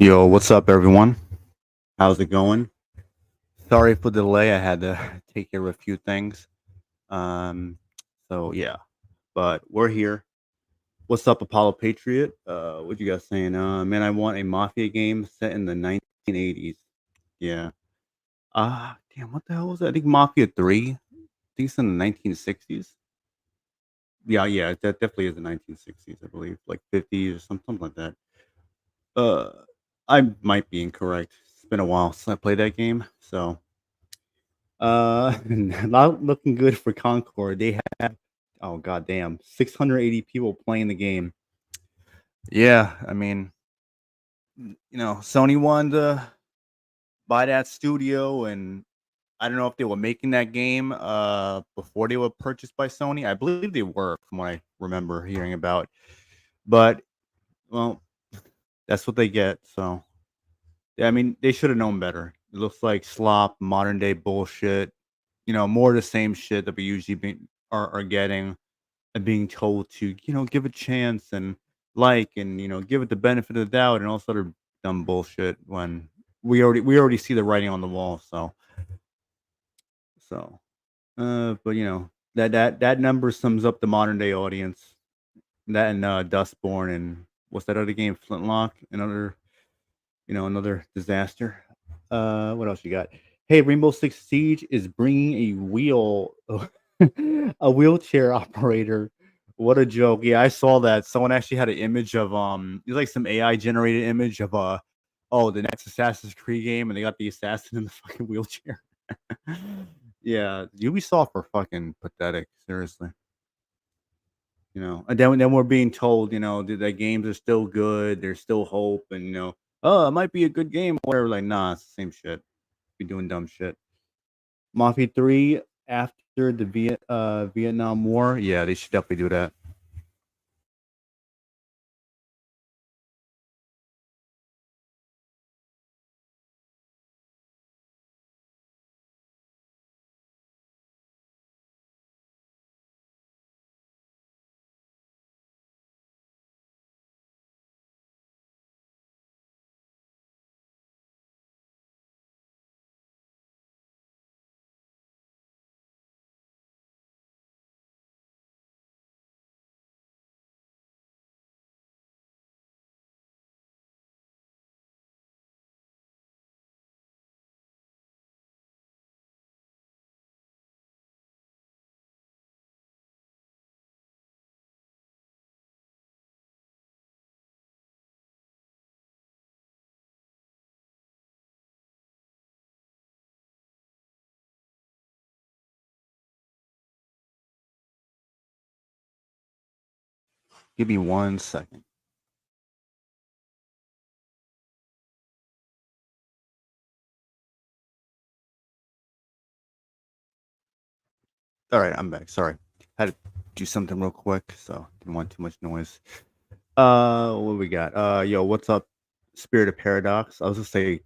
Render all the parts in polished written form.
Yo, what's up, everyone? How's it going? Sorry for the delay. I had to take care of a few things. Um, so yeah, but we're here. What's up, Apollo Patriot? What you guys saying? Man, I want a Mafia game set in the 1980s. Yeah. Damn, what the hell was that? I think Mafia 3. I think it's in the 1960s. Yeah, yeah, that definitely is the 1960s, I believe, like 50s or something like that. Uh, I might be incorrect. It's been a while since I played that game, so not looking good for Concord. They have oh goddamn 680 people playing the game. Yeah, I mean, Sony wanted to buy that studio, and I don't know if they were making that game before they were purchased by Sony. I believe they were, from what I remember hearing about. But well, that's what they get. So yeah, I mean, they should have known better. It looks like slop, modern day bullshit. More of the same shit that we usually are getting and being told to, give a chance and and give it the benefit of the doubt and all sort of dumb bullshit when we already see the writing on the wall. So but that number sums up the modern day audience. That and Dustborn and what's that other game? Flintlock, another disaster. What else you got? Hey, Rainbow Six Siege is bringing a a wheelchair operator. What a joke! Yeah, I saw that. Someone actually had an image of it's like some AI generated image of oh, the next Assassin's Creed game, and they got the assassin in the fucking wheelchair. Yeah, Ubisoft are fucking pathetic. Seriously, and then we're being told, that games are still good. There's still hope, and oh, it might be a good game. Or whatever. Like, nah, it's the same shit. Be doing dumb shit. Mafia 3 after the Vietnam War. Yeah, they should definitely do that. Give me 1 second. All right, I'm back. Sorry, had to do something real quick, so didn't want too much noise. What we got? Yo, what's up? Spirit of Paradox. I was gonna say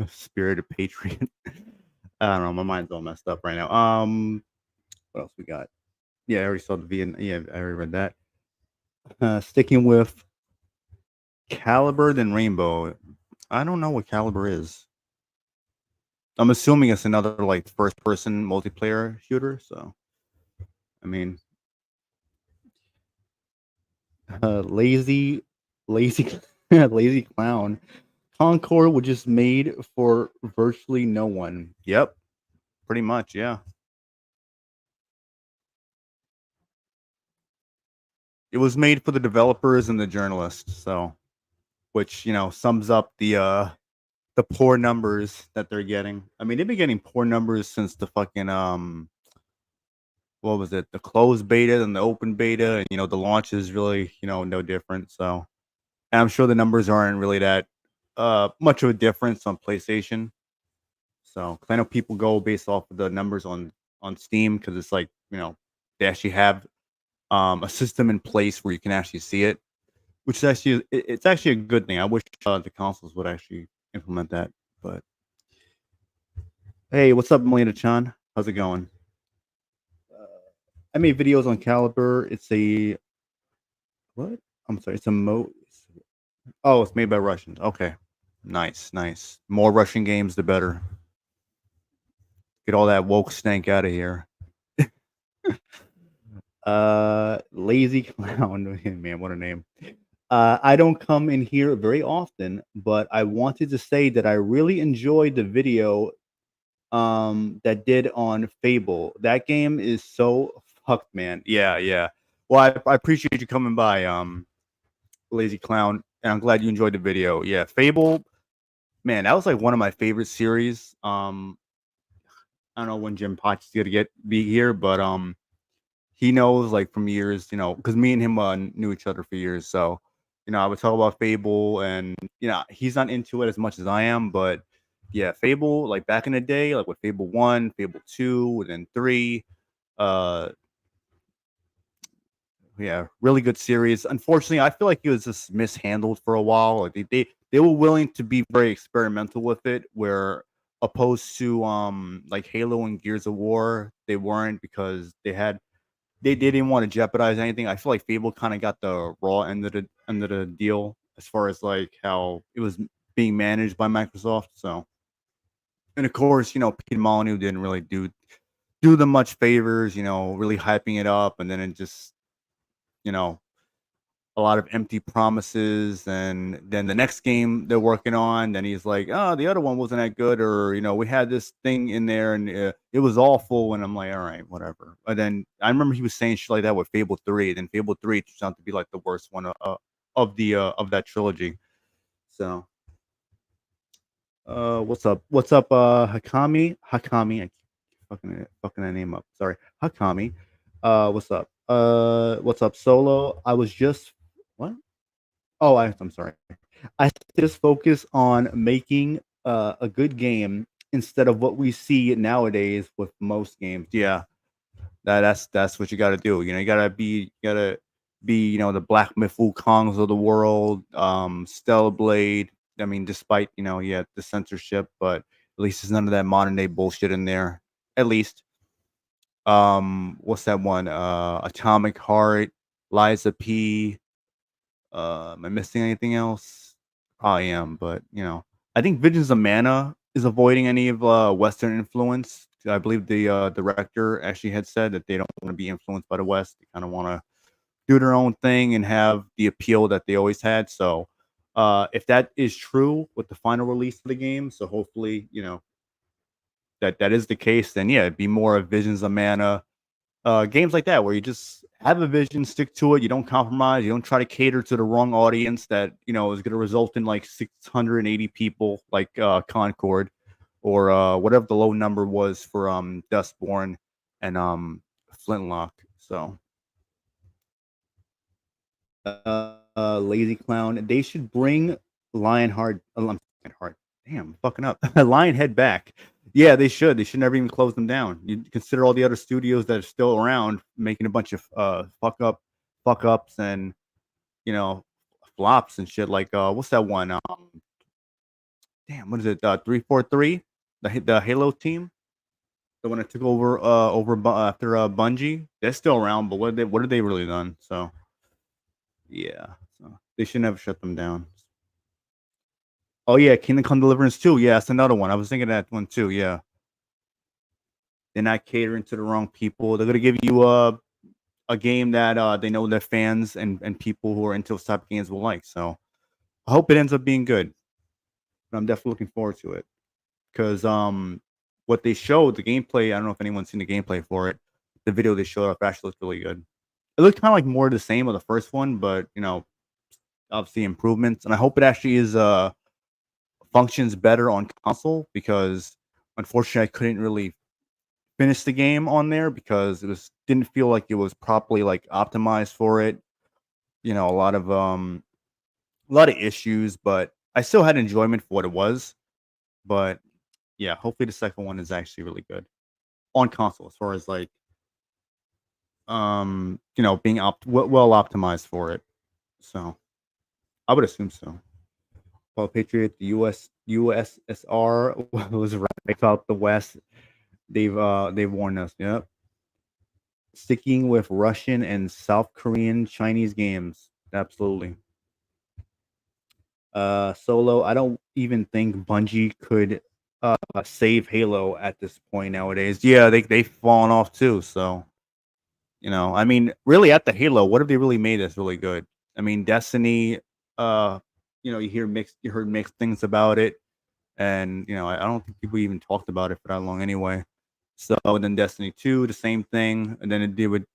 Spirit of Patriot. I don't know. My mind's all messed up right now. What else we got? Yeah, I already saw the VN. Yeah, I already read that. Sticking with Caliber than Rainbow. I don't know what Caliber is. I'm assuming it's another like first person multiplayer shooter. So I mean, lazy, lazy clown. Concord was just made for virtually no one. Yep, pretty much. Yeah, it was made for the developers and the journalists. So, which sums up the poor numbers that they're getting. I mean, they've been getting poor numbers since the fucking what was it? The closed beta and the open beta, and the launch is really no different. So, and I'm sure the numbers aren't really that much of a difference on PlayStation. So, 'cause I know people go based off of the numbers on Steam because it's like they actually have a system in place where you can actually see it, which is actually it's actually a good thing. I wish the consoles would actually implement that. But hey, what's up, Melina Chan? How's it going? Uh, I made videos on Caliber. It's a what? I'm sorry. It's a mo. Oh, it's made by Russians. Okay. Nice, nice. More Russian games, the better. Get all that woke stank out of here. Lazy Clown. Man, what a name. I don't come in here very often, but I wanted to say that I really enjoyed the video that did on Fable. That game is so fucked, man. Yeah, yeah. Well, I appreciate you coming by, Lazy Clown, and I'm glad you enjoyed the video. Yeah, Fable, man, that was like one of my favorite series. I don't know when Jim Potts is gonna be here, but he knows like from years, because me and him knew each other for years. So, I would talk about Fable, and he's not into it as much as I am, but yeah, Fable, like back in the day, like with Fable 1, Fable 2, and then 3, uh yeah, really good series. Unfortunately, I feel like it was just mishandled for a while. Like they were willing to be very experimental with it, where opposed to like Halo and Gears of War, they weren't, because they didn't want to jeopardize anything. I feel like Fable kind of got the raw end of the deal as far as like how it was being managed by Microsoft. So, and of course, Pete Molyneux didn't really do them much favors. Really hyping it up, and then it just you know a lot of empty promises. And then the next game they're working on, then he's like, oh, the other one wasn't that good, or we had this thing in there, and it was awful. And I'm like, all right, whatever. But then I remember he was saying shit like that with Fable 3. Then Fable 3 turns out to be like the worst one of that trilogy. So what's up, Hakami, I keep fucking that name up, sorry. Hakami, what's up, Solo? I was just what Oh, I'm sorry. I just focus on making a good game instead of what we see nowadays with most games. Yeah, that's what you got to do. You gotta be the Black Myth Wukongs of the world, Stellar Blade. I mean, despite yeah, the censorship, but at least there's none of that modern day bullshit in there. At least, what's that one? Atomic Heart, Liza P. Am I missing anything else? Probably am, but I think Visions of Mana is avoiding any of Western influence. I believe the director actually had said that they don't want to be influenced by the West. They kind of want to do their own thing and have the appeal that they always had. So, if that is true with the final release of the game, so hopefully, that is the case, then yeah, it'd be more of Visions of Mana, games like that where you just have a vision, stick to it. You don't compromise. You don't try to cater to the wrong audience that is going to result in like 680 people, like Concord, or whatever the low number was for Dustborn and Flintlock. So, Lazy Clown. They should bring Lionheart. Lionheart. Damn, I'm fucking up. Lionhead back. Yeah, they should. They should never even close them down. You consider all the other studios that are still around making a bunch of fuck ups, and you know flops and shit. Like what's that one? Damn, what is it? 343, the Halo team, the one that took over after Bungie. They're still around, but what have they really done? So yeah, so they should never shut them down. Oh yeah, Kingdom Come Deliverance 2. Yeah, that's another one. I was thinking that one too. Yeah, they're not catering to the wrong people. They're gonna give you a game that they know their fans and people who are into those type of games will like. So I hope it ends up being good. But I'm definitely looking forward to it, because what they showed, the gameplay. I don't know if anyone's seen the gameplay for it. The video they showed up actually looked really good. It looked kind of like more of the same of the first one, but obviously improvements. And I hope it actually is functions better on console, because unfortunately I couldn't really finish the game on there because it was didn't feel like it was properly like optimized for it. A lot of issues, but I still had enjoyment for what it was. But yeah, hopefully the second one is actually really good on console, as far as like being well optimized for it. So I would assume so. Paul Patriot, the USSR was right about the West. They've warned us. Yep. Sticking with Russian and South Korean Chinese games. Absolutely. Solo, I don't even think Bungie could save Halo at this point nowadays. Yeah, they've fallen off too. So I mean, really, at the Halo, what have they really made that's really good? I mean, Destiny. Uh, you heard mixed things about it, and I don't think people even talked about it for that long anyway. So and then Destiny 2, the same thing, and then they would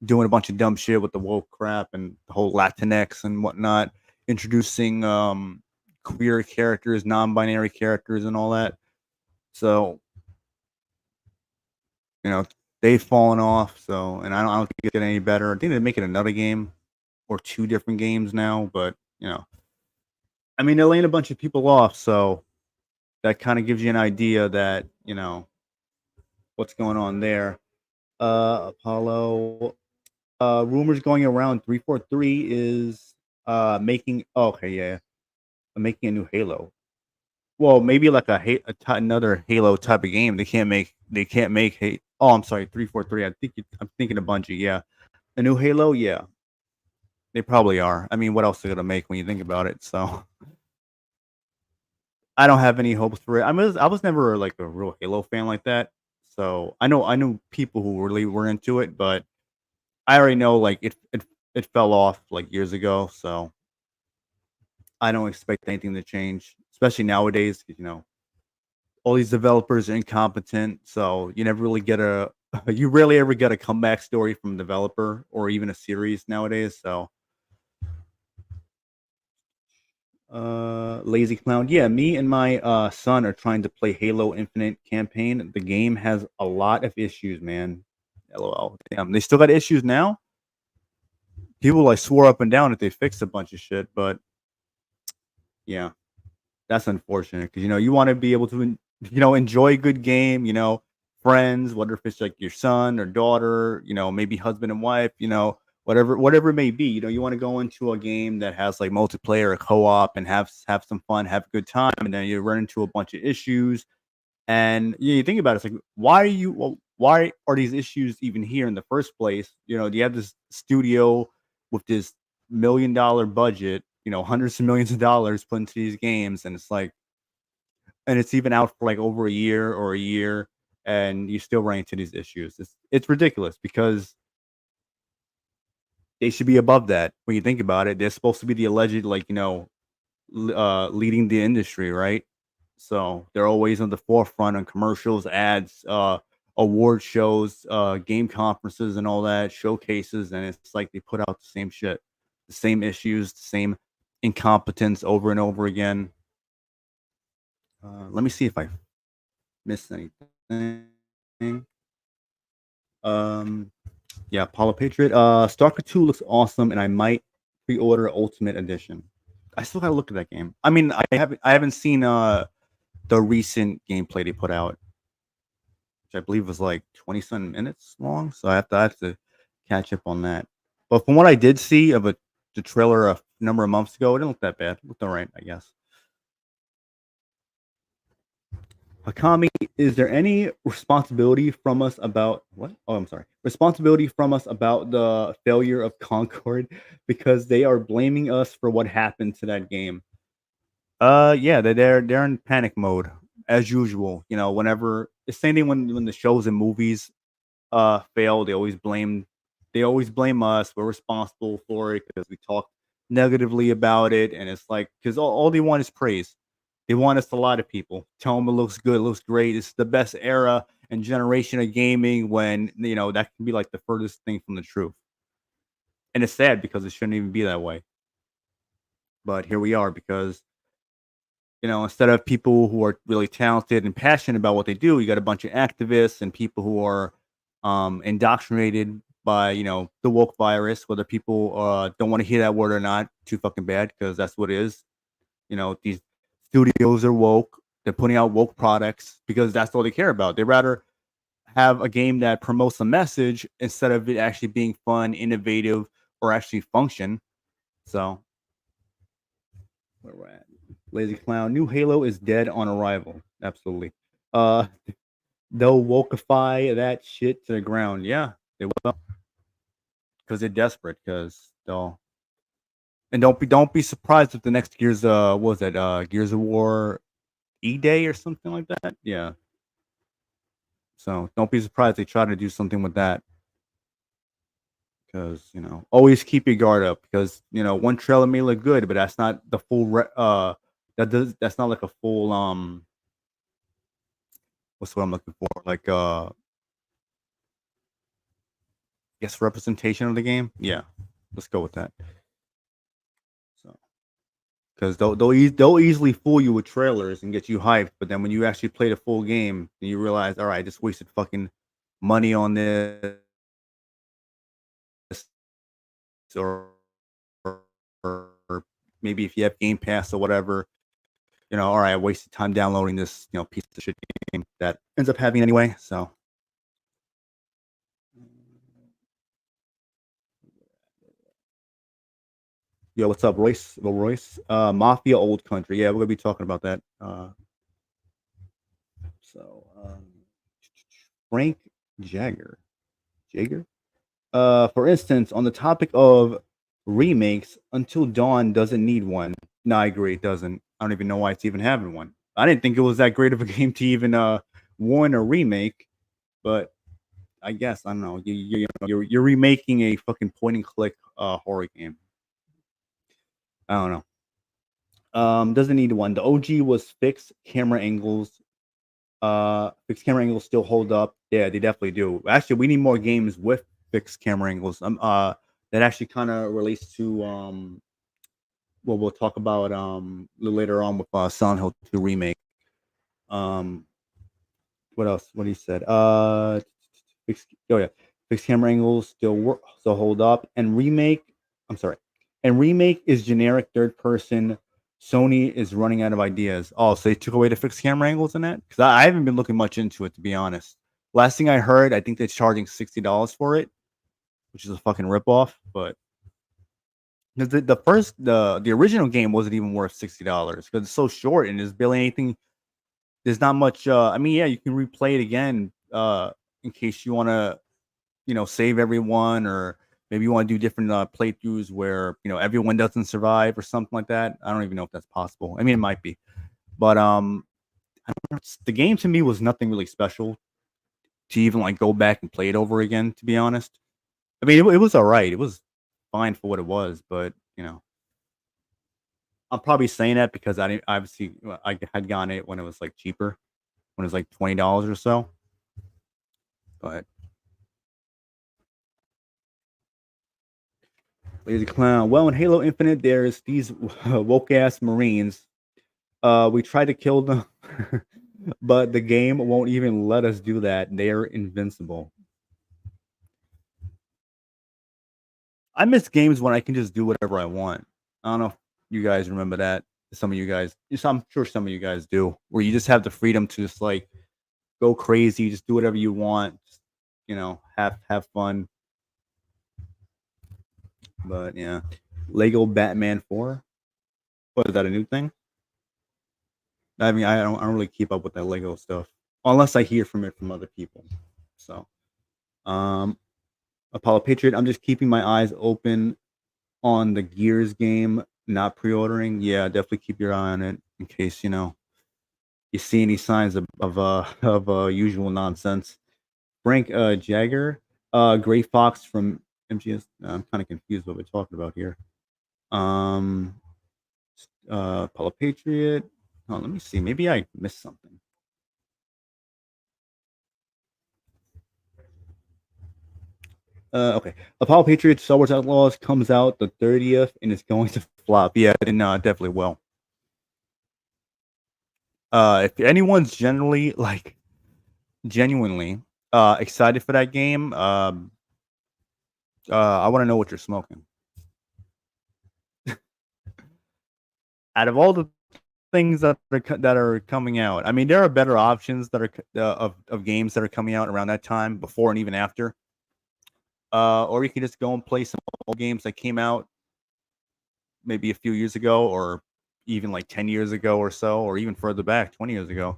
doing a bunch of dumb shit with the woke crap and the whole Latinx and whatnot, introducing queer characters, non-binary characters, and all that. So you know they've fallen off. So and I don't think it's getting any better. I think they're making another game or two different games now, but I mean they're laying a bunch of people off. So that kind of gives you an idea that what's going on there. Apollo. Rumors going around 343 is making. Oh, okay, yeah, making a new Halo. Well, maybe like another Halo type of game. They can't make. They can't make. Oh, I'm sorry, 343. I'm thinking of Bungie. Yeah, a new Halo. Yeah, they probably are. I mean, what else are they gonna make when you think about it? So I don't have any hopes for it. I was never like a real Halo fan like that. So I know people who really were into it, but I already know like it fell off like years ago. So I don't expect anything to change, especially nowadays. 'Cause, all these developers are incompetent, so you never really get a you rarely ever get a comeback story from a developer or even a series nowadays. So, lazy clown. Yeah, me and my son are trying to play Halo Infinite campaign. The game has a lot of issues, man. LOL. Damn, they still got issues now. People like swore up and down that they fixed a bunch of shit, but yeah. That's unfortunate because you want to be able to enjoy a good game. Friends, whether if it's like your son or daughter, maybe husband and wife, whatever it may be. You want to go into a game that has like multiplayer or co-op and have some fun, have a good time, and then you run into a bunch of issues. And you think about it, it's like why are these issues even here in the first place? Do you have this studio with this $1 million budget, hundreds of millions of dollars put into these games, and it's even out for like over a year, and you still run into these issues. It's ridiculous because they should be above that. When you think about it, they're supposed to be the alleged like leading the industry, right? So they're always on the forefront on commercials, ads, award shows, game conferences, and all that showcases. And it's like they put out the same shit, the same issues, the same incompetence over and over again. Let me see if I missed anything. Um, yeah, Apollo Patriot. Stalker 2 looks awesome, and I might pre-order Ultimate Edition. I still gotta look at that game. I mean, I haven't seen the recent gameplay they put out, which I believe was like 20 some minutes long. So I have to catch up on that. But from what I did see of the trailer a number of months ago, it didn't look that bad. It looked all right, I guess. Hakami, is there any responsibility from us about what? Oh, I'm sorry. Responsibility from us about the failure of Concord because they are blaming us for what happened to that game. Yeah, they're in panic mode as usual. Whenever the same thing when the shows and movies fail, they always blame us. We're responsible for it because we talk negatively about it, and it's like because all they want is praise. They want us to lie to people, tell them it looks good, it looks great. It's the best era and generation of gaming when that can be like the furthest thing from the truth. And it's sad because it shouldn't even be that way. But here we are because instead of people who are really talented and passionate about what they do, you got a bunch of activists and people who are indoctrinated by the woke virus. Whether people don't want to hear that word or not, too fucking bad because that's what it is. These studios are woke. They're putting out woke products because that's all they care about. They rather have a game that promotes a message instead of it actually being fun, innovative, or actually function. So where we're at. Lazy Clown. New Halo is dead on arrival. Absolutely. Uh, they'll wokeify that shit to the ground. Yeah, they will. Because they're desperate. Because they'll. And don't be surprised if the next Gears what was that Gears of War E-Day or something like that. Yeah. So don't be surprised they try to do something with that. Because always keep your guard up. Because one trailer may look good, but that's not the full. That's not like a full What's what I'm looking for? Like guess representation of the game. Yeah, let's go with that. So because they'll easily fool you with trailers and get you hyped, but then when you actually play the full game, then you realize, all right, I just wasted fucking money on this, or or maybe if you have Game Pass or whatever, all right, I wasted time downloading this, piece of shit game that ends up having anyway. So, yo, what's up, Royce? Well, Royce, Mafia Old Country. Yeah, we're gonna be talking about that. So, Frank Jagger, Jagger. For instance, on the topic of remakes, Until Dawn doesn't need one. No, I agree, it doesn't. I don't even know why it's even having one. I didn't think it was that great of a game to even warrant a remake, but I guess I don't know. You're remaking a fucking point and click horror game. I don't know. Doesn't need one. The OG was fixed camera angles. Fixed camera angles still hold up. Yeah, they definitely do. Actually, we need more games with fixed camera angles. That actually kind of relates to what we'll talk about a little later on with Silent Hill 2 remake. Um, what else? What he said? Yeah, fixed camera angles still work, still hold up. And remake, I'm sorry, and remake is generic third person. Sony is running out of ideas. Oh, so they took away the fixed camera angles in that? Because I haven't been looking much into it, to be honest. Last thing I heard, I think they're charging $60 for it, which is a fucking ripoff. But the original game wasn't even worth $60 because it's so short and there's barely anything. There's not much. I mean, yeah, you can replay it again in case you want to, save everyone, or maybe you want to do different playthroughs where everyone doesn't survive or something like that. I don't even know if that's possible. I mean, it might be, but I don't know, the game to me was nothing really special to even like go back and play it over again. To be honest, I mean, it was all right. It was fine for what it was, but I'm probably saying that because I didn't obviously I had gotten it when it was like cheaper, when it was like $20 or so. But Lazy Clown. Well, in Halo Infinite, there's these woke ass Marines. We tried to kill them, but the game won't even let us do that. They're invincible. I miss games when I can just do whatever I want. I don't know if you guys remember that. Some of you guys, I'm sure some of you guys do, where you just have the freedom to just like go crazy, just do whatever you want, just, have fun. But yeah, Lego Batman 4. What is that, a new thing? I mean, I don't really keep up with that Lego stuff unless I hear from it from other people. So, um, Apollo Patriot. I'm just keeping my eyes open on the Gears game, not pre-ordering. Yeah, definitely keep your eye on it in case you see any signs of usual nonsense. Frank Jagger, Gray Fox from MGS. I'm kind of confused what we're talking about here. Um, Apollo Patriot. Oh, let me see. Maybe I missed something. Okay. Apollo Patriot Star Wars Outlaws comes out the 30th and it's going to flop. Yeah, and definitely will. If anyone's generally like genuinely excited for that game, I want to know what you're smoking. Out of all the things that are coming out, I mean, there are better options that are of games that are coming out around that time, before and even after. Or you can just go and play some old games that came out maybe a few years ago, or even like 10 years ago or so, or even further back, 20 years ago.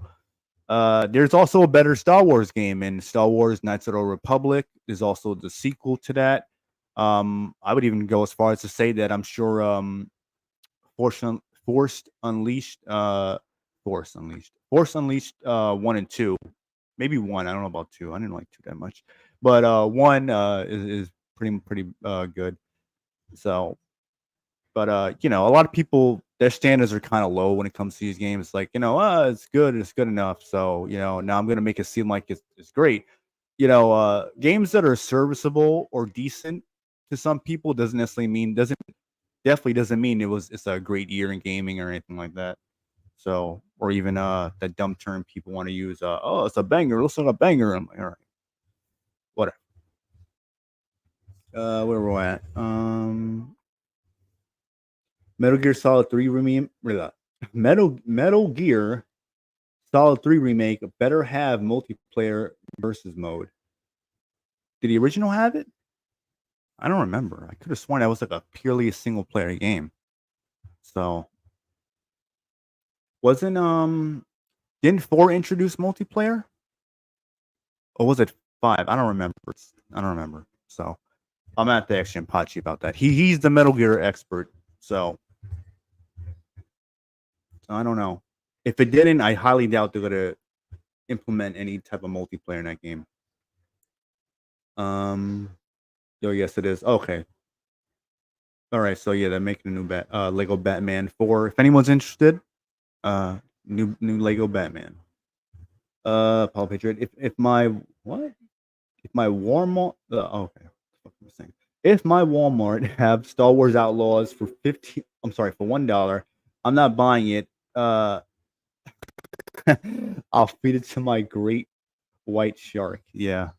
There's also a better Star Wars game in Star Wars Knights of the Old Republic. There's also the sequel to that. I would even go as far as to say that I'm sure Forced Unleashed, Force Unleashed 1 and 2, maybe one. I don't know about two. I didn't like two that much, but one is pretty good. So, but a lot of people, their standards are kind of low when it comes to these games. Like, it's good enough. So, now I'm gonna make it seem like it's great. Games that are serviceable or decent to some people doesn't definitely doesn't mean it's a great year in gaming or anything like that. So, or even that dumb term people want to use, oh, it's a banger, looks like a banger. I'm like, all right, whatever. Where we're at. Metal Gear Solid 3 remake. Metal Gear Solid 3 remake better have multiplayer versus mode. Did the original have it? I don't remember. I could have sworn that was like a purely a single player game. So wasn't didn't 4 introduce multiplayer? Or was it 5? I don't remember. I don't remember. So I'm at the action Pachi about that. He's the Metal Gear expert. So I don't know. If it didn't, I highly doubt they're gonna implement any type of multiplayer in that game. Um oh yes it is. Okay. All right, so yeah, they're making a new Lego Batman 4. If anyone's interested, uh new Lego Batman. Paul Patriot. If my what? If my Walmart okay. What am I saying? If my Walmart have Star Wars Outlaws for 15, I'm sorry, for $1, I'm not buying it. I'll feed it to my great white shark. Yeah.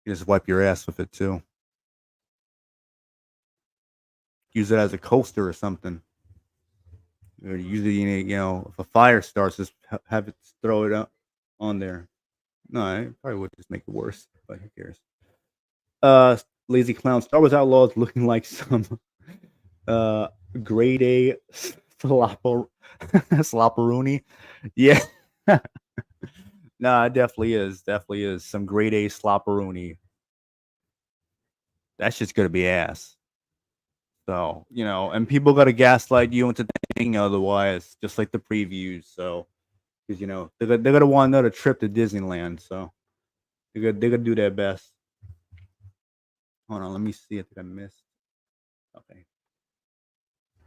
You just wipe your ass with it too. Use it as a coaster or something. Or usually, if a fire starts, just have it throw it up on there. No, I probably would just make it worse, but who cares? Lazy Clown, Star Wars Outlaws looking like some uh grade A slopper slopperoonie. Yeah. Nah, it definitely is. Definitely is some grade A slopperoonie. That's just gonna be ass. So, and people gotta gaslight you into thinking otherwise, just like the previews. So, because they're gonna want another trip to Disneyland. So they're gonna do their best. Hold on, let me see. I think I missed. Okay.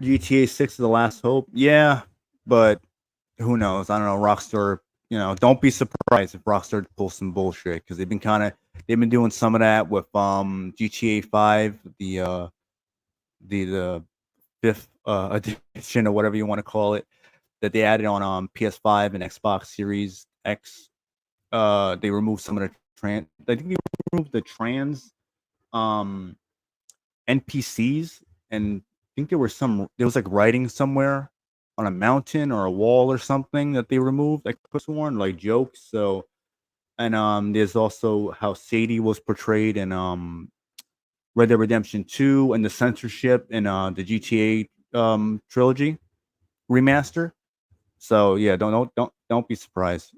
GTA 6 is the last hope. Yeah, but who knows? I don't know. Rockstar, don't be surprised if Rockstar pulls some bullshit because they've been doing some of that with GTA 5, the fifth edition or whatever you want to call it, that they added on PS5 and Xbox Series X. They removed some of the trans. I think they removed the trans um NPCs, and I think there was like writing somewhere on a mountain or a wall or something that they removed. Like one like jokes. So, and there's also how Sadie was portrayed in Red Dead Redemption 2 and the censorship in the GTA trilogy remaster. So yeah, don't be surprised.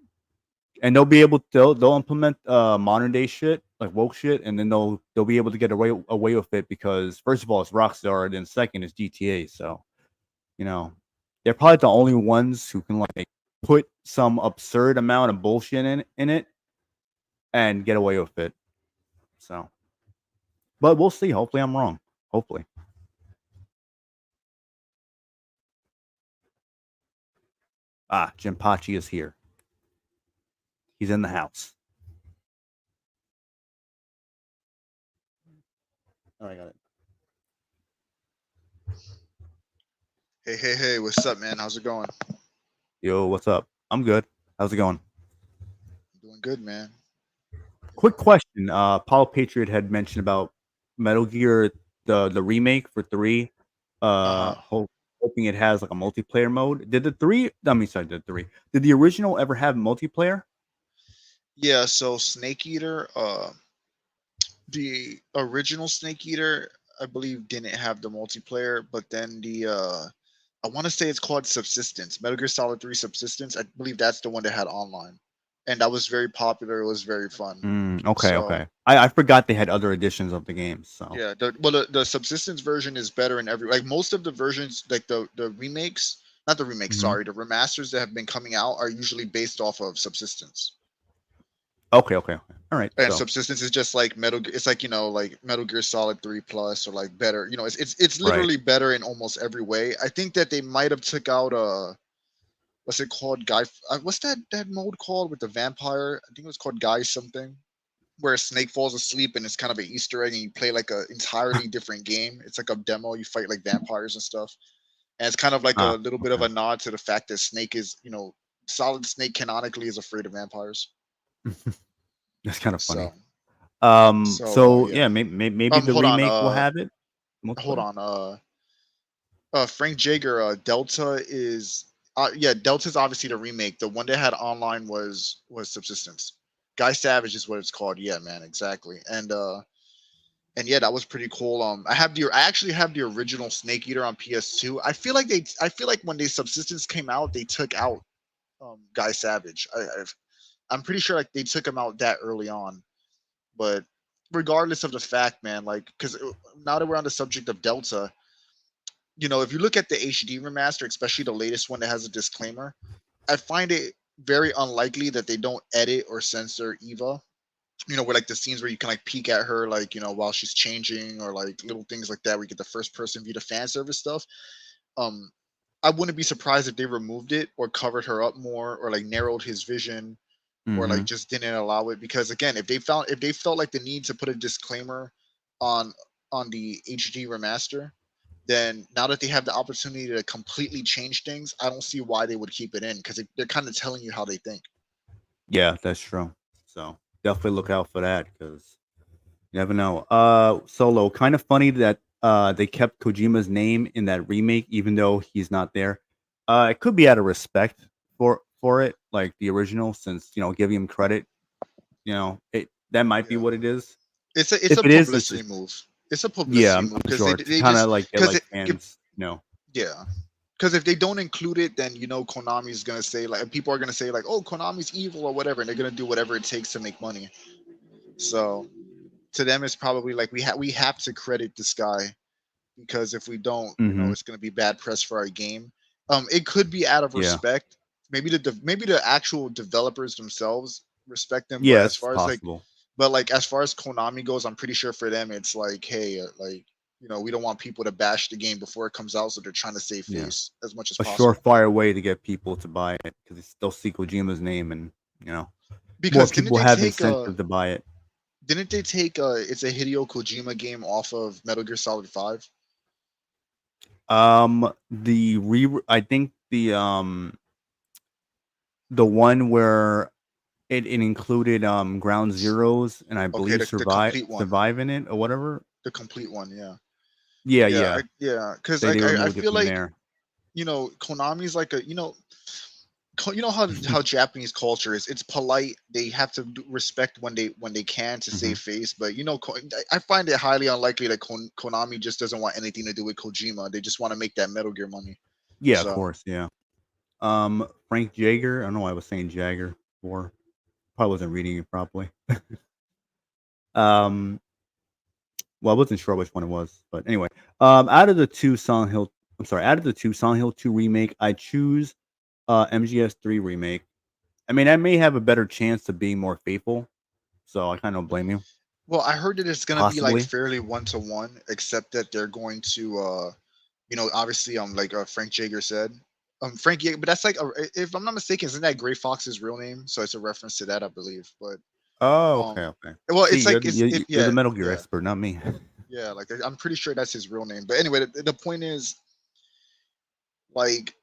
And they'll implement modern day shit like woke shit, and then they'll be able to get away with it because first of all it's Rockstar, and then second it's GTA. So you know they're probably the only ones who can like put some absurd amount of bullshit in it and get away with it. So, but we'll see. Hopefully, I'm wrong. Hopefully. Jim Pachi is here. He's in the house. All right, got it. Hey, hey, hey, what's up, man? How's it going? Yo, what's up? I'm good. How's it going? Doing good, man. Quick question. Paul Patriot had mentioned about Metal Gear, the remake for 3. Uh huh. Hoping it has like a multiplayer mode. Did the 3? I mean, sorry, the 3. Did the original ever have multiplayer? Yeah, so Snake Eater, the original Snake Eater, I believe didn't have the multiplayer, but then I want to say it's called Subsistence, Metal Gear Solid 3 Subsistence. I believe that's the one that had online. and that was very popular. It was very fun. Okay, So okay. I forgot they had other editions of the games. So yeah, the subsistence version is better in every, like most of the versions, like the remakes, not the remakes, Mhm. sorry, the remasters that have been coming out are usually based off of subsistence. Okay, okay, okay. All right. And So subsistence is just like it's like, like Metal Gear Solid 3 plus, or like better, it's right. literally better in almost every way. I think that they might have took out what's it called, guy, what's that mode called with the vampire? I think it was called Guy something, where Snake falls asleep and it's kind of an Easter egg and you play like a entirely different game. It's like a demo, you fight like vampires and stuff. And it's kind of like a Ah, little bit of okay. a nod to the fact that Snake is, Solid Snake canonically is afraid of vampires. That's kind of funny. So so So yeah, yeah. maybe the Hold on, remake will have it hold multiplayer. on. Frank Jaeger, Delta is, yeah, Delta's obviously the remake. The one that had online was Subsistence. Guy Savage is what it's called. Yeah, man, exactly. And yeah, that was pretty cool. I actually have the original Snake Eater on PS2. I feel like when the Subsistence came out, they took out Guy Savage. I'm pretty sure like they took him out that early on. But regardless of the fact, man, like, because now that we're on the subject of Delta, if you look at the HD remaster, especially the latest one that has a disclaimer, I find it very unlikely that they don't edit or censor Eva. Where like the scenes where you can like peek at her, like, while she's changing, or like little things like that, where you get the first person view, the fan service stuff. Um, I wouldn't be surprised if they removed it or covered her up more, or like narrowed his vision, or like Mm-hmm. just didn't allow it. Because again, if they felt like the need to put a disclaimer on the HD remaster, then now that they have the opportunity to completely change things, I don't see why they would keep it in, because they're kind of telling you how they think. Yeah, that's true. So definitely look out for that because you never know. Solo, kind of funny that they kept Kojima's name in that remake even though he's not there. It could be out of respect for it, like the original, since giving him credit. It that might be Yeah, what it is. it's If a it is, it's publicity just move. It's a yeah, publicity I'm move because sure to they kind just, of like get because like if fans. yeah, because if they don't include it, then Konami's gonna say, like, people are gonna say like, oh, Konami's evil or whatever, and they're gonna do whatever it takes to make money. So to them, it's probably like we have to credit this guy, because if we don't, Hmm. it's gonna be bad press for our game. It could be out of Yeah, respect. Maybe the actual developers themselves respect them, but yeah, as it's far as like, possible. as far as Konami goes, I'm pretty sure for them it's like, hey, like, we don't want people to bash the game before it comes out, so they're trying to save Yeah, face as much as a possible. surefire way to get people to buy it because they'll see Kojima's name and you know more Because people have incentive to buy it. didn't they take it's a Hideo Kojima game off of Metal Gear Solid 5? I think the one where it included Ground Zeroes and I Okay, believe the complete one. Survive in it or whatever. The complete one, yeah. Yeah, Yeah, yeah, yeah, cuz they like I removed it feel from like, there. Konami's like a, how Japanese culture is. It's polite. They have to respect when they can, to Hmm. save face. But I find it highly unlikely that Konami just doesn't want anything to do with Kojima. They just want to make that Metal Gear money. Yeah, of So course. Yeah. Frank Jaeger. I don't know why I was saying Jagger before. Probably wasn't reading it properly. Um, well, I wasn't sure which one it was, but anyway. Out of the two Silent Hill, I'm sorry, out of the two Silent Hill 2 remake, I choose MGS3 remake. I mean, I may have a better chance of being more faithful, so I kind of don't blame you. well, I heard that it's gonna be like Possibly. fairly 1-to-1, except that they're going to obviously, like, Frank Jaeger said. Frank Jaeger, but that's like, if I'm not mistaken, isn't that Gray Fox's real name? So it's a reference to that, I believe. But Oh, okay, um, okay. well, See, it's like, it's it you're the yeah, Metal Gear yeah. expert, not me. Yeah, like, I'm pretty sure that's his real name. But anyway, the point is, like,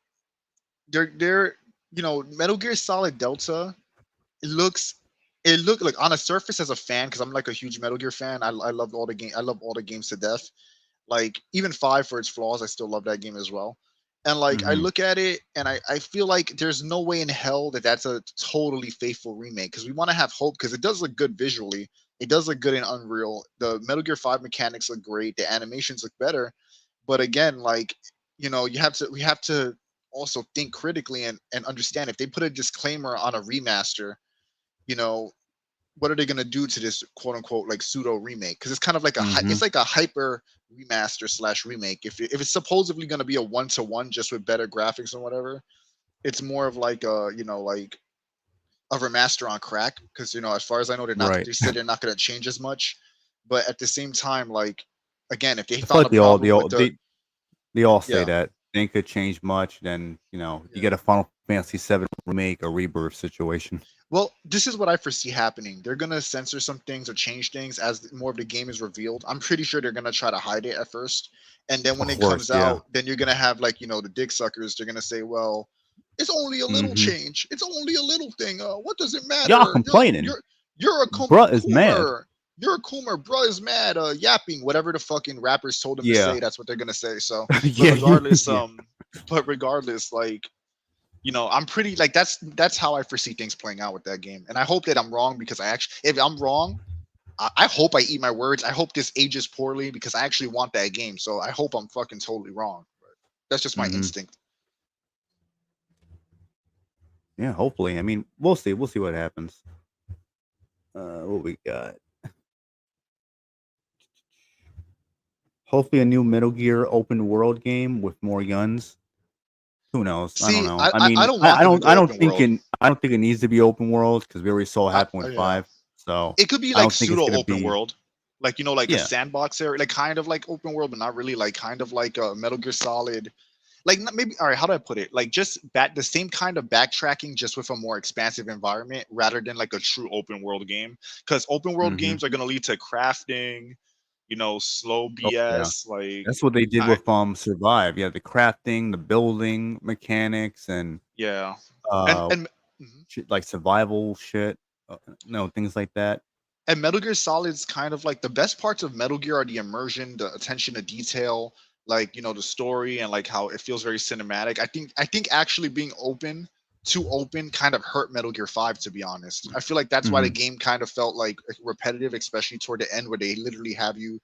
they're Metal Gear Solid Delta. It looks it look like, on a surface, as a fan, because I'm like a huge Metal Gear fan. I love all the game. I love all the games to death. Like, even 5, for its flaws, I still love that game as well. And like, I Hmm. look at it and I feel like there's no way in hell that that's a totally faithful remake, because we want to have hope, because it does look good visually. It does look good in Unreal. The Metal Gear 5 mechanics look great. The animations look better. But again, like, we have to also think critically, and understand, if they put a disclaimer on a remaster, you know, what are they gonna do to this quote unquote like pseudo remake? Because it's kind of like Mm-hmm. it's like a hyper remaster slash remake. If it's supposedly gonna be a 1-to-1 just with better graphics and whatever, it's more of like a like a remaster on crack. Because as far as I know, Right. they said they're not gonna change as much. But at the same time, like again, if they I feel found a like they all problem they with all the they all say yeah that they ain't could change much. Then you yeah get a Final Fantasy VII remake or rebirth situation. Well, this is what I foresee happening. They're gonna censor some things or change things as more of the game is revealed. I'm pretty sure they're gonna try to hide it at first, and then Of when it course, comes yeah. out, then you're gonna have like the dick suckers. They're gonna say, "Well, it's only a little Mm-hmm. change. It's only a little thing. What does it Y'all matter? complaining, You're a bruh is mad. coomer. You're a coomer. Bruh is mad. Yapping. Whatever the fucking rappers told them to Yeah. say. That's what they're gonna say. So, but Yeah, regardless, yeah. like I'm pretty like that's how I foresee things playing out with that game, and I hope that I'm wrong because if I'm wrong, I hope I eat my words. I hope this ages poorly because I actually want that game. So I hope I'm fucking totally wrong. But that's just my Mm-hmm. instinct. Yeah, hopefully. I mean, we'll see. We'll see what happens. What we got? Hopefully, a new Metal Gear open world game with more guns. Who knows? I don't See, know. I I I, I mean, don't want them to I go don't open think world. it needs to be open world because we already saw what happened with Yeah, 5. So it could be I like don't think it's pseudo gonna open be. world, like like a Yeah. sandbox area, like kind of like open world, but not really. Like kind of like a Metal Gear Solid, like maybe all right, how do I put it, like just the same kind of backtracking just with a more expansive environment rather than like a true open world game, because open world Mm-hmm. games are going to lead to crafting, slow Oh yeah. BS, like That's what they did I with Survive. Yeah, the crafting, the building mechanics, and yeah uh, and mhm. shit, like survival shit. No, things like that. And Metal Gear Solid's kind of like the best parts of Metal Gear are the immersion, the attention to detail, like the story and like how it feels very cinematic. I think actually being too open kind of hurt Metal Gear 5, to be honest. I feel like that's why the Mm-hmm. game kind of felt like repetitive, especially toward the end where they literally have you,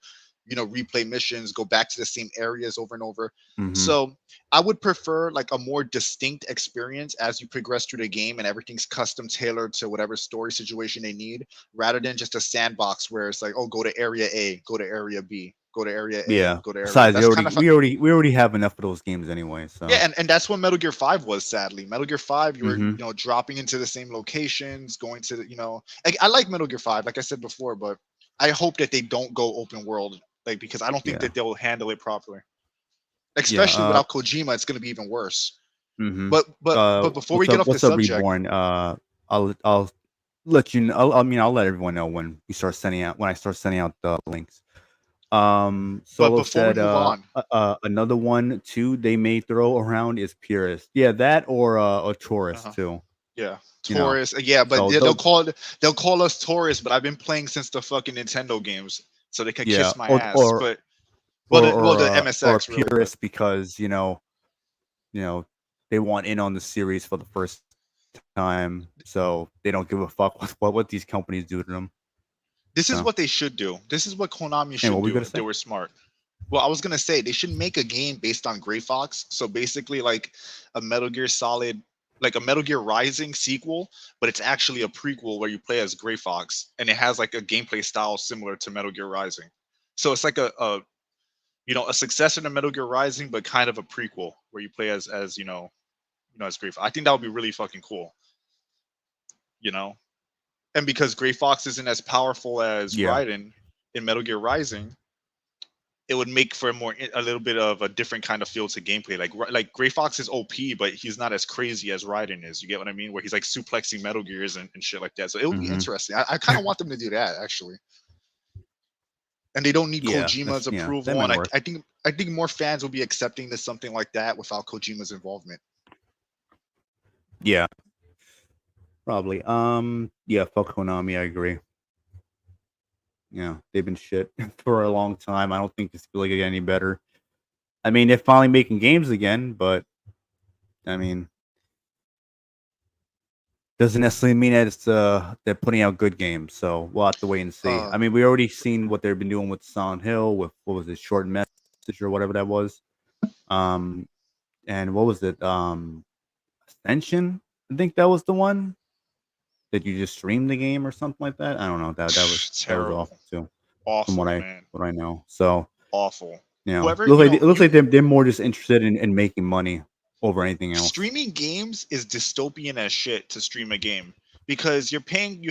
replay missions, go back to the same areas over and over. Mm-hmm. So I would prefer like a more distinct experience as you progress through the game and everything's custom tailored to whatever story situation they need, rather than just a sandbox where it's like, oh, go to area A, go to area B, go to area A, Yeah. go to area. Besides, That's kind of we already have enough of those games anyway. yeah, So. and that's what Metal Gear 5 was, sadly. Metal Gear 5, you were, Mm-hmm. dropping into the same locations, going to, I like Metal Gear 5, like I said before, but I hope that they don't go open world, like, because I don't think Yeah. that they'll handle it properly. Yeah. Especially without Kojima, it's going to be even worse. Mm-hmm. But before we get off the What's up, subject, Reborn? I'll let you know. I mean, I'll let everyone know when I start sending out the links. but Solo before we said move on, another one too they may throw around is Purist. Yeah, that or a Taurus uh-huh. too. Yeah, You know. Taurus. Yeah, but So they'll call us Taurus. But I've been playing since the fucking Nintendo games, so they could yeah, kiss my ass. But the or a MSX really. But Purist because you know they want in on the series for the first time, so they don't give a fuck what these companies do to them. this is So, what they should do. This is what Konami and should what we do gonna if they say? were smart. Well, I was gonna say they should make a game based on Gray Fox. So basically, like a Metal Gear Solid, like a Metal Gear Rising sequel, but it's actually a prequel where you play as Gray Fox, and it has like a gameplay style similar to Metal Gear Rising. So it's like a successor to Metal Gear Rising, but kind of a prequel where you play as as Gray Fox. I think that would be really fucking cool. You know, and because Gray Fox isn't as powerful as Yeah. Raiden in Metal Gear Rising, it would make for a little bit of a different kind of feel to gameplay. Like Gray Fox is OP, but he's not as crazy as Raiden is. You get what I mean? Where he's like suplexing Metal Gears and shit like that. So it would be Mm-hmm. interesting. I kind of want them to do that actually. And they don't need Yeah. Kojima's That approval. might And work. I think more fans will be accepting to something like that without Kojima's involvement. Yeah. Probably. Yeah, fuck Konami, I agree. Yeah, they've been shit for a long time. I don't think it's really gonna get any better. I mean, they're finally making games again, but I mean, doesn't necessarily mean that it's they're putting out good games. So we'll have to wait and see. I Um, mean, we already seen what they've been doing with Silent Hill, with what was it, short message or whatever that was. Um, and what was it? Ascension. I think that was the one. that you just stream the game or something like that. I don't know. That was Terrible, awful too, from awful, man, what I know. So awful. you know, Whoever, you know, it looks you like they're more just interested in making money over anything else. streaming games is dystopian as shit to stream a game, because you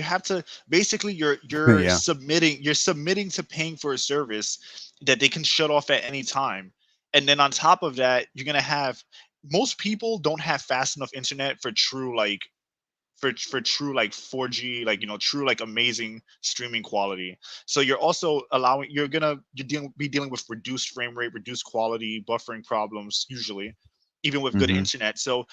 have to basically Yeah, you're submitting to paying for a service that they can shut off at any time. And then on top of that, you're going to have, most people don't have fast enough internet for true like for true like 4G, like, you know, true like amazing streaming quality. So you're also allowing, be dealing with reduced frame rate, reduced quality, buffering problems usually, even with good hmm internet. So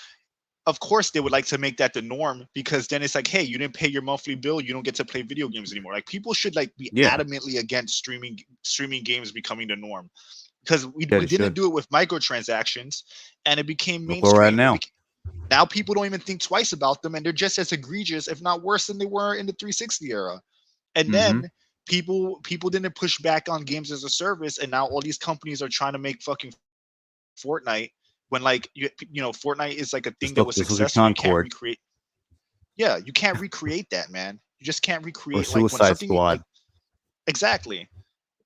of course they would like to make that the norm, because then it's like, hey, you didn't pay your monthly bill, you don't get to play video games anymore. Like, people should like be yeah, adamantly against streaming games becoming the norm, because yeah, we they didn't should. do it with microtransactions, and it became Look where we're at mainstream. now. Now people don't even think twice about them, and they're just as egregious, if not worse, than they were in the 360 era. And hmm then people didn't push back on games as a service, and now all these companies are trying to make fucking Fortnite, when like you know, Fortnite is like a thing that was Just look at successful. You can't Concord recreate. Yeah, you can't recreate that, man. You just can't or recreate like when Suicide something like, Squad. exactly.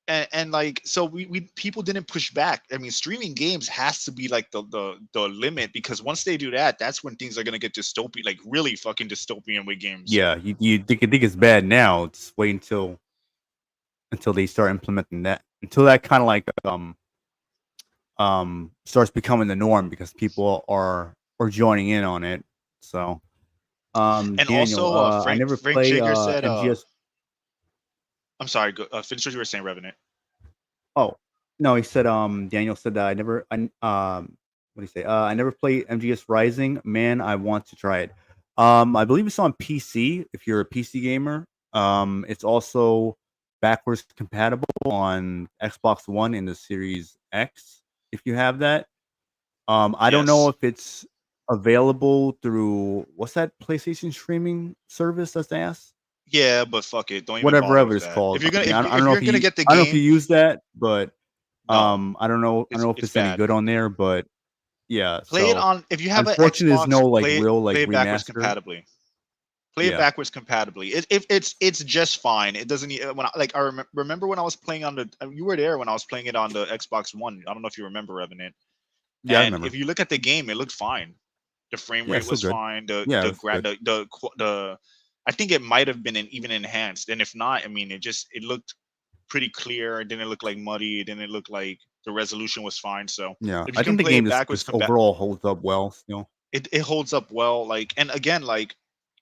And like, so we people didn't push back. I mean, streaming games has to be like the limit, because once they do that, that's when things are gonna get dystopian, like really fucking dystopian with games. Yeah, you think it's bad now. Just wait until they start implementing that. Until that kind of like starts becoming the norm because people are joining in on it. So And Daniel, also, I never Frank play Jagger said, MGS. I'm sorry, finish what you were saying, Revenant. Oh no, he said Daniel said that what do you say? I never play MGS Rising. Man, I want to try it. I believe it's on PC if you're a PC gamer. It's also backwards compatible on Xbox One in the Series X if you have that. I don't know Yes. if it's available through what's that PlayStation streaming service that's asked? Yeah, but fuck it. Don't even Whatever bother ever with it's that. If called. you're I gonna mean, I if don't know you're if gonna you get the I don't know if you game, use that, but no, I don't know if it's any bad. good on there, but yeah. Play it So on, if you have an unfortunately, there's Xbox, no like real like play it backwards remaster. compatibly. Play it Yeah, backwards compatibly. If it's just fine. It doesn't when I, like I remember when I was playing on the, you were there when I was playing it on the Xbox One. I don't know if you remember, Revenant. yeah, I And if remember. you look at the game, it looked fine. The frame Yeah, rate still was good. fine. Yeah, it was good. The I think it might have been even enhanced. And if not, I mean, it looked pretty clear. It didn't look like muddy. It didn't look like the resolution was fine. So Yeah, if you I can think the play game it backwards, just overall holds up well. Still. it holds up well. Like, and again, like,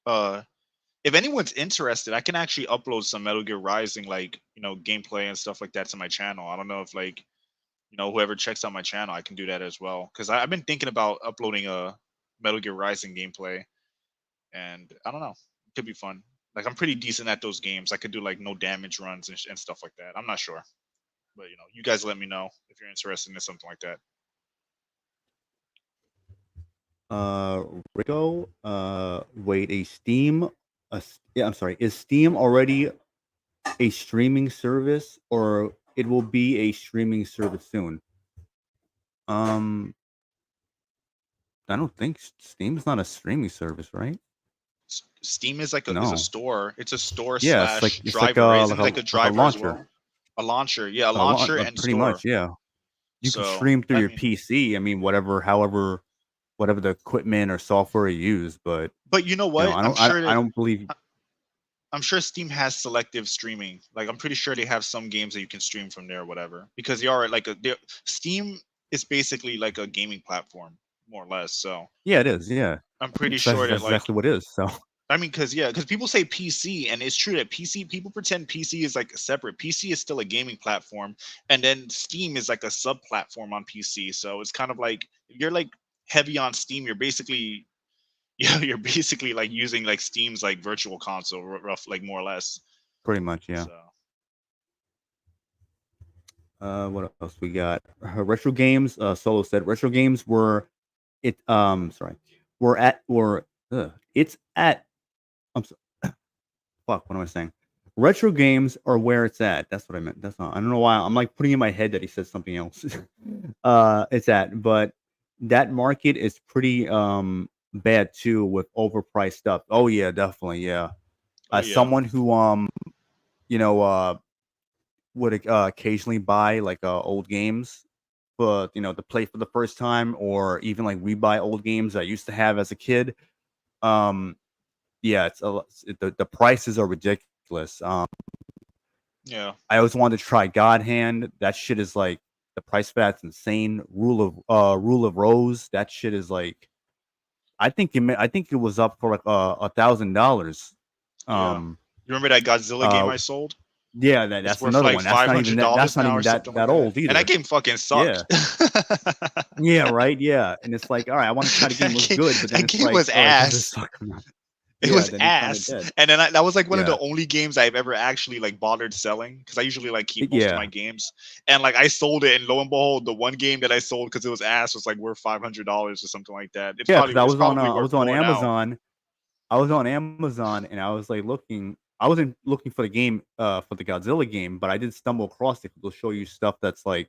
uh, if anyone's interested, I can actually upload some Metal Gear Rising, like, you know, gameplay and stuff like that to my channel. I don't know if like, you know, whoever checks out my channel, I can do that as well. Because I've been thinking about uploading a Metal Gear Rising gameplay, and I don't know, it could be fun. Like, I'm pretty decent at those games. I could do like no damage runs and stuff like that. I'm not sure, but you know, you guys let me know if you're interested in something like that. Uh, Rico. Wait, yeah, I'm sorry. Is Steam already a streaming service, or it will be a streaming service soon? Um, I don't think Steam's not a streaming service, right? Steam is like a No. store. It's a store Yeah, slash it's like driver, right? Isn't like it like a a driver as launcher, well? A launcher, yeah, a launcher and pretty store. much. Yeah, you can So stream through I your mean, PC. I mean, whatever the equipment or software you use, but but you know you know, what? I'm sure I that don't believe. I'm sure Steam has selective streaming. Like, I'm pretty sure they have some games that you can stream from there or whatever. Because they are like Steam is basically like a gaming platform, more or less. So Yeah, it is. Yeah, I'm pretty sure that that's like, exactly what it is. So I mean, because people say PC, and it's true that PC, people pretend PC is like separate. PC is still a gaming platform, and then Steam is like a sub platform on PC. So it's kind of like, if you're like heavy on Steam, you're basically yeah, you're basically like using like Steam's like virtual console, rough, like more or less. pretty much, yeah. So What else we got? Retro games. Solo said retro games were it. Sorry, were it's at. I'm so, fuck. What am I saying? Retro games are where it's at. That's what I meant. That's not. I don't know why. I'm like putting in my head that he said something else. It's at, but that market is pretty bad too with overpriced stuff. Oh yeah, definitely, yeah. Oh As yeah. someone who you know would occasionally buy like old games, but to play for the first time, or even like rebuy old games I used to have as a kid. Um, yeah, the prices are ridiculous. Yeah. I always wanted to try God Hand. That shit is like the price for that's insane. Rule of Rose. That shit is like I think it was up for like $1,000. Yeah. Um. You remember that Godzilla game Uh. I sold? Yeah. It's That's worth another like one. That's five not even hundred that. That's dollars not now or even that something like that that. old And that either. game fucking Yeah. sucked. Yeah. Right. Yeah. And it's like, all right, I want to try the game. It looks good, but then That it's game like, was all right, does this ass. suck or not? It Yeah. was Then he kind of ass. dead. And then that was like one of Yeah. the only games I've ever actually like bothered selling, because I usually like keep most of my Yeah. games. And like I sold it, and lo and behold, the one game that I sold because it was ass was like worth $500 or something like that. Yeah. Because It's probably I worth was on more now. Amazon. I was on Amazon and I was like looking. I wasn't looking for the game, for the Godzilla game, but I did stumble across it. They'll show you stuff that's like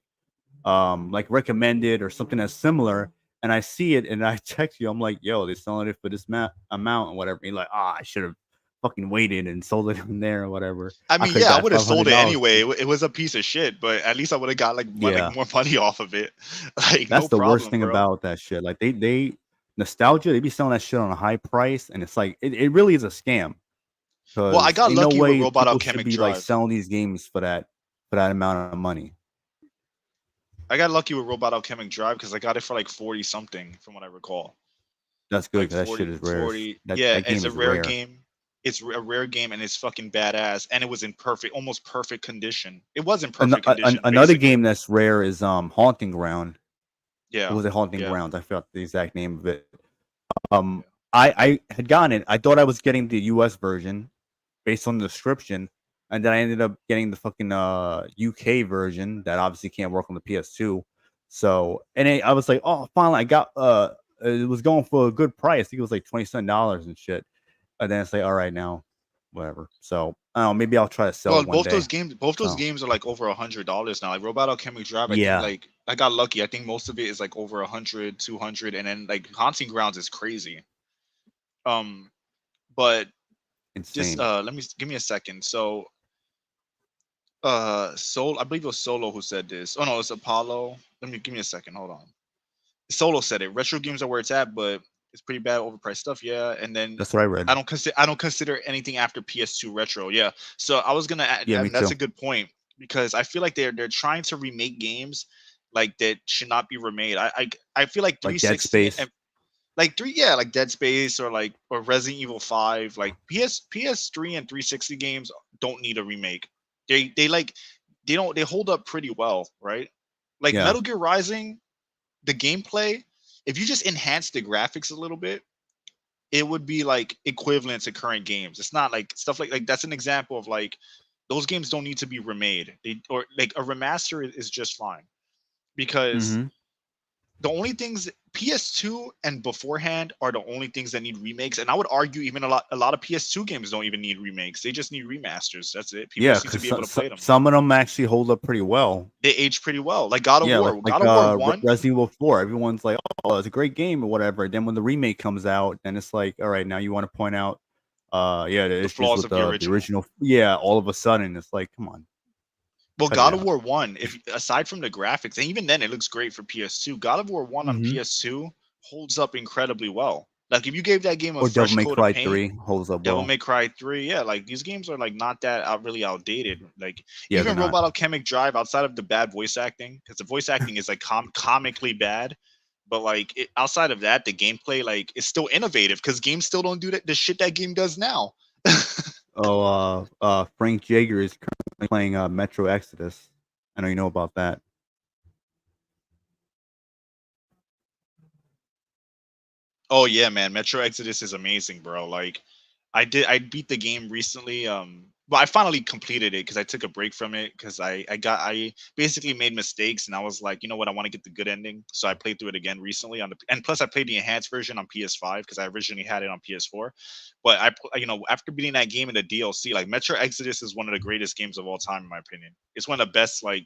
recommended or something that's similar. And I see it and I text you. I'm like, yo, they're selling it for this amount and whatever. And you're like, I should have fucking waited and sold it in there or whatever. I I mean, could have yeah, I got would have five sold hundred it dollars. anyway. It was a piece of shit, but at least I would have got like Yeah, more money off of it. Like that's no the worst problem, thing bro. about that shit. Like they nostalgia. They be selling that shit on a high price, and it's like it really is a scam. Well, I Because got ain't no lucky with way Robot people should Alchemic be like Drive. selling these games for that amount of money. I got lucky with Robot Alchemic Drive because I got it for like 40 something from what I recall. That's good Like 'cause that shit 40, is rare. 40. That Yeah, that it's game a is rare rare. game. It's a rare game and it's fucking badass. And it was in almost perfect condition. It was in perfect condition, Another basically. game that's rare is Haunting Ground. It Yeah. was a Haunting Yeah. Grounds. I forgot the exact name of it. I had gotten it. I thought I was getting the US version based on the description, and then I ended up getting the fucking UK version that obviously can't work on the PS2. So, I was like, oh, finally, I got it was going for a good price. I think it was like $27 and shit. And then it's like, all right, now, whatever. So, I don't know. Maybe I'll try to sell Well, it one day. both those So, games are like over $100 now. Like Robot Alchemic Drive, I think yeah, like I got lucky. I think most of it is like over 100, 200, and then like Haunting Grounds is crazy. Um, but just insane. let me give me a second. So Sol, I believe it was Solo who said this. Oh no, it's Apollo. Let me give me a second. Hold on. Solo said it. Retro games are where it's at, but it's pretty bad overpriced stuff. Yeah, and then That's what I read. I don't consider anything after PS2 retro. Yeah, so I was gonna add, Yeah, me and that's too. a good point because I feel like they're trying to remake games like that should not be remade. I feel like Like Dead 360 and Space. like three, yeah, like Dead Space or like or Resident Evil 5, like PS3 and 360 games don't need a remake. They like they hold up pretty well, right? Like Yeah. Metal Gear Rising, the gameplay, if you just enhance the graphics a little bit, it would be like equivalent to current games. It's not like stuff like that's an example of like those games don't need to be remade. Or like a remaster is just fine because Mm-hmm. the only things PS2 and beforehand are the only things that need remakes. And I would argue even a lot of PS2 games don't even need remakes. They just need remasters. That's it. People Yeah, just need to because be able to play them. some of them actually hold up pretty well. They age pretty well. Like God of Yeah, War. like God of War 1. Resident Evil 4. Everyone's like, "Oh, it's a great game" or whatever. Then when the remake comes out, then it's like, "All right, now you want to point out, yeah, the The issues flaws with of the the original. original." Yeah, all of a sudden, it's like, "Come on, Well, cut it God of out." War 1, if aside from the graphics, and even then it looks great for PS2, God of War 1 on Hmm. PS2 holds up incredibly well. Like if you gave that game a Or Devil fresh May coat of Cry paint, 3 holds up Devil well. May Cry 3, yeah, like these games are like not that really outdated. Like Yeah, they're even not. Robot Alchemic Drive, outside of the bad voice acting, because the voice acting is like comically bad, but like outside of that, the gameplay like is still innovative because games still don't do the shit that game does now. Oh, Frank Jaeger is currently playing Metro Exodus. I know you know about that. Oh yeah, man, Metro Exodus is amazing, bro. Like I beat the game recently. Well, I finally completed it because I took a break from it because I basically made mistakes and I was like, you know what, I want to get the good ending. So I played through it again recently and plus I played the enhanced version on PS5 because I originally had it on PS4. But after beating that game in the DLC, like Metro Exodus is one of the greatest games of all time in my opinion. It's one of the best like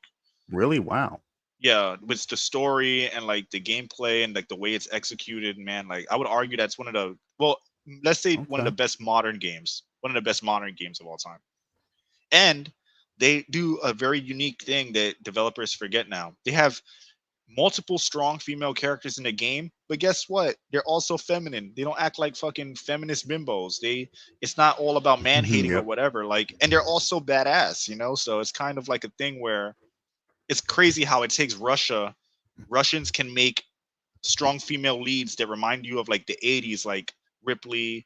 Really? Wow. yeah, with the story and like the gameplay and like the way it's executed, man, like I would argue that's one of the, well, let's say one of the Okay. best modern games, one of the best modern games of all time. And they do a very unique thing that developers forget now. They have multiple strong female characters in the game, but guess what? They're also feminine. They don't act like fucking feminist bimbos. It's not all about man hating or Yep. whatever. Like, and they're also badass, So it's kind of like a thing where it's crazy how it takes Russians can make strong female leads that remind you of like the 80s, like Ripley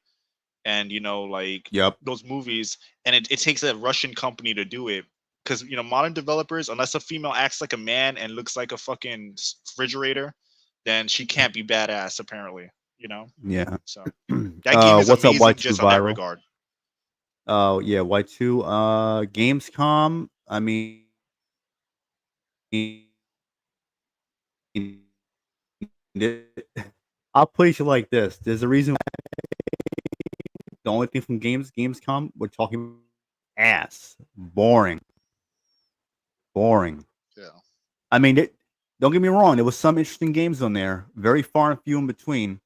and like Yep. those movies, and it takes a Russian company to do it. Because modern developers, unless a female acts like a man and looks like a fucking refrigerator, then she can't be badass apparently. Yeah. So that game is What's up, amazing Y2 just on that Viral? regard. Oh yeah, Y2. Gamescom. I mean, I'll place you like this. There's a reason. The only thing from Gamescom, we're talking ass, boring. Yeah. I mean, don't get me wrong. There was some interesting games on there, very far and few in between.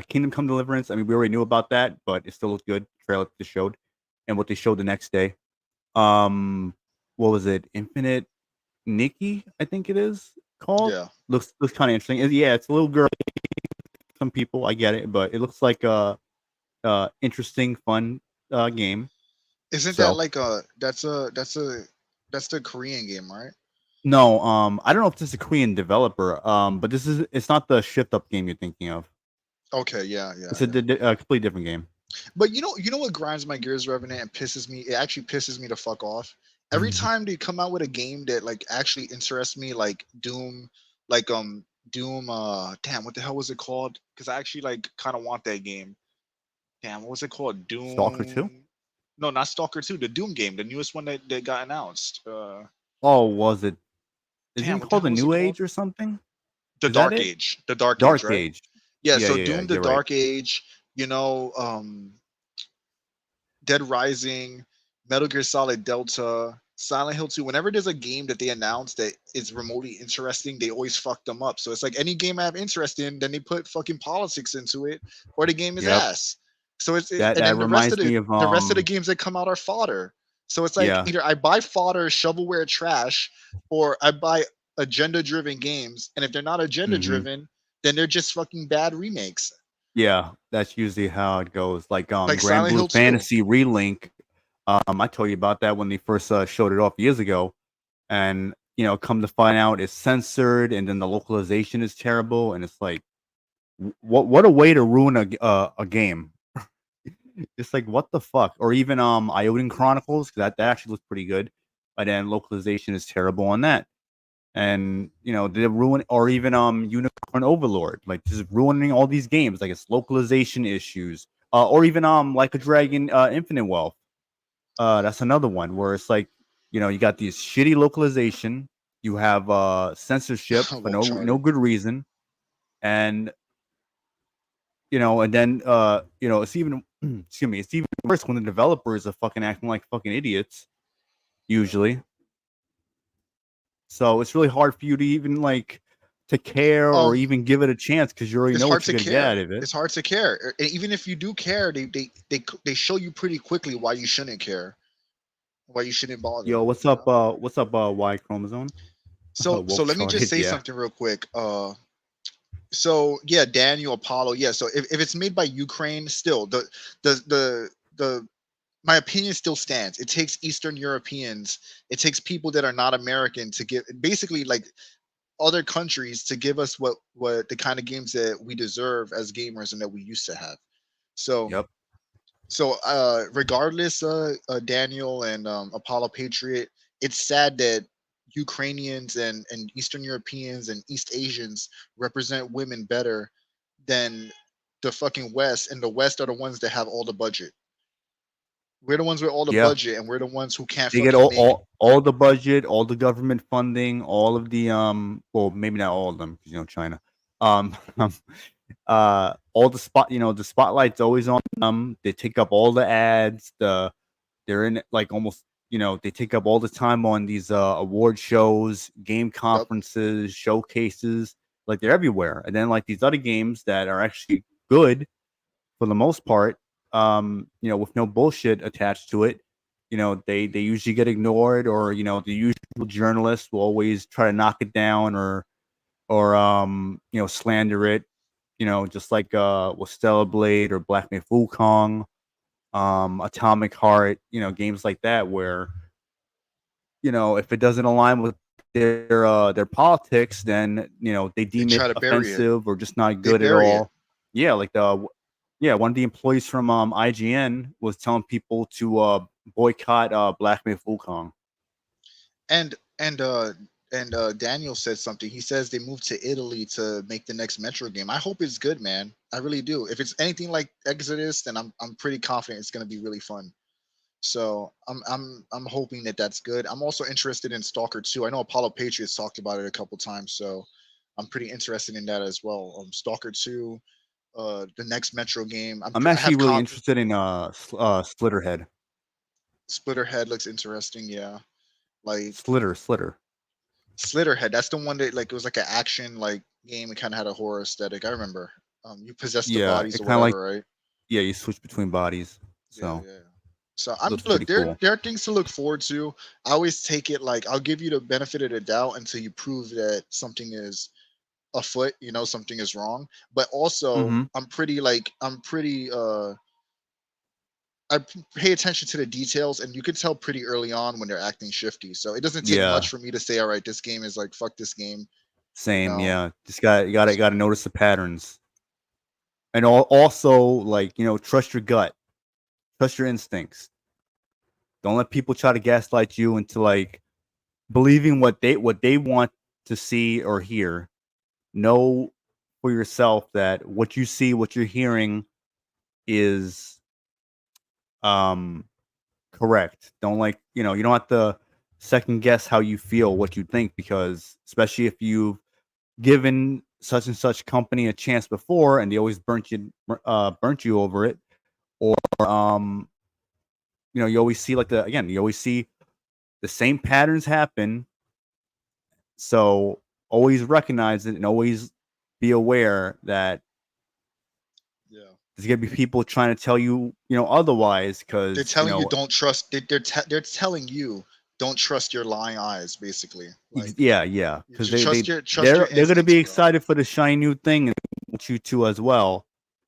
Kingdom Come Deliverance. I mean, we already knew about that, but it still looked good. Trailer they showed, and what they showed the next day. Um, what was it? Infinite Nikki, I think it is called. Yeah. Looks kind of interesting. Yeah, it's a little girl. Some people, I get it, but it looks like a interesting, fun game. Isn't that So like that's the Korean game, right? no, I don't know if this is a Korean developer, but it's not the shift up game you're thinking of. Okay, yeah, yeah, It's a, yeah. a completely different game. But you know what grinds my gears, Revenant, and pisses me? It actually pisses me to fuck off. Every time they come out with a game that like actually interests me, like Doom, like Doom. Damn, what the hell was it called? Because I actually like kind of want that game. Damn, what was it called? Stalker 2? Doom. No, not Stalker 2. The Doom game, the newest one that got announced. Oh, was it? Isn't Damn, it what the called hell the was it New called? Age or something? The Is that Dark it? Age. The Dark Age, Dark right? Age. Yeah. Yeah, So yeah, yeah. Doom, the You're right. Dark Age. Dead Rising, Metal Gear Solid Delta, Silent Hill 2. Whenever there's a game that they announce that is remotely interesting, they always fuck them up. So it's like any game I have interest in, then they put fucking politics into it, or the game is Yep. ass. So That and that then reminds me of the rest of the games that come out are fodder. So it's like yeah. either I buy fodder, shovelware trash, or I buy agenda driven games. And if they're not agenda Hmm. driven, then they're just fucking bad remakes. Yeah, that's usually how it goes. Like Like Grand Silent Blue Hill 2. Fantasy Relink. I told you about that when they first showed it off years ago, and come to find out it's censored, and then the localization is terrible, and it's like, what a way to ruin a game. It's like what the fuck, or even Iodine Chronicles, 'cause that actually looks pretty good, but then localization is terrible on that, and they ruin, or even Unicorn Overlord, like just ruining all these games, like it's localization issues, or even Like a Dragon, Infinite Wealth. That's another one where it's like, you got these shitty localization, you have censorship for Well, no Charted. good reason, and and then it's even excuse me, it's even worse when the developers are fucking acting like fucking idiots usually. So it's really hard for you to even like to care or Um, even give it a chance because you already it's know hard what to you're gonna get out care. of it. It's hard to care. And even if you do care, they show you pretty quickly why you shouldn't care, why you shouldn't bother. Yo, You know. what's up, Y chromosome? So Woke let me just charted, say yeah. something real quick. So yeah, Daniel Apollo. Yeah. So if it's made by Ukraine, still the my opinion still stands. It takes Eastern Europeans. It takes people that are not American to give basically like other countries to give us what the kind of games that we deserve as gamers and that we used to have. So Yep. regardless, Daniel and Apollo Patriot, it's sad that Ukrainians and Eastern Europeans and East Asians represent women better than the fucking West, and the West are the ones that have all the budget. We're the ones with all the Yeah. budget, and we're the ones who can't They get fucking make. all the budget, all the government funding, all of the well, maybe not all of them because China. Um all the the spotlight's always on them. They take up all the ads, they're in like almost they take up all the time on these award shows, game Yep. conferences, showcases. Like they're everywhere. And then like these other games that are actually good for the most part, with no bullshit attached to it, they usually get ignored, or the usual journalists will always try to knock it down, or slander it. Just like with Stellar Blade or Black Myth Wukong, Atomic Heart, games like that where if it doesn't align with their politics, then they They deem try it to bury it. offensive or just not They good at bury it. all. Yeah, like one of the employees from IGN was telling people to boycott Black Myth Wukong. And and uh and Daniel said something. He says they moved to Italy to make the next Metro game. I hope it's good, man. I really do. If it's anything like Exodus, then I'm pretty confident it's gonna be really fun. So I'm hoping that that's good. I'm also interested in Stalker 2. I know Apollo Patriots talked about it a couple times, so I'm pretty interested in that as well. Stalker 2, the next Metro game. I'm I actually have really interested in Slitterhead. Splitterhead looks interesting. Yeah, like Slitter. Slitterhead. That's the one that like it was like an action like game. It kind of had a horror aesthetic. I remember. You possess the Yeah, bodies it or kind of like, whatever, right? yeah, you switch between bodies, Yeah, so yeah. So it I'm looks look, pretty cool. there are things to look forward to. I always take it like I'll give you the benefit of the doubt until you prove that something is afoot, something is wrong. But also Hmm. I pay attention to the details, and you can tell pretty early on when they're acting shifty. So it doesn't take much Yeah, for me to say, all right, this game is like fuck this game, you same. know. Yeah, just got to notice the patterns, and also like trust your gut, trust your instincts. Don't let people try to gaslight you into like believing what they want to see or hear. Know for yourself that what you see, what you're hearing is um correct. Don't like, you don't have to second guess how you feel, what you think, because especially if you've given such and such company a chance before and they always burnt you over it, or you always see like you always see the same patterns happen. So always recognize it and always be aware that Yeah. there's gonna be people trying to tell you, otherwise, They're because telling you don't trust. They're telling you don't trust your lying eyes, basically. Like yeah, you because should they trust they your they're gonna instincts, be bro. excited for the shiny new thing and want you to as well.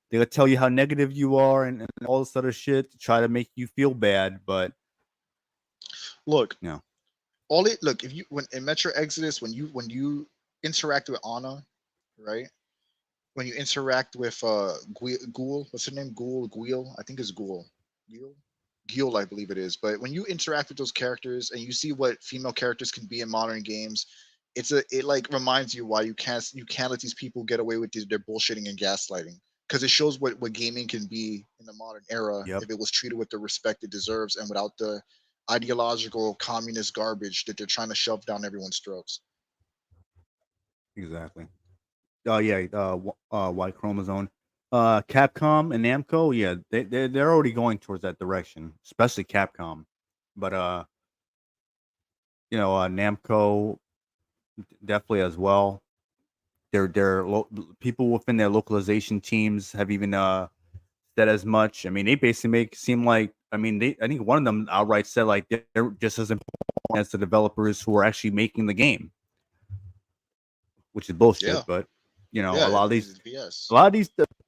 They're gonna tell you how negative you are and all this other shit to try to make you feel bad, but Look, you know, look if you when in Metro Exodus when you interact with Anna, right? When you interact with Ghoul, what's her name? Guil, I think it's Ghoul. Ghoul? Ghoul, I believe it is. But when you interact with those characters and you see what female characters can be in modern games, it like reminds you why you can't let these people get away with their bullshitting and gaslighting. Because it shows what gaming can be in the modern era yep, if it was treated with the respect it deserves and without the ideological communist garbage that they're trying to shove down everyone's throats. exactly. Oh yeah, White Chromosome, Capcom and Namco, yeah, they're already going towards that direction, especially Capcom, but Namco definitely as well. People within their localization teams have even said as much. I mean, they basically make it seem like, I think one of them outright said like they're just as important as the developers who are actually making the game, which is bullshit. Yeah, But a yeah, lot of it's these BS.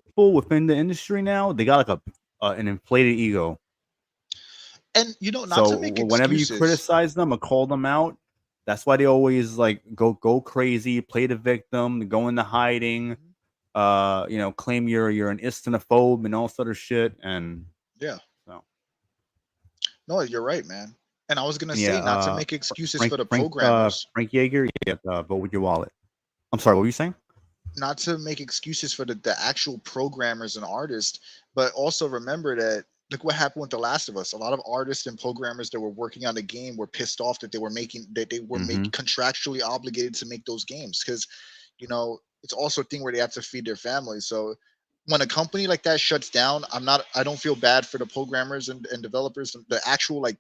people within the industry now, they got like an inflated ego. And not So to make whenever you excuses. criticize them or call them out, that's why they always like go crazy, play the victim, go into hiding, Mhm. claim you're an islamophobe and all sort of shit. And Yeah, so no, you're right, man. And I was gonna say yeah, not to make excuses Frank for the Frank programmers, Frank Yeager, yeah, vote with your wallet. I'm sorry, what were you saying? not to make excuses for the actual programmers and artists, but also remember that look what happened with The Last of Us. A lot of artists and programmers that were working on the game were pissed off that they were Mm-hmm. contractually obligated to make those games because it's also a thing where they have to feed their families. So when a company like that shuts down, I don't feel bad for the programmers and developers, the actual like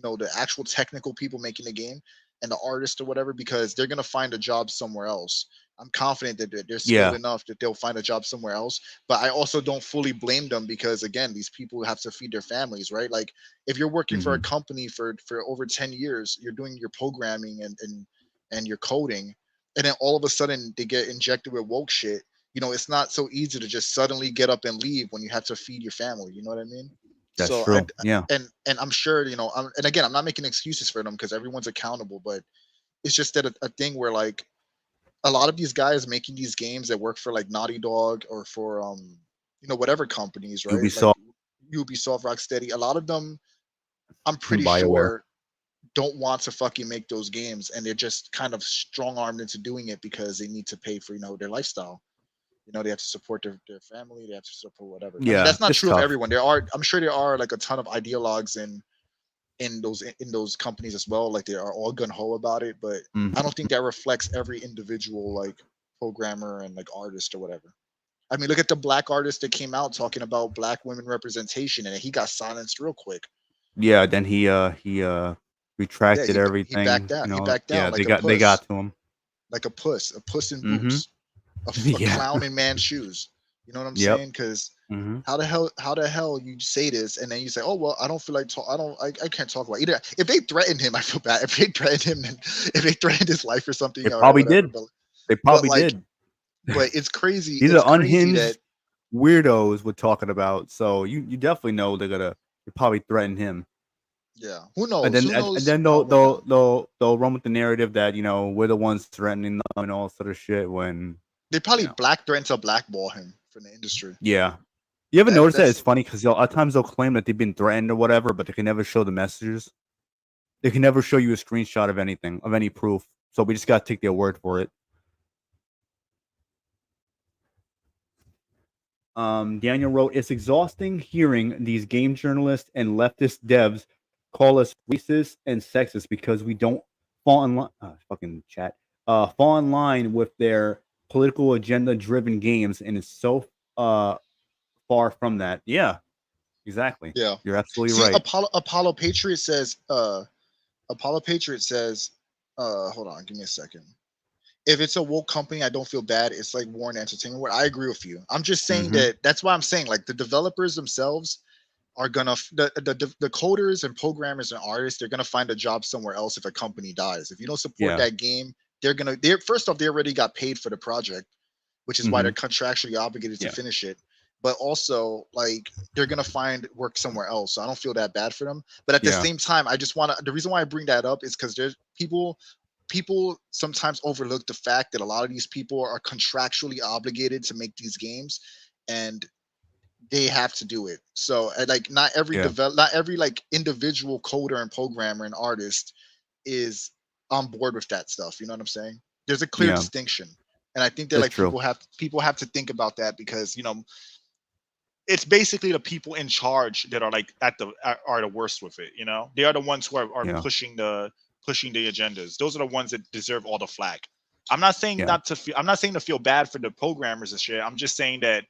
the actual technical people making the game and the artist or whatever, because they're gonna find a job somewhere else. I'm confident that they're skilled Yeah. enough that they'll find a job somewhere else. But I also don't fully blame them, because again, these people have to feed their families, right? Like, if you're working for a Mhm. company for over 10 years, you're doing your programming and your coding, and then all of a sudden they get injected with woke shit. It's not so easy to just suddenly get up and leave when you have to feed your family. You know what I mean? That's So true. Yeah. and I'm sure, and again, I'm not making excuses for them because everyone's accountable, but it's just that a thing where, like, a lot of these guys making these games that work for like Naughty Dog or for whatever companies, right? Like Ubisoft Ubisoft, Rocksteady, a lot of them, I'm and pretty BioWare. sure, don't want to fucking make those games, and they're just kind of strong armed into doing it because they need to pay for their lifestyle. They have to support their family, they have to support whatever. I mean, Yeah, that's not it's true of tough. everyone. I'm sure there are like a ton of ideologues in those companies as well. Like, they are all gun ho about it, but I Mhm. don't think that reflects every individual, like, programmer and like artist or whatever. I mean, look at the black artist that came out talking about black women representation, and he got silenced real quick. Yeah, then he Yeah, retracted he backed everything, out. He backed yeah, down like a they puss, got to him. a puss in Mhm. boots, a Yeah. clown in man's shoes. You know what I'm Yep. saying? Because Mhm. how the hell you say this and then you say, oh well, I don't feel like talk. I can't talk about it. Either if they threatened him, I feel bad. If they threatened him, then if they threatened his life or They something or probably whatever, did. They but probably like, did. but it's crazy. These It's are crazy that unhinged weirdos we're talking about, so you definitely know they probably threaten him. yeah. Who And knows? then Who and knows then how they'll it went they'll down? they'll they'll run with the narrative that, we're the ones threatening them and all sort of shit when, They you probably know. black threatened to blackball him from the industry. Yeah. You ever That notice that that's it's funny because at times they'll claim that they've been threatened or whatever, but they can never show the messages. They can never show you a screenshot of anything, of any proof. So we just gotta take their word for it. Daniel wrote, "It's exhausting hearing these game journalists and leftist devs call us racist and sexist because we don't fall in line. Fucking chat. Fall in line with their political agenda-driven games, and it's so uh far from that." Yeah, exactly. Yeah. You're absolutely See, right. Apollo Patriot says, hold on, give me a second. If it's a woke company, I don't feel bad. It's like Warren Entertainment. Where I agree with you. I'm just saying Hmm. that's why I'm saying, like, the developers themselves are gonna the coders and programmers and artists, they're gonna find a job somewhere else if a company dies. If you don't support Yeah. that game, they're first off, they already got paid for the project, which is why they're Hmm. contractually obligated to Yeah. finish it. But also, like, they're gonna find work somewhere else. So I don't feel that bad for them. But at the Yeah. same time, I just want to. The reason why I bring that up is because there's people sometimes overlook the fact that a lot of these people are contractually obligated to make these games, and they have to do it. So, like, Yeah. not every like individual coder and programmer and artist is on board with that stuff. You know what I'm saying? There's a clear Yeah. distinction, and I think that, That's like, true. people have to think about that, because it's basically the people in charge that are like are the worst with it. They are the ones who are Yeah. pushing the agendas. Those are the ones that deserve all the flack. I'm not saying Yeah. not to feel. I'm not saying to feel bad for the programmers and shit. I'm just saying that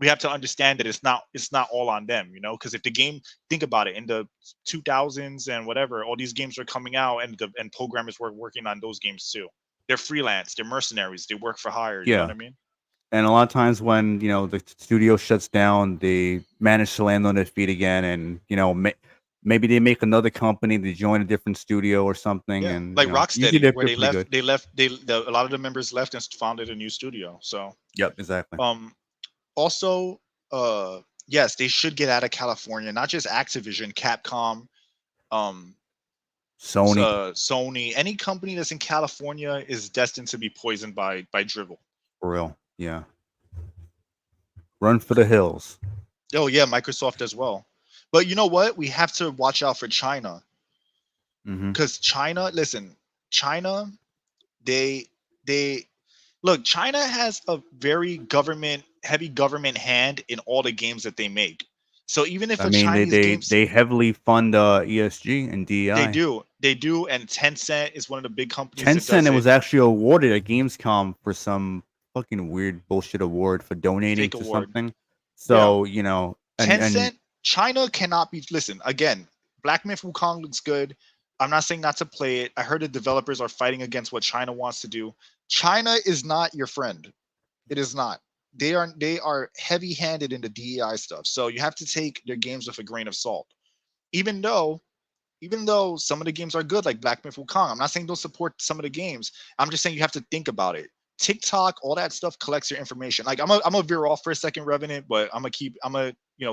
we have to understand that it's not all on them. Because if the game, think about it, in the 2000s and whatever, all these games were coming out, and programmers were working on those games too. They're freelance. They're mercenaries. They work for hire. You know what Yeah. I mean? And a lot of times when, the studio shuts down, they manage to land on their feet again, and maybe they make another company, they join a different studio or something, Yeah, and like usually Rocksteady, where they're they pretty left, good. a lot of the members left and founded a new studio. So, Yep, exactly. um, also, yes, they should get out of California. Not just Activision, Capcom, um, Sony, Sony, any company that's in California is destined to be poisoned by drivel. for real. Yeah, run for the hills. Oh yeah, Microsoft as well. But you know what? We have to watch out for China, Hmm. because China. Listen, China. They they look. China has a very heavy government hand in all the games that they make. So even if I a mean, Chinese games, they heavily fund ESG and they DEI. do, they do, and Tencent is one of the big companies that Tencent does it it. was actually awarded at Gamescom for some fucking weird bullshit award for donating Fake to award. something. Yeah. So, and Tencent, China cannot be. Listen again. Black Myth Wukong looks good. I'm not saying not to play it. I heard the developers are fighting against what China wants to do. China is not your friend. It is not. They are heavy-handed in the DEI stuff. So you have to take their games with a grain of salt. Even though even though some of the games are good, like Black Myth Wukong, I'm not saying don't support some of the games. I'm just saying you have to think about it. TikTok, all that stuff collects your information. Like I'm a veer off for a second, Revenant, but I'm gonna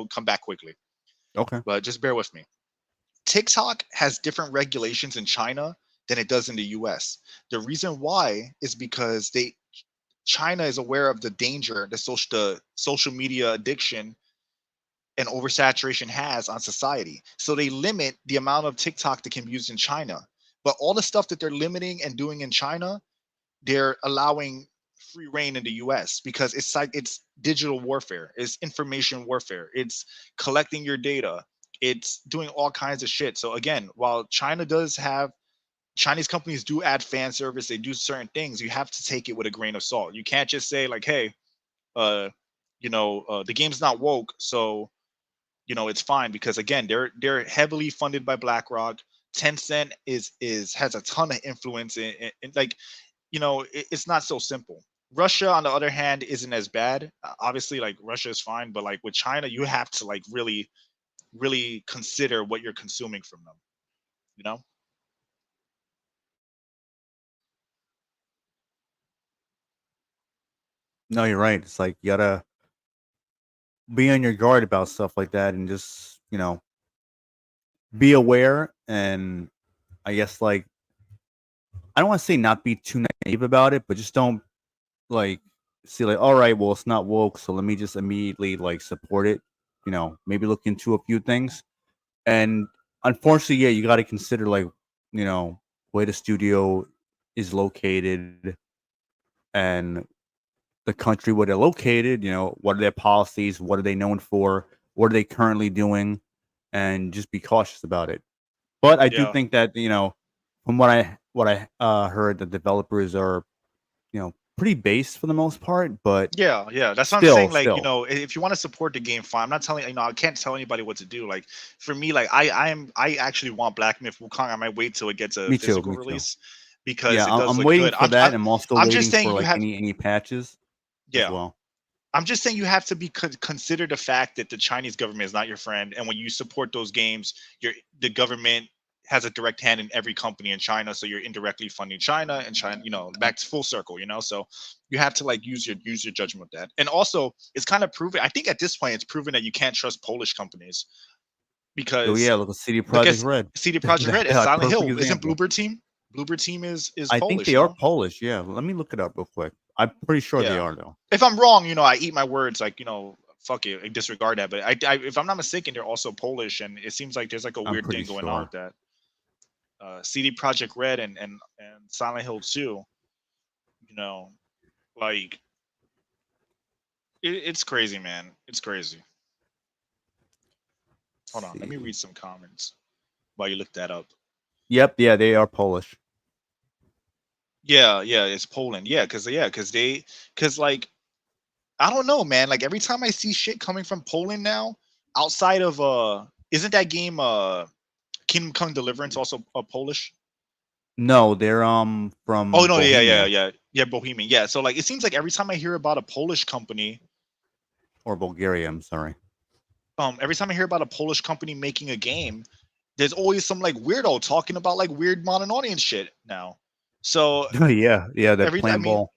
come back quickly. Okay. But just bear with me. TikTok has different regulations in China than it does in the US. The reason why is because China is aware of the danger the social media addiction and oversaturation has on society. So they limit the amount of TikTok that can be used in China. But all the stuff that they're limiting and doing in China, they're allowing free reign in the US because it's digital warfare, it's information warfare, it's collecting your data, it's doing all kinds of shit. So again, while Chinese companies do add fan service, they do certain things, you have to take it with a grain of salt. You can't just say like, hey, the game's not woke, so it's fine, because again, they're heavily funded by BlackRock. Tencent has a ton of influence in like, it's not so simple. Russia, on the other hand, isn't as bad. Obviously, like Russia is fine, but like with China, you have to like really, really consider what you're consuming from them. You know? No, you're right. It's like you gotta be on your guard about stuff like that, and just be aware. And I guess, like, I don't want to say not be too naive about it, but just don't like see like, all right, well, it's not woke, so let me just immediately like support it. Maybe look into a few things. And unfortunately, yeah, you got to consider, like, where the studio is located, and the country where they're located. What are their policies? What are they known for? What are they currently doing? And just be cautious about it. But I do Yeah. think that, from what I heard, the developers are, pretty base for the most part. But Yeah. That's what I'm still, saying. Like, still, if you want to support the game, fine. I'm not telling I can't tell anybody what to do. Like for me, like I actually want Black Myth Wukong. I might wait till it gets a me too, physical me too. release because Yeah, it does I'm look waiting good. for that. I'm also I'm just waiting saying for you like have any patches as yeah. well. I'm just saying you have to be consider the fact that the Chinese government is not your friend, and when you support those games, the government has a direct hand in every company in China, so you're indirectly funding China, and China, back to full circle, So you have to like use your judgment with that, and also it's kind of proven. I think at this point it's proven that you can't trust Polish companies Oh because yeah, look at CD look at Project Red. CD Projekt Red. It's That Silent perfect Hill. Isn't example. Bluebird Team? Bluebird Team is I think Polish, they are no? Polish. Yeah, let me look it up real quick. I'm pretty sure they Yeah. are though. If I'm wrong, I eat my words. Like, fuck it, I disregard that. But if I'm not mistaken, they're also Polish, and it seems like there's like a I'm weird pretty thing going on with sure. that. CD Project Red and Silent Hill 2. You know, like it's crazy, man. It's crazy. Hold Let's on, let me see. read some comments while you look that up. Yep, yeah, they are Polish. Yeah, it's Poland. Because like I don't know, man. Like every time I see shit coming from Poland now, outside of isn't that game Kingdom Come Deliverance also Polish? No, they're Oh from no, Bohemia yeah, Bohemian. Yeah, so like it seems like every time I hear about a Polish company, or Bulgaria. I'm sorry. every time I hear about a Polish company making a game, there's always some like weirdo talking about like weird modern audience shit now. So Yeah, they're I playing mean, ball.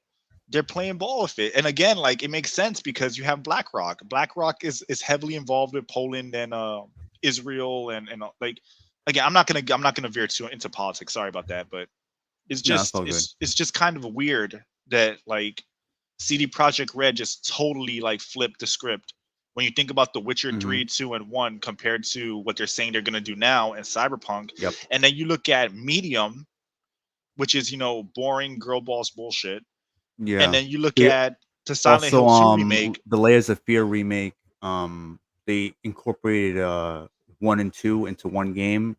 they're playing ball with it, and again, like it makes sense because you have BlackRock. BlackRock is heavily involved with Poland and Israel and like again, I'm not gonna veer too into politics. Sorry about that, but it's No, it's just all good. it's just kind of weird that like CD Project Red just totally like flipped the script when you think about The Witcher Hmm. 3, 2, and 1 compared to what they're saying they're gonna do now in Cyberpunk. Yep. And then you look at Medium, which is boring girl boss bullshit. And Yeah. then you look They at the Silent also Hill 2 remake. the Layers of Fear remake. They incorporated 1 and 2 into one game,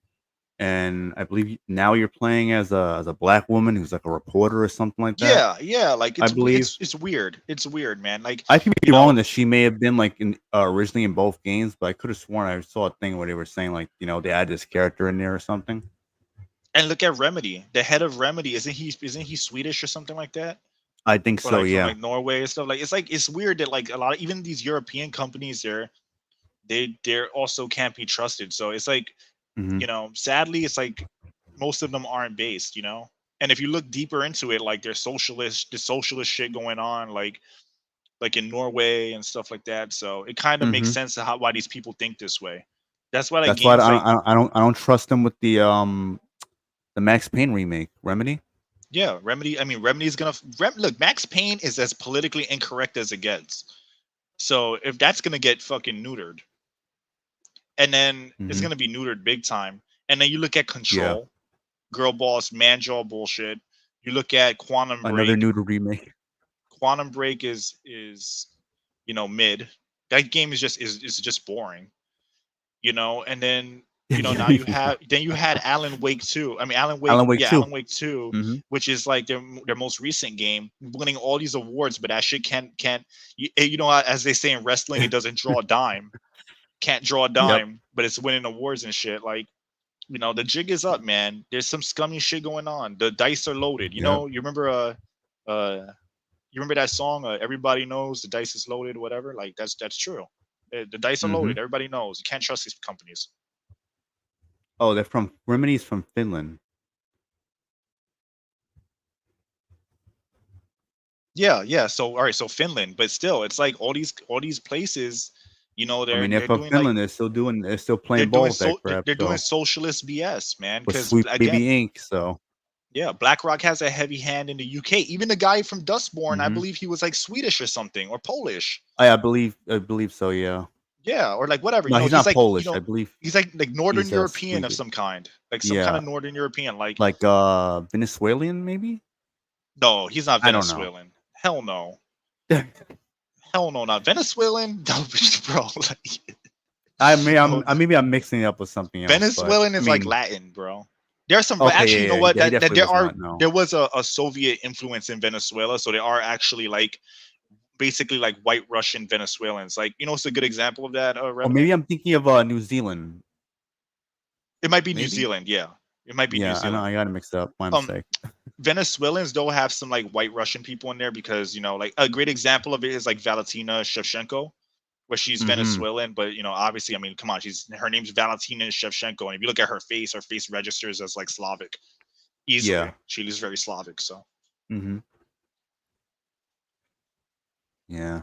and I believe now you're playing as a black woman who's like a reporter or something like that. Yeah, like I believe. it's weird. It's weird, man. Like, I could be you wrong know, that she may have been like originally in both games, but I could have sworn I saw a thing where they were saying like they add this character in there or something. and look at Remedy. The head of Remedy, isn't he Swedish or something like that? I think Or so. like from Yeah. like Norway and stuff. Like it's weird that like a lot of even these European companies they're also can't be trusted. So it's like, Hmm. sadly it's like most of them aren't based, And if you look deeper into it, like the socialist shit going on, like in Norway and stuff like that. So it kind of makes Hmm. sense to why these people think this way. That's why like That's why games like I don't trust them with the Max Payne remake. Remedy. yeah, Remedy. I mean, Remedy's gonna look. Max Payne is as politically incorrect as it gets. So if that's gonna get fucking neutered, and then it's Hmm. gonna be neutered big time. And then you look at Yeah. Control, Girl Boss, Manjaw bullshit. You look at Quantum Another Break. noodle remake. Quantum Break is mid. That game is just boring. And then now Yeah. you had Alan Wake 2. I mean Alan Wake, Alan Wake yeah, 2. Alan Wake 2, Hmm. which is like their most recent game, winning all these awards, but that shit can't as they say in wrestling, it doesn't draw a dime. Can't draw a Yep. dime, but it's winning awards and shit. Like, the jig is up, man. There's some scummy shit going on. The dice are loaded. Yep. You remember you remember that song, everybody knows the dice is loaded, whatever? Like that's true. The dice are Hmm. loaded. Everybody knows. You can't trust these companies. Oh, they're from Remedy's from Finland. Yeah, yeah. So all right, so Finland, but still, it's like all these places, I mean, they're they're from doing like Finland. They're still playing ball with that crap. they're doing So socialist BS, man. with Because Sweet Baby again, Inc. So. yeah, BlackRock has a heavy hand in the UK. Even the guy from Dustborn, I Hmm. believe he was like Swedish or something or Polish. I believe so. Yeah. Yeah, or like whatever. No, he's He's not like Polish. I believe he's like Northern he's European of Swedish. some kind, like some kind Yeah, of Northern European. Like, like Venezuelan maybe. no, he's not I don't know. Venezuelan. Hell no. Hell no, not Venezuelan. No, bro. Like, I mean, no, maybe I'm mixing it up with something else, but Venezuelan I is like mean, Latin, bro. There's some, but okay, actually, you know yeah, what? yeah, he That definitely was not. No. there was a Soviet influence in Venezuela, so there are actually like basically like white Russian Venezuelans. Like, it's a good example of that, Or Revenant. maybe I'm thinking of New Zealand. It might be New Maybe. Zealand, yeah. It might be New Yeah, I know. Zealand. I got to mix it up. My Um, mistake. Venezuelans don't have some like white Russian people in there because like a great example of it is like Valentina Shevchenko, where she's Hmm. Venezuelan, but obviously, I mean, come on, her name's Valentina Shevchenko, and if you look at her face registers as like Slavic Yeah. easily. She is very Slavic, so Hmm. Yeah.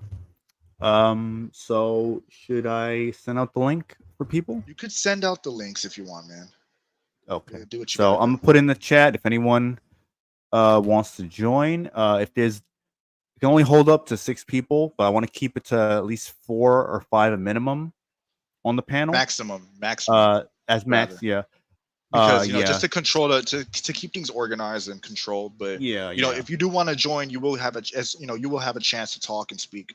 So should I send out the link for people? you could send out the links if you want, man. Okay. Yeah, do what you So gotta I'm do. gonna put in the chat if anyone wants to join. If there's You can only hold up to 6 people, but I want to keep it to at least 4 or 5 a minimum on the panel. Maximum, As max, rather, yeah. because just Yeah. to control to keep things organized and controlled. But Yeah, yeah. if you do want to join, you will have you will have a chance to talk and speak.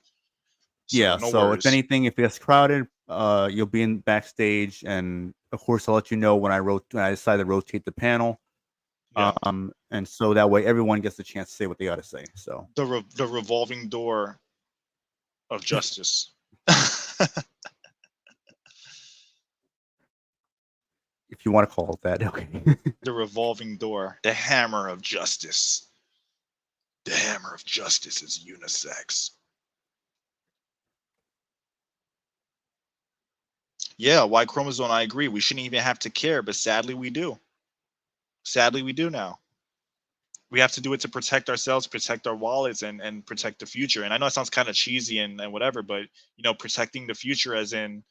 So Yeah. no So if worries. anything, if it gets crowded, you'll be in backstage, and of course I'll let you know when I decide to rotate the panel. Yeah, And so that way everyone gets a chance to say what they got to say. So the revolving door of justice. if you want to call it that, okay. The revolving door, the hammer of justice. The hammer of justice is unisex. Yeah, Y chromosome, I agree. We shouldn't even have to care, but sadly we do. Sadly we do now. We have to do it to protect ourselves, protect our wallets, and protect the future. And I know it sounds kind of cheesy and whatever, but protecting the future as in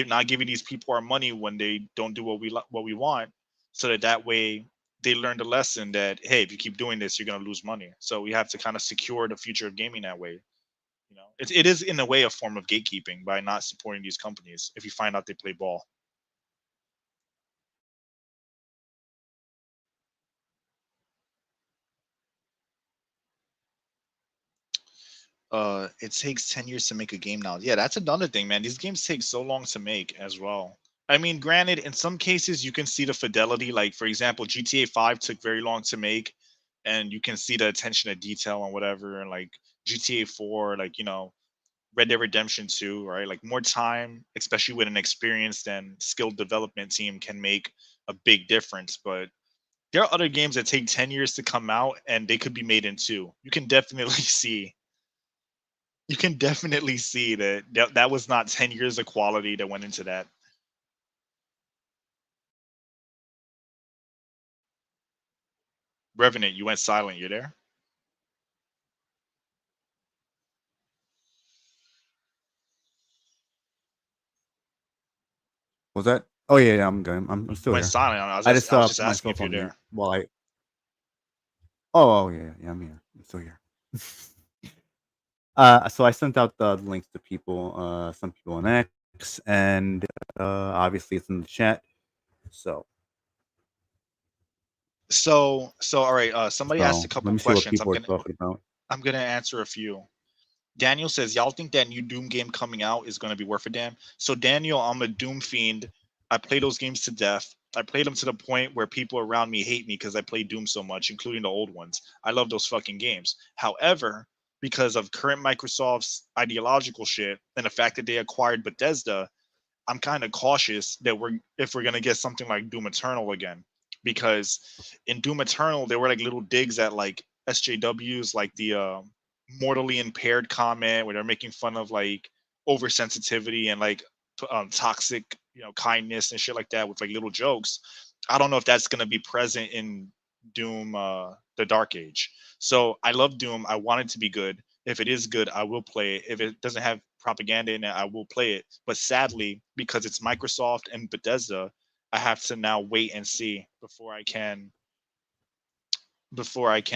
not giving these people our money when they don't do what we want, so that way they learn the lesson that, hey, if you keep doing this, you're gonna lose money. So we have to kind of secure the future of gaming that way. It is in a way a form of gatekeeping by not supporting these companies if you find out they play ball. It takes 10 years to make a game now. Yeah, that's another thing, man. These games take so long to make as well. I mean, granted, in some cases you can see the fidelity. Like for example, GTA 5 took very long to make, and you can see the attention to detail and whatever. And like GTA 4, like Red Dead Redemption 2, right? Like more time, especially with an experienced and skilled development team, can make a big difference. But there are other games that take 10 years to come out and they could be made in two. You can definitely see that was not 10 years of quality that went into that. Revenant, you went silent. You're there? Was that? Oh yeah, I'm good. I'm still Went here. silent. I just I was just put asking myself if you're on mute there. while I. Oh yeah, I'm here. I'm still here. So I sent out the links to people, some people on X, and obviously it's in the chat. So So all right. Somebody asked a let couple me see what questions. people are talking about. I'm gonna answer a few. Daniel says, "Y'all think that new Doom game coming out is gonna be worth a damn?" So Daniel, I'm a Doom fiend. I play those games to death. I played them to the point where people around me hate me because I play Doom so much, including the old ones. I love those fucking games. However, because of current Microsoft's ideological shit and the fact that they acquired Bethesda, I'm kind of cautious that if we're gonna get something like Doom Eternal again, because in Doom Eternal there were like little digs at like SJWs, like the mortally impaired comment where they're making fun of like oversensitivity and like toxic, kindness and shit like that with like little jokes. I don't know if that's gonna be present in Doom, the Dark Age. So I love Doom. I want it to be good. If it is good, I will play it. If it doesn't have propaganda in it, I will play it. But sadly, because it's Microsoft and Bethesda, I have to now wait and see before I can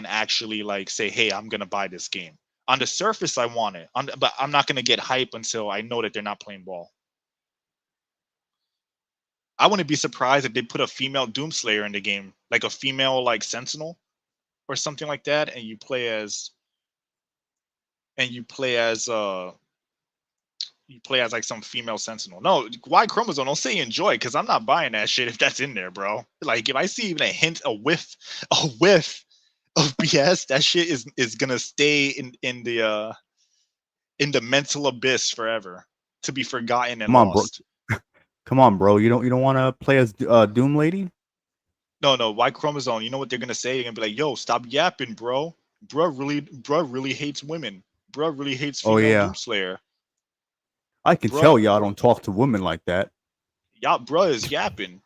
actually like say, hey, I'm gonna buy this game. On the surface, I want it, but I'm not gonna get hype until I know that they're not playing ball. I wouldn't be surprised if they put a female Doomslayer in the game, like a female like Sentinel or something like that, and you play as like some female Sentinel. No, why Chromosome? Don't say enjoy, because I'm not buying that shit if that's in there, bro. Like if I see even a hint, a whiff of BS, that shit is gonna stay in the mental abyss forever, to be forgotten and Come on, bro. lost. Come on, bro. You don't want to play as Doom Lady? No, why Chromosome? You know what they're gonna say? They're gonna be like, "Yo, stop yapping, bro. Bro really hates women. Bro really hates Oh female yeah, Doomslayer. I can Bro, tell y'all don't talk to women like that. y'all, bro is yapping.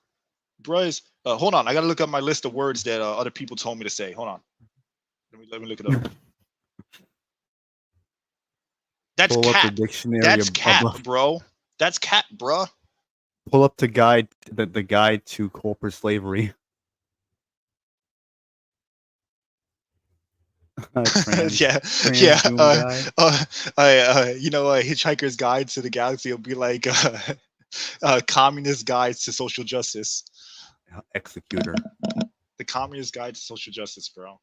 Bro is. Hold on, I gotta look up my list of words that other people told me to say. Hold on, let me look it up. That's Pull up the cap. dictionary That's cap, above. bro. That's cap, bro. Pull up the guide to corporate slavery. Trans Yeah, yeah. trans Doom guy. Hitchhiker's Guide to the Galaxy will be like Communist Guides to Social Justice. Executor. The Communist Guide to Social Justice, bro.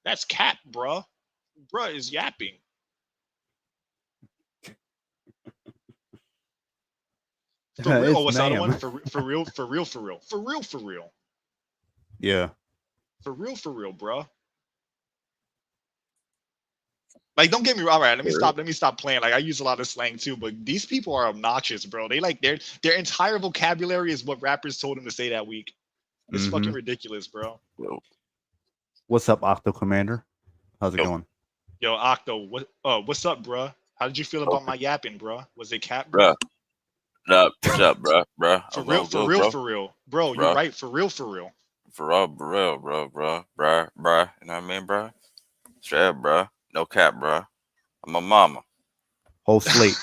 That's cap, bro. Bro is yapping. For real. Oh, It's what's the other one? ma'am. For real, for real, for real, for real, for real, Yeah. for real, bro. Like, don't get me wrong. All right, let me stop playing. Like, I use a lot of slang too, but these people are obnoxious, bro. They like their entire vocabulary is what rappers told them to say that week. It's fucking ridiculous, bro. What's up, Octo Commander? How's it going? Yo, Octo, what's up, bro? How did you feel about my yapping, bro? Was it cap, Bruh. bro? What's up, bruh? For I'm real, all for good, real, bro. for real, bro. You're Bruh. right. For real, for real. For real, bruh. You know what I mean, bruh? Straight up, bruh. No cap, bruh. I'm a mama. Whole slate.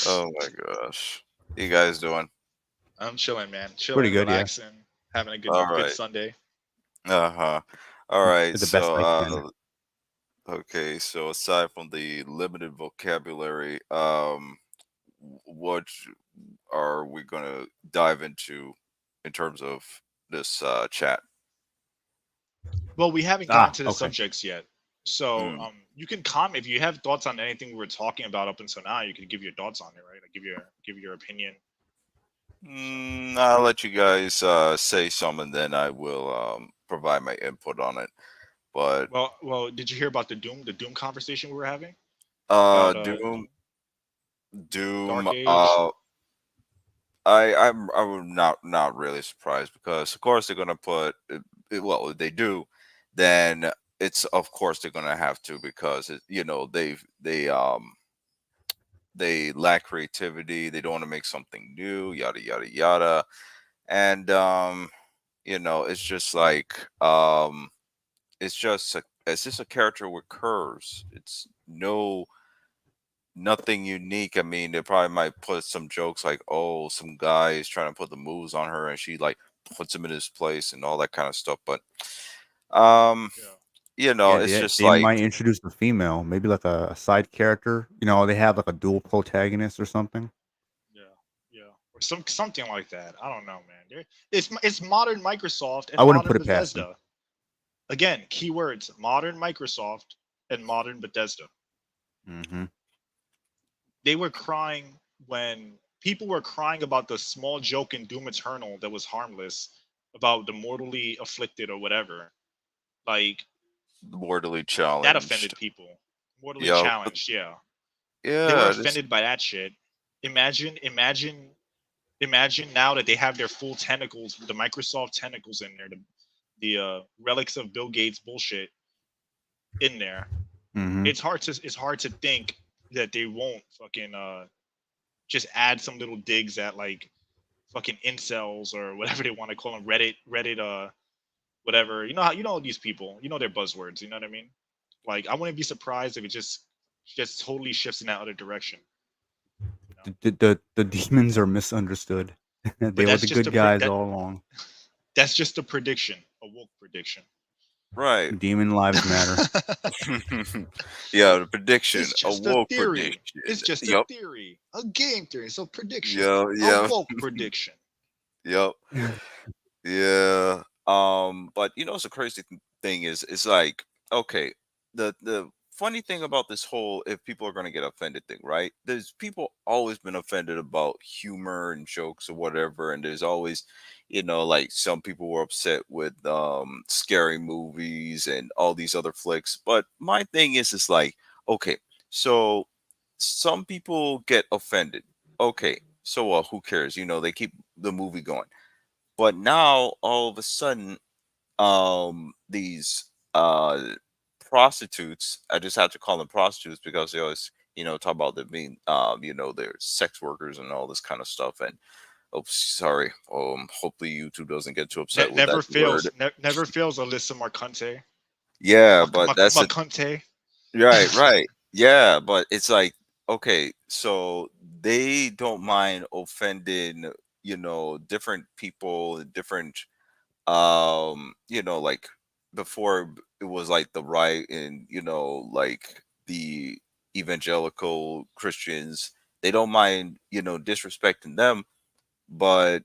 Oh my gosh. What you guys doing? I'm chilling, man. Pretty Chilling, good, yeah. relaxing, having a good All good right. Sunday. All right. The best I can. So, okay. So aside from the limited vocabulary, what are we gonna dive into in terms of this chat? Well, we haven't gotten to the Okay. subjects yet. So Mm. you can comment if you have thoughts on anything we were talking about up until now. You can give your thoughts on it, right? Like give your opinion. I'll let you guys say some, and then I will provide my input on it. But Well, did you hear about the Doom conversation we were having about Doom. Dark Age? I'm not really surprised because of course they're gonna put well, if they do, then it's of course they're gonna have to because they lack creativity. They don't want to make something new. Yada yada yada. And it's just like it's just a character with curves. It's nothing unique. I mean, they probably might put some jokes like, "Oh, some guy is trying to put the moves on her, and she like puts him in his place and all that kind of stuff." But um, Yeah, Yeah, it's just they like might introduce a female, maybe like a side character. They have like a dual protagonist or something. yeah, yeah, or something like that. I don't know, man. It's modern Microsoft I and wouldn't modern put it past them. Bethesda. Again, keywords: modern Microsoft and modern Bethesda. Mm-hmm. They were crying when people were crying about the small joke in Doom Eternal that was harmless about the mortally afflicted or whatever. Like mortally that offended challenged. people. Mortally Yeah, challenged, yeah. They were yeah. This offended by that shit. Imagine now that they have their full tentacles, the Microsoft tentacles in there, the relics of Bill Gates bullshit in there. Mm-hmm. It's hard to think that they won't fucking just add some little digs at like fucking incels or whatever they want to call them, Reddit whatever. You know these people, their buzzwords, you know what I mean? Like I wouldn't be surprised if it just totally shifts in that other direction, you know. The demons are misunderstood. But They were that's the just good a pre- guys that all along. that's just a prediction, a woke prediction. right. Demon lives matter. Yeah, the prediction, It's a just a woke theory. prediction. It's just a Yep. theory, a game theory. So prediction, Yeah, a yeah. woke prediction. Yep. Yeah. But what's the crazy thing is, it's like, okay, the funny thing about this whole if people are gonna get offended thing, right? There's people always been offended about humor and jokes or whatever, and there's always, like some people were upset with scary movies and all these other flicks. But my thing is it's like, okay, so some people get offended. Okay, so who cares? They keep the movie going. But now all of a sudden, these prostitutes, I just have to call them prostitutes because they always, talk about them being they're sex workers and all this kind of stuff. And oops, sorry. Hopefully YouTube doesn't get too upset with Never that fails. word. Never fails. Alyssa Marconte. Yeah, but that's it. Marconte. Right, right. Yeah, but it's like, okay, so they don't mind offending, different people, different like before it was like the right and like the evangelical Christians, they don't mind disrespecting them. But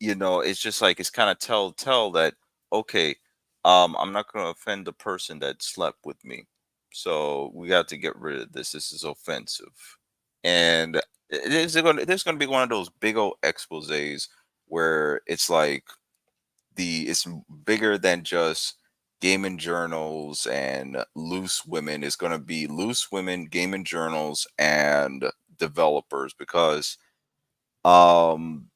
it's just like it's kind of tell that, okay, I'm not going to offend the person that slept with me, so we got to get rid of this is offensive. And there's going to be one of those big old exposés where it's like it's bigger than just gaming journals and loose women. It's going to be loose women, gaming journals, and developers because um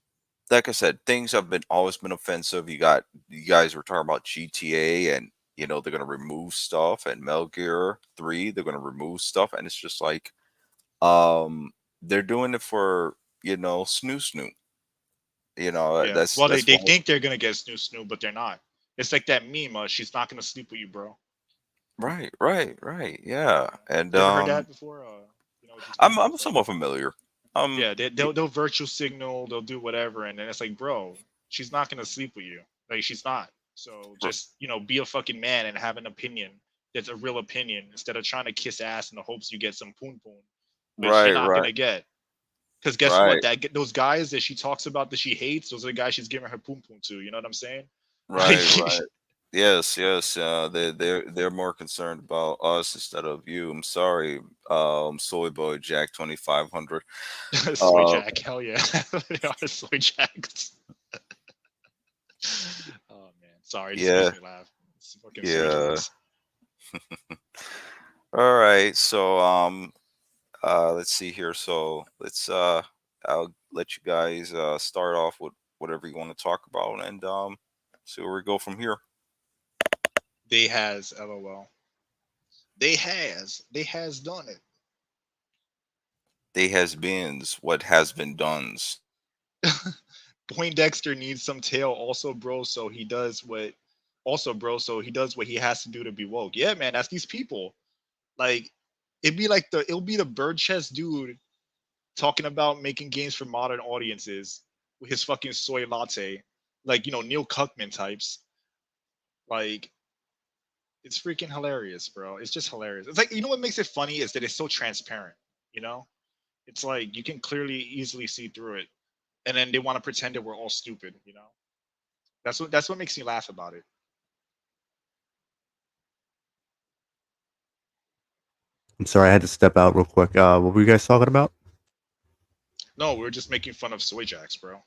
like I said, things have been always been offensive. You guys were talking about GTA, and they're going to remove stuff, and Metal Gear 3 they're going to remove stuff, and it's just like they're doing it for snoo snoo. Yeah. That's Well, they, that's they one. think they're gonna get Snoo, but they're not. It's like that meme. She's not gonna sleep with you, bro. Right, right, right. Yeah. And You ever heard that before? You know what you're talking I'm about, right? somewhat familiar. Um, Yeah, they'll virtual signal, they'll do whatever, and then it's like, bro, she's not gonna sleep with you. Like she's not. So r- just be a fucking man and have an opinion that's a real opinion instead of trying to kiss ass in the hopes you get some poon poon, which you're right, not right, gonna get. Because guess what? right, Those guys that she talks about that she hates, those are the guys she's giving her poon poon to. You know what I'm saying? Like, right, right. Yes, yes. They're more concerned about us instead of you. I'm sorry, Soy Boy Jack 2500. Soy Jack, hell yeah. They are soy jacks. Oh man, sorry, it just makes Yeah, me laugh. It's fucking soy yeah. jacks. All right. So let's see here. So I'll let you guys start off with whatever you want to talk about, and see where we go from here. They has LOL. They has done it. They has beens what has been done's. Poindexter needs some tail also, bro. So he does what also, bro. So he does what he has to do to be woke. Yeah, man, that's these people. Like it'll be the bird chest dude talking about making games for modern audiences with his fucking soy latte. Like, Neil Cuckman types. Like, it's freaking hilarious, bro. It's just hilarious. It's like, what makes it funny is that it's so transparent, you know? It's like you can clearly easily see through it. And then they want to pretend that we're all stupid. That's what makes me laugh about it. I'm sorry, I had to step out real quick. What were you guys talking about? No, we're just making fun of soy jacks, bro.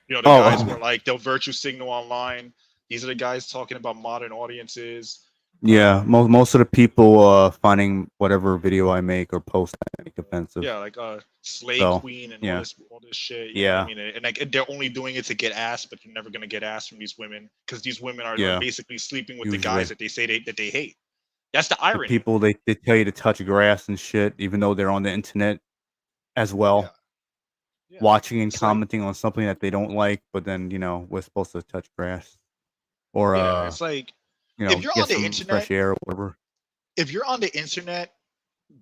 The guys who Oh, are like they'll virtue signal online. These are the guys talking about modern audiences. yeah. Most of the people finding whatever video I make or post I make offensive. Yeah, like Slay So Queen and all yeah, this shit. You know what I yeah, mean? And like they're only doing it to get ass, but you're never gonna get ass from these women because these women are yeah. basically sleeping with the guys Usually, that they say that they hate. That's the the irony. people they tell you to touch grass and shit, even though they're on the internet as Yeah, well, yeah. watching and It's like commenting on something that they don't like. But then we're supposed to touch grass or yeah, it's like if you're get on the some internet, fresh air or whatever. if you're on the internet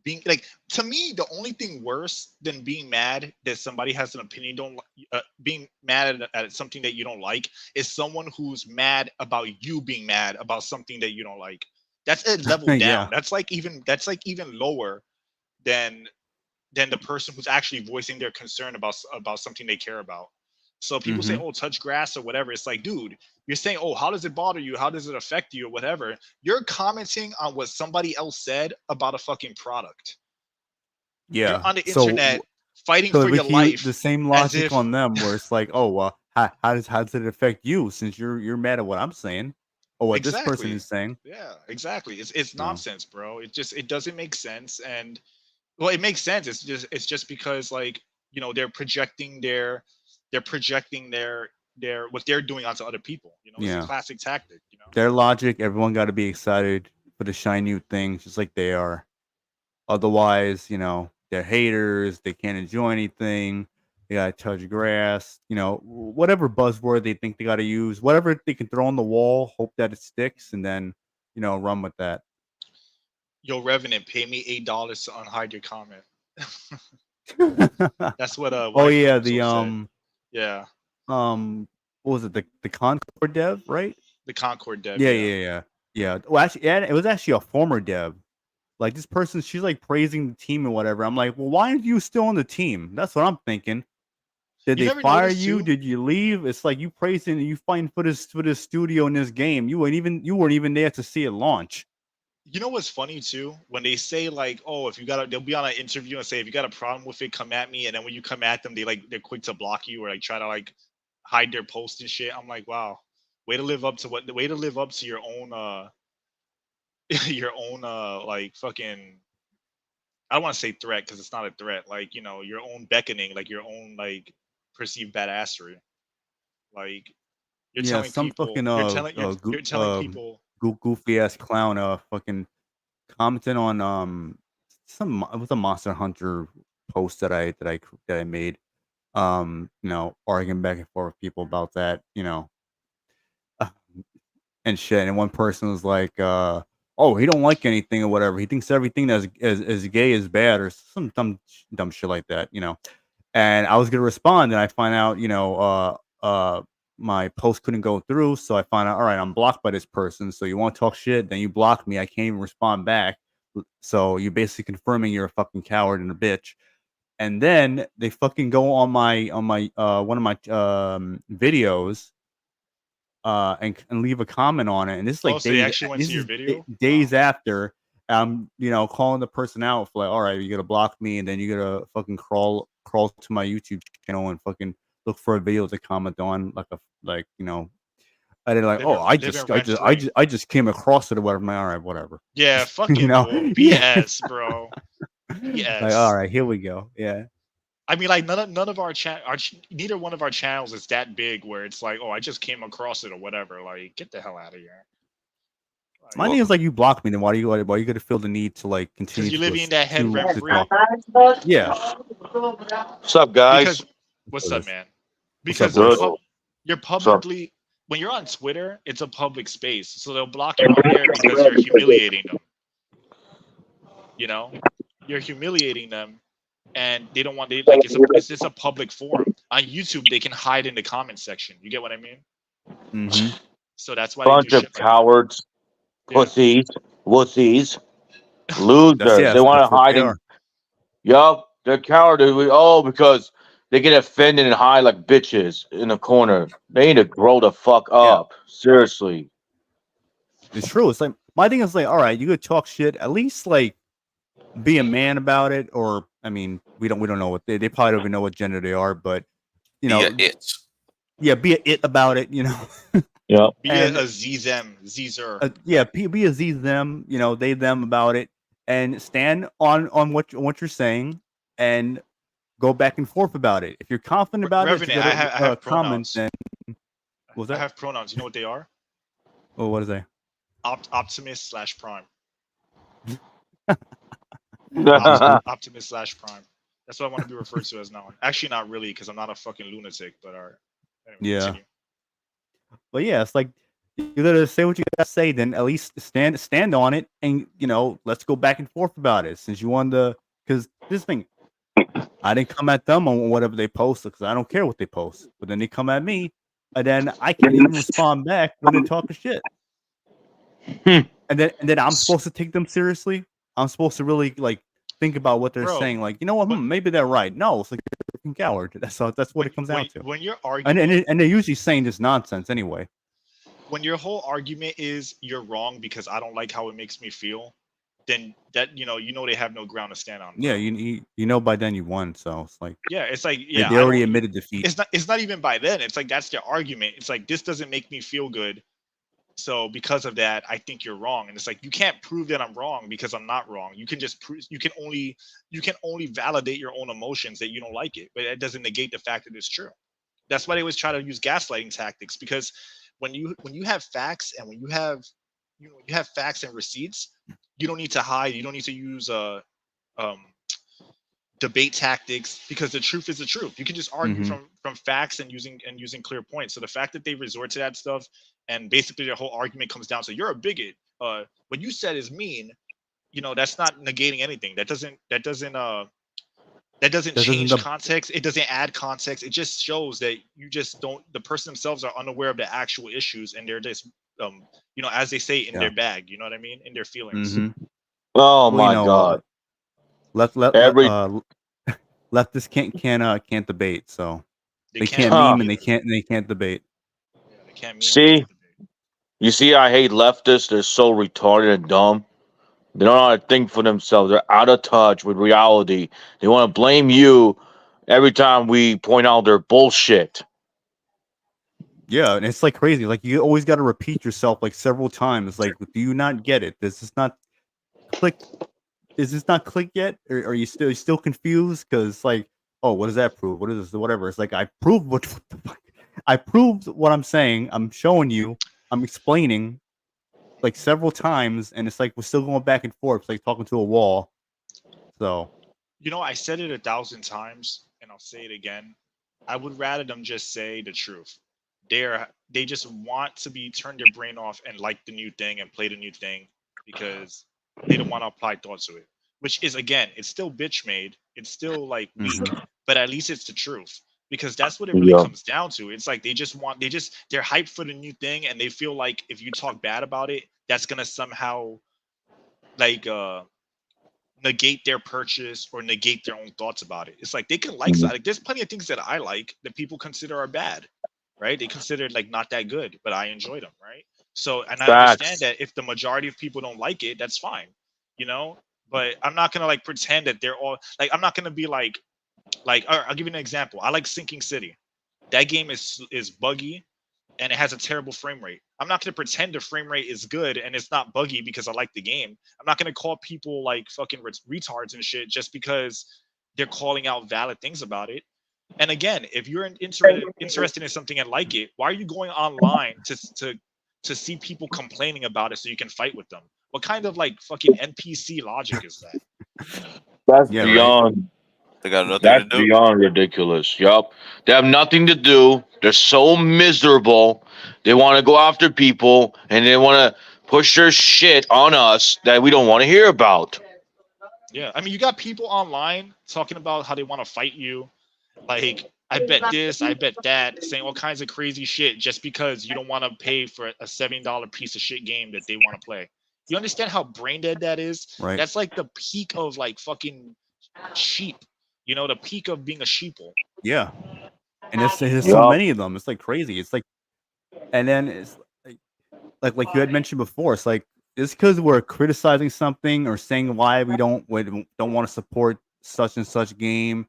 being like to me the only thing worse than being mad that somebody has an opinion don't being mad at something that you don't like is someone who's mad about you being mad about something that you don't like. That's a level down. Yeah. That's like even lower than the person who's actually voicing their concern about something they care about. So people say, Mm-hmm. "Oh, touch grass or whatever." It's like, dude, you're saying, "Oh, how does it bother you? How does it affect you or whatever?" You're commenting on what somebody else said about a fucking product. You're Yeah. on the So internet fighting So for your Ricky, the life same as logic if on them, where it's like, oh, how does it affect you since you're mad at what I'm saying or what this person exactly. is saying? Yeah, exactly. It's No, nonsense, bro. It doesn't make sense. And well, it makes sense. It's just because like, they're projecting their what they're doing onto other people. It's a yeah, classic tactic. their logic. Everyone got to be excited for the shiny new things, just like they are. Otherwise, they're haters. They can't enjoy anything. They gotta touch grass. Whatever buzzword they think they gotta use, whatever they can throw on the wall, hope that it sticks, and then run with that. Yo, Revenant, pay me $8 to unhide your comment. That's what Oh Wife yeah, Calypso the said. Yeah, what was it, the Concord dev, right? the Concord dev. Yeah, Yeah. yeah, yeah, yeah. Well, actually, yeah, it was actually a former dev. Like this person, she's like praising the team and whatever. I'm like, well, why aren't you still on the team? That's what I'm thinking. Did You they never fire noticed you? too. Did you leave? It's like you praising, you fighting for this studio in this game. You weren't even there to see it launch. You know what's funny too? When they say like, "Oh, if you got," they'll be on an interview and say, "If you got a problem with it, come at me." And then when you come at them, they're quick to block you or like try to like hide their post and shit. I'm like, wow, way to live up to your own your own like fucking. I don't want to say threat because it's not a threat. Like your own beckoning, like your own like perceived badassery. Like you're Yeah, telling some people, fucking you're telling people. goofy ass clown fucking commented on it was a Monster Hunter post that I made. Arguing back and forth with people about that, and shit. And one person was like, "Oh, he don't like anything or whatever. He thinks everything that's as gay is bad or some dumb shit like that." And I was gonna respond, and I find out, my post couldn't go through, so I find out, all right, I'm blocked by this person. So you want to talk shit, then you block me. I can't even respond back. So you're basically confirming you're a fucking coward and a bitch. And then they fucking go on my one of my videos and leave a comment on it. And this is like So they actually went to your video? days after. Calling the person out for like, all right, you gotta block me, and then you gotta fucking crawl to my YouTube channel and fucking look for a video to comment on, I did like, I just came across it or whatever. I'm like, all right, whatever. Yeah, fucking BS, bro. BS. Like, all right, here we go. Yeah. I mean, like none of our neither one of our channels is that big where it's like, oh, I just came across it or whatever. Like, get the hell out of here. Like, my thing is like, you blocked me, then why you gonna feel the need to like continue? Because you're living in that head rent free. Yeah. What's up, guys? What's up, man? Because you're publicly, when you're on Twitter, it's a public space, so they'll block you on there because you're humiliating them. You know, you're humiliating them. And they don't want it's just a public forum. On YouTube, they can hide in the comment section. You get what I mean? Mm-hmm. So that's why bunch of cowards, pussies, wussies, losers. They want to hide in. Yup, they're cowards. Because they get offended and hide like bitches in the corner. They need to grow the fuck up. Seriously. It's true. It's like, my thing is like, all right, you could talk shit. At least like be a man about it, or I mean, we don't know what they probably don't even know what gender they are, but be a it about it, you know. Yeah. Be a Zer. Be a Z them, they them about it, and stand on what you're saying, and go back and forth about it. If you're confident about Revenant, it, I have pronouns. Then what's that? I have pronouns. You know what they are? Oh, what is they? Optimus/Prime. Optimus/Prime. That's what I want to be referred to as now. Actually, not really, because I'm not a fucking lunatic. But all right. Anyway, continue. But yeah, it's like, you gotta say what you gotta say. Then at least stand on it, and let's go back and forth about it. Since you wanted to, because this thing, I didn't come at them on whatever they post, because I don't care what they post. But then they come at me, and then I can't even respond back when they're talking shit. And then I'm supposed to take them seriously. I'm supposed to really like think about what they're saying. Like, you know what? Maybe they're right. No, it's like you're a freaking coward. That's what it comes down to. When you're arguing, and they're usually saying this nonsense anyway. When your whole argument is you're wrong because I don't like how it makes me feel, then that they have no ground to stand on. Yeah, you by then you won. So it's like they already admitted defeat. It's not even by then. It's like that's their argument. It's like, this doesn't make me feel good. So because of that, I think you're wrong. And it's like, you can't prove that I'm wrong because I'm not wrong. You can just you can only validate your own emotions that you don't like it, but that doesn't negate the fact that it's true. That's why they always try to use gaslighting tactics, because when you have facts, and when you have facts and receipts, you don't need to hide. You don't need to use debate tactics, because the truth is the truth. You can just argue from facts and using clear points. So the fact that they resort to that stuff, and basically their whole argument comes down to, you're a bigot. What you said is mean. That's not negating anything. That doesn't change context. It doesn't add context. It just shows that the person themselves are unaware of the actual issues, and they're just as they say, in their bag. You know what I mean? In their feelings. Oh my God. Leftists can't debate, so they can't meme, and they can't debate. Yeah, they can't meme. See, you see, I hate leftists. They're so retarded and dumb. They don't know how to think for themselves. They're out of touch with reality. They want to blame you every time we point out their bullshit. Yeah, and it's like crazy. Like, you always got to repeat yourself like several times. Like, do you not get it? This is not click. Is this not click yet? Or are you still confused? Because like, oh, what does that prove? What is this? Whatever. It's like, I proved what the fuck. I proved what I'm saying. I'm showing you. I'm explaining like several times, and it's like we're still going back and forth. It's like talking to a wall. So, I said it 1,000 times, and I'll say it again. I would rather them just say the truth. They just want to turn their brain off and like the new thing and play the new thing, because they don't want to apply thought to it. Which is, again, it's still bitch made. It's still like weak, but at least it's the truth. Because that's what it really comes down to. It's like they're hyped for the new thing, and they feel like if you talk bad about it, that's gonna somehow like negate their purchase or negate their own thoughts about it. It's like they can like there's plenty of things that I like that people consider are bad. right? They considered like not that good, but I enjoyed them, right? So, and I understand Facts. that if the majority of people don't like it, that's fine, you know. But I'm not gonna like pretend that they're all like. I'm not gonna be like. I'll give you an example. I like Sinking City. That game is buggy and it has a terrible frame rate. I'm not going to pretend the frame rate is good and it's not buggy because I like the game. I'm not going to call people like fucking retards and shit just because they're calling out valid things about it. And again, if you're interested in something and like it, why are you going online to see people complaining about it so you can fight with them? What kind of like fucking NPC logic is that? That's Yeah, right. beyond. They got nothing That's to do. beyond ridiculous. Yup. They have nothing to do. They're so miserable. They want to go after people and they want to push their shit on us that we don't want to hear about. Yeah, I mean, you got people online talking about how they want to fight you. Like, I bet this, I bet that, saying all kinds of crazy shit just because you don't want to pay for a $70 piece of shit game that they want to play. You understand how brain dead that is? Right. That's like the peak of like fucking sheep. You know, the peak of being a sheeple. Yeah. And there's so Yup. many of them. It's like crazy. It's like, and then it's like you had mentioned before. It's like it's because we're criticizing something or saying why we don't want to support such and such game,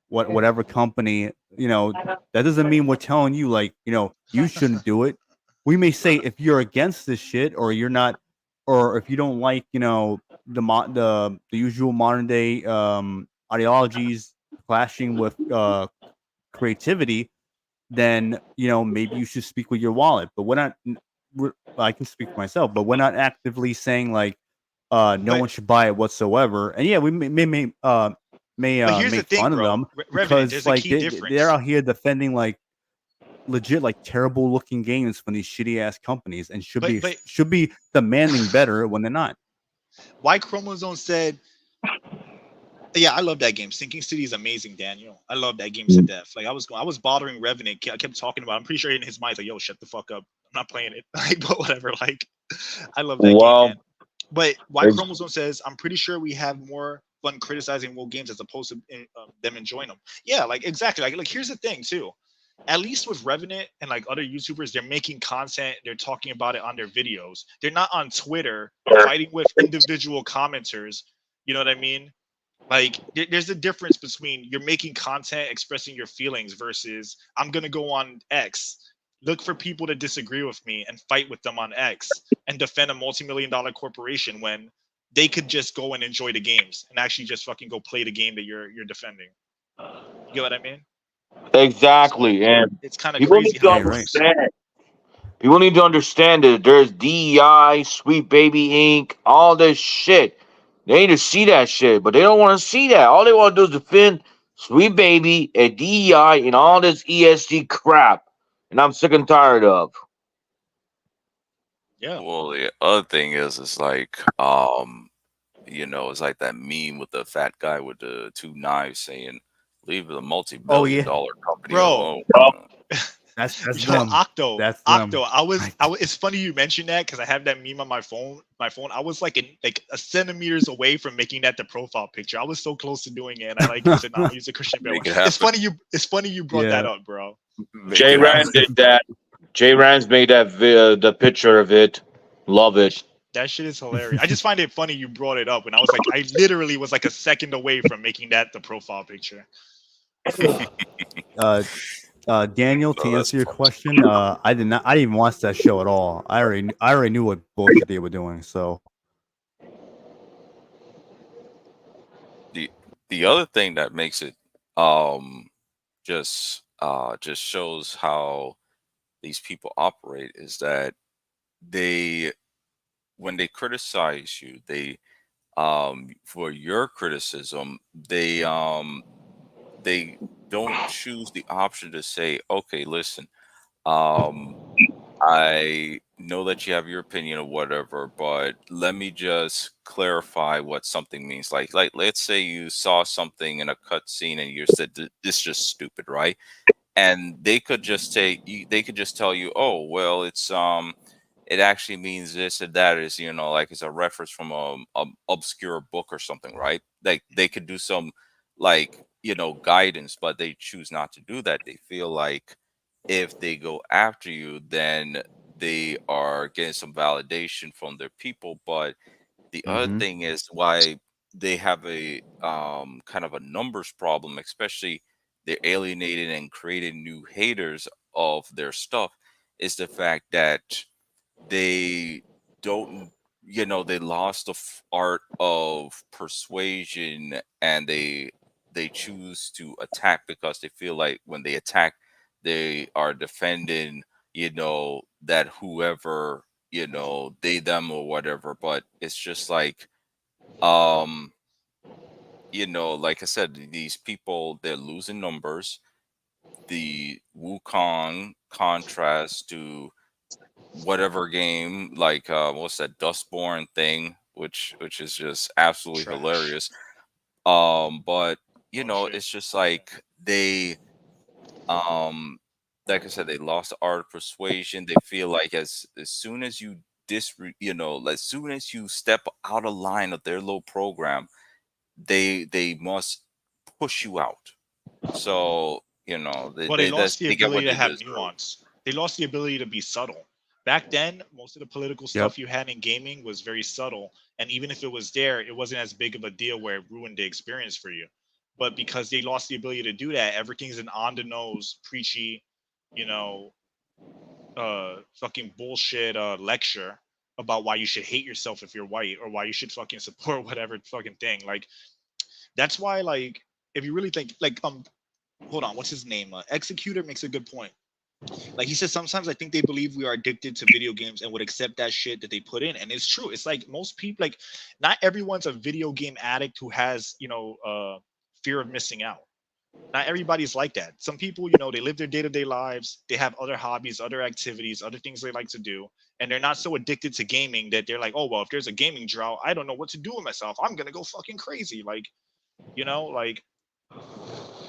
whatever company. That doesn't mean we're telling you like you shouldn't do it. We may say if you're against this shit or you're not, or if you don't like the usual modern day ideologies clashing with creativity, then maybe you should speak with your wallet. But I can speak for myself, but we're not actively saying like no one But should buy it whatsoever. And yeah, we may here's the make thing, fun of bro. them Revenant, because there's a like key they're difference. out here defending like legit like terrible looking games from these shitty ass companies and But should be demanding better when they're not. why Chromosome said, yeah, I love that game. Sinking City is amazing, Daniel. I love that game to death. Like I was bothering Revenant. I kept talking about it. I'm pretty sure in his mind, like, yo, shut the fuck up. I'm not playing it. Like, but whatever. Like, I love that game, man. Well, But why ex- Chromosome says, I'm pretty sure we have more fun criticizing WoW games as opposed to them enjoying them. Yeah, like exactly. Like here's the thing too. At least with Revenant and like other YouTubers, they're making content. They're talking about it on their videos. They're not on Twitter fighting with individual commenters. You know what I mean? Like there's a difference between you're making content expressing your feelings versus I'm gonna go on X, look for people to disagree with me and fight with them on X and defend a multi-million-dollar corporation when they could just go and enjoy the games and actually just fucking go play the game that you're defending. You get what I mean? So exactly. And it's kind of people need crazy to how it Right, right. works. understand. People need to understand that there's DEI, Sweet Baby Inc., all this shit. They need to see that shit, but they don't want to see that. All they want to do is defend Sweet Baby and DEI and all this ESG crap. And I'm sick and tired of. Yeah. Well, the other thing is, it's like, it's like that meme with the fat guy with the two knives saying, "Leave the Oh multi-billion yeah, dollar company Bro, alone." that's yo, them. Octo, That's them. Octo. It's funny you mentioned that because I have that meme on my phone. I was like a centimeters away from making that the profile picture. I was so close to doing it, and I like said, "No, I'm gonna use the Christian Bale one." Make it happen. It's funny you brought that Yeah. up, bro. Make Jay it Rand happen. did that. Jay Rand's made the picture of it. Love That it. sh- that shit is hilarious. I just find it funny you brought it up, and I was like, I literally was like a second away from making that the profile picture. uh, Daniel, No, to that's answer your fun. question, I did not. I didn't even watch that show at all. I already knew what bullshit they were doing. So the the other thing that makes it um just shows how these people operate is that they when they criticize you, they for your criticism, they don't choose the option to say, okay, listen, um I know that you have your opinion or whatever, but let me just clarify what something means. Like let's say you saw something in a cutscene and you said, this is just stupid, right?" And they could just say, they could just tell you, "Oh, well, it actually means this and that, is, like, it's a reference from a obscure book or something," right? Like they could do some, like, guidance, but they choose not to do that. They feel like if they go after you, then they are getting some validation from their people. But the other Mm-hmm. thing is why they have a kind of a numbers problem, especially they're alienating and creating new haters of their stuff, is the fact that they don't, they lost the art of persuasion, and they choose to attack because they feel like when they attack they are defending, that whoever, they them or whatever. But it's just like, um like I said, these people, they're losing numbers. The Wukong contrast to whatever game, like what's that Dustborn thing, which is just absolutely Trash. hilarious. But Oh shit. it's just like they, um like I said, they lost the art of persuasion. They feel like as soon as you as soon as you step out of line of their little program, they must push you out. So, Well, they lost the they get ability what to they have deserve. nuance. They lost the ability to be subtle. Back then, most of the political Yep. stuff you had in gaming was very subtle, and even if it was there, it wasn't as big of a deal where it ruined the experience for you. But because they lost the ability to do that, everything's an on the nose, preachy, you know, fucking bullshit lecture about why you should hate yourself if you're white or why you should fucking support whatever fucking thing. Like that's why, like, if you really think, like, hold on, what's his name? Executor makes a good point. Like he says, sometimes I think they believe we are addicted to video games and would accept that shit that they put in, and it's true. It's like most people, like, not everyone's a video game addict who has, fear of missing out. Not everybody's like that. Some people, they live their day-to-day lives, they have other hobbies, other activities, other things they like to do, and they're not so addicted to gaming that they're like, oh well, if there's a gaming drought, I don't know what to do with myself, I'm gonna go fucking crazy. Like, like,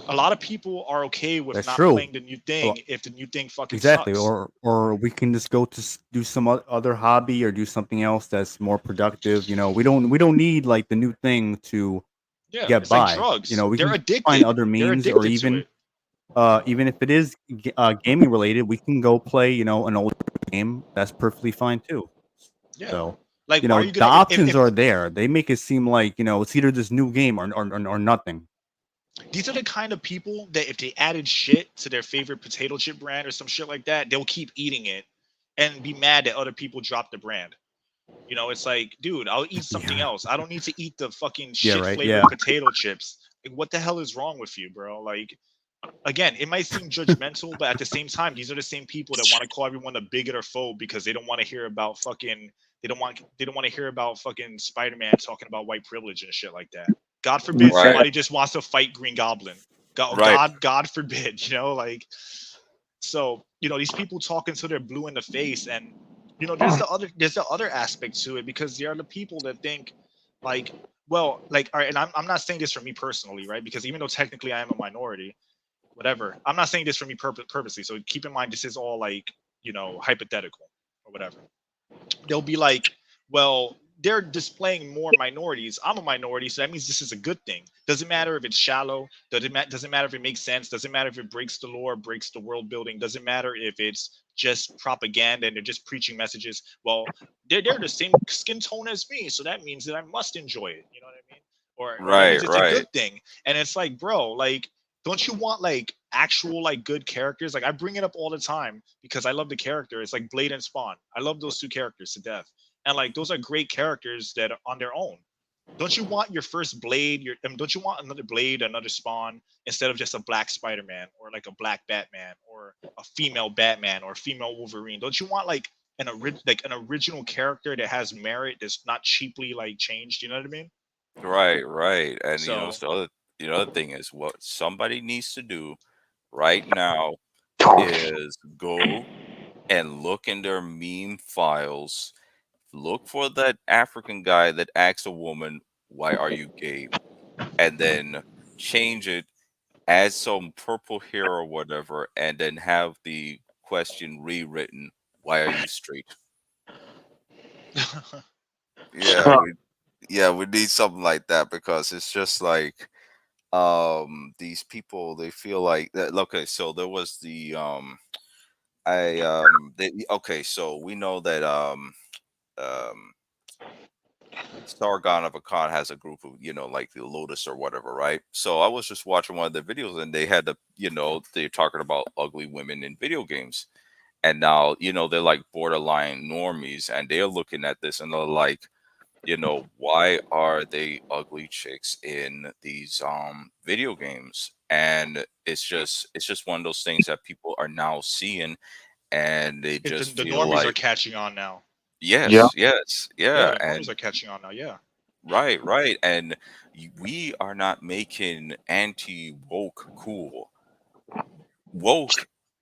a lot of people are okay with That's not true. playing the new A thing lo- if the new thing fucking Exactly. sucks. Or we can just go to do some other hobby or do something else that's more productive. We don't need like the new thing to Yeah, get it's like by. drugs. We They're can find addicted. other They're means, or addicted to even it. even if it is gaming related, we can go play an older game. That's perfectly fine too. Yeah. So Like, why are you the gonna options if are there. They make it seem like it's either this new game or nothing. these are the kind of people that if they added shit to their favorite potato chip brand or some shit like that, they'll keep eating it and be mad that other people drop the brand. It's like, dude, I'll eat something Yeah. else. I don't need to eat the fucking Yeah. shit Right. flavored Yeah. potato chips. Like, what the hell is wrong with you, bro? Like, again, it might seem judgmental, but at the same time, these are the same people that want to call everyone a bigot or phobe because they don't want to hear about fucking they don't want to hear about fucking Spider-Man talking about white privilege and shit like that. God forbid Right. somebody just wants to fight Green Goblin. God, Right. God forbid, like, so, these people talking until they're blue in the face, and there's the other aspect to it because there are the people that think, like, well, like, all right, and I'm not saying this for me personally, right? Because even though technically I am a minority, whatever, I'm not saying this for me purposely. So keep in mind, this is all like, hypothetical or whatever. They'll be like, well, they're displaying more minorities. I'm a minority, so that means this is a good thing. Doesn't matter if it's shallow. Doesn't matter if it makes sense. Doesn't matter if it breaks the lore, breaks the world building. Doesn't matter if it's just propaganda and they're just preaching messages. Well, they're the same skin tone as me, so that means that I must enjoy it. You know what I mean? Or that Right. means it's a Right. good thing. And it's like, bro, like, don't you want like actual like good characters? Like, I bring it up all the time because I love the character. It's like Blade and Spawn. I love those two characters to death, and like those are great characters that are on their own. Don't you want your first Blade? Don't you want another Blade, another Spawn, instead of just a black Spider-Man or like a black Batman or a female Batman or a female Wolverine? Don't you want like an original character that has merit that's not cheaply like changed? You know what I mean? Right. Right. And So so the other thing is what somebody needs to do right now is go and look in their meme files. Look for that African guy that asks a woman, "Why are you gay?" and then change it, add some purple hair or whatever, and then have the question rewritten, "Why are you straight?" Yeah, we need something like that because it's just like, these people, they feel like that. Okay, so there was the okay, so we know that um Sargon of Akkad has a group of, like the Lotus or whatever, right? So I was just watching one of their videos and they had they're talking about ugly women in video games. And now, they're like borderline normies and they're looking at this and they're like, why are they ugly chicks in these video games? And it's just one of those things that people are now seeing and they just The feel normies are like, catching on now. Yeah. yes, Yeah, yeah, the normies and are catching on now. Yeah. right, and we are not making anti-woke cool. Woke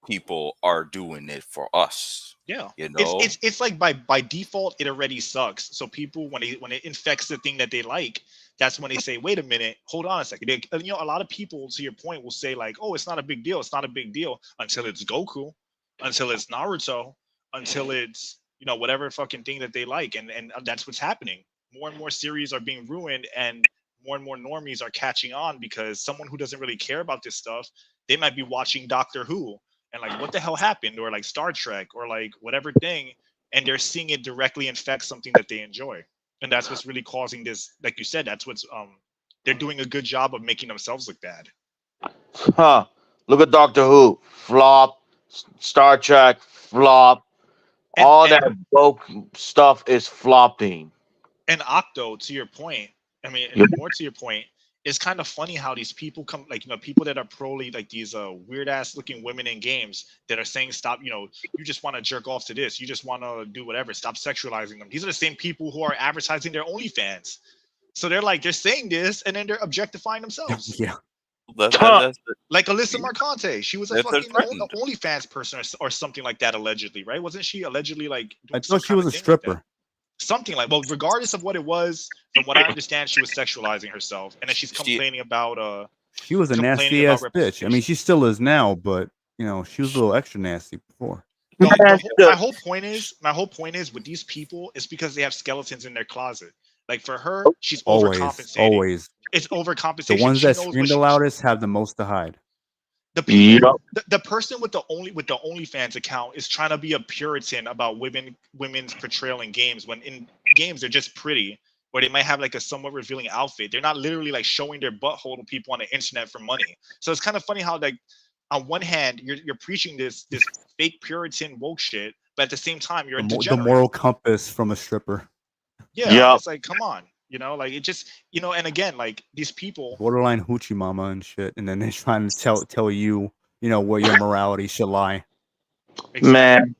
people are doing it for us, Yeah, you it's know? it's it's like by default it already sucks. So people when it infects the thing that they like, that's when they say, wait a minute, hold on a second. A lot of people, to your point, will say like, oh, it's not a big deal. It's not a big deal until it's Goku, until it's Naruto, until it's whatever fucking thing that they like, and that's what's happening. More and more series are being ruined, and more normies are catching on because someone who doesn't really care about this stuff, they might be watching Doctor Who and like what the hell happened, or like Star Trek, or like whatever thing, and they're seeing it directly infect something that they enjoy. And that's what's really causing this, like you said, that's what's they're doing a good job of making themselves look bad. Huh. Look at Doctor Who. Flop. Star Trek. Flop. All And that woke stuff is flopping. and Octo, to your point, I mean, Yeah. and more to your point, it's kind of funny how these people come, like, people that are like these weird ass looking women in games that are saying, stop, you just want to jerk off to this, you just want to do whatever, stop sexualizing them. These are the same people who are advertising their OnlyFans. So they're saying this and then they're objectifying themselves. Yeah. Huh. Like Alyssa Yeah, Marconte, she was a they're fucking threatened. OnlyFans person, or something like that, allegedly, right? Wasn't she allegedly like I doing some thought she kind was of a thing like that? stripper. Something like, well, regardless of what it was, from what I understand, she was sexualizing herself, and then she's She complaining about She was a nasty ass bitch. I mean, representation. she still is now, but she was a little extra nasty before. Man, My whole point is with these people is because they have skeletons in their closet. Like for her, she's Always, overcompensating. always. It's The overcompensation. ones She that knows scream what the loudest have the most to hide. the people, Yep. the person with the OnlyFans account is trying to be a Puritan about women's portrayal in games, when in games they're just pretty, or they might have like a somewhat revealing outfit. They're not literally like showing their butthole to people on the internet for money. So it's kind of funny how, like, on one hand you're preaching this fake Puritan woke shit, but at the same time you're a The degenerate. moral compass from a stripper. Yeah, Yep. it's like, come on, like it just, and again, like these people. Borderline hoochie mama and shit. And then they're trying to tell you, where your morality should lie. Exactly. Man.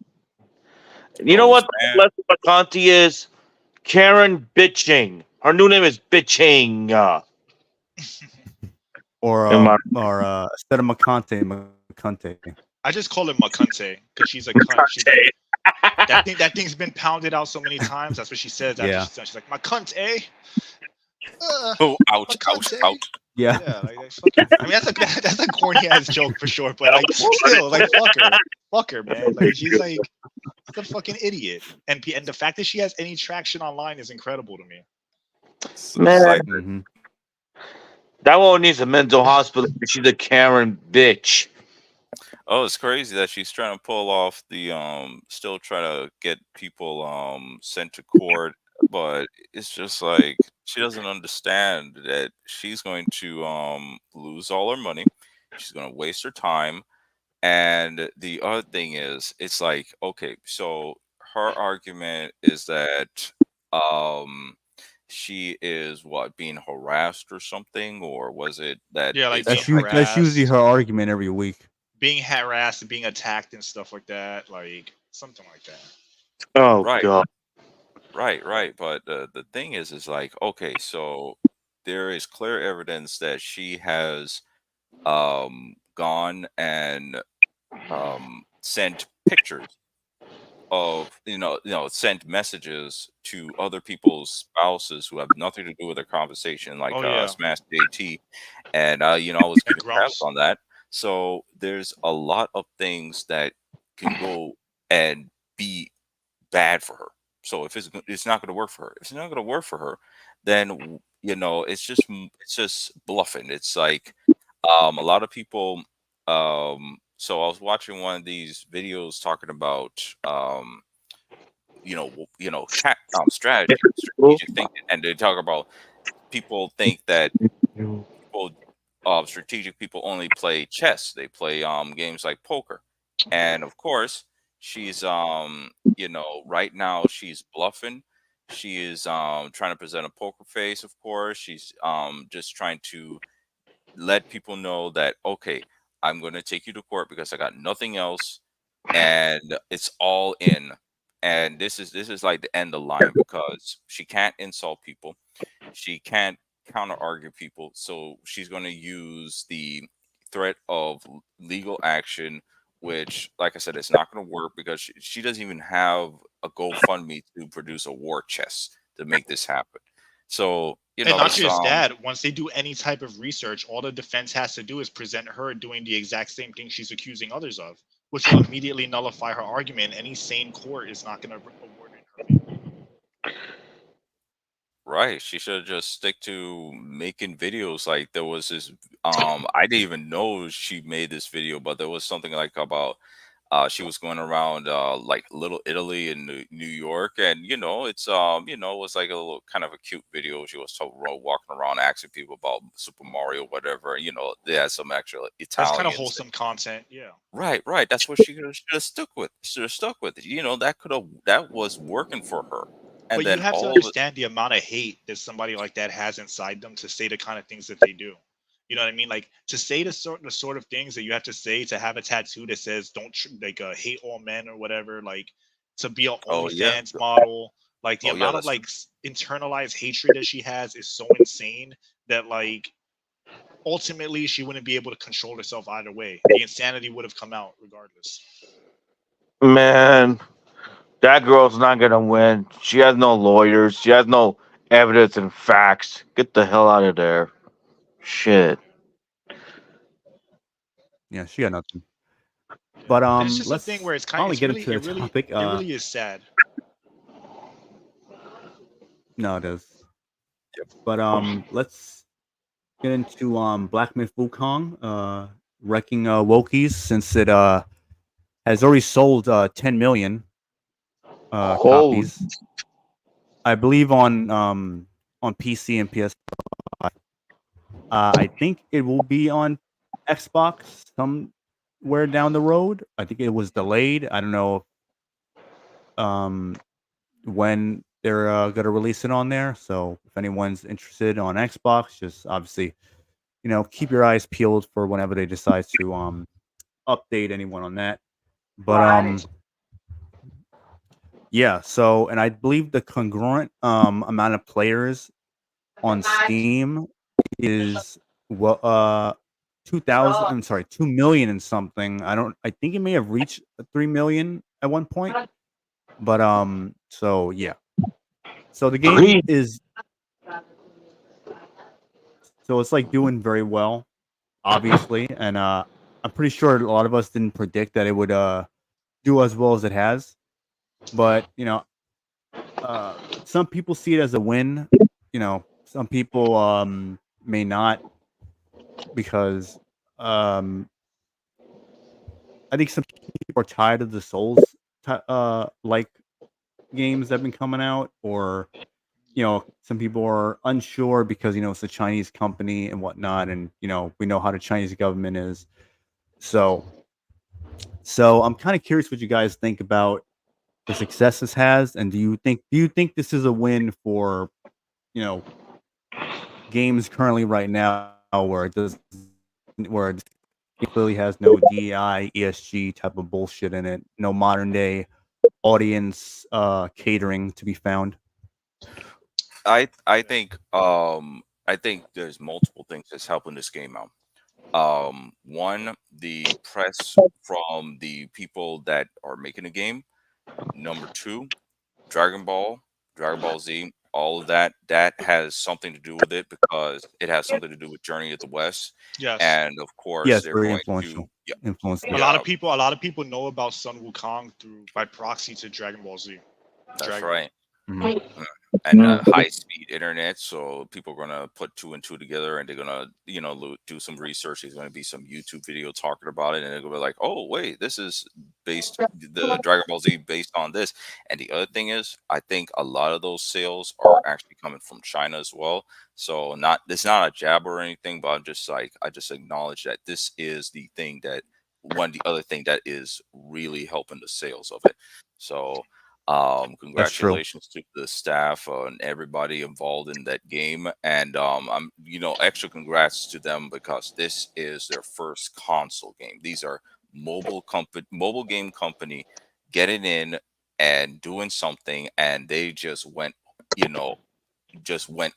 You know what Leslie McConty is? Karen Bitching. Her new name is Bitching. Or instead of McConte. I just call it Macunte because she's a cunt. She's like, that thing's been pounded out so many times. That's what she says after she's done. She's like, my cunt, eh? Oh, ouch, ouch, ouch. Yeah. Yeah, like fucking. I mean, that's a corny ass joke for sure, but like still, like fuck her, man. Like she's like a fucking idiot, and the fact that she has any traction online is incredible to me. Man, Mm-hmm. that one needs a mental hospital. She's a Karen bitch. Oh, it's crazy that she's trying to pull off the still trying to get people sent to court, but it's just like she doesn't understand that she's going to lose all her money. She's going to waste her time. And the other thing is, it's like, okay, so her argument is that um she is what, being harassed or something, or was it that Yeah, like it's being a That's usually harassed, her argument every week. being harassed, being attacked, and stuff like that, like something like that. Oh right, God. right. But the thing is like, okay, so there is clear evidence that she has gone and sent pictures of, sent messages to other people's spouses who have nothing to do with their conversation, like Oh yeah, Smash JT, and I was and keeping tabs Grumps. on that. So there's a lot of things that can go and be bad for her. So if it's not going to work for her, if it's not going to work for her, then it's just bluffing. It's like a lot of people So I was watching one of these videos talking about strategic thinking, and they talk about people think that people strategic people only play chess. They play games like poker. And of course, she's right now she's bluffing. She is trying to present a poker face, of course. She's just trying to let people know that, okay, I'm going to take you to court because I got nothing else, and it's all in. And this is like the end of the line, because she can't insult people, she can't counter argue people, so she's going to use the threat of legal action, which, like I said, it's not going to work because she doesn't even have a GoFundMe to produce a war chest to make this happen. So And not it's just that, once they do any type of research, all the defense has to do is present her doing the exact same thing she's accusing others of, which will immediately nullify her argument. Any sane court is not going to award it her favor. right. She should just stick to making videos. Like, there was this I didn't even know she made this video, but there was something like about she was going around like Little Italy in New York, and it was like a little kind of a cute video. She was walking around asking people about Super Mario, whatever. They had some actual That's kind of Italians. wholesome content, yeah. Right. That's what she should have stuck with. Should have stuck with it. That was working for her. And But then you have to all of it. understand the amount of hate that somebody like that has inside them to say the kind of things that they do. You know what I mean? Like, to say the sort of things that you have to say, to have a tattoo that says "don't hate all men" or whatever, like to be an Oh yeah. OnlyFans model. Like, the Oh yeah. amount of That's like internalized hatred that she has is so insane that, like, ultimately she wouldn't be able to control herself either way. The insanity would have come out regardless. Man, that girl's not gonna win. She has no lawyers. She has no evidence and facts. Get the hell out of there. Shit. Yeah, she got nothing. But And it's just a let's thing where it's finally get into the topic. it really is sad. No, it is. Yep. But let's get into Black Myth Wukong wrecking Wokies, since it has already sold 10 million Holy. copies, I believe, on PC and PS5. I think it will be on Xbox somewhere down the road. I think it was delayed. I don't know when they're going to release it on there. So if anyone's interested on Xbox, just obviously, keep your eyes peeled for whenever they decide to update anyone on that. But yeah. So, and I believe the congruent amount of players on Steam is 2,000. I'm sorry, 2 million and something. I think it may have reached 3 million at one point. But so yeah. So the game is, so it's like doing very well, obviously, and I'm pretty sure a lot of us didn't predict that it would do as well as it has. But some people see it as a win. Some people may not, because I think some people are tired of the Souls like games that have been coming out, or some people are unsure because it's a Chinese company and whatnot, and we know how the Chinese government is. So I'm kind of curious what you guys think about the success this has, and do you think this is a win for games currently right now, where it clearly has no DEI, ESG type of bullshit in it, no modern day audience catering to be found? I think there's multiple things that's helping this game out. One, the press from the people that are making the game. Number two, Dragon Ball, Dragon Ball Z, all of that has something to do with it, because it has something to do with Journey of the West. Yes. And of course, Yes, they're very going influential. to Influence. A lot of people know about Sun Wukong by proxy to Dragon Ball Z. That's right. and high speed internet. So people are gonna put two and two together, and they're gonna do some research. There's gonna be some YouTube video talking about it, and they're gonna be like, oh wait, this is based the Dragon Ball Z based on this. And the other thing is, I think a lot of those sales are actually coming from China as well. So it's not a jab or anything, but I'm just like, I just acknowledge that this is the thing that the other thing that is really helping the sales of it. So That's true. congratulations to the staff and everybody involved in that game, and I'm extra congrats to them because this is their first console game. These are mobile game company getting in and doing something, and they just went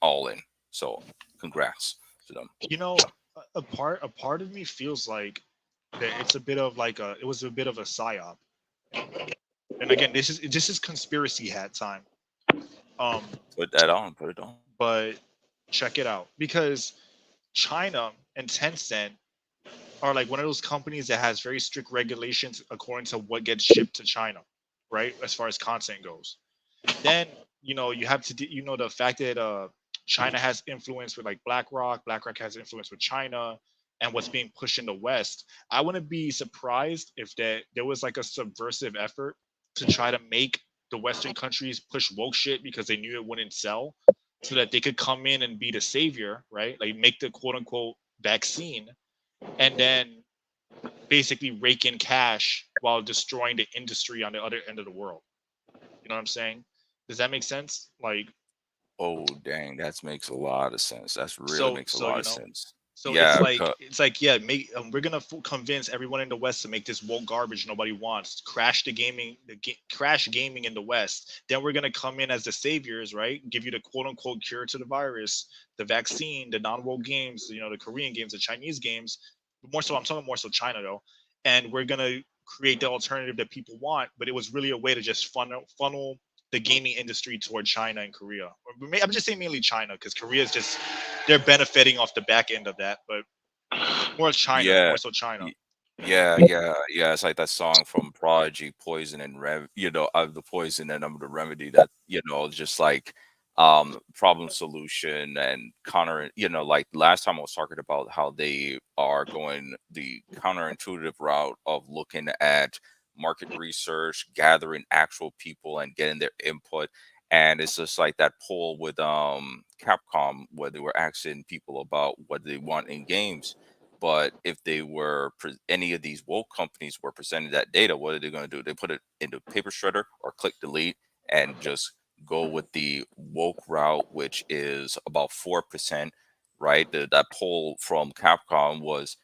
all in. So congrats to them. A part of me feels like that it's a bit of like it was a bit of a psyop. And again, this is conspiracy hat time. Put it on. But check it out, because China and Tencent are like one of those companies that has very strict regulations according to what gets shipped to China, right? As far as content goes. Then you have to the fact that China has influence with like BlackRock has influence with China and what's being pushed in the West. I wouldn't be surprised if there was like a subversive effort to try to make the Western countries push woke shit because they knew it wouldn't sell, so that they could come in and be the savior, right? Like make the quote unquote vaccine, and then basically rake in cash while destroying the industry on the other end of the world. You know what I'm saying? Does that make sense? Like, oh dang, that makes a lot of sense. That's really so makes a so lot you of know, sense. so Yeah, it's like yeah, we're gonna convince everyone in the West to make this woke garbage nobody wants, crash crash gaming in the West. Then we're gonna come in as the saviors, right? Give you the quote unquote cure to the virus, the vaccine, the non woke games, the Korean games, the Chinese games. I'm talking more so China though, and we're gonna create the alternative that people want. But it was really a way to just funnel the gaming industry toward China and Korea. I'm just saying mainly China, because Korea is just they're benefiting off the back end of that, but more China, yeah, more so China. yeah. It's like that song from Prodigy, "Poison and the poison and the remedy." That just like problem solution and counter. Like last time I was talking about how they are going the counterintuitive route of looking at market research, gathering actual people and getting their input. And it's just like that poll with Capcom where they were asking people about what they want in games. But if any of these woke companies were presenting that data, what are they going to do? They put it into paper shredder or click delete and just go with the woke route, which is about 4%, right? That poll from Capcom was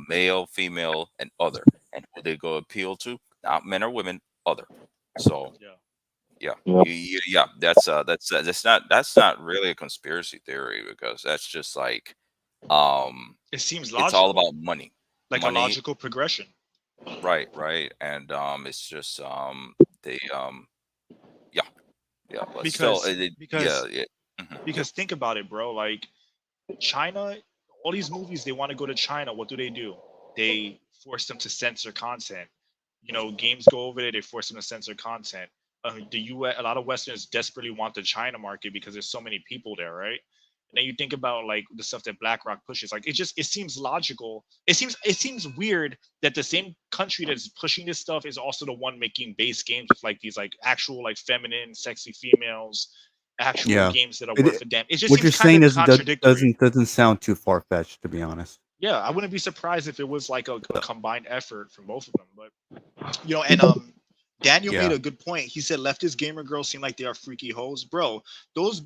male, female, and other. And who they go appeal to? Not men or women, other. So Yeah. yeah, that's not really a conspiracy theory, because that's just like It seems it's all logical, about money. like a logical progression. Right, and it's just they yeah, but still yeah. Mhm. Because think about it, bro. Like China, all these movies they want to go to China. What do? They force them to censor content. Games go over there. They force them to censor content. The U.S. A lot of Westerners desperately want the China market because there's so many people there, right? And then you think about like the stuff that BlackRock pushes. Like it seems logical. It seems weird that the same country that's pushing this stuff is also the one making base games with like these like actual like feminine, sexy females, actual Yeah. games that are worth a damn. It just What you're seems kind saying of contradictory. doesn't sound too far fetched, to be honest. Yeah, I wouldn't be surprised if it was like a combined effort from both of them. But and Daniel made Yeah. a good point. He said leftist gamer girls seem like they are freaky hoes, bro. Those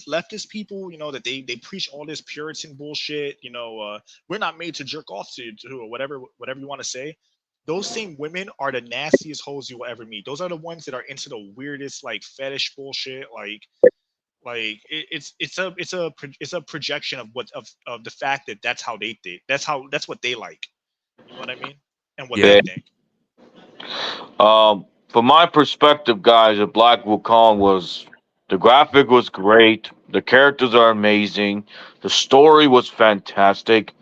leftist people, that they preach all this Puritan bullshit. We're not made to jerk off to or whatever you want to say. Those same women are the nastiest hoes you will ever meet. Those are the ones that are into the weirdest like fetish bullshit. It's a projection of of the fact that that's how they think. That's what they like. You know what I mean? And what Yeah. they think. From my perspective, guys, the Black Wukong the graphic was great. The characters are amazing. The story was fantastic.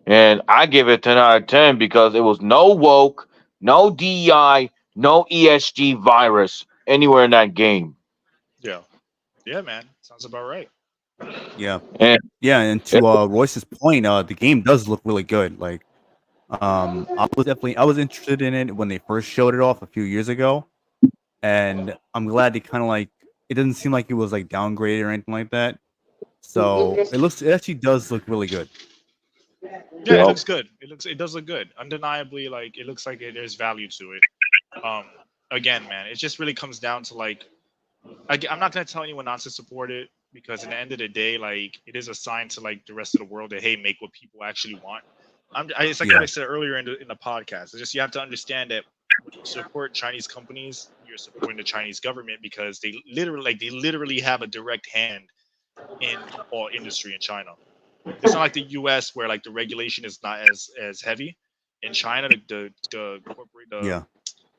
And I give it 10 out of 10 because it was no woke, no DEI, no ESG virus anywhere in that game. Yeah, man. Sounds about right. Yeah, And and to Royce's point, the game does look really good. Like, I was interested in it when they first showed it off a few years ago, and I'm glad they kind of like. It doesn't seem like it was like downgraded or anything like that. So it actually does look really good. Yeah, it yep. looks good. It does look good. Undeniably, like it looks like there's value to it. Um, again, man, it just really comes down to like I'm not gonna tell anyone not to support it because at the end of the day, like it is a sign to like the rest of the world that hey, make what people actually want. It's like what I Yeah. said earlier in the podcast. It's just you have to understand that when you support Chinese companies, you're supporting the Chinese government because they literally have a direct hand in football industry in China. It's not like the U.S. where like the regulation is not as heavy. In China, the corporate Yeah.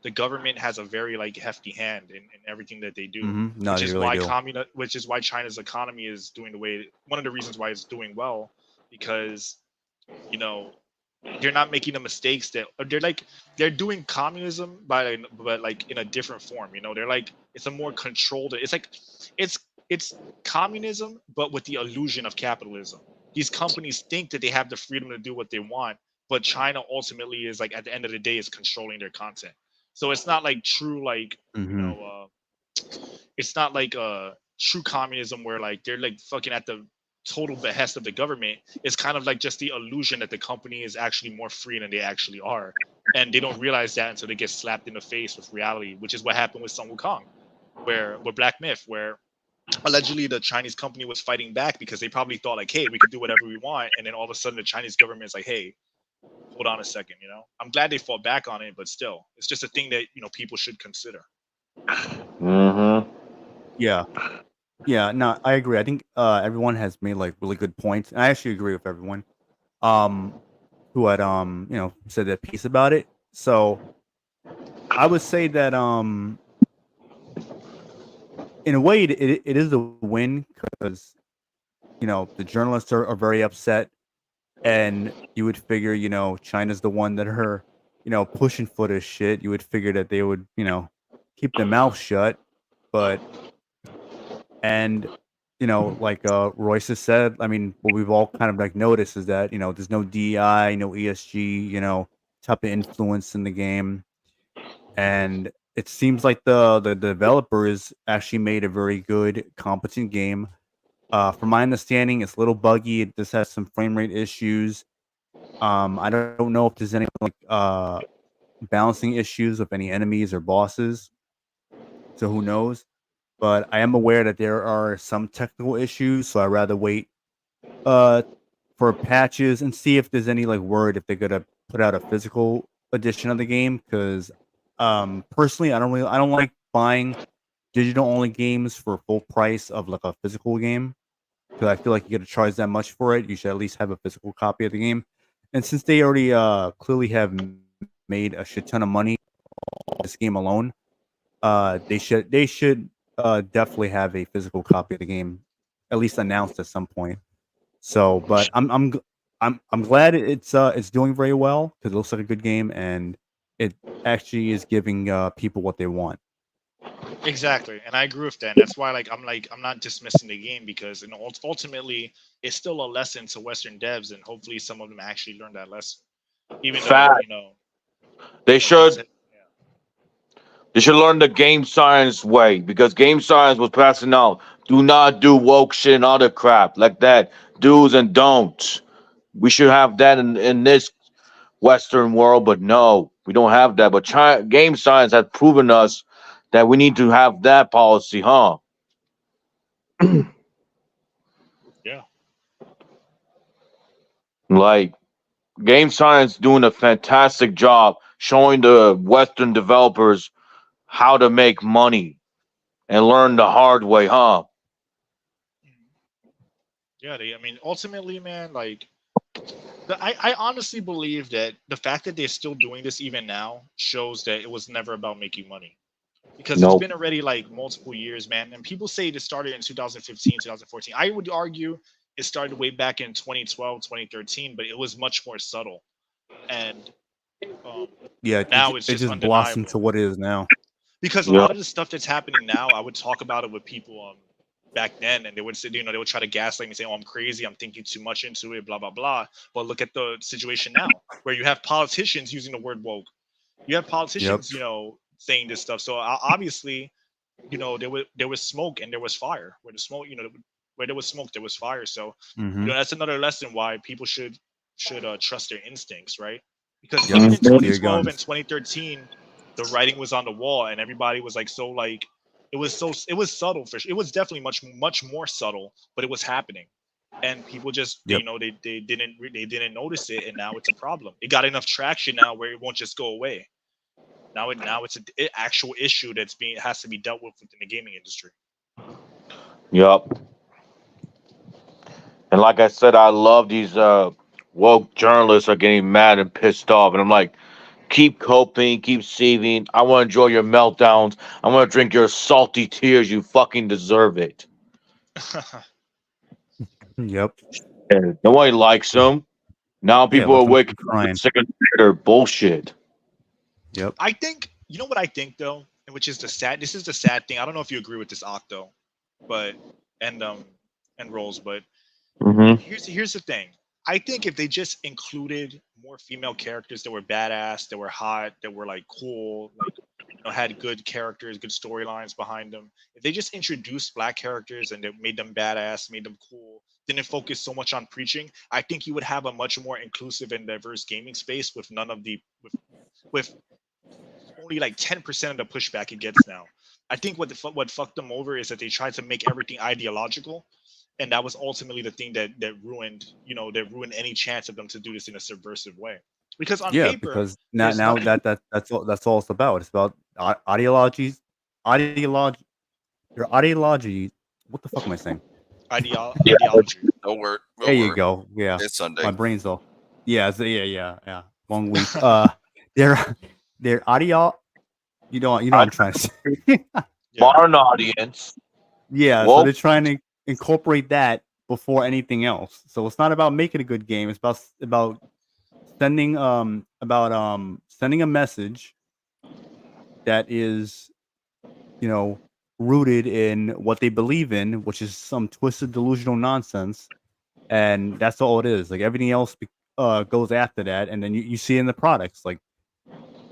the government has a very like hefty hand in everything that they do, No, they really do. which is why China's economy is doing the way. One of the reasons why it's doing well because you know they're not making the mistakes that they're doing communism but like in a different form. They're like it's a more controlled. It's like it's it's communism but with the illusion of capitalism. These companies think that they have the freedom to do what they want, but China ultimately is like at the end of the day is controlling their content. So it's not like true like Hmm. it's not like true communism where like they're like fucking at the total behest of the government. It's kind of like just the illusion that the company is actually more free than they actually are, and they don't realize that until they get slapped in the face with reality, which is what happened with Sun Wukong, where with Black Myth, where allegedly the Chinese company was fighting back because they probably thought like, hey, we could do whatever we want, and then all of a sudden the Chinese government is like, hey, hold on a second. I'm glad they fought back on it, but still, it's just a thing that people should consider. Mm-hmm. Yeah. Yeah. No, I agree. I think everyone has made like really good points. And I actually agree with everyone. Um, who had said their piece about it. So I would say that in a way it is a win because the journalists are very upset, and you would figure China's the one that are pushing for this shit. You would figure that they would keep their mouth shut, but and like Royce has said, I mean, what we've all kind of like noticed is that there's no DEI, no ESG, type of influence in the game, and it seems like the developers actually made a very good, competent game. From my understanding, it's a little buggy. It just has some frame rate issues. I don't know if there's any like balancing issues with any enemies or bosses. So who knows? But I am aware that there are some technical issues. So I'd rather wait uh for patches and see if there's any like word if they're gonna put out a physical edition of the game. Because personally, I don't like buying digital only games for full price of like a physical game because I feel like you got to charge that much for it. You should at least have a physical copy of the game. And since they already clearly have made a shit ton of money on this game alone, they should definitely have a physical copy of the game at least announced at some point. So, but I'm glad it's doing very well because it looks like a good game and it actually is giving people what they want. Exactly, and I agree with that. And that's why, like, I'm not dismissing the game because, ultimately, it's still a lesson to Western devs, and hopefully, some of them actually learn that lesson. Even though, Fact. They like you should said, they should learn the game science way because game science was passing out. Do not do woke shit and other crap like that. Do's and don'ts. We should have that in this Western world, but no, we don't have that. But game science has proven us that we need to have that policy, huh? yeah, Like game science doing a fantastic job showing the Western developers how to make money and learn the hard way, huh? yeah. I mean, ultimately, man, like, I honestly believe that the fact that they're still doing this even now shows that it was never about making money. Because it's Nope. been already like multiple years, man. And people say it started in 2015, 2014. I would argue it started way back in 2012, 2013, but it was much more subtle. And um, Yeah, now it's it just just blossomed to undeniable. what it is now. Because a lot of the stuff that's happening now, I would talk about it with people back then, and they would say, they would try to gaslight me, say, "Oh, I'm crazy, I'm thinking too much into it, blah blah blah." But look at the situation now, where you have politicians using the word woke. You have politicians, saying this stuff. So obviously, there was smoke and there was fire. Where the smoke, where there was smoke, there was fire. So that's another lesson why people should trust their instincts, right? Because even in 2012 and 2013, the writing was on the wall, and everybody was like it was subtle. It was definitely much more subtle, but it was happening, and people just they didn't notice it, and now it's a problem. It got enough traction now where it won't just go away. Now it's an actual issue has to be dealt with within the gaming industry. Yup. And like I said, I love these woke journalists are getting mad and pissed off, and I'm like, keep coping, keep saving. I want to enjoy your meltdowns. I want to drink your salty tears. You fucking deserve it. Yep. And nobody likes them. Now people are waking up sick of their bullshit. Yep. I think, you know what I think though, which is this is the sad thing. I don't know if you agree with this, Octo, but and Rolls, but here's the thing. I think if they just included more female characters that were badass, that were hot, that were like cool, like had good characters, good storylines behind them. If they just introduced black characters and they made them badass, made them cool, didn't focus so much on preaching, I think you would have a much more inclusive and diverse gaming space with none of the with only like 10% of the pushback it gets now. I think what fucked them over is that they tried to make everything ideological, and that was ultimately the thing that ruined any chance of them to do this in a subversive way. Because on paper, because now that's all it's about. It's about ideology. Your ideology. What the fuck am I saying? Ideology. No word. There you go. Yeah, it's Sunday. My brain's all. Yeah, yeah. Long week. Their audio. You know what I'm trying to say. Modern audience. Yeah, so they're trying to incorporate that before anything else. So it's not about making a good game. It's about sending sending a message that is, rooted in what they believe in, which is some twisted delusional nonsense, and that's all it is. Like everything else goes after that, and then you see in the products. Like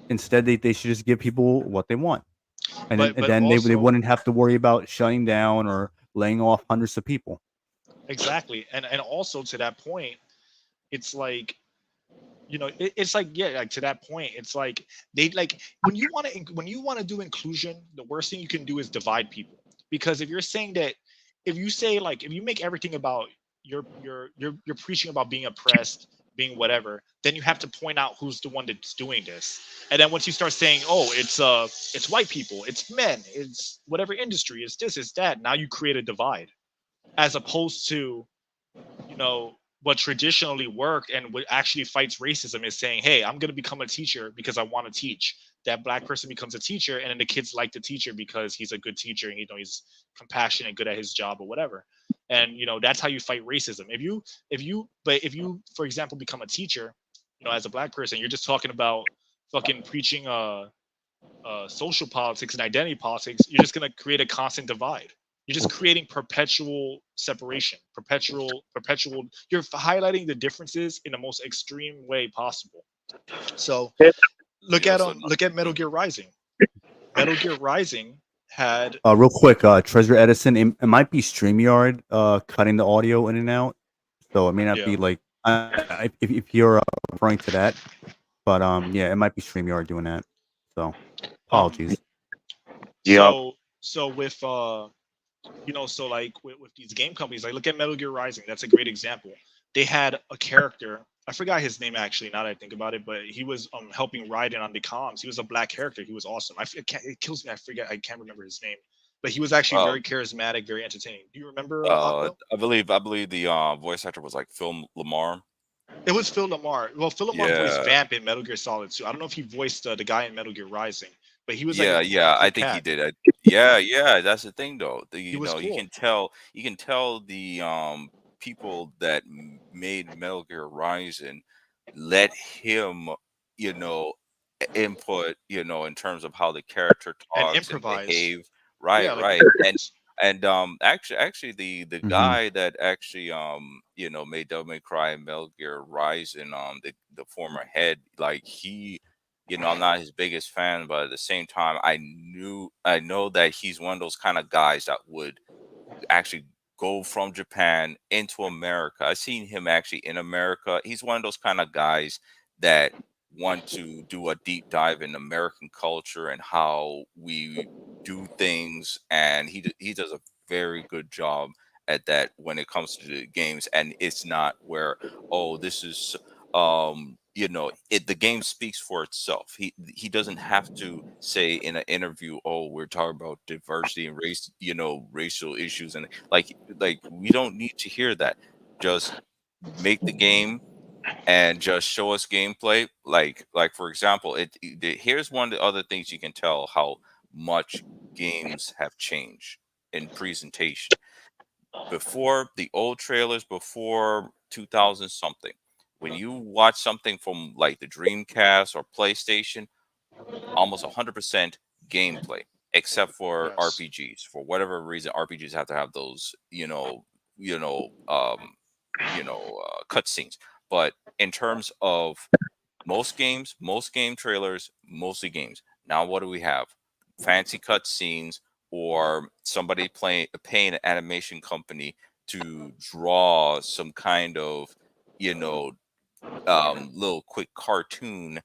instead, they should just give people what they want, and then they wouldn't have to worry about shutting down or laying off hundreds of people. Exactly, and also to that point, it's like, it's like, like to that point, it's like they like when you want to do inclusion, the worst thing you can do is divide people. Because if you're saying that, if you make everything about you're preaching about being oppressed, being whatever, then you have to point out who's the one that's doing this. And then once you start saying, oh, it's white people, it's men, it's whatever industry, it's this, it's that, now you create a divide, as opposed to, what traditionally worked and what actually fights racism is saying, hey, I'm going to become a teacher because I want to teach. That black person becomes a teacher, and then the kids like the teacher because he's a good teacher and he's compassionate, good at his job or whatever. And that's how you fight racism. If you for example become a teacher, as a black person, you're just talking about fucking preaching social politics and identity politics, you're just going to create a constant divide. You're just creating perpetual separation, perpetual. You're highlighting the differences in the most extreme way possible. So look at Metal Gear Rising. Metal Gear Rising had real quick, Treasure Edison. It might be StreamYard cutting the audio in and out, so it may not be like if you're referring to that, but it might be StreamYard doing that. So apologies. So with so like with these game companies, like look at Metal Gear Rising. That's a great example. They had a character. I forgot his name actually. Now that I think about it, but he was helping Raiden on the comms. He was a black character. He was awesome. It kills me. I can't remember his name, but he was actually very charismatic, very entertaining. Do you remember? I believe the voice actor was like Phil Lamar. It was Phil Lamar. Well, Phil Lamar voiced Vamp in Metal Gear Solid 2. I don't know if he voiced the guy in Metal Gear Rising, but he was I think he did. That's the thing though. Cool. you can tell the people that made Metal Gear Rising let him input, in terms of how the character And talks and improvise. behave. Right, Yeah, like right. And actually the guy that actually made Devil May Cry and Metal Gear Rising, the former head, like he, I'm not his biggest fan, but at the same time I know that he's one of those kind of guys that would actually go from Japan into America. I've seen him actually in America. He's one of those kind of guys that want to do a deep dive in American culture and how we do things, and he does a very good job at that when it comes to the games. And it's not where, oh, this is the game speaks for itself. He doesn't have to say in an interview, oh, we're talking about diversity and race, racial issues, and like we don't need to hear that. Just make the game and just show us gameplay. Like for example, here's one of the other things you can tell how much games have changed in presentation. Before, the old trailers before 2000 something, when you watch something from like the Dreamcast or PlayStation, almost 100% gameplay, except for yes. RPGs. For whatever reason, RPGs have to have those, you know, um, cutscenes. But in terms of most games, most game trailers, mostly games. Now, what do we have? Fancy cutscenes, or somebody paying an animation company to draw some kind of, you know, little quick cartoon,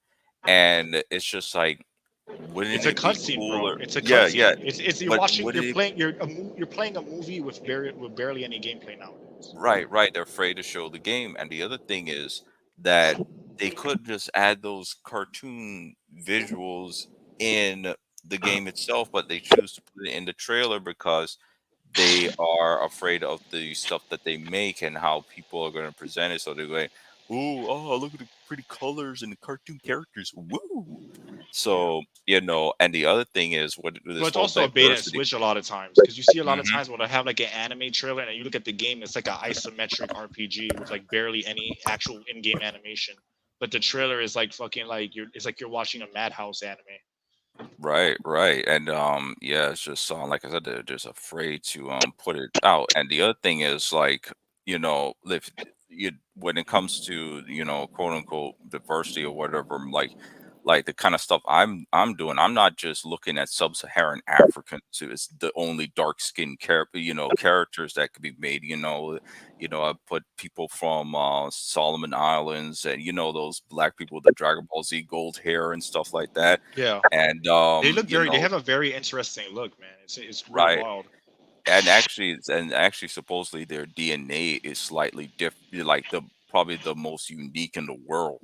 and it's just like, It's wouldn't a it be cutscene, bro. cooler? It's a Yeah, yeah, cutscene. It's you're but watching. would it? You're playing a movie with barely any gameplay nowadays. Right, right. They're afraid to show the game. And the other thing is that they could just add those cartoon visuals in the game itself, but they choose to put it in the trailer because they are afraid of the stuff that they make and how people are going to present it. So they're going, "Ooh, oh, look at the pretty colors and the cartoon characters. Woo!" Yeah. So, and the other thing is what But this it's whole also a bait and diversity. switch a lot of times because you see a lot of Hmm. times when I have like an anime trailer and you look at the game, it's like an isometric RPG with like barely any actual in-game animation. But the trailer is like fucking like it's like you're watching a Madhouse anime. Right, right. And yeah, it's just like I said, they're just afraid to put it out. And the other thing is like, if you when it comes to, quote unquote diversity or whatever, like the kind of stuff I'm doing, I'm not just looking at sub-Saharan Africans as the only dark skinned characters that could be made. I put people from Solomon Islands, and those black people with the Dragon Ball Z gold hair and stuff like that. Yeah. And They have a very interesting look, man. It's really right. wild. And actually supposedly their DNA is slightly different, like probably the most unique in the world.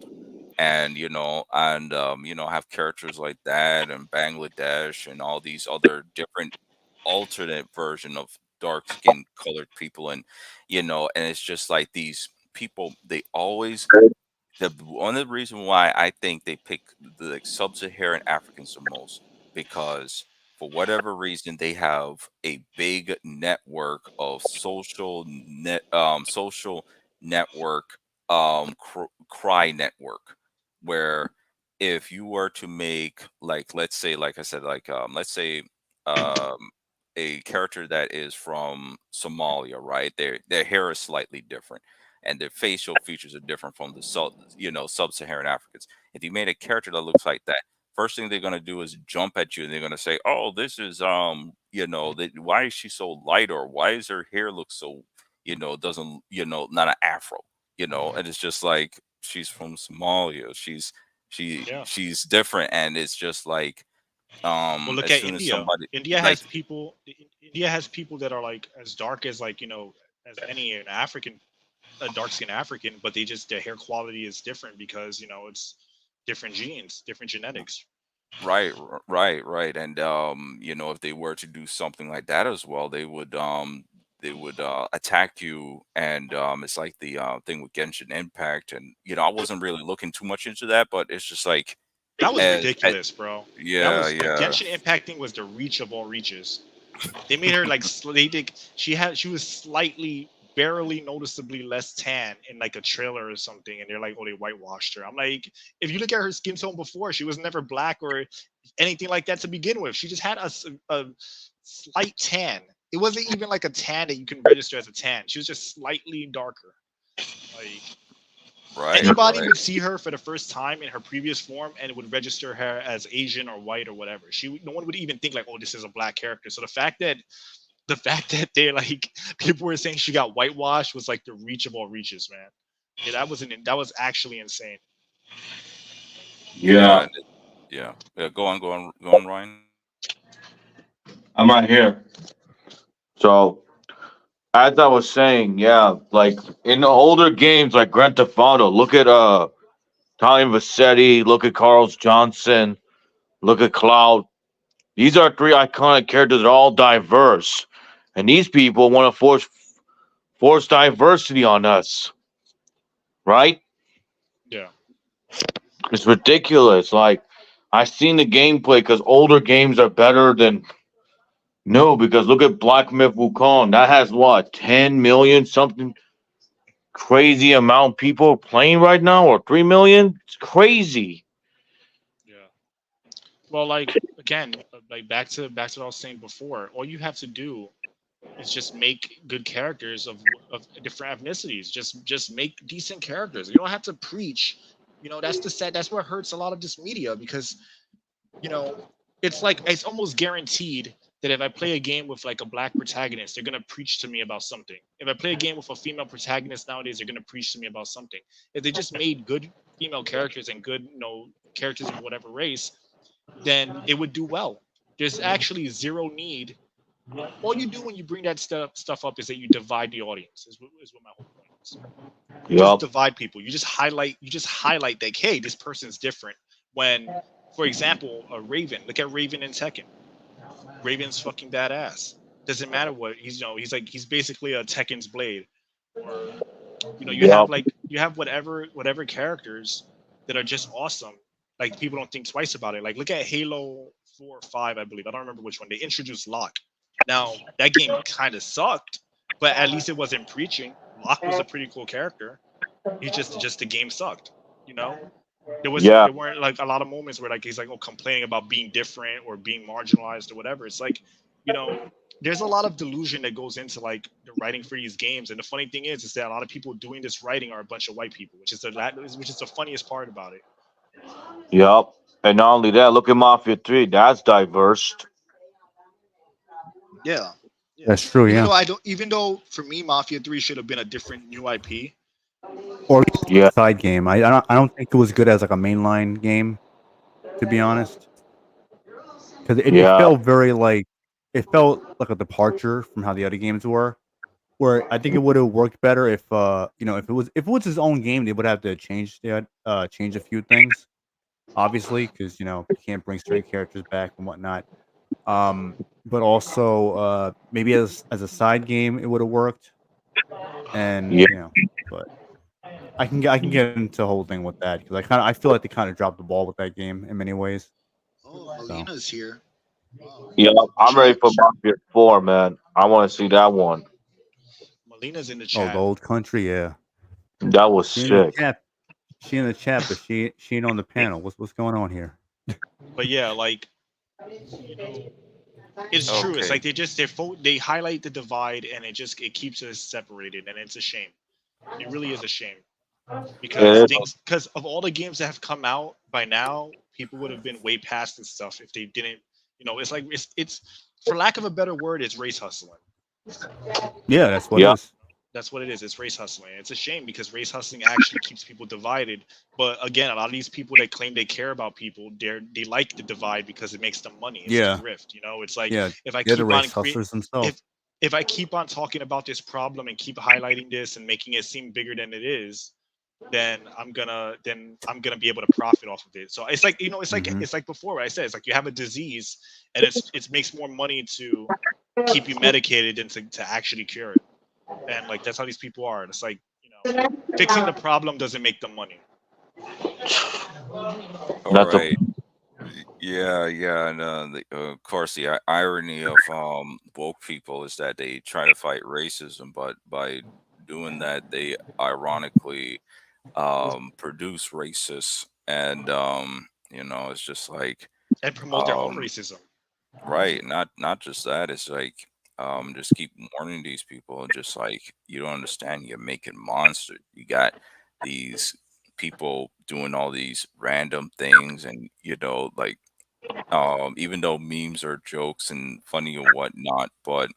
And have characters like that, and Bangladesh, and all these other different alternate version of dark skin colored people. And it's just like these people, they always, the one of the reason why I think they pick the like, sub-Saharan Africans the most, because for whatever reason they have a big network of social network, cry network, where if you were to make, like, let's say, like I said, like, let's say um a character that is from Somalia, right? Their hair is slightly different, and their facial features are different from the sub-Saharan Africans. If you made a character that looks like that, first thing they're gonna do is jump at you, and they're gonna say, "Oh, this is why is she so light, or why is her hair look so doesn't not an afro, and it's just like she's from Somalia, Yeah. she's different, and it's just like Well, look as at soon as India. somebody India like has people. India has people that are like as dark as like as any an African, a dark skinned African, but their hair quality is different because it's different genes, different genetics. right, right, right. And if they were to do something like that as well, they would attack you. And it's like the thing with Genshin Impact. And I wasn't really looking too much into that, but it's just like, That was as ridiculous, bro. That yeah, was the yeah. Genshin Impact thing was the reach of all reaches. They made her like she was slightly barely noticeably less tan in like a trailer or something, and they're like, oh, they whitewashed her. I'm like, if you look at her skin tone before, she was never black or anything like that to begin with. She just had a slight tan. It wasn't even like a tan that you can register as a tan. She was just slightly darker. Like anybody would see her for the first time in her previous form and it would register her as Asian or white or whatever. No one would even think like, oh, this is a black character. So the fact that they're like people were saying she got whitewashed was like the reach of all reaches, man. Yeah, that was actually insane. Yeah. Yeah. Go on, Ryan. I'm right here. So, as I was saying, yeah, like in the older games like Grand Theft Auto, look at Tommy Vassetti, look at Carlos Johnson, look at Cloud. These are three iconic characters that are all diverse. And these people want to force diversity on us. Right? Yeah. It's ridiculous. Like I've seen the gameplay because older games are better than no, because look at Black Myth Wukong. That has what, 10 million something crazy amount of people playing right now, or 3 million? It's crazy. Yeah. Well, like again, like back to what I was saying before. All you have to do is just make good characters of different ethnicities. Just make decent characters. You don't have to preach. That's what hurts a lot of this media because you know it's like it's almost guaranteed that if I play a game with like a black protagonist, they're gonna preach to me about something. If I play a game with a female protagonist nowadays, they're gonna preach to me about something. If they just made good female characters and good, characters of whatever race, then it would do well. There's actually zero need. All you do when you bring that stuff up is that you divide the audience. Is what my whole point is. You just Yup. divide people. You just highlight like, hey, this person's different. When, for example, a Raven. Look at Raven in Tekken. Raven's fucking badass. Doesn't matter what he's. He's basically a Tekken's blade. Or Yup. you have whatever characters that are just awesome. Like people don't think twice about it. Like look at Halo 4 or 5, I believe. I don't remember which one. They introduced Locke. Now that game kind of sucked, but at least it wasn't preaching. Locke was a pretty cool character. He just the game sucked. You know, Yeah. there weren't like a lot of moments where like he's like complaining about being different or being marginalized or whatever. It's like, you know, there's a lot of delusion that goes into like the writing for these games. And the funny thing is that a lot of people doing this writing are a bunch of white people, which is the funniest part about it. Yup. And not only that, look at Mafia 3. That's diverse. Yeah, yeah. That's true. Yeah. Even though for me, Mafia 3 should have been a different new IP. Or Yeah. side game. I don't think it was good as like a mainline game, to be honest, because it Yeah. felt very like it felt like a departure from how the other games were. Where I think it would have worked better if if it was his own game, they would have to change a few things, obviously, because you can't bring certain characters back and whatnot. But also maybe as a side game, it would have worked, and Yeah. but I can get into the whole thing with that because I feel like they kind of dropped the ball with that game in many ways. Oh, So Melina's here. Wow. Yeah. I'm ready for Mafia 4, man. I want to see that one. Melina's in the the chat. old country, yeah. That was She in the sick. chat. She in the chat, but she ain't on the panel. What's going on here? But yeah, like, you know, it's true. It's like they highlight the divide and it keeps us separated and it's a shame. It really is a shame. Yeah. Because of all the games that have come out by now, people would have been way past this stuff if they didn't. It's like it's for lack of a better word, it's race hustling. Yeah, that's what it Yeah. is. That's what it is. It's race hustling. It's a shame because race hustling actually keeps people divided. But again, a lot of these people that claim they care about people, they like the divide because it makes them money. It's Yeah, a grift. It's like yeah. if I They're the keep on race hustlers themselves. if I keep on talking about this problem and keep highlighting this and making it seem bigger than it is, then I'm gonna be able to profit off of it. So it's like Hmm. it's like before what I said. It's like you have a disease and it makes more money to keep you medicated than to actually cure it. And like that's how these people are. It's like fixing the problem doesn't make them money. All That's a right. Yeah, yeah, and of course, the irony of woke people is that they try to fight racism, but by doing that, they ironically produce racists, and it's just like And promote their own um, racism. right, not just that. It's like just keep warning these people, just like you don't understand. You're making monsters. You got these people doing all these random things, and like even though memes are jokes and funny and whatnot, but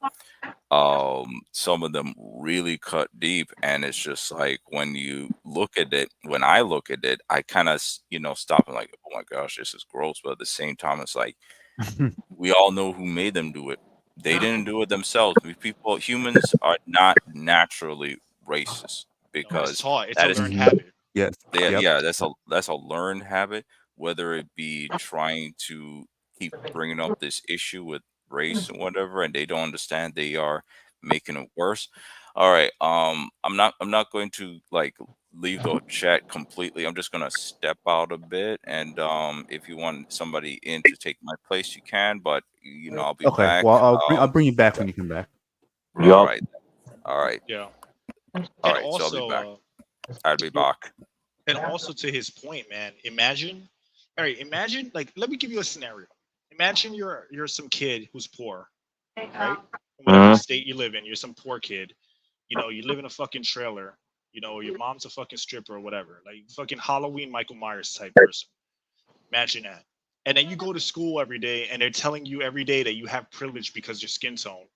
some of them really cut deep, and it's just like when you look at it, when I look at it, I kind of stop and like, oh my gosh, this is gross, but at the same time it's like we all know who made them do it. They didn't do it themselves. Humans are not naturally racist, No, it's because taught. It's a that is learned Mhm. habit. Yes. Yep. yeah, that's a learned habit, whether it be trying to keep bringing up this issue with race and whatever, and they don't understand, they are making it worse. All right, I'm not going to like leave the chat completely. I'm just gonna step out a bit, and if you want somebody in to take my place, you can, but I'll be Okay. back. Well, I'll bring you back when you come back. All Yup. right, all right, Yeah. all And right. So I'll be back. also, I'll be back. and also to his point, man, imagine, all right, imagine, like, let me give you a scenario. Imagine you're some kid who's poor, right? Whatever Mhm. state you live in, you're some poor kid. You live in a fucking trailer. Your mom's a fucking stripper or whatever, like fucking Halloween Michael Myers type person. Imagine that. And then you go to school every day, and they're telling you every day that you have privilege because your skin tone,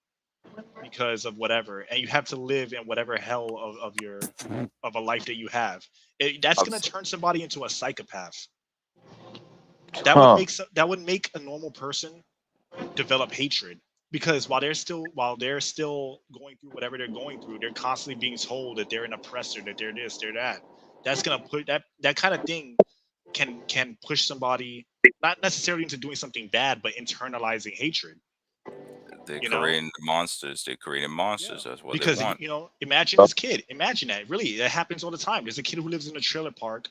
because of whatever, and you have to live in whatever hell of a life that you have. That's I've gonna s- turn somebody into a psychopath. Huh. That would make a normal person develop hatred, because while they're still going through whatever they're going through, they're constantly being told that they're an oppressor, that they're this, they're that. That's gonna put that kind of thing can push somebody not necessarily into doing something bad, but internalizing hatred. They're You know, creating monsters. They're creating yeah. monsters. That's what they Because want. imagine this kid. Imagine that. Really, that happens all the time. There's a kid who lives in a trailer park,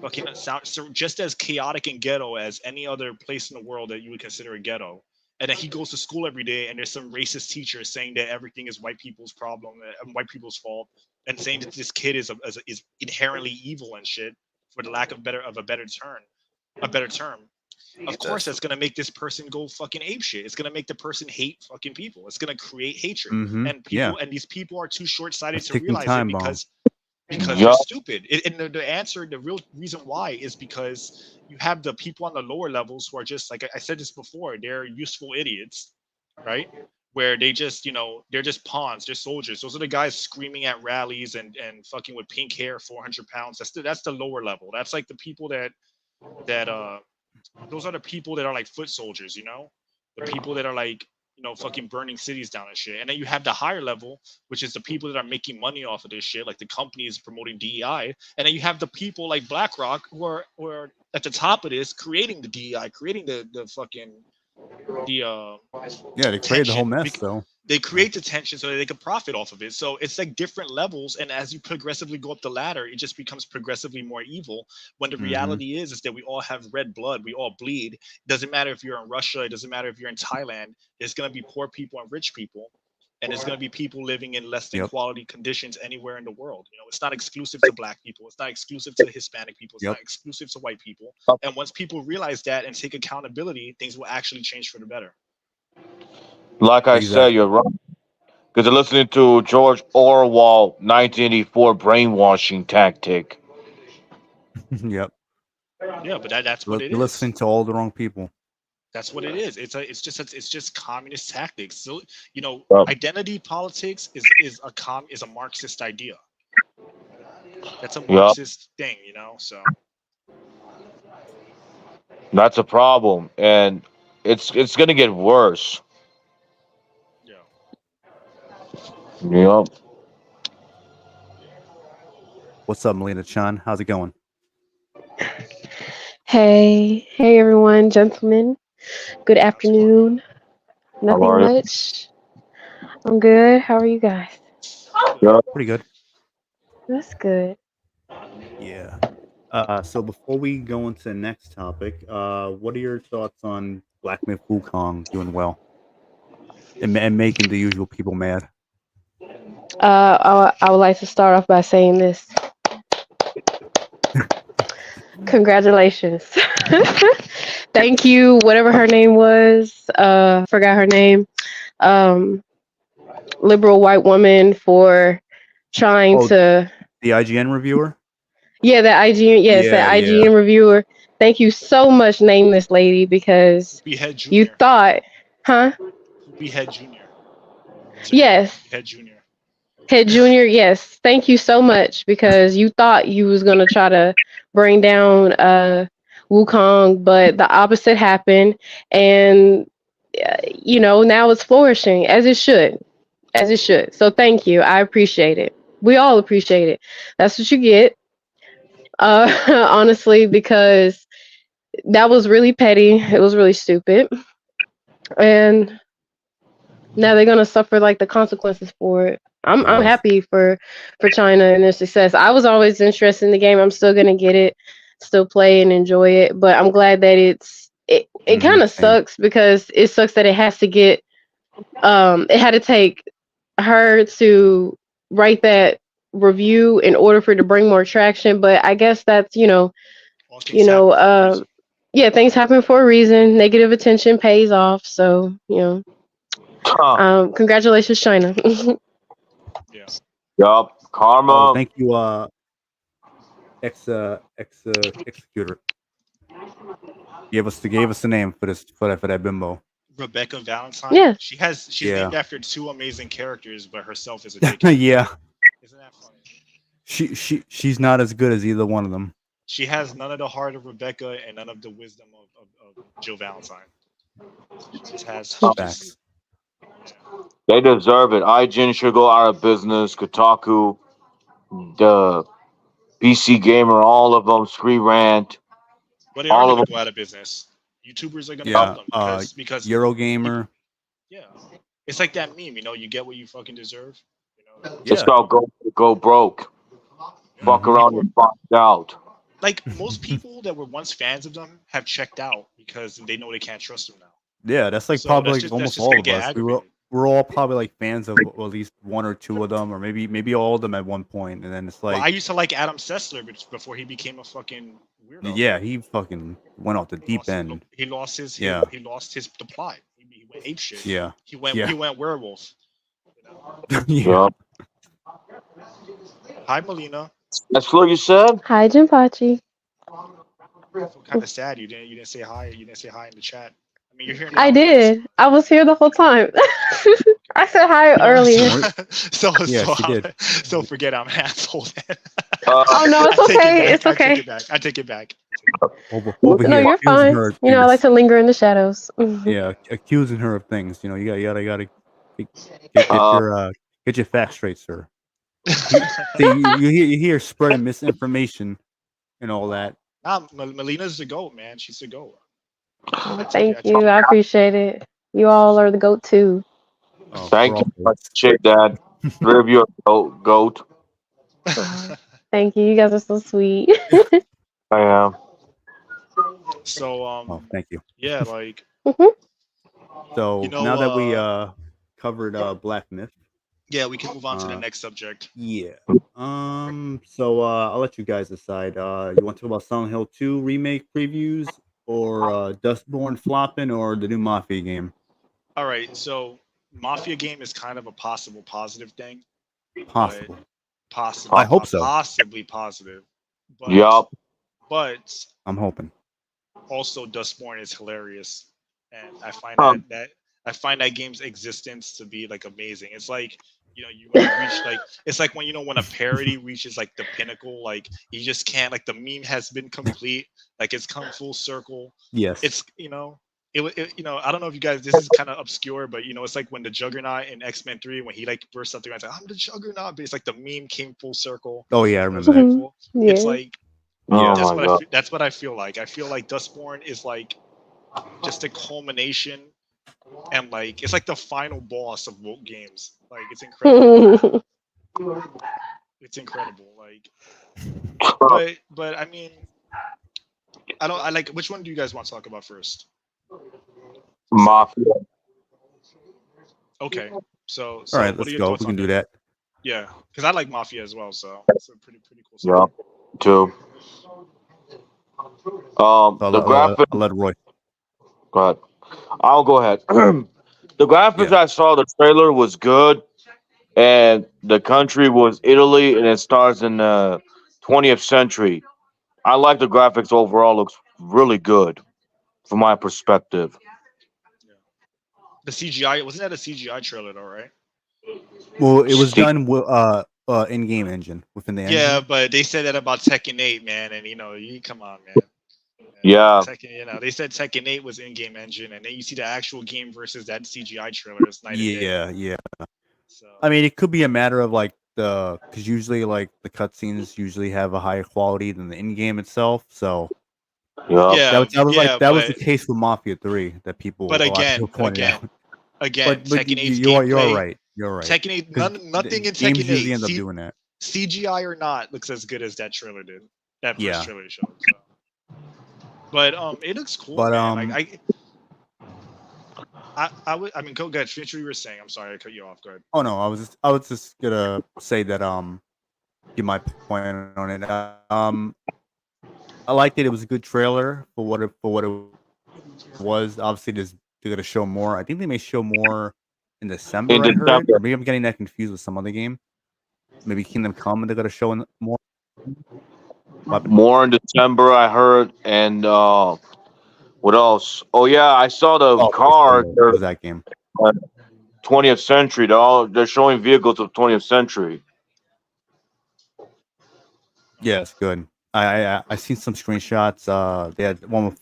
fucking sound so just as chaotic and ghetto as any other place in the world that you would consider a ghetto. And then he goes to school every day, and there's some racist teacher saying that everything is white people's problem, white people's fault, and saying that this kid is inherently evil and shit, for the lack of a better term. Of course, That's that's gonna make this person go fucking ape shit. It's gonna make the person hate fucking people. It's gonna create hatred, Mm-hmm. and Yeah. these people are too short sighted That's to ticking realize it time bomb. because they're Yup. stupid. And the answer, the real reason why, is because you have the people on the lower levels who are just like I said this before. They're useful idiots, right? Where they just, they're just pawns. They're soldiers. Those are the guys screaming at rallies and fucking with pink hair, 400 pounds. That's the lower level. That's like the people that those are the people that are like foot soldiers, the people that are like, fucking burning cities down and shit. And then you have the higher level, which is the people that are making money off of this shit, like the companies promoting DEI. And then you have the people like BlackRock who are at the top of this, creating the DEI, creating the fucking the Yeah, they created the whole tension. mess, though. They create the tension so that they can profit off of it. So it's like different levels, and as you progressively go up the ladder, it just becomes progressively more evil. When the Mm-hmm. reality is that we all have red blood, we all bleed. It doesn't matter if you're in Russia, it doesn't matter if you're in Thailand. There's gonna be poor people and rich people, and there's gonna be people living in less than Yep. quality conditions anywhere in the world. It's not exclusive to black people, it's not exclusive to Hispanic people, it's Yep. not exclusive to white people. And once people realize that and take accountability, things will actually change for the better. Like I said, Exactly. you're right. Because they're listening to George Orwell, 1984 brainwashing tactic. Yep. Yeah, but that's what it They're is. listening to all the wrong people. That's what it is. It's just communist tactics. So Yup. identity politics is a Marxist idea. That's a Yup. Marxist thing. So That's a problem, and it's gonna get worse. yeah. Yup. What's up, Melina Chan? How's it going? Hey everyone, gentlemen. Good How's it going? afternoon. How Nothing are you? much. I'm good. How are you guys? Good. Yup. Pretty good. That's good. Yeah. So before we go into the next topic, what are your thoughts on Black Myth Wukong doing well and making the usual people mad? I would like to start off by saying this. Congratulations. Thank you, whatever her name was. Forgot her name. Um, liberal white woman for trying Oh, to. the IGN reviewer. Yeah, that IGN. Yes, Yeah, that yeah. IGN reviewer. Thank you so much, nameless lady, because Behead you Junior. thought, huh? Behead Junior. Yes. Behead Junior. Head Junior, yes. Thank you so much because you thought you was gonna try to bring down Wukong, but the opposite happened, and now it's flourishing as it should, as it should. So thank you. I appreciate it. We all appreciate it. That's what you get. Honestly, because that was really petty. It was really stupid, and now they're gonna suffer like the consequences for it. I'm Yes. happy for China and their success. I was always interested in the game. I'm still gonna get it, still play and enjoy it. But I'm glad that it kind of Same. sucks because it sucks that it has to get it had to take her to write that review in order for it to bring more traction. But I guess that's All things happen for a reason. yeah, things happen for a reason. Negative attention pays off. So congratulations, China. Yeah. Yup. Oh, Karma. thank you, executor. Gave us the name for that bimbo. Rebecca Valentine. Yeah. She's Yeah. named after two amazing characters, but herself is a dickhead. Yeah. Isn't that funny? She's not as good as either one of them. She has none of the heart of Rebecca and none of the wisdom of Jill Valentine. She just has Facts. They deserve it. IGN should go out of business. Kotaku, the PC Gamer, all of them. Screen Rant. But they All are of going to them. go out of business. YouTubers are going to Yeah. help them because Eurogamer. yeah, it's like that meme. You get what you fucking deserve. Just Yeah. go broke. Fuck around and find out. Like most people that were once fans of them have checked out because they know they can't trust them now. Yeah, that's like So probably that's like just almost gonna all of get us. aggravated. We're all probably like fans of at least one or two of them, or maybe all of them at one point, and then it's like, Well, I used to like Adam Sessler before he became a fucking weirdo. yeah, he fucking went off the deep end. He lost his Yeah. the plot. He went ape shit. Yeah. He went werewolf. Yeah. Hi, Melina. That's what you said? Hi, Jinpachi. I feel kind of sad you didn't say hi. You didn't say hi in the chat. I mean, you're here now. I did. I was here the whole time. I said hi earlier. Yeah, she did. So forget I'm an asshole then. Oh no, it's okay. It's I okay. take it back. Over No, here, you're accusing fine. her of I things. like to linger in the shadows. Yeah, accusing her of things. You gotta get your facts straight, sir. You hear spreading misinformation and all that. Nah, Melina's the goat, man. She's the goat. Thank you. I appreciate it. You all are the goat too. Oh, Thank you. I appreciate that. Three of you are goat. Thank you. You guys are so sweet. I am. So oh, thank you. Yeah, like so now that we covered Black Myth. Yeah, we can move on to the next subject. Yeah. So I'll let you guys decide. You want to talk about Silent Hill 2 remake previews or Dustborn flopping or the new Mafia game? All right, so Mafia game is kind of a possible positive thing. Possible. I hope so. Possibly positive. But, Yup. But I'm hoping. Also, Dustborn is hilarious, and I find that game's existence to be like amazing. It's like you when you reach like it's like when when a parody reaches like the pinnacle, like you just can't like the meme has been complete, like it's come full circle. Yes. It's I don't know if you guys, this is kind of obscure, but it's like when the Juggernaut in X-Men 3 when he like bursts up there and says, I'm the Juggernaut, but it's like the meme came full circle. Oh yeah, I remember that. Yeah. It's like that's what I feel like. I feel like Dustborn is like just a culmination, and like it's like the final boss of woke games. Like it's incredible. It's incredible. Like, but I mean, I like. Which one do you guys want to talk about first? Mafia. Okay, so all right, let's go. We can do that. Yeah, because I like Mafia as well, so it's a pretty cool series. Yeah, too. The graphics. I'll let Roy. Go ahead. I'll go ahead. The graphics Yeah. I saw, the trailer was good, and the country was Italy, and it stars in the 20th century. I like the graphics overall; looks really good from my perspective. Yeah. The CGI wasn't that a CGI trailer though, right? Well, it was done with in-game engine within the engine. Yeah, but they said that about Tekken 8, man, and you come on, man. Yeah. Tekken, they said Tekken 8 was in-game engine, and then you see the actual game versus that CGI trailer. It's night and day. Yeah. So I mean, it could be a matter of like because usually like the cutscenes usually have a higher quality than the in-game itself. So Yeah. that was the case with Mafia 3 that people But a lot of people again, pointed out. But Tekken 8's you're gameplay. right. You're right. Tekken 8, nothing in games Tekken 8 usually end up doing that. CGI or not looks as good as that trailer did. That first Yeah. trailer showed. So. But it looks cool, But man. Like I mean, go ahead. Finish what you were saying. I'm sorry, I cut you off. Go ahead. Oh no, I was just gonna say that give my point on it. I liked it. It was a good trailer for what it was. Obviously, they're gonna show more. I think they may show more in December. I heard, or maybe I'm getting that confused with some other game. Maybe Kingdom Come, and they're gonna show more. More in December, I heard, and what else? Oh yeah, I saw the car. What was that game? 20th century. They're showing vehicles of 20th century. Yeah, it's good. I seen some screenshots. They had one with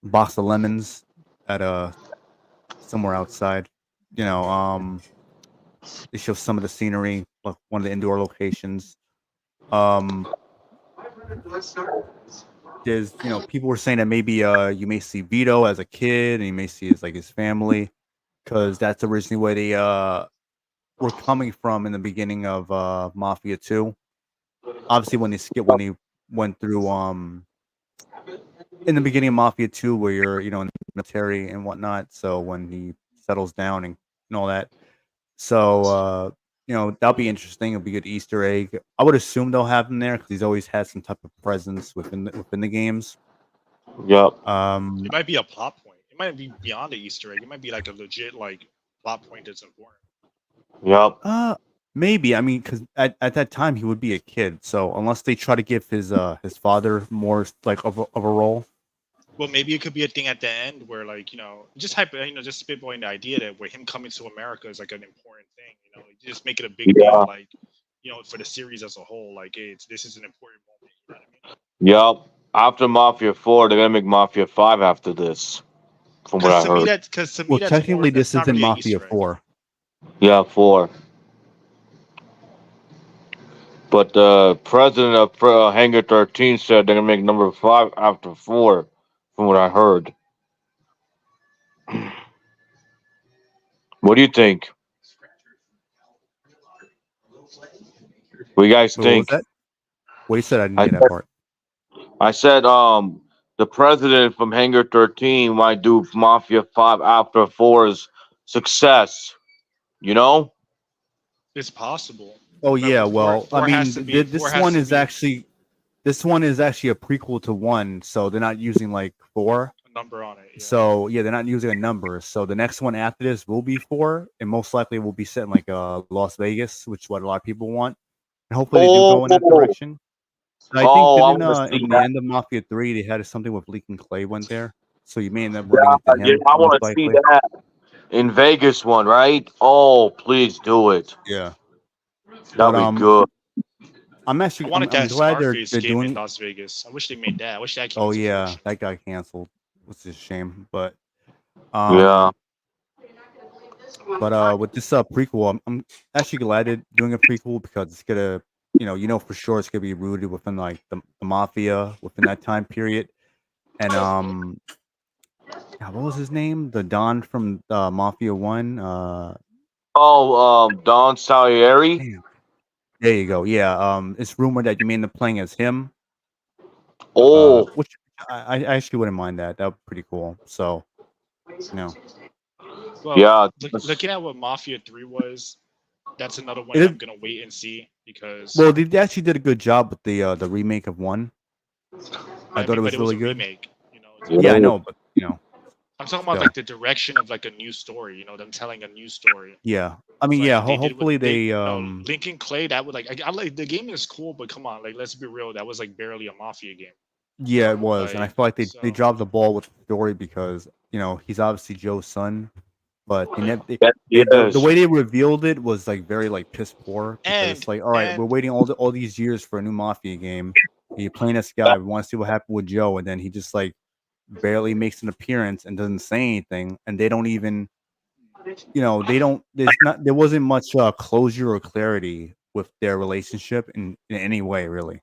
box of lemons at somewhere outside. They show some of the scenery, like one of the indoor locations. There's people were saying that maybe you may see Vito as a kid and you may see his family, because that's originally where they were coming from in the beginning of Mafia 2. Obviously when they went through in the beginning of Mafia 2 where you're in the military and whatnot, so when he settles down and all that. So that'll be interesting. It'll be a good Easter egg. I would assume they'll have him there because he's always had some type of presence within the games. Yep. It might be a plot point. It might be beyond the Easter egg. It might be like a legit plot point that's important. Yep. Maybe. I mean, because at that time he would be a kid. So unless they try to give his father more like of a role. Well, maybe it could be a thing at the end where just just spitballing the idea that where him coming to America is like an important thing. Just make it a big deal, for the series as a whole. Like, hey, this is an important moment. You know what I mean? Yep. After Mafia 4, they're gonna make Mafia 5 after this. From what I heard. Technically, this isn't Mafia 4. Yeah, 4. But the president of Hangar 13 said they're gonna make number 5 after 4. From what I heard. What do you think? What do you guys think? What was that? What you said? I didn't get that part. I said the president from Hangar 13 might do Mafia 5 after 4's success. It's possible. Oh yeah, well, I mean, this one is actually a prequel to 1, so they're not using 4. A number on it. Yeah. So yeah, they're not using a number. So the next one after this will be 4, and most likely will be set in Las Vegas, which is what a lot of people want. And hopefully they do go in that direction. I think in the end of Mafia 3 they had something with Leaking Clay went there, so you may end up running into him. I want to see that in Vegas one, right? Oh, please do it. Yeah, that'd be good. I'm glad they're doing in Las Vegas. I wish they made that. I wish that came. Oh yeah, that got canceled. Which is a shame, but yeah. But with this prequel, I'm actually glad they're doing a prequel because it's gonna, for sure it's gonna be rooted within the mafia within that time period, and what was his name? The Don from Mafia 1. Don Salieri. Damn. There you go. Yeah. It's rumored that you may end up playing as him. Oh. Which I actually wouldn't mind that. That would be pretty cool. So, Well, yeah. Looking at what Mafia 3 was, That's another one that I'm gonna wait and see because. Well, they actually did a good job with the remake of 1. I thought it was but it was really a good. remake. You know. Yeah, I know, but I'm talking about still. like the direction of like a new story. You know, them telling a new story. Yeah, I mean, Like, yeah. they did Hopefully they Lincoln Clay. That would I like the game is cool, but come on, like let's be real. That was like barely a Mafia game. Yeah, it was, and I Like feel like they so. dropped the ball with the story because he's obviously Joe's son, but they, Yes, the way they revealed it was like very like piss poor because And it's like, all right, we're waiting all these years for a new Mafia game. You're playing this guy. We want to see what happened with Joe, and then he just like barely makes an appearance and doesn't say anything, and they don't even, they don't. There wasn't much closure or clarity with their relationship in any way, really.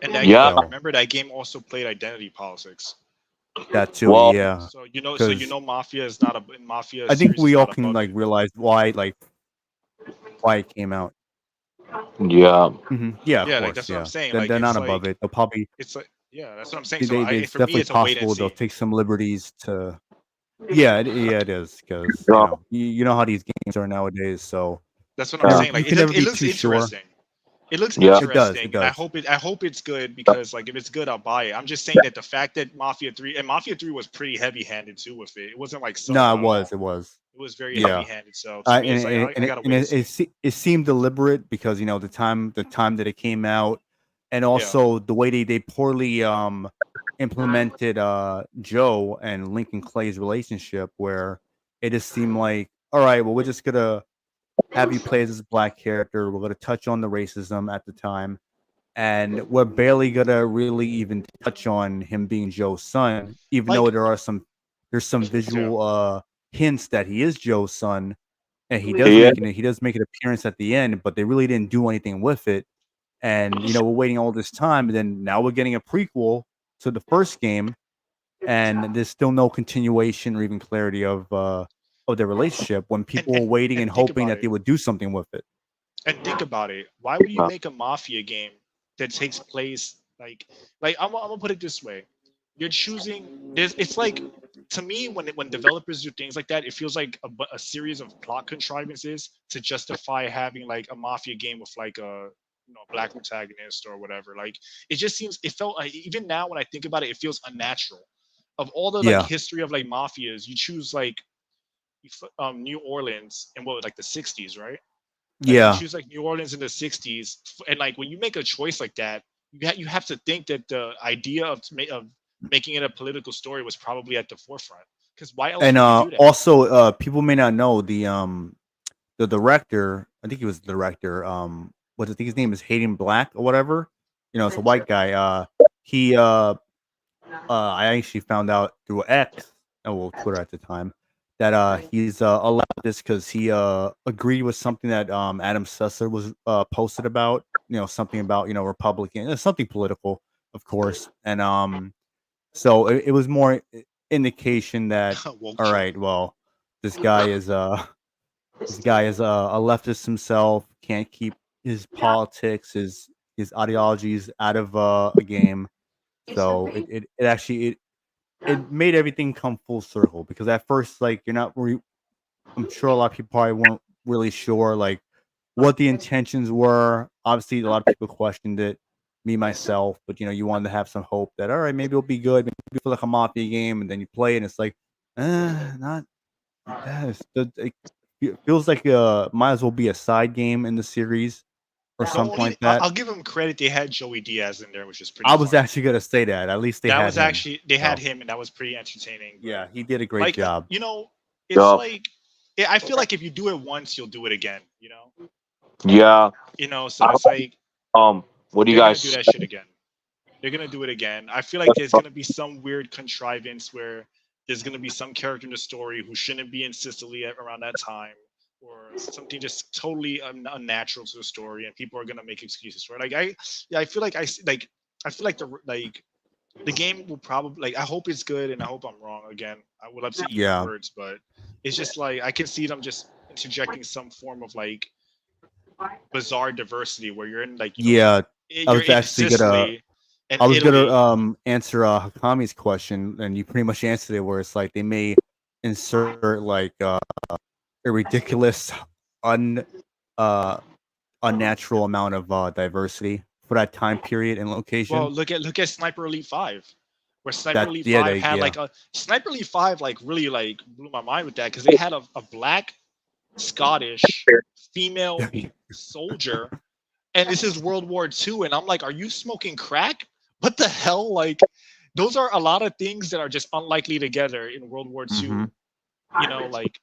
And that Yeah. game, remember that game also played identity politics. That too, Well, yeah. So Mafia is not a Mafia. I think Series we is all not can above like it. realize why it came out. yeah. Yeah, of Yeah, like course, that's what I'm yeah. saying. They're, Like they're not it's above like it. They'll probably it's like yeah, that's what I'm saying. So it's for me, definitely it's a wait and possible they'll see. take some liberties to. Yeah, it is because Yeah. you know how these games are nowadays. So That's what I'm saying. you Like can never it be looks too sure. interesting. It looks Yeah. It does. interesting, It and I does. hope it's good because like if it's good, I'll buy it. I'm just saying that the fact that Mafia 3 and Mafia 3 was pretty heavy-handed too with it. It wasn't like subtle No, at all. it was. It was very Yeah. heavy-handed. So to me, it's like I gotta wait and see. It seemed deliberate because the time that it came out, and Yeah. also the way they poorly implemented Joe and Lincoln Clay's relationship, where it just seemed like, all right, well, we're just gonna have you play as this black character. We're gonna touch on the racism at the time, and we're barely gonna really even touch on him being Joe's son, even though Like there's some yeah. visual hints that he is Joe's son, and he Yeah. does make an appearance at the end, but they really didn't do anything with it. And we're waiting all this time, and then now we're getting a prequel to the first game, and there's still no continuation or even clarity of their relationship when people were waiting and think hoping about that they it. would do something with it. And think about it. Why would you make a Mafia game that takes place like I'm gonna put it this way. You're choosing it's like to me when developers do things like that, it feels like a series of plot contrivances to justify having like a Mafia game with like a black protagonist or whatever. Like it felt like even now when I think about it, it feels unnatural. Of all the like Yeah, history of like mafias, you choose like New Orleans in what like the 60s, right? Like you yeah, choose like New Orleans in the 60s, and like when you make a choice like that, you have to think that the idea of making it a political story was probably at the forefront. Because why else and would you do that? also people may not know the director. I think he was the director. What I think his name is Hayden Black or whatever. It's a white guy. He I actually found out through X, well, Twitter at the time, that he's allowed this because he agreed with something that Adam Susser was posted about. Something about Republican, something political, of course, and so it was more indication that Woke all shit. right, well, this guy is a leftist himself, can't keep his politics, his ideologies out of a game. So it actually it made everything come full circle because at first, like, I'm sure a lot of people probably weren't really sure like what the intentions were. Obviously, a lot of people questioned it, me myself, but you wanted to have some hope that all right, maybe it'll be good, maybe it'll feel like a Mafia game, and then you play it and it's like, not it feels like might as well be a side game in the series or The something only like that. I'll give them credit, they had Joey Diaz in there, which is pretty I was funny. actually gonna say that. At least they That had was him. actually they had So, him, and that was pretty entertaining. But yeah, he did a great like job. it's Yeah. like I feel like if you do it once, you'll do it again. Yeah. So it's like What do you they're gonna guys do say? that shit again. They're gonna do it again. I feel like there's gonna be some weird contrivance where there's gonna be some character in the story who shouldn't be in Sicily around that time, or something just totally unnatural to the story, and people are gonna make excuses for it. Like I feel like I feel like the game will probably I hope it's good, and I hope I'm wrong again. I would love to eat my Yeah, words, but it's just like I can see them just interjecting some form of like bizarre diversity where you're in like yeah. I you're was in actually gonna Sicily and I was gonna Italy. answer Hakami's question, and you pretty much answered it. Where it's like they may insert like a ridiculous, uh unnatural amount of diversity for that time period and location. Well, look at Sniper Elite 5, where Sniper Elite 5 had like a Sniper Elite 5 like really like blew my mind with that because they had a black Scottish female soldier, and this is World War II, and I'm like, are you smoking crack? What the hell? Like, those are a lot of things that are just unlikely together in World War II. You know, like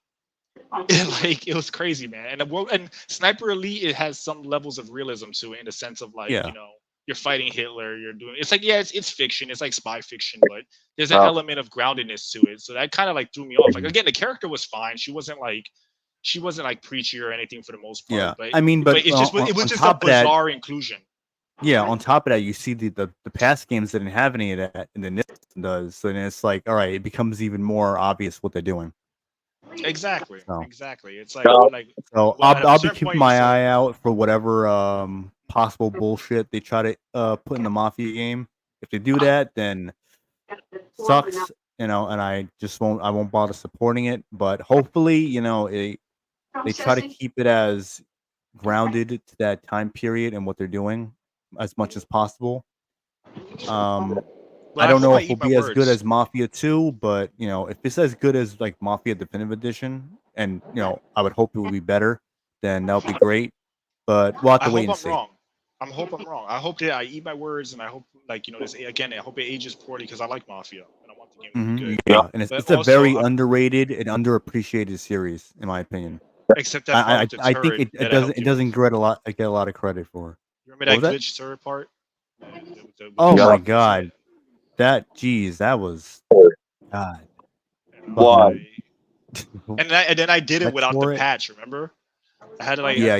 it was crazy, man. And Sniper Elite, it has some levels of realism to it in the sense of like, you know, you're fighting Hitler, you're doing it's like, yeah, it's fiction, it's like spy fiction, but there's an element of groundedness to it. So that kind of like threw me off. Like again, the character was fine. She wasn't like preachy or anything for the most part. Yeah, But I mean, but it was just a bizarre inclusion. Yeah, on top of that, you see the past games didn't have any of that, and then this does. So then it's like, all right, it becomes even more obvious what they're doing. Exactly. So. Exactly. It's like, so I'll be keeping my eye out for whatever possible bullshit they try to put in the Mafia game. If they do that, then sucks, you know, and I won't bother supporting it. But hopefully, you know, they try to keep it as grounded to that time period and what they're doing as much as possible. I don't know if it'll be as good as Mafia 2, but you know, if it's as good as like Mafia Definitive Edition, and you know, I would hope it would be better, then that would be great. But we'll have to wait and see. I hope I'm wrong. I hope that I eat my words, and I hope, like, you know, this again. I hope it ages poorly because I like Mafia and I want the game to be good. Yeah, and it's a very underrated and underappreciated series, in my opinion. Except that part I think it doesn't get a lot of credit for. You remember that glitch turret part? Oh my god. That was God. Why? And then I did it without the patch. Remember? I had to like I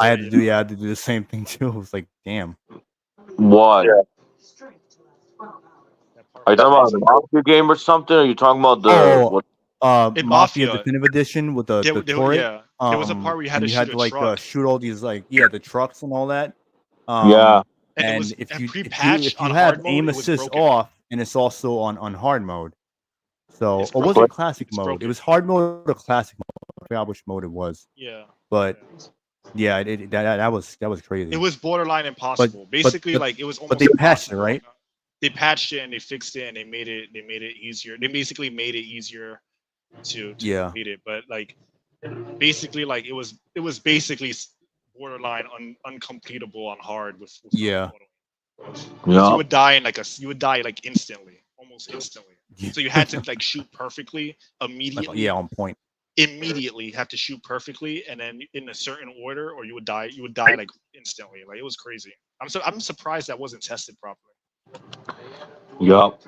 had to do the same thing too. It was like, damn. What? Are you talking about the Mafia game or something? Or are you talking about the Mafia Definitive Edition with the turret? Yeah, there was a part where you had to shoot all these the trucks and all that. Yeah. And if you have aim assist off, and it's also on hard mode. So it wasn't classic mode. It was hard mode or classic mode. I forgot which mode it was. Yeah. But yeah, that was crazy. It was borderline impossible. Basically, like it was almost. But they patched it, right? They patched it and they fixed it and they made it easier. They basically made it easier to complete it. But like basically, like it was basically borderline uncompletable on hard with yeah. You would die like instantly, almost instantly. So you had to like shoot perfectly immediately. On point. Immediately have to shoot perfectly, and then in a certain order, or you would die. You would die like instantly. Like it was crazy. I'm surprised that wasn't tested properly. Yup.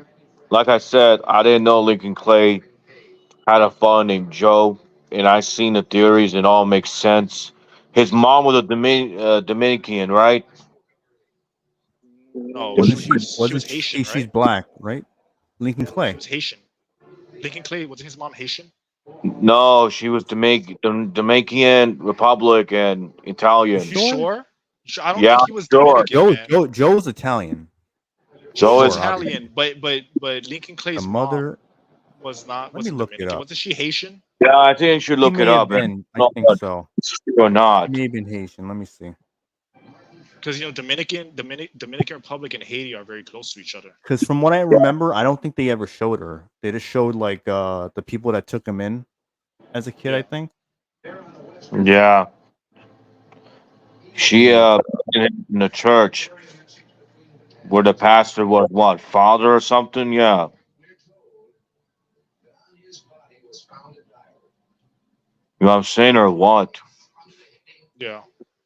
Like I said, I didn't know Lincoln Clay had a father named Joe, and I seen the theories. It all makes sense. His mom was a Dominican, right? No, she was Haitian, right? She's black, right? Lincoln Clay. She was Haitian. Lincoln Clay, wasn't his mom Haitian? No, she was Dominican Republic and Italian. You sure? I don't think he was Dominican. Joe's Italian. Joe's Italian, but Lincoln Clay's mother was not. Let me look it up. Wasn't she Haitian? Yeah, I think you should look it up. I think so. Or not? She may have been Haitian. Let me see. Because you know, Dominican Republic and Haiti are very close to each other. Because from what I remember, I don't think they ever showed her. They just showed like the people that took him in as a kid. I think. Yeah. She in the church where the pastor was what, father or something? Yeah. You know what I'm saying, or what? Yeah,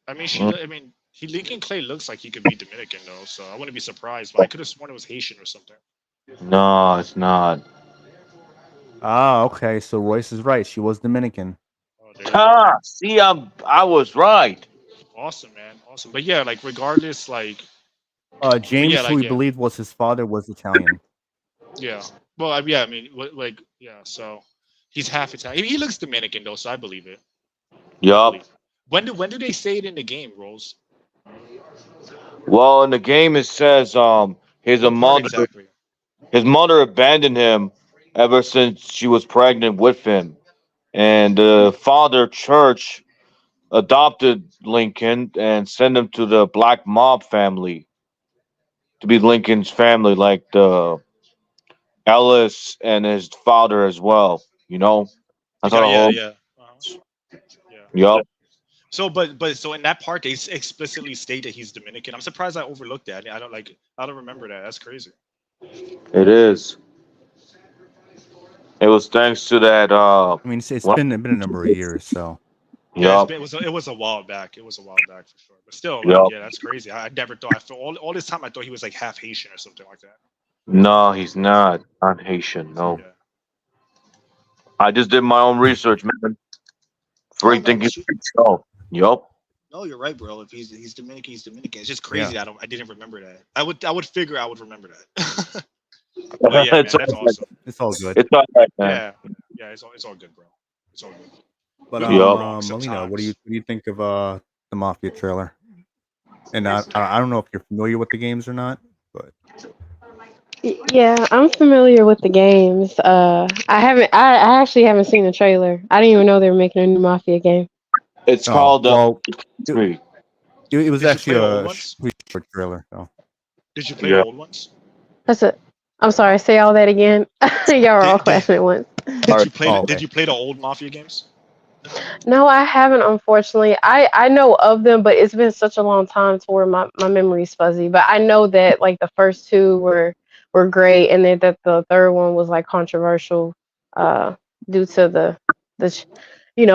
I mean, Lincoln Clay looks like he could be Dominican though, so I wouldn't be surprised. But I could have sworn it was Haitian or something. No, it's not. Ah, okay. So Royce is right. She was Dominican. See, I was right. Awesome, man. Awesome. But yeah, like regardless, like James, who we believed was his father, was Italian. Yeah. Well, yeah. I mean, like, yeah. So he's half Italian. He looks Dominican though, so I believe it. Yup. When do they say it in the game, Rose? Well, in the game it says his mother abandoned him ever since she was pregnant with him, and the father church adopted Lincoln and sent him to the Black Mob family to be Lincoln's family, like the Ellis and his father as well. You know, that's how the Yeah, whole. yeah, yeah. Yup, So, but so in that part, they explicitly state that he's Dominican. I'm surprised I overlooked that. I don't remember that. That's crazy. it is. It was thanks to that. I mean, it's What? been a number of years, so Yeah, Yup, it was a while back. It was a while back for sure. But still, like, yup. yeah, that's crazy. I never thought. I feel all this time I thought he was like half Haitian or something like that. No, he's not. Not Haitian. No, Yeah. I just did my own research, man. No, Free man, thinking. shoot. So, yup. No, you're right, bro. If he's Dominican, he's Dominican. It's just yeah. crazy. I didn't remember that. I would figure I would remember that. But yeah, man, it's, that's all, awesome. It's all good. it's all right, man. Yeah, it's all good, bro. It's all good. But We can be Yup. wrong Melina, what do sometimes. you think of the Mafia trailer? And I don't know if you're familiar with the games or not, but Yeah, I'm familiar with the games. I actually haven't seen the trailer. I didn't even know they were making a new Mafia game. It's oh called well, it, Three. it was Did you actually play the old a ones? pretty short trailer. So Did you play the Yeah. old ones? That's it. I'm sorry. Say all that again. Y'all are all Did, did, clashing at once. All right. oh, Did okay. you play the old Mafia games? No, I haven't, unfortunately. I know of them, but it's been such a long time to where my memory's fuzzy. But I know that like the first two were great, and then that the third one was like controversial, uh, due to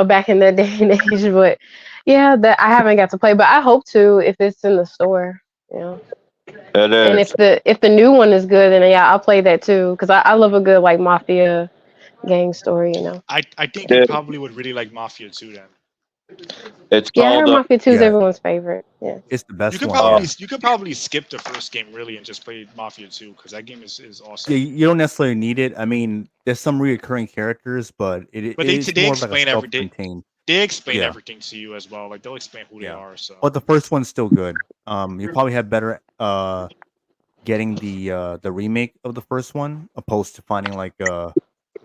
back in that day and age. But yeah, that I haven't got to play, but I hope to if it's in the store. Yeah. It And is. if the new one is good, then yeah, I'll play that too. Because I love a good like mafia gang story. I think you It, probably would really like Mafia 2 then. it's Yeah, I heard called. Mafia 2 is Yeah, everyone's favorite. Yeah. it's the best one. Yeah, You could probably skip the first game really and just play Mafia 2 because that game is awesome. yeah. You don't necessarily need it. I mean, there's some reoccurring characters, but it But is they more of like a explain self-contained. they explain Yeah, everything to you as well. Like they'll explain who they yeah. are. So But the first one's still good. You probably have better getting the remake of the first one opposed to finding like the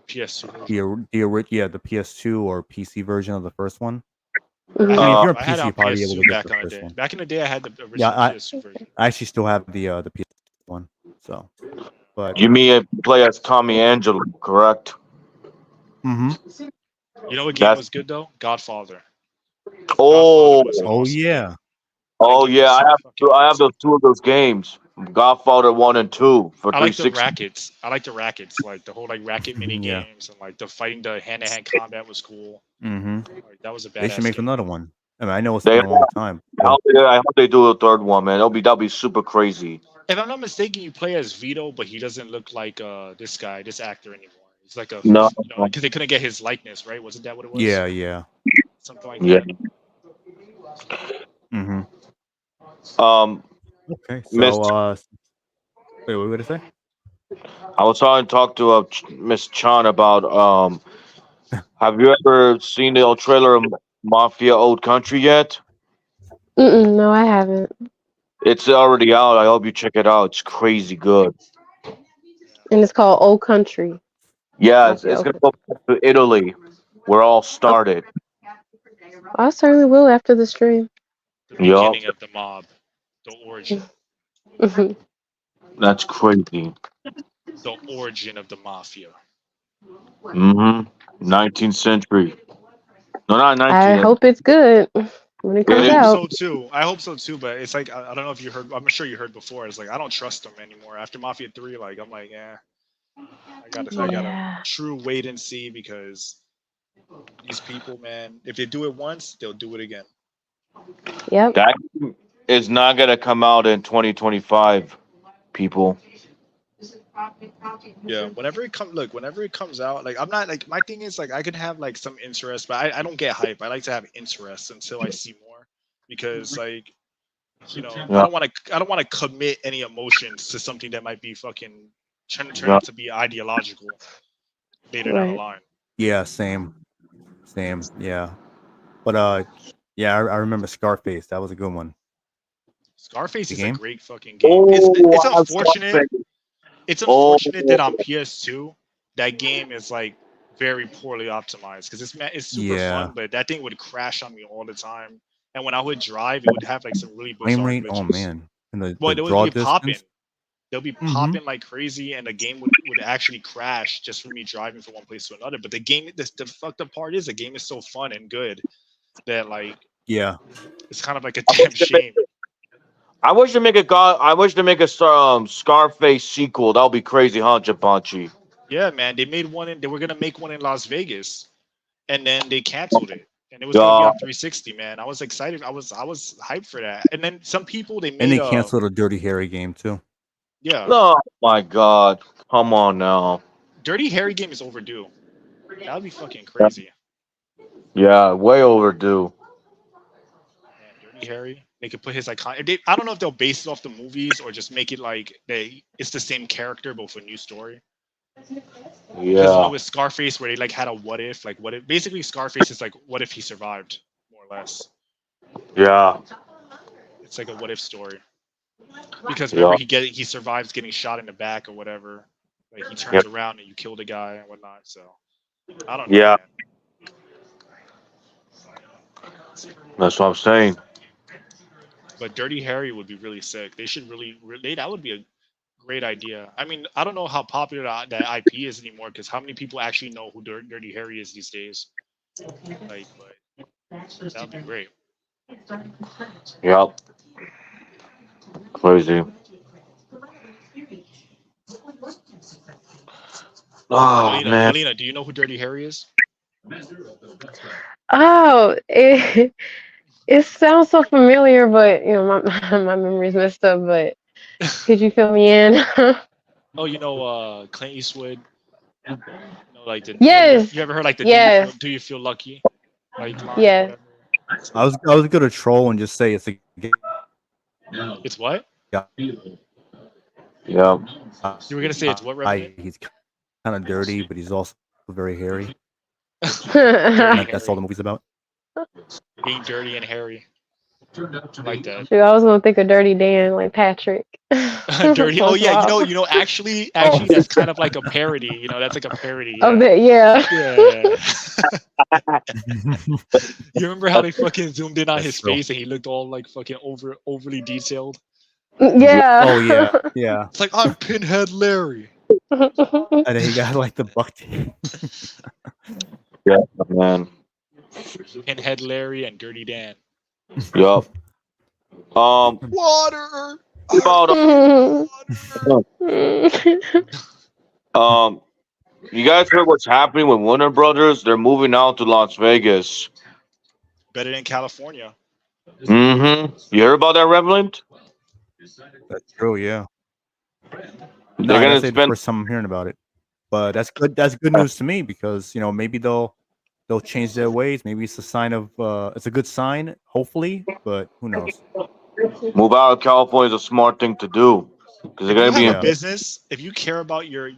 PS2 version. the PS2 or PC version of the first one. Mhm. I mean, if you're on I had it PC, on you're probably able PS2 to get back the on the first day. one. Back in the day, I had the Yeah, original PS2 version. I actually still have the PS one. So, but You mean play as Tommy Angelo, correct? mm-hmm. You know what game That's. was good though? Godfather. Oh. Godfather was an Oh awesome game. yeah, That Oh game yeah, was fucking I have awesome. those two of those games. Godfather 1 and 2 for I like the 360. rackets. I like the rackets, like the whole like racket mini yeah. games and like the fighting the hand to hand combat was cool. Mm-hmm. Like that was a They should badass make game. another one. I mean, I know it's They been a long time. I hope they do a third one, man. That'll be super crazy. If I'm not mistaken, you play as Vito, but he doesn't look like this actor anymore. He's like a No. because they couldn't get his likeness, right? Wasn't that what it was? Yeah, yeah. Something like Yeah. that. Mm-hmm. Um, Okay, Miss, so wait, what were you gonna say? I was trying to talk to Miss Chan about have you ever seen the old trailer of Mafia Old Country yet? No, I haven't. It's already out. I hope you check it out. It's crazy good. And it's called Old Country. Yeah, Mafia it's Old gonna Country. go back to Italy, where all Okay. started. I certainly will after the stream. The Yup, beginning of the mob, the origin, Mhm. that's crazy. the origin of the mafia. 19th century. No, not I 19th. hope it's good when it It I comes is. hope out. so too. I hope so too. But it's like I don't know if you heard. I'm sure you heard before. It's like I don't trust them anymore after Mafia 3. Like I'm like, yeah, I gotta Yeah. true wait and see because these people, man, if they do it once, they'll do it again. Yep. That is not gonna come out in 2025, people. Yeah, whenever it comes out, like I'm not like my thing is like I can have like some interest, but I don't get hype. I like to have interest until I see more because like Yeah, I don't want to commit any emotions to something that might be fucking turn yeah. out to be ideological later down the Right. line. Yeah, same. Yeah, but yeah, I remember Scarface. That was a good one. Scarface The is a game. great fucking game. Oh, It's unfortunate. Scarface. It's Oh, unfortunate that on PS2 that game is like very poorly optimized because it's super fun, but that thing would crash on me all the time. And when I would drive, it would have like some really Frame bizarre rate, oh glitches. man, and the Well, it would draw be popping. distance. They'll be Mhm. popping like crazy, and the game would actually crash just for me driving from one place to another. But the game, the fucked up part is the game is so fun and good that like Yeah, it's kind of like a damn shame. I wish they make a Scarface sequel. That would be crazy, huh, Japanchi? Yeah, man, they made one and they were gonna make one in Las Vegas, and then they canceled it. And it was gonna be on 360, man. I was excited. I was hyped for that. And then some people they and made they canceled a Dirty Harry game too. yeah. Oh my god. Come on now. Dirty Harry game is overdue. That would be fucking crazy. Yeah, way overdue. Man, Dirty Harry. They could put his icon. I don't know if they'll base it off the movies or just make it like it's the same character but with a new story. Because you know Yeah. with Scarface where they like had a what if, basically Scarface is like what if he survived, more or less. Yeah. It's like a what if story. Because Yeah. remember he survives getting shot in the back or whatever. Like he turns around and you kill the guy and whatnot. So I don't know. Yeah. Man. That's what I'm saying. But Dirty Harry would be really sick. They should really that would be a great idea. I mean, I don't know how popular that IP is anymore because how many people actually know who Dirty Harry is these days? Like, but that would be great. Yep. Crazy. Oh man. Melina, do you know who Dirty Harry is? Oh, it sounds so familiar, but you know my memory's messed up. But could you fill me in? Oh, you know Clint Eastwood. You know, like Yes. you ever heard like the Yes. do you feel lucky? Like line, Yes. whatever. I was gonna troll and just say it's a It's what? Yeah. You were gonna say it's what, Revenant? He's kind of dirty, but he's also very hairy. Dirty That's all the movie's about. Being dirty and hairy. I like that. Shoot, I was gonna think of Dirty Dan, like Patrick. Dirty. Oh yeah, SpongeBob. you know. Actually, that's kind of like a parody. You know, that's like a parody. Yeah. Of that, yeah. You remember how they fucking zoomed in on That's his true. face and he looked all like fucking overly detailed? Yeah. Oh yeah, yeah. It's like I'm Pinhead Larry. And then he got like the buck teeth. Yeah, man. Pinhead Larry and Dirty Dan. Yup. Water. About, you guys heard what's happening with Warner Brothers? They're moving out to Las Vegas. Better than California. Mm-hmm. You heard about that, Reverend? That's true. Yeah. They're No, gonna that's the spend. first time I'm hearing about it. But that's good. That's good news to me because maybe they'll change their ways. Maybe it's a sign of it's a good sign, hopefully. But who knows? Move out of California is a smart thing to do because they're If gonna you be have in. a business, if you care about your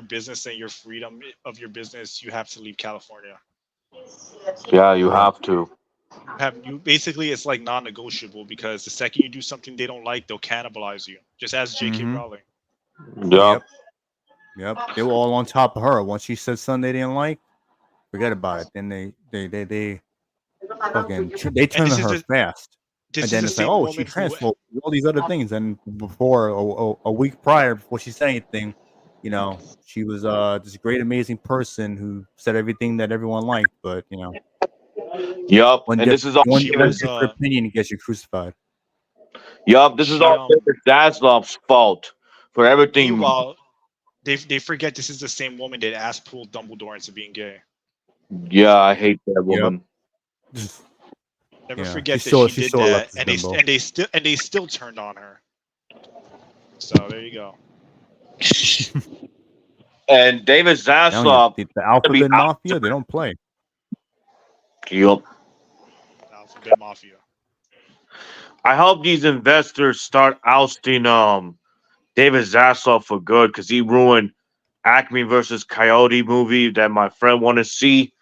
business and your freedom of your business, you have to leave California. Yeah, you have to. You basically it's like non-negotiable because the second you do something they don't like, they'll cannibalize you. Just as J.K. Mhm. Rowling. Yep. Yep. They were all on top of her. Once she said something they didn't like, forget about it. Then they fucking they turned this on is her the- fast. This And is then the it's like, same oh, woman she who transphobed, all these other things. And before a week prior, before she said anything, she was this great, amazing person who said everything that everyone liked. But Yup. one And this is all. one She different was, opinion gets you crucified. Yup. This is she, all Zaslav's fault for everything. meanwhile, they forget this is the same woman that asked pulled Dumbledore into being gay. Yeah, I hate that woman. Never Yeah, forget she that still- she she did still that, left and this bimbo. they still turned on her. So there you go. And David Telling Zaslav. you, the Alphabet Mafia, they don't play. Yup. Alphabet Mafia. I hope these investors start ousting David Zaslav for good because he ruined Acme versus Coyote movie that my friend wanted to see.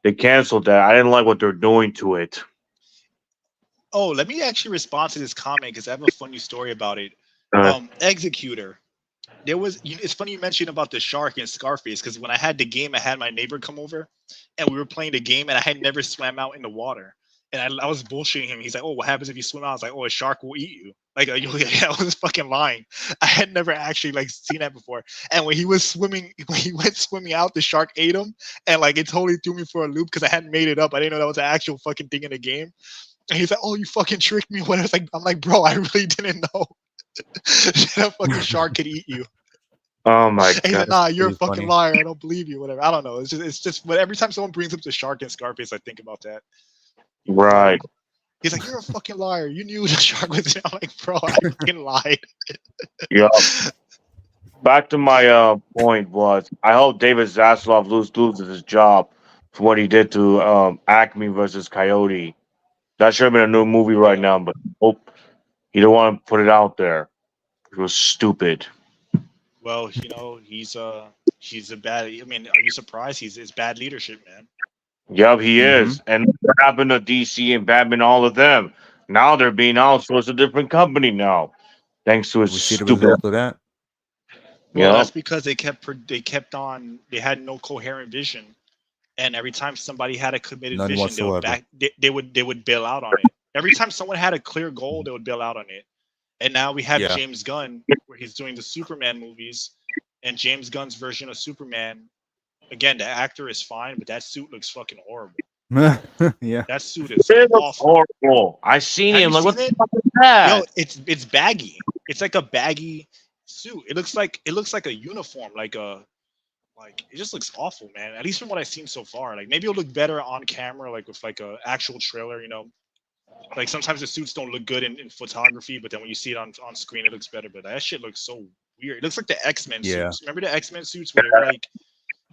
They canceled that. I didn't like what they're doing to it. Oh, let me actually respond to this comment because I have a funny story about it. Executor. There was. It's funny you mentioned about the shark and Scarface because when I had the game, I had my neighbor come over, and we were playing the game, and I had never swam out in the water, and I was bullshitting him. He's like, "Oh, what happens if you swim out?" I was like, "Oh, a shark will eat you." Like, yeah, I was fucking lying. I had never actually like seen that before. And when he was swimming, when he went swimming out, the shark ate him, and like it totally threw me for a loop because I hadn't made it up. I didn't know that was an actual fucking thing in the game. And he's like, "Oh, you fucking tricked me." When I was like, I'm like, "Bro, I really didn't know that a fucking shark could eat you." Oh my And he's god. like, "Nah, you're a pretty fucking funny. liar. I don't believe you." Whatever. I don't know. It's just. But every time someone brings up the shark and Scarface, I think about that. Right. He's like, "You're a fucking liar. You knew the shark was." I'm like, "Bro, I fucking lied." Yup. Back to my point was I hope David Zaslav loses his job for what he did to Acme versus Coyote. That should have been a new movie right now, but hope he don't want to put it out there. It was stupid. Well, he's a bad. I mean, are you surprised? It's bad leadership, man. Yup, he Mhm. is. And what happened to DC and Batman, all of them? Now they're being outsourced to a different company now. Thanks to We his see the stupid. result of that. Well, that's Yup. because they had no coherent vision, and every time somebody had a committed None vision, whatsoever. they would bail out on it. Every time someone had a clear goal, they would bail out on it. And now we have Yeah. James Gunn, where he's doing the Superman movies, and James Gunn's version of Superman. Again, the actor is fine, but that suit looks fucking horrible. Yeah. That suit is It looks awful. horrible. I seen Have it. you I'm like, what seen the it? fuck is Yo, that? it's baggy. It's like a baggy suit. It looks like a uniform, it just looks awful, man. At least from what I've seen so far. Like maybe it'll look better on camera, like with like a actual trailer. Like sometimes the suits don't look good in photography, but then when you see it on screen, it looks better. But that shit looks so weird. It looks like the X-Men Yeah. suits. Remember the X-Men suits where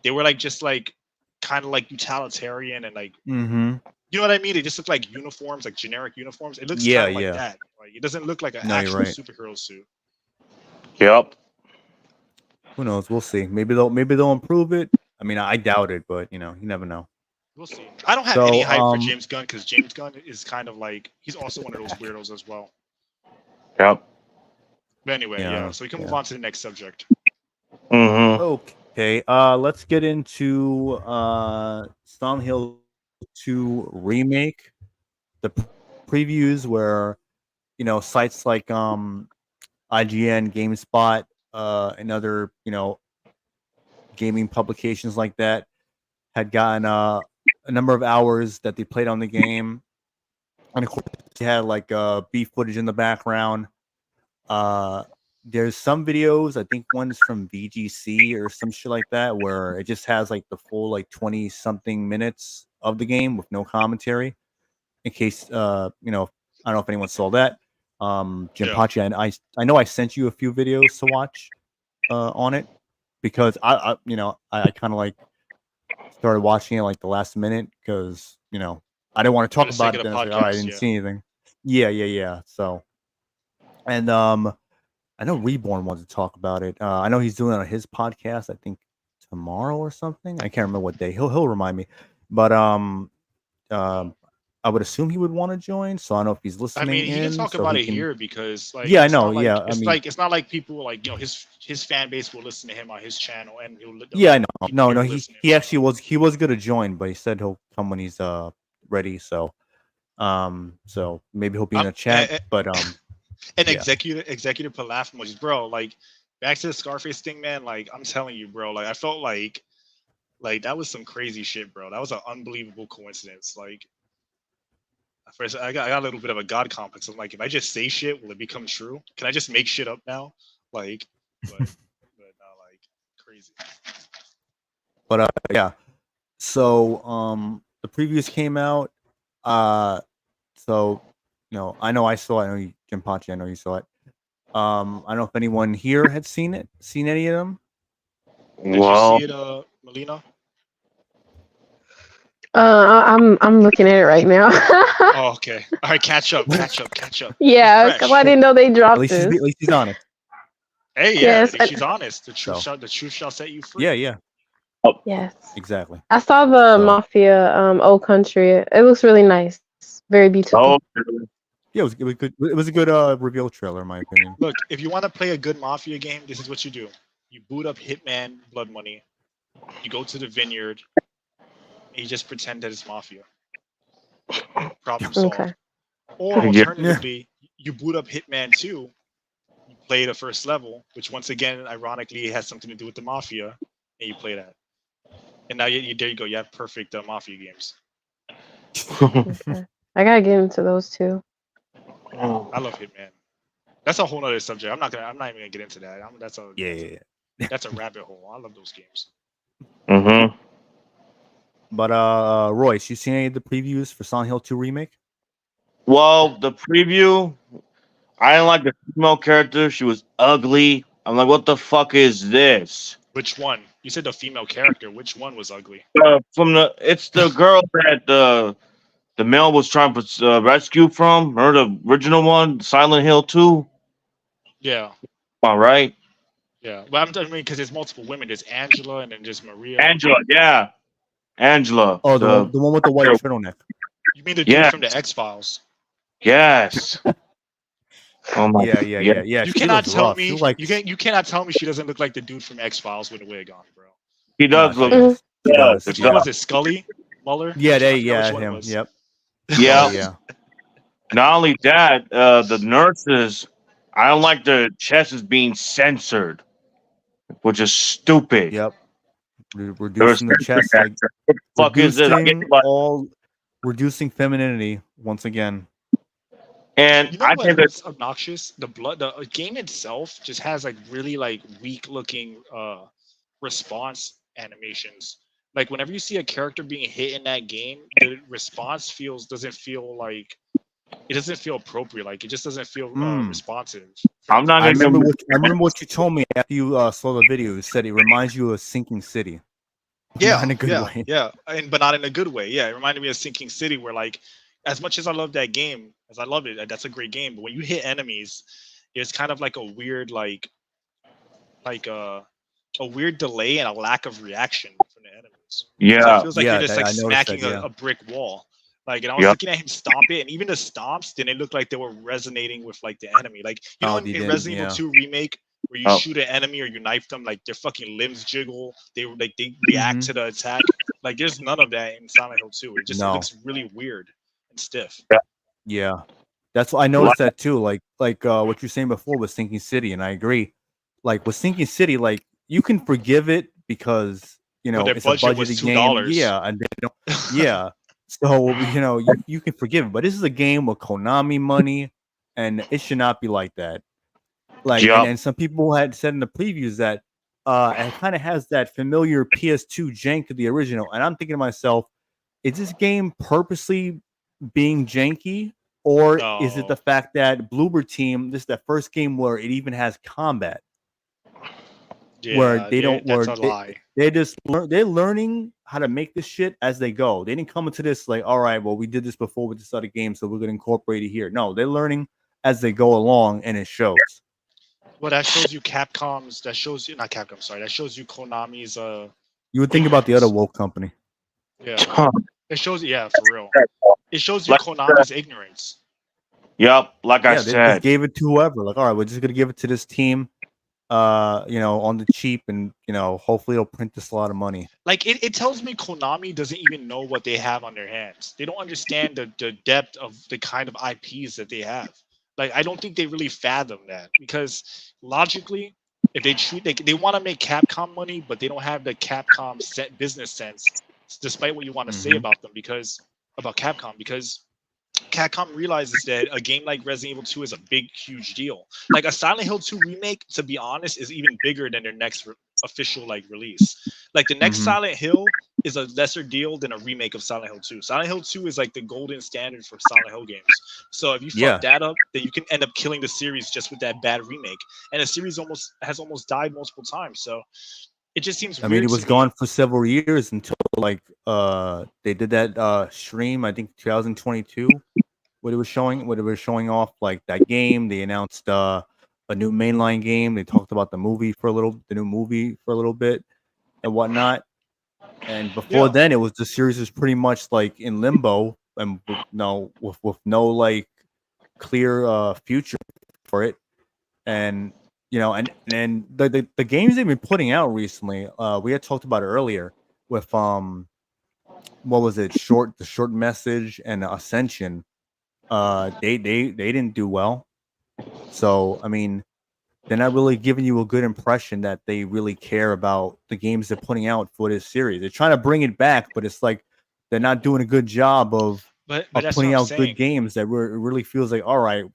they were like just like kind of like utilitarian and like Mm-hmm. you know what I mean? They just look like uniforms, like generic uniforms. It looks Yeah, kind of like yeah. that. Like it doesn't look like an No, you're actual right. superhero suit. Yup. Who knows? We'll see. Maybe they'll improve it. I mean, I doubt it, but you never know. We'll see. I don't have any So, hype for James Gunn because James Gunn is kind of like he's also one of those weirdos as well. Yup. But anyway, Yeah, yeah. So we can move yeah. on to the next subject. Mm-hmm. Okay. Let's get into Silent Hill 2 remake. The previews where sites like IGN, GameSpot, and other gaming publications like that had gotten a number of hours that they played on the game, and of course they had like beef footage in the background. There's some videos, I think one's from VGC or some shit like that, where it just has like the full like 20 something minutes of the game with no commentary. In case I don't know if anyone saw that. Jim Yeah. Pachi, and I know I sent you a few videos to watch on it because I kind of like started watching it like the last minute because I didn't want to For talk the sake about it. of the Then it's like, all right, I podcast, didn't yeah. see anything. Yeah. So, and I know Reborn wants to talk about it. I know he's doing it on his podcast. I think tomorrow or something. I can't remember what day. He'll remind me. But I would assume he would want to join. So I don't know if he's I listening mean, he can in. talk So about he it can. here because like Yeah, I it's know. not like Yeah, I it's mean, like it's not like people like his fan base will listen to him on his channel and yeah, I know. people here No. will He listen to him. he actually was going to join, but he said he'll come when he's ready. So maybe he'll be in a chat. But An yeah. executive put laugh emojis, bro. Like back to the Scarface thing, man. Like I'm telling you, bro. Like I felt like that was some crazy shit, bro. That was an unbelievable coincidence. Like at first, I got a little bit of a god complex. I'm like, if I just say shit, will it become true? Can I just make shit up now? Like, but no, like crazy. But yeah. So the previews came out. So I know I saw it. I know you, Jim Pachi, I know you saw it. I don't know if anyone here had seen any of them. Did you see it, Melina? I'm looking at it right now. Oh, okay. All right, catch up. Yeah, Fresh. because I didn't know they At dropped least this. he's honest. Hey, yeah, Yes, she's honest. The truth shall set you free. Yeah, yes. exactly. I saw the So- Mafia Old Country. It looks really nice. Very beautiful. Oh, Yeah, it was good. It was a good reveal trailer, in my opinion. Look, if you want to play a good Mafia game, this is what you do. You boot up Hitman Blood Money. You go to the vineyard. And you just pretend that it's Mafia. Problem solved. Okay. Or Yeah. alternatively, you boot up Hitman 2. You play the first level, which once again, ironically, has something to do with the Mafia, and you play that. And now there you go. You have perfect Mafia games. Okay. I gotta get into those too. I love Hitman. That's a whole other subject. I'm not even gonna get into that. That's a rabbit hole. I love those games. Mm-hmm. But Royce, you seen any of the previews for Silent Hill 2 remake? Well, the preview, I didn't like the female character. She was ugly. I'm like, what the fuck is this? Which one? You said the female character. Which one was ugly? It's the girl that the male was trying to rescue from. Her, the original one, Silent Hill 2. Yeah. All right. Yeah. But I mean, because there's multiple women. There's Angela and then there's Maria. Angela, yeah. Angela. Oh, the one with the white turtleneck. You mean the dude from the X-Files? Yes. Oh my Yeah. You cannot tell me you cannot tell me she doesn't look like the dude from X-Files with a wig on, bro. He does look. He does. Which one was it? Scully? Muller? Yeah, him. Yep. Yeah. Oh, yeah. Not only that, the nurses, I don't like the chests being censored, which is stupid. Yep. Reducing the chest. Like, what the fuck is this? Reducing femininity once again. And you know what's obnoxious? The game itself just has like really like weak looking response animations. Like whenever you see a character being hit in that game, the response doesn't feel appropriate. Like it just doesn't feel responsive. I'm not. I remember what you told me after you saw the video. You said it reminds you of Sinking City. Yeah, not in a good way. Yeah, but not in a good way. Yeah, it reminded me of Sinking City, where like, as much as I love that game, as I love it, that's a great game. But when you hit enemies, it's kind of like a weird a weird delay and a lack of reaction from the enemies. Yeah, so it feels like you're just like smacking a brick wall. Like, and I was looking at him stomp it, and even the stomps didn't look like they were resonating with like the enemy. Like, you know, in Resident Evil 2 remake, where you shoot an enemy or you knife them, like their fucking limbs jiggle, they react to the attack. Like, there's none of that in Silent Hill 2. It just looks really weird and stiff. Yeah, that's what I noticed that too. Like what you were saying before with Sinking City, and I agree. Like with Sinking City, like you can forgive it because it's a budgeted game. Yeah, and they don't. Yeah. So, you can forgive it, but this is a game with Konami money, and it should not be like that. Like, and some people had said in the previews that it kind of has that familiar PS2 jank to the original, and I'm thinking to myself, is this game purposely being janky, or is it the fact that Bloober Team, this is the first game where it even has combat? Where they don't, that's a lie. They're learning how to make this shit as they go. They didn't come into this like, all right, well, we did this before with this other game, so we're gonna incorporate it here. No, they're learning as they go along, and it shows. Well, that shows you Capcom's. That shows you not Capcom. Sorry, that shows you Konami's. You would think about the other woke company. Yeah, it shows. Yeah, for real. It shows you Konami's ignorance. Yep, like I said, they gave it to whoever. Like, all right, we're just gonna give it to this team. On the cheap, and hopefully it'll print us a lot of money. Like it tells me Konami doesn't even know what they have on their hands. They don't understand the depth of the kind of IPs that they have. Like I don't think they really fathom that, because logically, if they want to make Capcom money, but they don't have the Capcom business sense, despite what you want to say about Capcom, because Capcom realizes that a game like Resident Evil 2 is a big, huge deal. Like a Silent Hill 2 remake, to be honest, is even bigger than their next official release. Like the next Silent Hill is a lesser deal than a remake of Silent Hill 2. Silent Hill 2 is like the golden standard for Silent Hill games. So if you fuck that up, then you can end up killing the series just with that bad remake. And the series has almost died multiple times. So it just seems. I mean, it was gone for several years until like they did that stream. I think 2022. What it was showing off like that game. They announced a new mainline game. They talked about the new movie for a little bit and whatnot. And before then, it was the series was pretty much like in limbo and with no like clear future for it, and and the games they've been putting out recently, we had talked about it earlier with what was it, the short message and Ascension. They didn't do well. So I mean, they're not really giving you a good impression that they really care about the games they're putting out for this series. They're trying to bring it back, but it's like they're not doing a good job of that's putting what I'm out saying. good games that it really feels like, all right,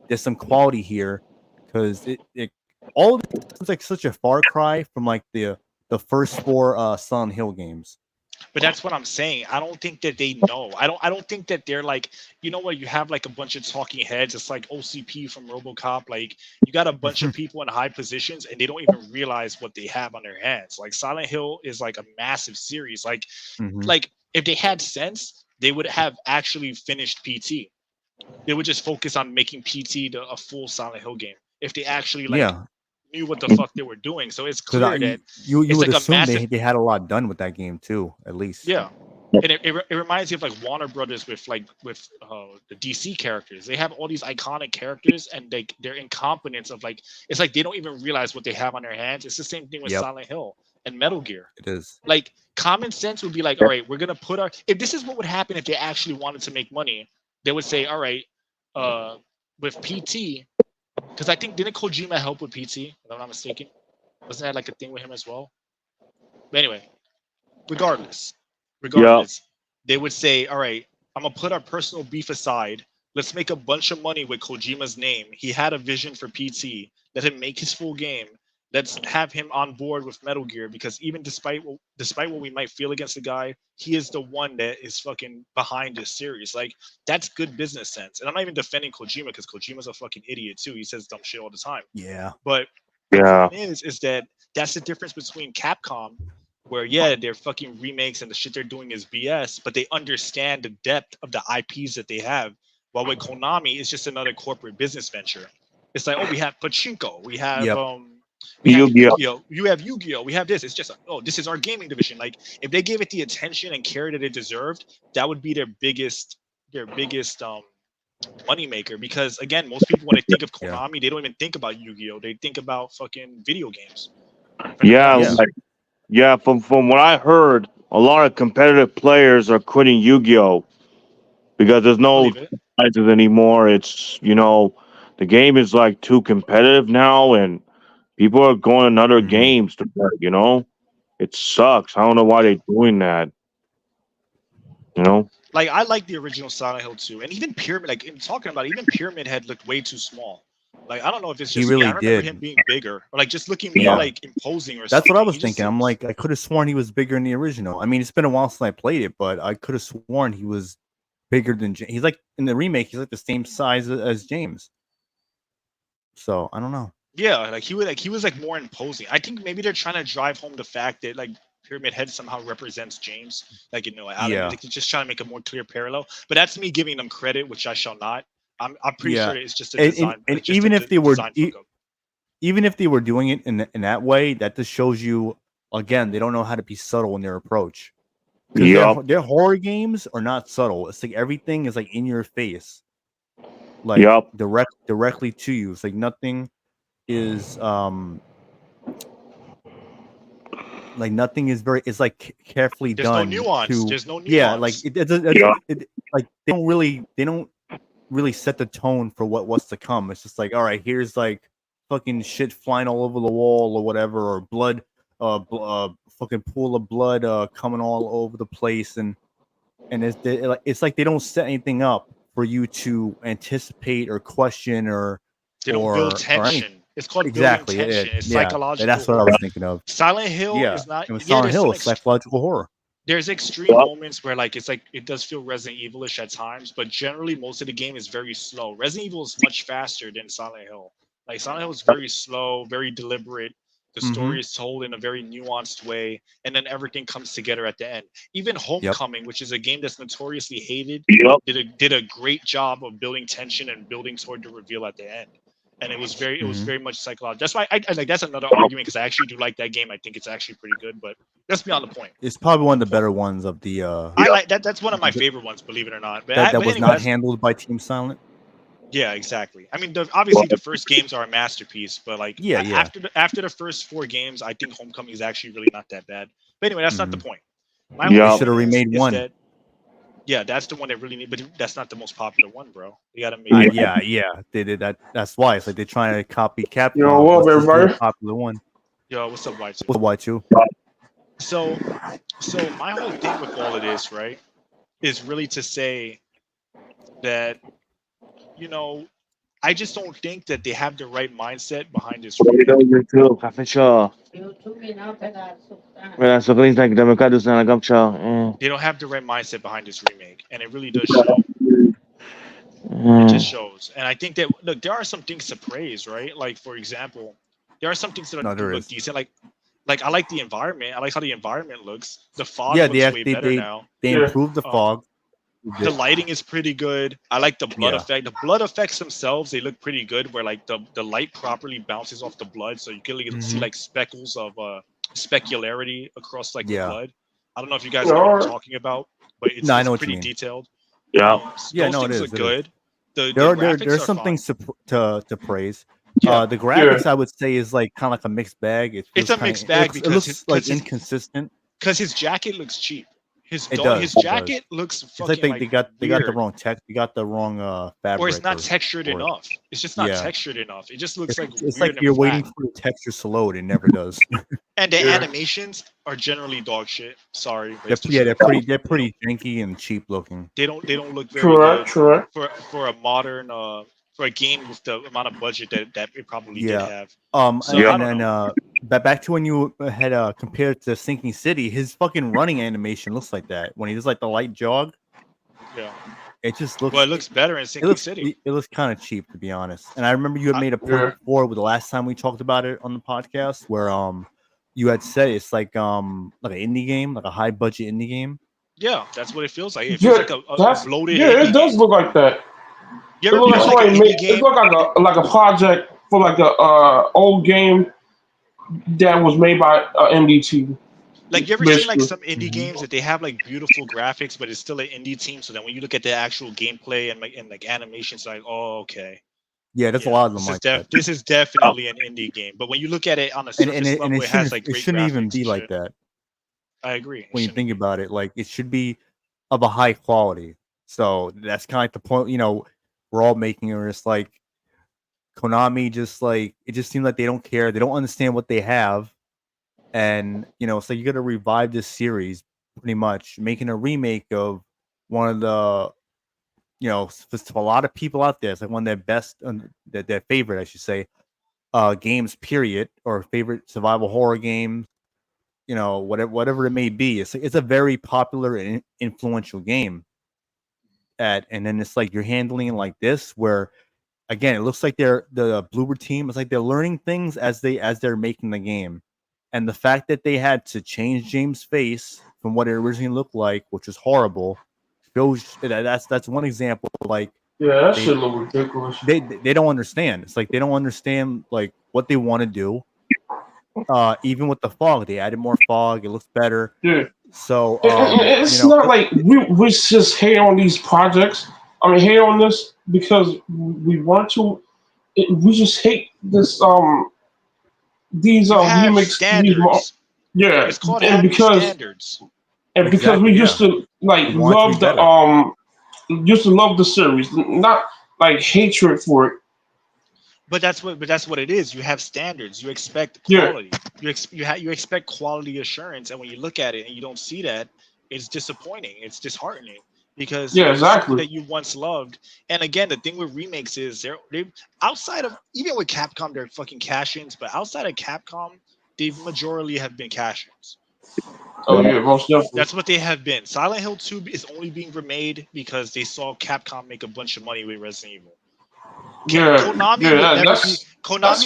there's some quality here, because it all seems like such a far cry from like the first 4 Silent Hill games. But that's what I'm saying. I don't think that they know. I don't think that they're like, you know what, you have like a bunch of talking heads. It's like OCP from RoboCop. Like you got a bunch of people in high positions and they don't even realize what they have on their hands. Like Silent Hill is like a massive series. Like if they had sense, they would have actually finished PT. They would just focus on making PT a full Silent Hill game. If they actually knew what the fuck they were doing. So it's clear that you it's would like assume a massive... they had a lot done with that game too, at least. Yeah. And it reminds me of like Warner Brothers with the DC characters. They have all these iconic characters and their incompetence of like, it's like they don't even realize what they have on their hands. It's the same thing with Silent Hill and Metal Gear. It is. Like common sense would be like, all right, we're gonna put if this is what would happen if they actually wanted to make money, they would say, all right, with PT, because I think didn't Kojima help with PT, if I'm not mistaken? Wasn't that like a thing with him as well? But anyway, regardless, they would say, all right, I'm gonna put our personal beef aside. Let's make a bunch of money with Kojima's name. He had a vision for PT. Let him make his full game. Let's have him on board with Metal Gear, because even despite what we might feel against the guy, he is the one that is fucking behind this series. Like that's good business sense. And I'm not even defending Kojima, because Kojima's a fucking idiot too. He says dumb shit all the time. Yeah. But the thing is that that's the difference between Capcom, where their fucking remakes and the shit they're doing is BS, but they understand the depth of the IPs that they have. While with Konami, it's just another corporate business venture. It's like, oh, we have Pachinko, we have Yu-Gi-Oh, you have Yu-Gi-Oh, we have this. It's just this is our gaming division. Like if they gave it the attention and care that it deserved, that would be their biggest moneymaker. Because again, most people when they think of Konami, they don't even think about Yu-Gi-Oh, they think about fucking video games. From what I heard, a lot of competitive players are quitting Yu-Gi-Oh because there's no prizes anymore. It's the game is like too competitive now, and people are going to other games to play. It sucks. I don't know why they're doing that. Like I like the original Silent Hill 2, and even Pyramid. Like in talking about it, even Pyramid had looked way too small. Like I don't know if it's just he really I remember did. him being bigger, or like just looking more like imposing or That's something. what I was thinking. I'm like, I could have sworn he was bigger in the original. I mean, it's been a while since I played it, but I could have sworn he was bigger than James. He's like in the remake, he's like the same size as James. So I don't know. Yeah, like he was like more imposing. I think maybe they're trying to drive home the fact that like Pyramid Head somehow represents James. Like like, just trying to make a more clear parallel. But that's me giving them credit, which I shall not. I'm pretty sure it's just a design. And even if they were even if they were doing it in that way, that just shows you again they don't know how to be subtle in their approach. Their horror games are not subtle. It's like everything is like in your face, like directly to you. It's like nothing is like nothing is very. It's like carefully done. There's no nuance. There's no nuance. Yeah, like like they don't really set the tone for what's to come. It's just like, all right, here's like fucking shit flying all over the wall or whatever, or blood, fucking pool of blood coming all over the place, and it's like they don't set anything up for you to anticipate or question or they don't build tension. It's called exactly building tension. It's yeah. psychological. That's what I was thinking of. Silent Hill is not. Silent Hill is psychological horror. There's extreme moments where like it's like it does feel Resident Evil-ish at times, but generally most of the game is very slow. Resident Evil is much faster than Silent Hill. Like Silent Hill is very slow, very deliberate. The story is told in a very nuanced way, and then everything comes together at the end. Even Homecoming, which is a game that's notoriously hated, did a great job of building tension and building toward the reveal at the end. And it was very much psychological. That's why I like that's another argument, because I actually do like that game. I think it's actually pretty good, but that's beyond the point. It's probably one of the better ones of the. I like that. That's one of my favorite ones, believe it or not. But that was not handled by Team Silent. Yeah, exactly. I mean, obviously the first games are a masterpiece, but like Yeah. after the first 4 games, I think Homecoming is actually really not that bad. But anyway, that's not the point. My They whole should have point remade is one. that yeah, that's the one that really need, but that's not the most popular one, bro. You gotta make Yeah. They did that. That's why it's like they're trying to copy Capcom. Yo, what up, Let's just do everybody? a popular one. Yo, what's up, Y2? What's up, Y2? So my whole thing with all of this, right, is really to say that, you know, I just don't think that they have the right mindset behind this remake. YouTube, kafe Wala, so please like Demake na nagam They don't have the right mindset behind this remake, and it really does show. It just shows. And I think that, look, there are some things to praise, right? Like, for example, there are some things that do look decent. Like I like the environment. I like how the environment looks. The fog looks way better now. They improved the fog. The lighting is pretty good. I like the blood effect. The blood effects themselves, they look pretty good, where like the light properly bounces off the blood, so you can see like speckles of specularity across like the blood. I don't know if you guys know what I'm talking about, but it's pretty detailed. Yeah. Those things look good. There's some things to praise. The graphics I would say is like kind of like a mixed bag. It's a mixed bag because it looks like inconsistent. Because his jacket looks cheap. His jacket looks fucking like they got the wrong tech. They got the wrong fabric. Or it's not textured enough. It's just not textured enough. It just looks it's like you're waiting for the textures to load. It never does. And the animations are generally dog shit. Sorry. They're pretty janky and cheap looking. They don't look very good for a modern for a game with the amount of budget that it probably did have. Back to when you had compared to Sinking City, his fucking running animation looks like that when he does like the light jog. Yeah, it just looks. Well, it looks better in Sinking City. It looks kind of cheap, to be honest. And I remember you had made a point before with the last time we talked about it on the podcast, where you had said it's like an indie game, like a high budget indie game. Yeah, that's what it feels like. It feels like a bloated. Yeah, it does look like that. You ever play like an indie game? It looked like a project for like a old game that was made by MDT. Like, you ever seen like some indie games that they have like beautiful graphics, but it's still an indie team? So then when you look at the actual gameplay and like animations, like, oh, okay. Yeah, there's a lot of them like that. This is definitely an indie game. But when you look at it on a surface level, it has like great graphics. It shouldn't even be like that. I agree. When you think about it, like it should be of a high quality. So that's kind of like the point, we're all making, or it's like Konami just like, it just seems like they don't care. They don't understand what they have. And, so you got to revive this series pretty much, making a remake of one of the, for a lot of people out there, it's like one of their best, their favorite, I should say, games, period, or favorite survival horror games, whatever it may be. It's a very popular and influential game. And then it's like you're handling it like this, where again it looks like the Bloober team is like they're learning things as they're making the game, and the fact that they had to change James' face from what it originally looked like, which was horrible, shows that's one example. Like, yeah, that shit look ridiculous. They don't understand. It's like they don't understand like what they want to do. Even with the fog, they added more fog. It looks better. Yeah. So it's not like we just hate on these projects. I mean, hate on this because we want to. We just hate this. These remakes. It's called standards. And because we used to like love used to love the series, not like hatred for it. But that's what it is. You have standards. You expect quality. Yeah. You expect quality assurance, and when you look at it and you don't see that, it's disappointing. It's disheartening because exactly that you once loved. And again, the thing with remakes is they outside of, even with Capcom, they're fucking cash-ins. But outside of Capcom, they majorly have been cash-ins. Oh yeah, most definitely. That's what they have been. Silent Hill 2 is only being remade because they saw Capcom make a bunch of money with Resident Evil. Konami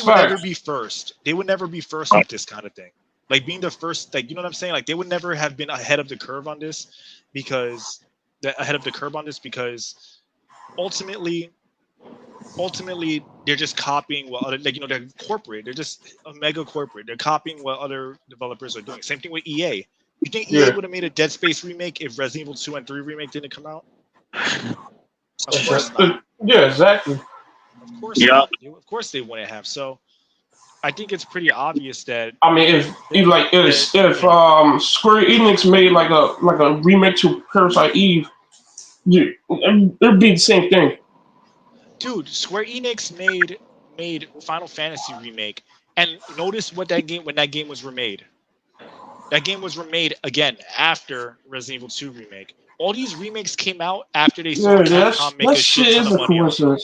would never be first. They would never be first with this kind of thing. Like being the first, like, you know what I'm saying? Like they would never have been ahead of the curve on this because ultimately they're just copying what other, like, they're corporate. They're just a mega corporate. They're copying what other developers are doing. Same thing with EA. You think EA would have made a Dead Space remake if Resident Evil 2 and 3 remake didn't come out? Of course not. Yeah, exactly. Of course not. Of course they wouldn't have. So I think it's pretty obvious that. I mean, if Square Enix made like a remake to Parasite Eve, it'd be the same thing. Dude, Square Enix made Final Fantasy remake, and notice what when that game was remade. That game was remade again after Resident Evil 2 remake. All these remakes came out after they saw Capcom make a shit ton of money.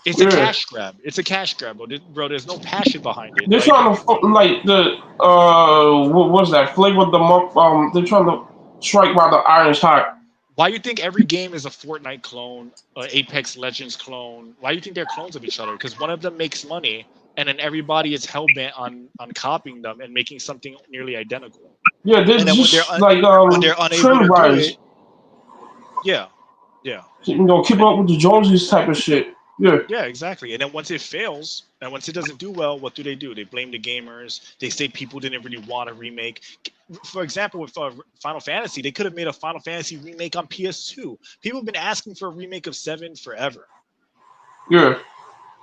It's a cash grab. It's a cash grab, bro. There's no passion behind it. They're trying to like the what was that flavor of the month? They're trying to strike while the iron's hot. Why do you think every game is a Fortnite clone, an Apex Legends clone? Why do you think they're clones of each other? Because one of them makes money, and then everybody is hell bent on copying them and making something nearly identical. Yeah, they're just when they're unable to do it. Yeah. Keep up with the Joneses type of shit. Yeah, exactly. And then once it fails, and once it doesn't do well, what do? They blame the gamers. They say people didn't really want a remake. For example, with Final Fantasy, they could have made a Final Fantasy remake on PS2. People have been asking for a remake of 7 forever. Yeah.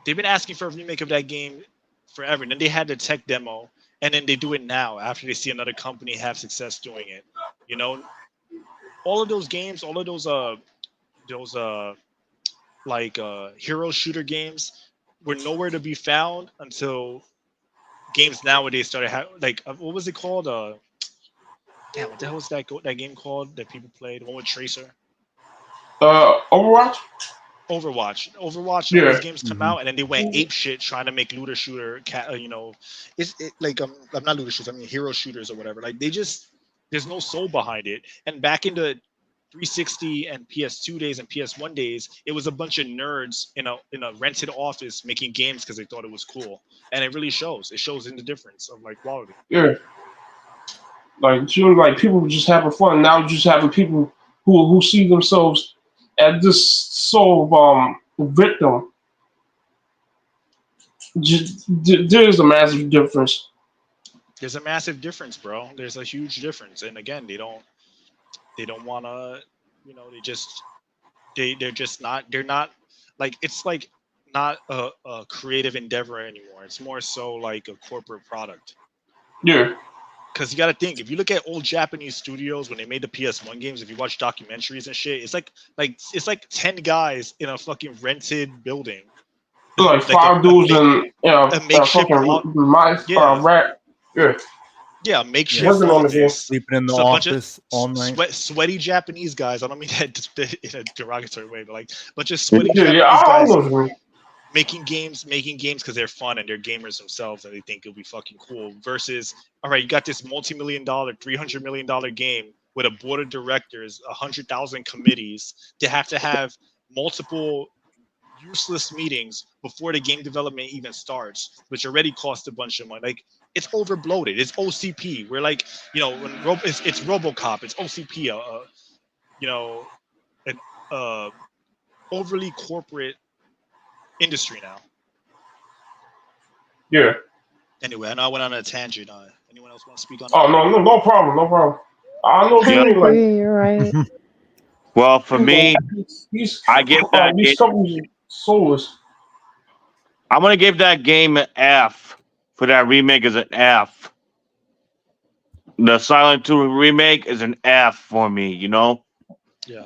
They've been asking for a remake of that game forever. And then they had the tech demo, and then they do it now after they see another company have success doing it. You know, all of those games, all of those hero shooter games were nowhere to be found until games nowadays started what was it called? Damn, what the hell was that game called that people played? The one with Tracer. Overwatch. Yeah. Those games come out, and then they went ape shit trying to make looter shooter. I'm not looter shooters. I mean hero shooters or whatever. Like there's no soul behind it. And back in the 360 and PS2 days and PS1 days, it was a bunch of nerds in a rented office making games because they thought it was cool, and it really shows. It shows in the difference of quality. Yeah, people were just having fun. Now just having people who see themselves as this sort of victim. There's a massive difference. There's a massive difference, bro. There's a huge difference, and again, they don't want to, they're just not, it's not a creative endeavor anymore. It's more so like a corporate product. Yeah. Because you got to think, if you look at old Japanese studios when they made the PS1 games, if you watch documentaries and shit, it's like 10 guys in a fucking rented building. Like 5 dudes in a makeshift rat. Yeah. Yeah, makeshift office. Sleeping in the office all night. Sweaty Japanese guys. I don't mean that in a derogatory way, but bunch of sweaty Japanese guys making games because they're fun and they're gamers themselves and they think it'll be fucking cool. Versus, all right, you got this multi-million-dollar, $300 million game with a board of directors, 100,000 committees. They have to have multiple useless meetings before the game development even starts, which already cost a bunch of money. It's over bloated. It's OCP. We're when it's RoboCop. It's OCP. An overly corporate industry now. Yeah. Anyway, I know I went on a tangent. Anyone else want to speak on? Oh no problem. I know you're right. Well, for me, I give that these companies soulless. I'm gonna give that game an F. For that remake is an F. The Silent 2 remake is an F for me, Yeah.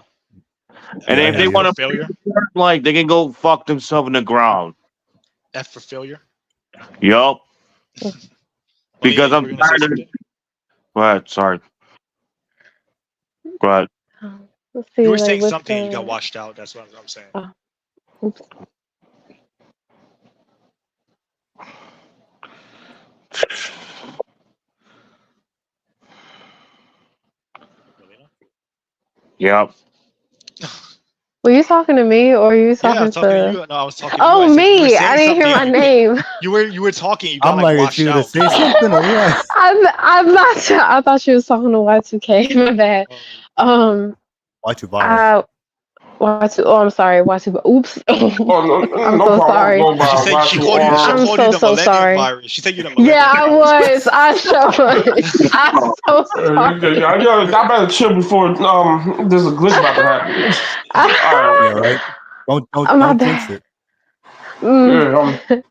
And if they want to failure, they can go fuck themselves in the ground. F for failure. Yup. Because I'm tired of. Go ahead. Sorry. Go ahead. You were saying something. You got washed out. That's what I'm saying. Oops. Yep. Were you talking to me or were you talking I was talking to you. No, I was talking to you. Oh, me. I didn't hear my name. You were talking. You got I'm washed you out. to say something or what? I'm not. I thought you was talking to Y2K. My bad. Y2 virus. Y2. Oh, I'm sorry. Y2. Oops. I'm so sorry. She called you. I'm so sorry. Virus. She said you're the millennium Yeah, I was. I'm so sorry. I better chill before there's a glitch about to happen. Yeah, right. Don't jinx it. Yeah,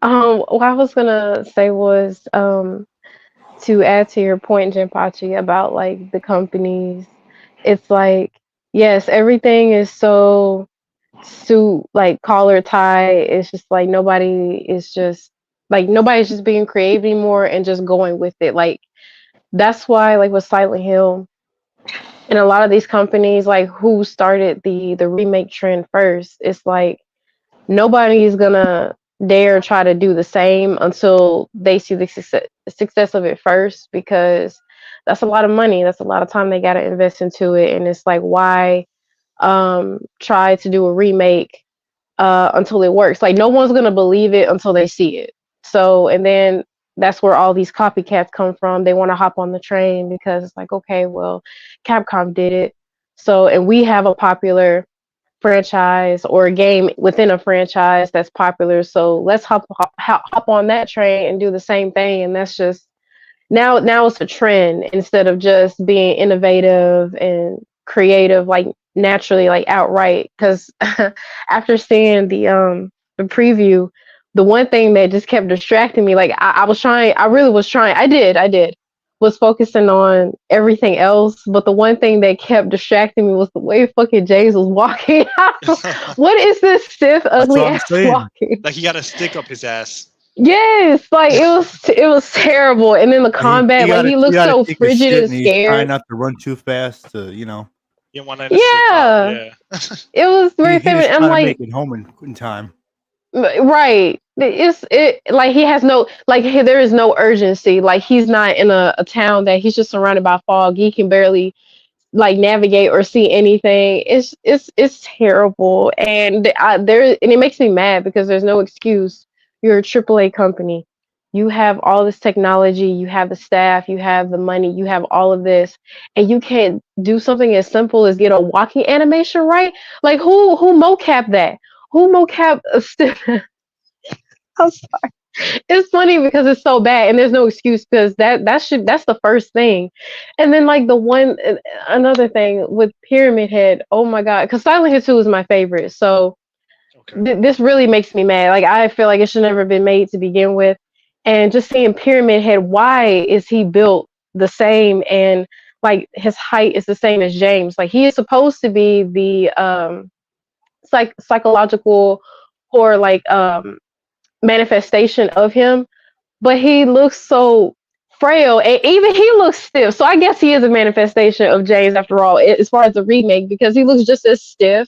What I was gonna say was to add to your point, Jinpachi, about like the companies. It's like yes, everything is so suit like collar tie. It's just like nobody's just being creative anymore and just going with it. Like that's why like with Silent Hill and a lot of these companies like who started the remake trend first, it's like nobody's gonna dare try to do the same until they see the success of it first, because that's a lot of money, that's a lot of time they got to invest into it, and it's like why try to do a remake until it works. Like no one's gonna believe it until they see it. So and then that's where all these copycats come from. They want to hop on the train because it's like, okay, well, Capcom did it. So and we have a popular franchise or a game within a franchise that's popular. So let's hop on that train and do the same thing. And that's just now it's a trend instead of just being innovative and creative like naturally like outright, because after seeing the preview, the one thing that just kept distracting me, like I was trying, I really was trying, I did was focusing on everything else, but the one thing that kept distracting me was the way fucking James was walking. What is this stiff ugly ass walking? Like he got a stick up his ass. Yes, like it was terrible. And then the combat, like he looked so frigid and scared. Trying not to run too fast to, you know. You want to yeah. It was very feminine. I'm like, make it home in time. Right. It like he has no like there is no urgency. Like he's not in a town that he's just surrounded by fog. He can barely like navigate or see anything. It's terrible, and it makes me mad because there's no excuse. You're a AAA company. You have all this technology, you have the staff, you have the money, you have all of this, and you can't do something as simple as get a walking animation right. Like who mocap that? Who mocap a I'm sorry. It's funny because it's so bad and there's no excuse, because that's the first thing. And then like another thing with Pyramid Head, oh my god, because Silent Hill 2 is my favorite. So this really makes me mad. Like I feel like it should never been made to begin with. And just seeing Pyramid Head, why is he built the same and like his height is the same as James? Like he is supposed to be the psychological or like manifestation of him, but he looks so frail and even he looks stiff. So I guess he is a manifestation of James after all, as far as the remake, because he looks just as stiff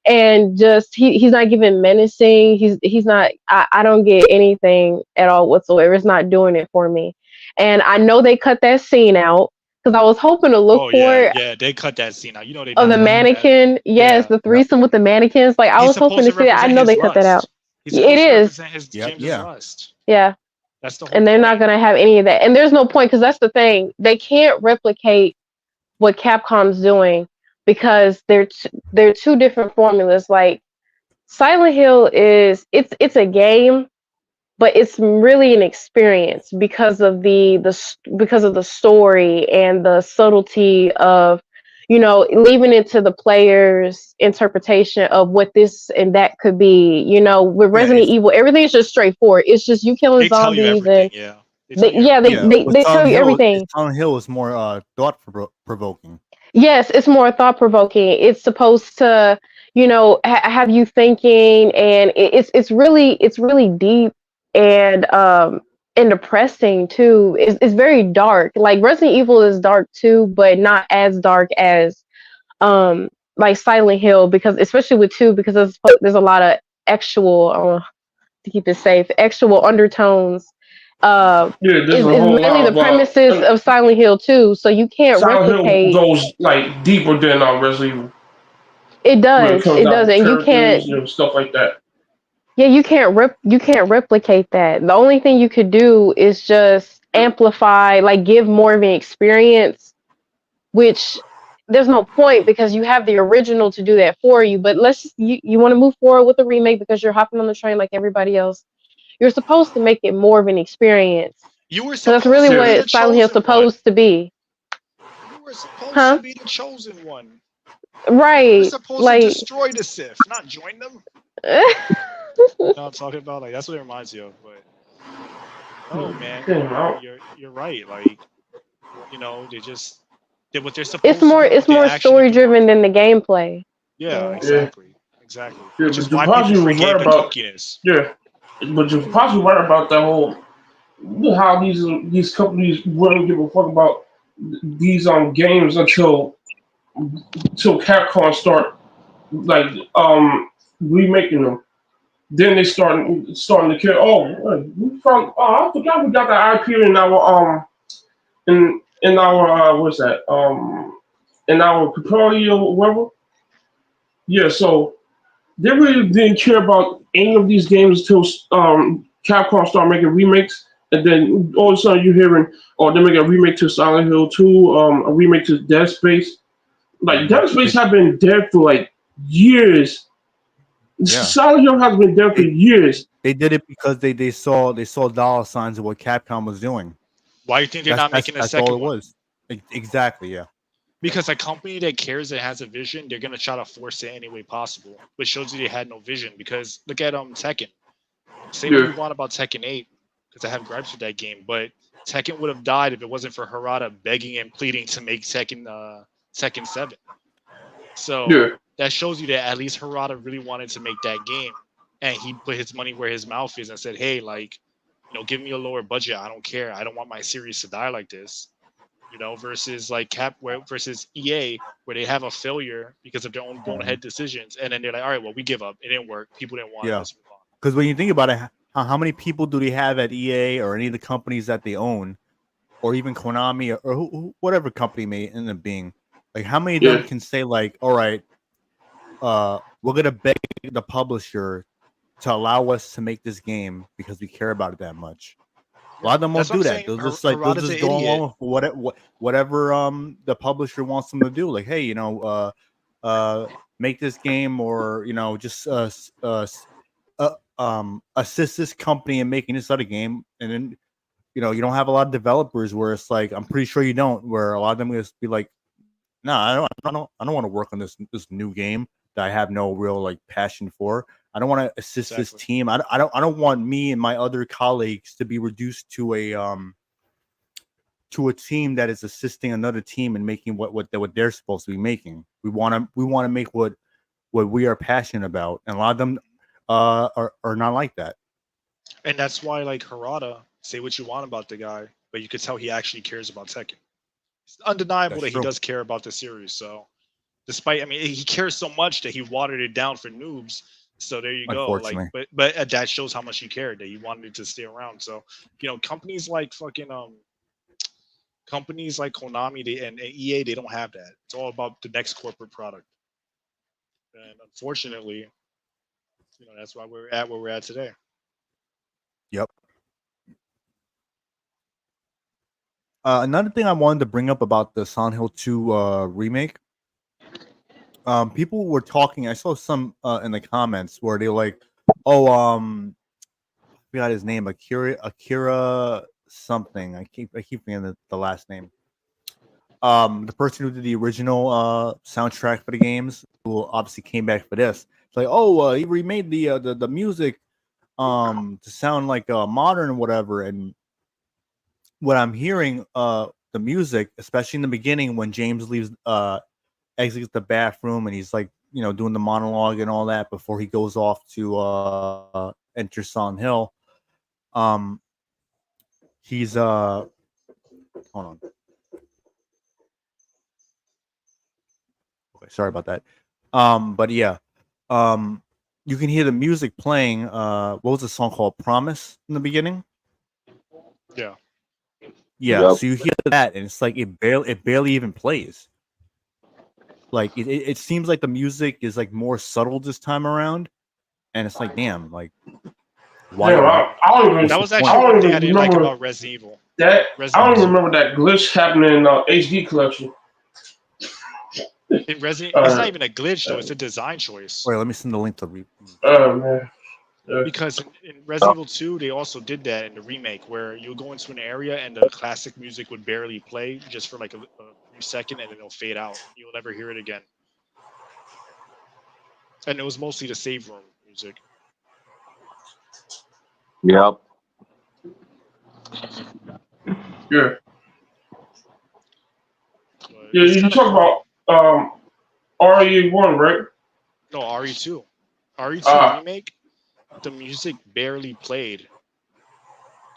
and just he's not giving menacing. He's not. I don't get anything at all whatsoever. It's not doing it for me. And I know they cut that scene out because I was hoping to look for it. Yeah, they cut that scene out. You know they of the mannequin. Yes, the threesome with the mannequins. Like I was hoping to see it. I know they cut that out. It is. Yeah. That's the whole and they're not going to have any of that. And there's no point, because that's the thing. They can't replicate what Capcom's doing because they're two different formulas. Like Silent Hill it's a game, but it's really an experience because of the story and the subtlety of leaving it to the player's interpretation of what this and that could be. With Resident Evil, everything's just straightforward. It's just you killing zombies and they tell you everything. Silent Hill is more thought provoking. Yes, it's more thought provoking. It's supposed to, have you thinking, and it's really deep and depressing too. It's very dark. Like Resident Evil is dark too, but not as dark as like Silent Hill, because especially with 2, because there's a lot of actual to keep it safe, actual undertones. Is mainly the premises of Silent Hill 2, so you can't replicate. Hill goes like deeper than Resident Evil. It does. It does, and you can't stuff like that. Yeah, you can't replicate that. The only thing you could do is just amplify, like give more of an experience, which there's no point because you have the original to do that for you. But you want to move forward with the remake because you're hopping on the train like everybody else. You're supposed to make it more of an experience. That's really what Silent Hill's supposed to be. You were supposed to be the chosen one. Right. You're supposed to destroy the Sith, not join them. You know what I'm talking about? Like that's what it reminds you of. But no, man, you're right. Like they just did what they're supposed to do, It's what they're more actually story doing. driven than the gameplay. Yeah, Yeah. exactly. Yeah, Which is but you why people possibly was forgave right the about clunkiness. but you're possibly right about that whole how these companies wouldn't give a fuck about these games until Capcom start like remaking them. Then they starting to care. Oh, we found. Oh, I forgot we got the IP in our in our what's that in our control or whatever. Yeah, so they really didn't care about any of these games until Capcom started making remakes, and then all of a sudden you're hearing, oh, they're making a remake to Silent Hill 2, a remake to Dead Space. Like Dead Space have been dead for like years. Yeah. Silent Hill has been dead for years. They did it because they saw dollar signs of what Capcom was doing. Why do you think they're not making a That's second all it one? was. Exactly, yeah. Because a company that cares that has a vision, they're gonna try to force it any way possible, which shows you they had no vision. Because look at Tekken. Say what you want about Tekken 8, because I have gripes with that game, but Tekken would have died if it wasn't for Harada begging and pleading to make Tekken 7. So that shows you that at least Harada really wanted to make that game, and he put his money where his mouth is and said, "Hey, like, give me a lower budget. I don't care. I don't want my series to die like this." Versus like versus EA, where they have a failure because of their own bonehead decisions, and then they're like, "All right, well, we give up. It didn't work. People didn't want it. Let's move on." Because when you think about it, how many people do they have at EA or any of the companies that they own, or even Konami or whatever company may end up being? Like, how many of them can say like, "All right, we're gonna beg the publisher to allow us to make this game because we care about it that much." A lot of them won't do that. They'll just go along with whatever the publisher wants them to do. Like, hey, make this game, or just assist this company in making this other game, and then you don't have a lot of developers where it's like, I'm pretty sure you don't, where a lot of them will just be like, no, I don't want to work on this new game that I have no real like passion for. I don't want to assist this team. I don't want me and my other colleagues to be reduced to a team that is assisting another team and making what they're supposed to be making. We want to make what we are passionate about, and a lot of them are not like that. And that's why, like, Harada, say what you want about the guy, but you could tell he actually cares about Tekken. It's undeniable that he does care about the series. So, despite, I mean, he cares so much that he watered it down for noobs. So there you go. Like, but that shows how much he cared, that he wanted it to stay around. So, companies like companies like Konami and EA, they don't have that. It's all about the next corporate product. And unfortunately, that's why we're at where we're at today. Yep. Another thing I wanted to bring up about the Silent Hill 2 remake. People were talking. I saw some in the comments where they're like, "Oh, I forgot his name. Akira something. I keep forgetting the last name. The person who did the original soundtrack for the games, who obviously came back for this. It's like, oh, he remade the music to sound like modern or whatever." And what I'm hearing, the music, especially in the beginning when James exits the bathroom and he's like, doing the monologue and all that before he goes off to enter Silent Hill. He's hold on. Okay, sorry about that. But yeah, you can hear the music playing. What was the song called? Promise in the beginning. Yeah. Yeah. Yep. So you hear that, and it's like it barely even plays. Like it seems like the music is like more subtle this time around, and it's like, damn, like why? That was actually one thing I didn't like about Resident Evil. I don't even remember that glitch happening in HD collection. In Resident, it's not even a glitch though; it's a design choice. Wait, let me send the link to read. Man. Because in Resident Evil 2, they also did that in the remake, where you'll go into an area and the classic music would barely play just for like a few seconds, and then it'll fade out. You'll never hear it again. And it was mostly the save room music. Yep. Yeah. But Yeah, it's you kind of talk about RE1, right? no RE2. RE2 Ah, remake. The music barely played.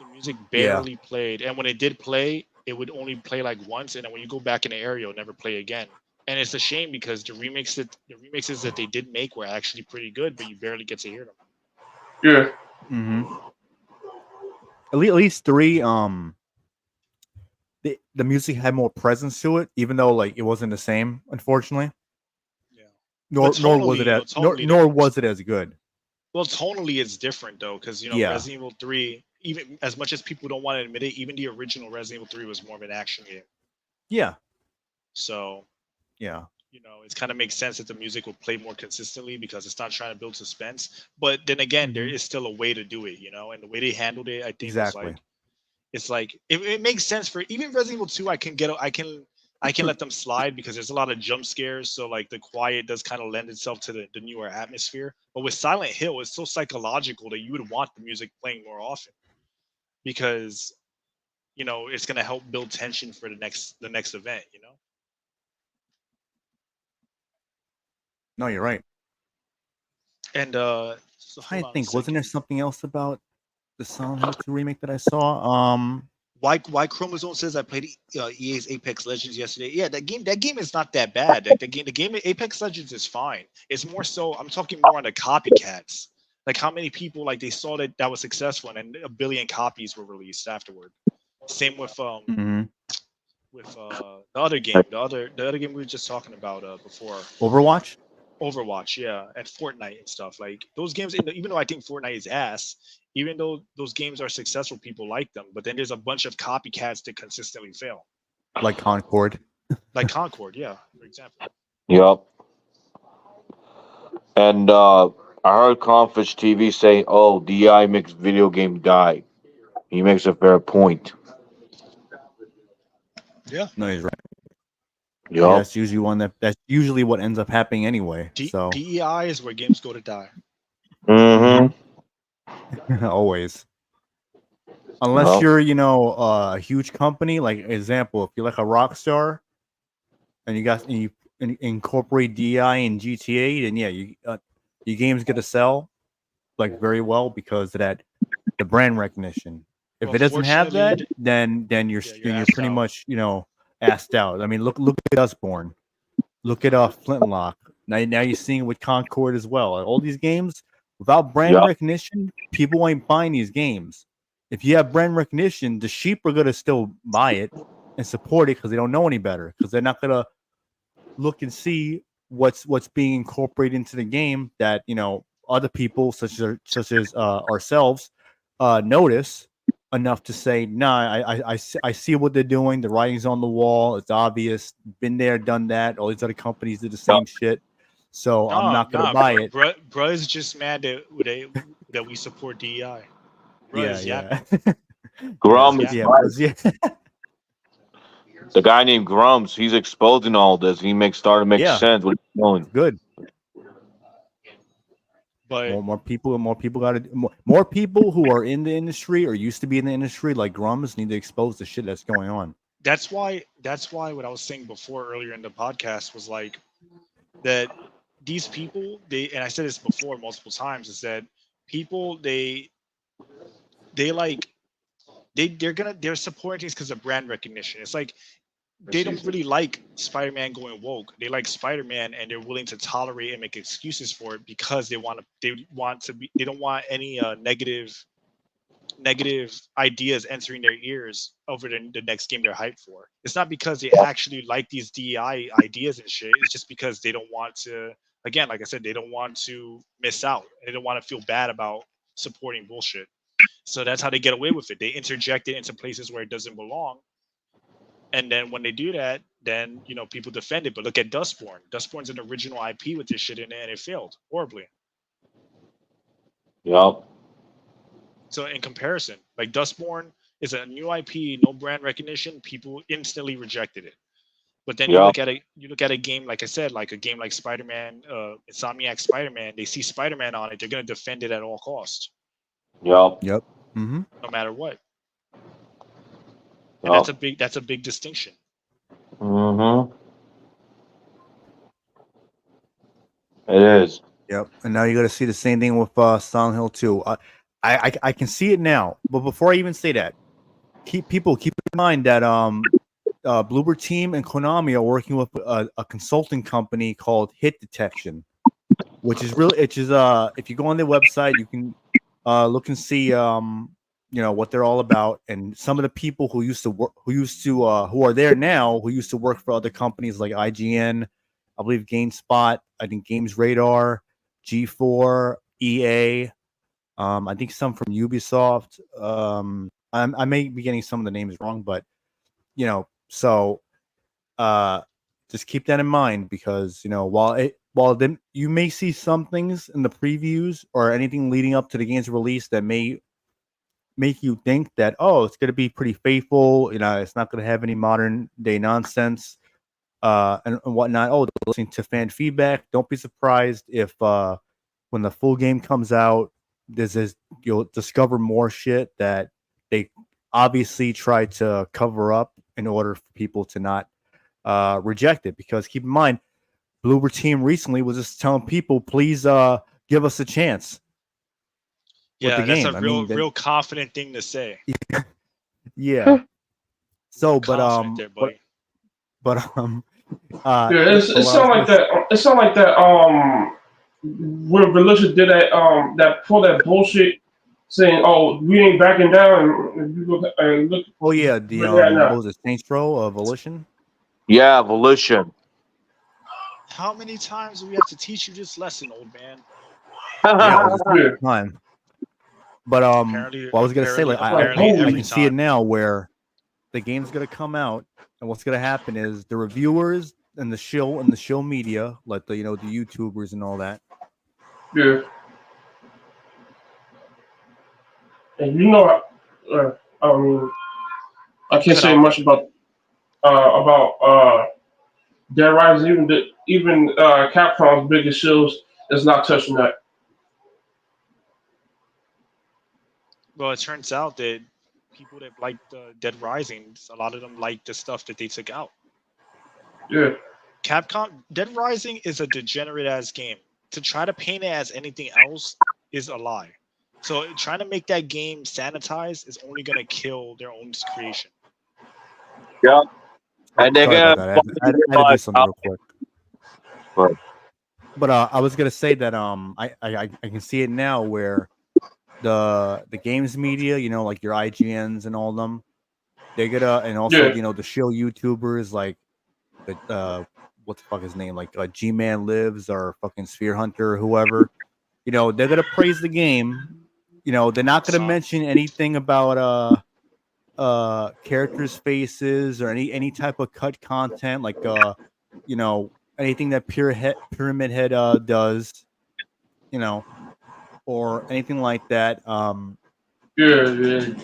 The music Yeah. barely played, and when it did play, it would only play like once, and then when you go back in the area, it'll never play again. And it's a shame because the remixes that they did make were actually pretty good, but you barely get to hear them. yeah. Mm-hmm. At least 3. The music had more presence to it, even though like it wasn't the same, unfortunately. Yeah. Nor But nor was it tonally, as tonally, nor was it as good. well, tonally it's different though, because Yeah. Resident Evil 3, even as much as people don't want to admit it, even the original Resident Evil 3 was more of an action game. Yeah. So Yeah. it kind of makes sense that the music will play more consistently because it's not trying to build suspense. But then again, there Mhm. is still a way to do it, and the way they handled it, I think, was Exactly. like it's like it makes sense for even Resident Evil 2. I can let them slide because there's a lot of jump scares, so like the quiet does kind of lend itself to the newer atmosphere. But with Silent Hill, it's so psychological that you would want the music playing more often because it's gonna help build tension for the next event. No, you're right. And so hold I on a think wasn't there second. something else about the Silent Hill 2 remake that I saw? Why Chromosome says I played EA's Apex Legends yesterday. Yeah, that game is not that bad. The game Apex Legends is fine. It's more so I'm talking more on the copycats. Like how many people like they saw that was successful and then a billion copies were released afterward. Same Mhm. with the other game, the other game we were just talking about before. Overwatch? Overwatch, yeah, and Fortnite and stuff like those games. Even though I think Fortnite is ass, even though those games are successful, people like them. But then there's a bunch of copycats that consistently fail, Like Concord. like Concord, yeah, for example. Yep. And I heard Conference TV say, "Oh, DI makes video game die." He makes a fair point. Yeah, No, he's right. Yeah, Yep. that's usually what ends up happening anyway. So DEI is where games go to die. Mm-hmm. always. Unless Yep. you're, a huge company, like example, if you're like a rock star and you incorporate DI and GTA, then yeah, your game's gonna sell like very well because of that the brand recognition. If Well, it doesn't have fortunately, that, then you're yeah, you're then you're asked pretty out. much asked out. I mean, look at Dustborn, look at Flintlock. Now you're seeing it with Concord as well. All these games without brand Yep. recognition, people ain't buying these games. If you have brand recognition, the sheep are gonna still buy it and support it because they don't know any better because they're not gonna look and see what's being incorporated into the game that other people such as ourselves notice enough to say nah, I see what they're doing, the writing's on the wall, it's obvious, been there done that, all these other companies did the Yep. same shit, so I'm Nah, not gonna nah, buy it. bruh is just mad that we support DEI. Bruh Yeah, is yapping. yeah. Bruh is Grum is yapping. Yeah, right. because yeah. The guy named Grums, he's exposing all this. He makes starting to make Yeah, sense what he's doing. good. But More people got to more people who are in the industry or used to be in the industry like Grums need to expose the shit that's going on. that's why what I was saying before earlier in the podcast was like that these people, and I said this before multiple times, is that people they like they're supporting things because of brand recognition. It's like they don't really like Spider-Man going woke. They like Spider-Man and they're willing to tolerate and make excuses for it because they don't want any negative ideas entering their ears over the next game they're hyped for. It's not because they actually like these DEI ideas and shit. It's just because they don't want to, again, like I said, they don't want to miss out. They don't want to feel bad about supporting bullshit. So that's how they get away with it. They interject it into places where it doesn't belong. And then when they do that, then people defend it. But look at Dustborn. Dustborn's an original IP with this shit in it, and it failed horribly. Yep. So in comparison, like Dustborn is a new IP, no brand recognition. People instantly rejected it. But then you look at a game, like I said, like a game like Spider-Man, Insomniac Spider-Man. They see Spider-Man on it, they're gonna defend it at all costs. Yep. Mm-hmm. No matter what. And that's a big distinction. Mm-hmm. It is. Yep. And now you got to see the same thing with Silent Hill 2. I can see it now, but before I even say that, keep in mind that Bloober Team and Konami are working with a consulting company called Hit Detection, which is really if you go on their website, you can look and see what they're all about, and some of the people who are there now who used to work for other companies like IGN, I believe GameSpot, I think Games Radar, G4, EA, I think some from Ubisoft. I may be getting some of the names wrong, but so just keep that in mind, because while you may see some things in the previews or anything leading up to the game's release that may make you think that, oh, it's going to be pretty faithful, it's not going to have any modern day nonsense and whatnot. Oh, listening to fan feedback, don't be surprised if when the full game comes out, you'll discover more shit that they obviously tried to cover up in order for people to not reject it. Because keep in mind, Bloober Team recently was just telling people, please give us a chance. Yeah, that's a real confident thing to say. Yeah. So, there, buddy. It sounds like that. It sounds like that. When Religion did that pull that bullshit, saying, "Oh, we ain't backing down." And you look. Oh yeah, what was it, Saints Row Volition? Yeah, Volition. How many times do we have to teach you this lesson, old man? Yeah, it was a time. But I was gonna say, like, I can see it now, where the game's gonna come out, and what's gonna happen is the reviewers and the shill media, like the YouTubers and all that. Yeah. And I can't say much about Dead Rising. Even Capcom's biggest shows is not touching that. Well, it turns out that people that like Dead Rising, a lot of them like the stuff that they took out. Yeah. Capcom, Dead Rising is a degenerate ass game. To try to paint it as anything else is a lie. So trying to make that game sanitized is only going to kill their own creation. Yeah. And they're Sorry gonna. about that. I had to do something real quick. But I was gonna say that I can see it now, where the games media, like your IGNs and all of them, they're gonna, and also the shill YouTubers like the what the fuck his name, like G-Man Lives or fucking Sphere Hunter or whoever, they're gonna praise the game. They're not gonna mention anything about characters' faces or any type of cut content, like anything that Pyramid Head does, or anything like that. Yeah.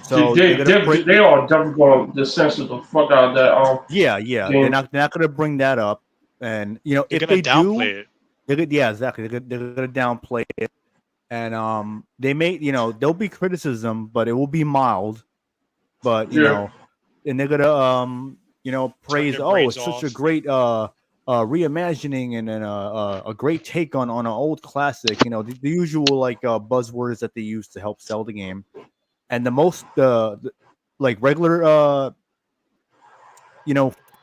So they are definitely going to censor the fuck out of that. Yeah. Game. They're not going to bring that up, and if they downplay it, yeah, exactly. They're going to downplay it, and they may, there'll be criticism, but it will be mild. But and they're gonna praise. Oh, it's such a great reimagining and a great take on an old classic. The usual like buzzwords that they use to help sell the game. And the most like regular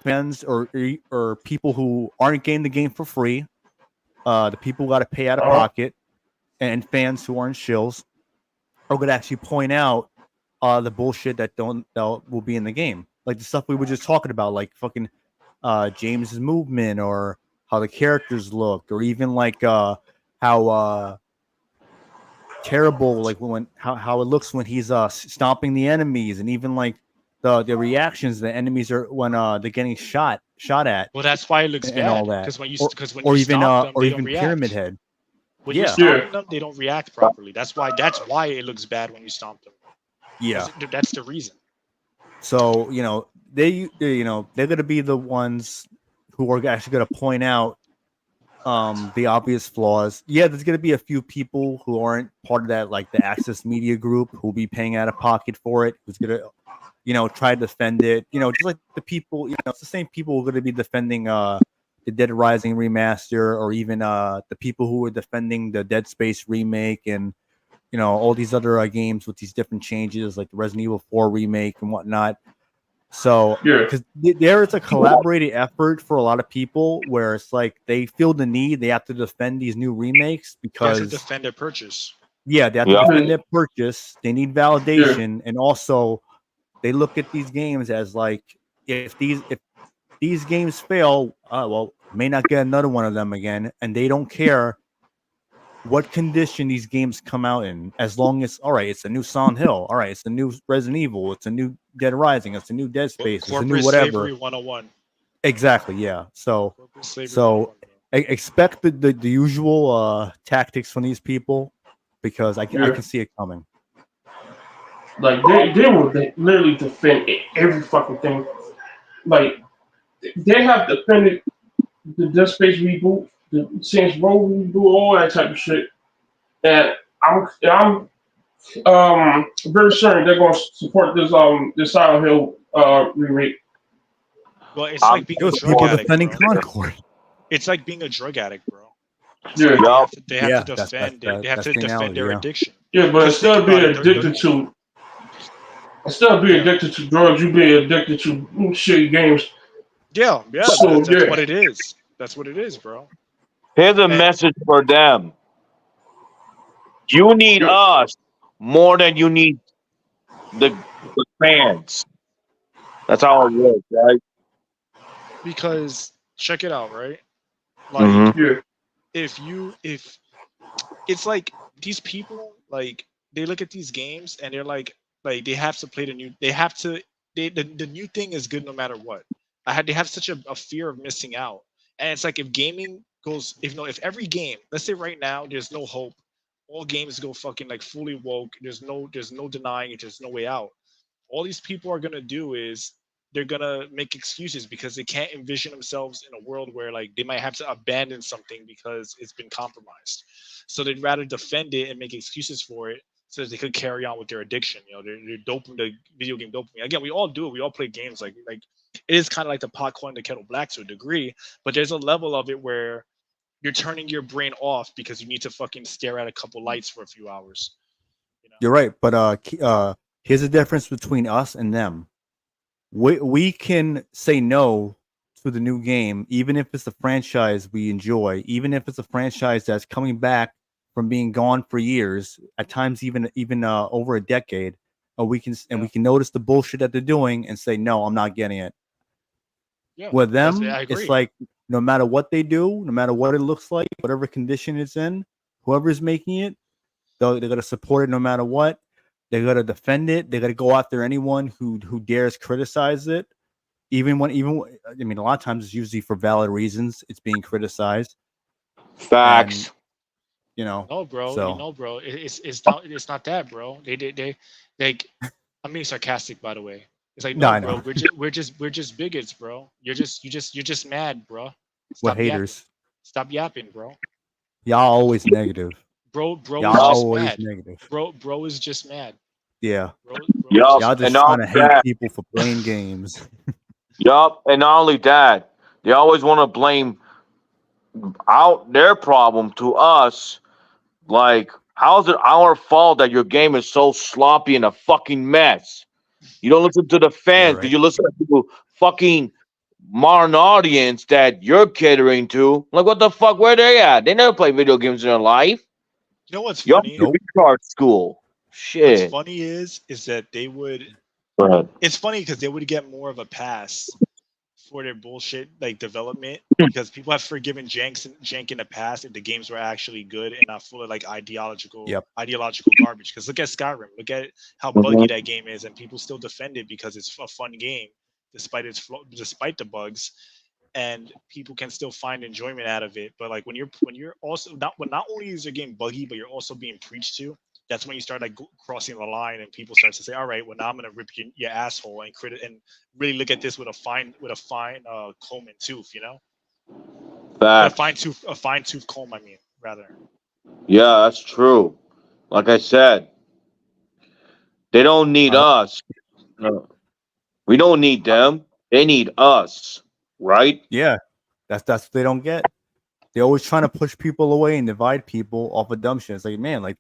fans or people who aren't getting the game for free, the people who got to pay out of pocket, and fans who aren't shills are going to actually point out the bullshit that will be in the game, like the stuff we were just talking about, like fucking James's movement, or how the characters look, or even like how terrible, like how it looks when he's stomping the enemies, and even like the reactions the enemies are when they're getting shot at. Well, that's why it looks and bad. all that. Because when you stomp them, they don't react. Pyramid Head. When you stomp them, they don't react properly. That's why it looks bad when you stomp them. Yeah, that's the reason. So they're gonna be the ones who are actually going to point out the obvious flaws. Yeah, there's going to be a few people who aren't part of that, like the Access Media Group, who'll be paying out of pocket for it, who's going to try to defend it. Just like the people, it's the same people who are going to be defending the Dead Rising remaster, or even the people who were defending the Dead Space remake, and all these other games with these different changes, like the Resident Evil 4 remake and whatnot. So, because there is a collaborated effort for a lot of people, where it's like they feel the need, they have to defend these new remakes because they have to defend their purchase. Yeah, they have to defend their purchase. They need validation, and also they look at these games as like, if these games fail, well, may not get another one of them again, and they don't care what condition these games come out in, as long as, all right, it's a new Silent Hill, all right, it's a new Resident Evil, it's a new Dead Rising, it's a new Dead Space, it's a new whatever. Slavery 101. Exactly, yeah. So expect the usual tactics from these people, because I can see it coming. Like they will literally defend every fucking thing. Like they have defended the Dead Space reboot, the Saints Row reboot, all that type of shit. And I'm very certain they're going to support this Silent Hill remake. Well, it's like being a drug addict, defending bro. Concord. It's like being a drug addict, bro. Yeah, they have to defend. They have to defend their addiction. Yeah, but instead of being addicted to drugs, you be addicted to shitty games. Yeah, that's what it is. That's what it is, bro. Here's a message for them. You need us more than you need the fans. That's how it works, right? Because check it out, right? Like, if it's like these people, like, they look at these games and they're like they have to play the new. The new thing is good no matter what. They have such a fear of missing out, and it's like if gaming goes, if every game, let's say right now, there's no hope, all games go fucking like fully woke. There's no denying it. There's no way out. All these people are gonna do is they're gonna make excuses because they can't envision themselves in a world where like they might have to abandon something because it's been compromised. So they'd rather defend it and make excuses for it so that they could carry on with their addiction. They're doping the video game dopamine. Again, we all do it. We all play games like it is kind of like the pot calling the kettle black to a degree, but there's a level of it where you're turning your brain off because you need to fucking stare at a couple lights for a few hours. You're right, but here's the difference between us and them. We can say no to the new game, even if it's a franchise we enjoy, even if it's a franchise that's coming back from being gone for years, at times even over a decade. We can notice the bullshit that they're doing and say, no, I'm not getting it. Yeah, with them, it's like no matter what they do, no matter what it looks like, whatever condition it's in, whoever's making it, they're gonna support it no matter what. They're gonna defend it. They're gonna go after anyone who dares criticize it, even when I mean, a lot of times it's usually for valid reasons. It's being criticized. Facts. And, no, bro. So. Bro. It's not that, bro. They like. I'm being sarcastic, by the way. It's like, no, bro. We're just bigots, bro. You're just mad, bro. What haters? Stop yapping, bro. Y'all always negative. Bro y'all is just always mad. Negative. Bro is just mad. Yeah. Y'all just trying to hate people for playing games. Yup, and not only that, they always want to blame out their problem to us. Like, how's it our fault that your game is so sloppy and a fucking mess? You don't listen to the fans. Right. Do you listen to fucking modern audience that you're catering to? Like, what the fuck? Where they at? They never play video games in their life. You know what's funny? Retard school. Shit. What's funny is that they would. It's funny because they would get more of a pass for their bullshit like development because people have forgiven jank in the past if the games were actually good and not full of like ideological garbage. Because look at Skyrim, look at how buggy that game is, and people still defend it because it's a fun game despite the bugs, and people can still find enjoyment out of it. But like when you're also not only is your game buggy, but you're also being preached to. That's when you start like crossing the line, and people start to say, "All right, well now I'm gonna rip your asshole and really look at this with a fine comb and tooth," A Facts. fine tooth comb. I mean, rather. Yeah, that's true. Like I said, they don't need us. No. We don't need them. They need us, right? Yeah, that's what they don't get. They're always trying to push people away and divide people off of dumb shit. It's like, man, like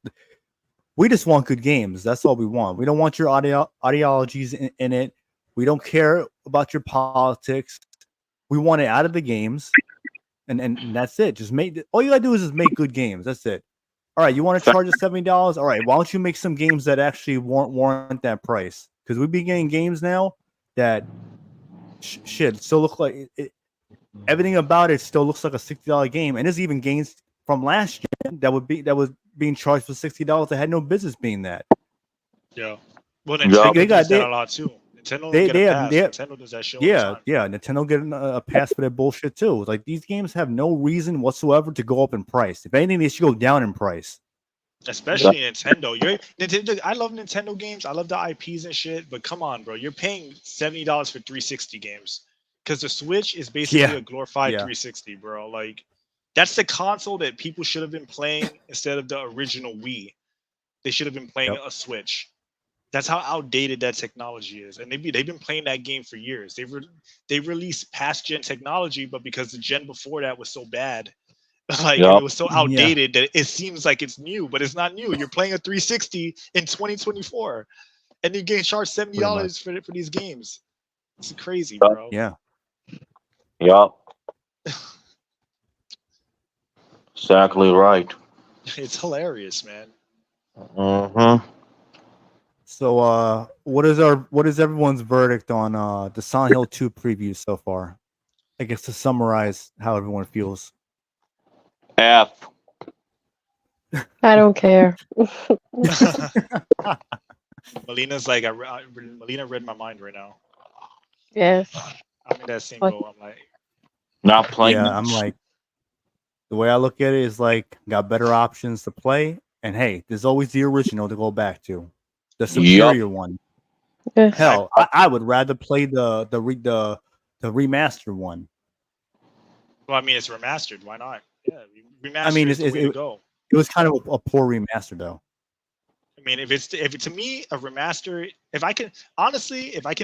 we just want good games. That's all we want. We don't want your ideologies in it. We don't care about your politics. We want it out of the games, and that's it. Just make all you gotta do is just make good games. That's it. All right, you want to charge us $70? All right, why don't you make some games that actually warrant that price? Because we've been getting games now that shit still look like everything about it still looks like a $60 game, and there's even games from last year that was being charged for $60 that had no business being that. Yeah. Well, Yup. Nintendo does that a lot too. Nintendo get a pass. Nintendo does that shit all the time. Yeah, Nintendo getting a pass for their bullshit too. Like these games have no reason whatsoever to go up in price. If anything, they should go down in price. Especially Nintendo. Nintendo. I love Nintendo games. I love the IPs and shit. But come on, bro. You're paying $70 for 360 games because the Switch is basically a glorified 360, bro. Like that's the console that people should have been playing instead of the original Wii. They should have been playing a Switch. That's how outdated that technology is, and they've been playing that game for years. They released past gen technology, but because the gen before that was so bad, like it was so outdated that it seems like it's new, but it's not new. You're playing a 360 in 2024, and you're getting charged $70 for these games. It's crazy, bro. Yeah. Yup. Exactly right. It's hilarious, man. Mm-hmm. So, what is everyone's verdict on the Silent Hill 2 preview so far? I guess to summarize how everyone feels. F. I don't care. Melina's like, Melina read my mind right now. Yes. I'm in that same boat. I'm like, not playing. Yeah, I'm like, the way I look at it is like, got better options to play, and hey, there's always the original to go back to, the superior one. Yes. Hell, I would rather play the remastered one. Well, I mean, it's remastered. Why not? Yeah, remastered. I mean, is the way to go. It was kind of a poor remaster, though. I mean, if it's to me a remaster, if I can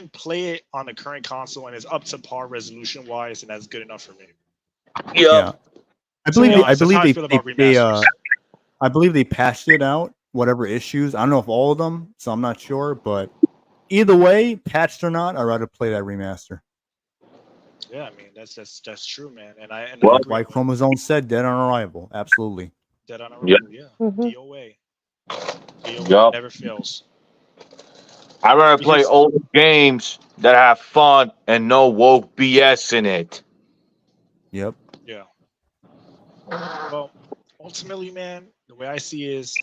play it on the current console and it's up to par resolution wise, and that's good enough for me. Yeah, I believe they patched it out, whatever issues. I don't know if all of them, so I'm not sure. But either way, patched or not, I'd rather play that remaster. Yeah, I mean that's true, man. And I like Chromosome said, Dead on Arrival, absolutely. Dead on Arrival, yeah. DOA. DOA never fails. I'd rather play old games that have fun and no woke BS in it. Yep. Yeah. Well, ultimately, man, the way I see is,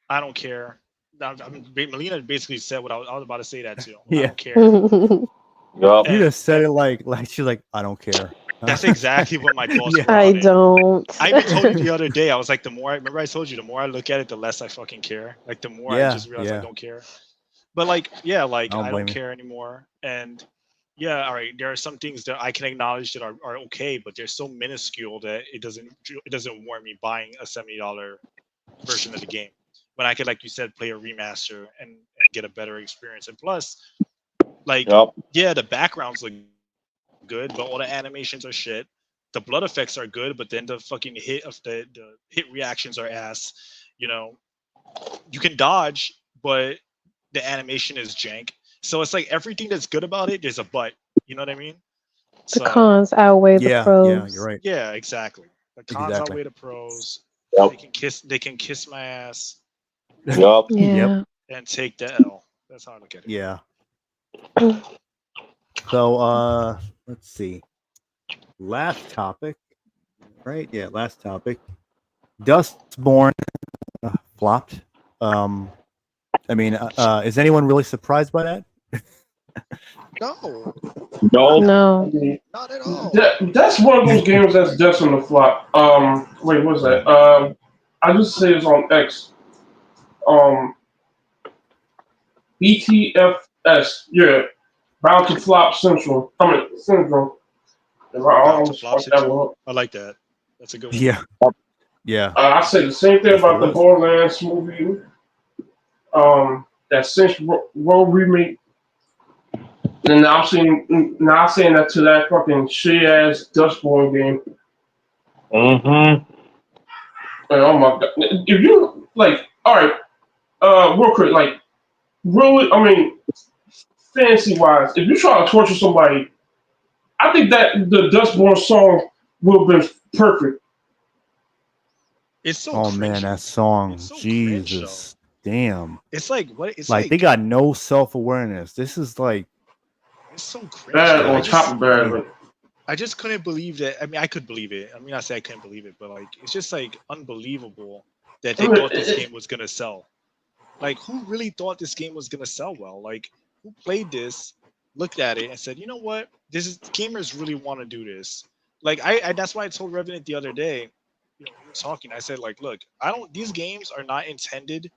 I don't care. Melina basically said what I was about to say that too. I don't care. Yep. You just said it like she's like, I don't care. That's exactly what my thoughts were. I don't. I even told you the other day. I was like, remember I told you, the more I look at it, the less I fucking care. Like the more I just realize I don't care. But like, yeah, like I don't care anymore. And yeah, all right, there are some things that I can acknowledge that are okay, but they're so minuscule that it doesn't warrant me buying a $70 version of the game when I could, like you said, play a remaster and get a better experience. And plus, like, yeah, the backgrounds look good, but all the animations are shit. The blood effects are good, but then the fucking hit reactions are ass. You know, you can dodge, but the animation is jank. So it's like everything that's good about it, there's a but. You know what I mean? The cons outweigh the pros. Yeah, you're right. Yeah, exactly. The cons outweigh the pros. They can kiss my ass. Yep. Yeah. And take the L. That's how I look at it. Yeah. So let's see. Last topic. Right? Yeah, last topic. Dustborn flopped. I mean, is anyone really surprised by that? No. No. Not at all. That's one of those games that's destined to flop. Wait, what's that? I just say it's on X. BTFS. Yeah. Bound to flop Central. Central. If I Bound to almost flop fucked that situation. one. I like that. That's a good one. Yeah. Yeah. I said the same thing Yes, about it the was. Borderlands movie. That Saints Row remake. And now I'm saying that to that fucking shit ass Dustborn game. Mm-hmm. And oh my god! If you like, all right, real quick, like, really, I mean, fantasy wise, if you try to torture somebody, I think that the Dustborn song will have been perfect. It's so Oh cringy. man, that song. It's so cringe, Jesus. Damn. It's like what? It's Like they got no self-awareness. This is like It's so cringy. Bad I on top of bad. damn. Like, I just couldn't believe that. I mean, I could believe it. I mean, I say I couldn't believe it, but like, it's just like unbelievable that they thought this game was gonna sell. Like, who really thought this game was gonna sell well? Like, who played this, looked at it, and said, you know what, this is gamers really want to do this. Like, I that's why I told Revenant the other day. You know, we were talking. I said, like, look, I don't. These games are not intended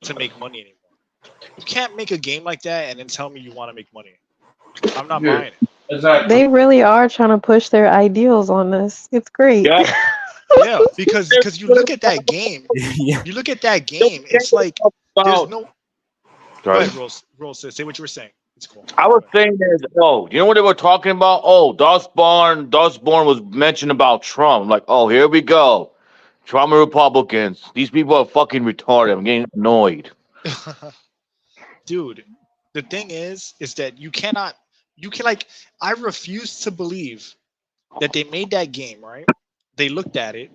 to make money anymore. You can't make a game like that and then tell me you want to make money. I'm not buying it. exactly. They really are trying to push their ideals on us. It's great. Yeah. Yeah, because you look at that game, Yeah. you look at that game. It's like there's no. Go ahead, Rose. Say what you were saying. It's cool. I was saying that, you know what they were talking about? Oh, Dustborn was mentioned about Trump. Like, oh, here we go. Trump and Republicans. These people are fucking retarded. I'm getting annoyed. Dude, the thing is that you can like, I refuse to believe that they made that game, right? They looked at it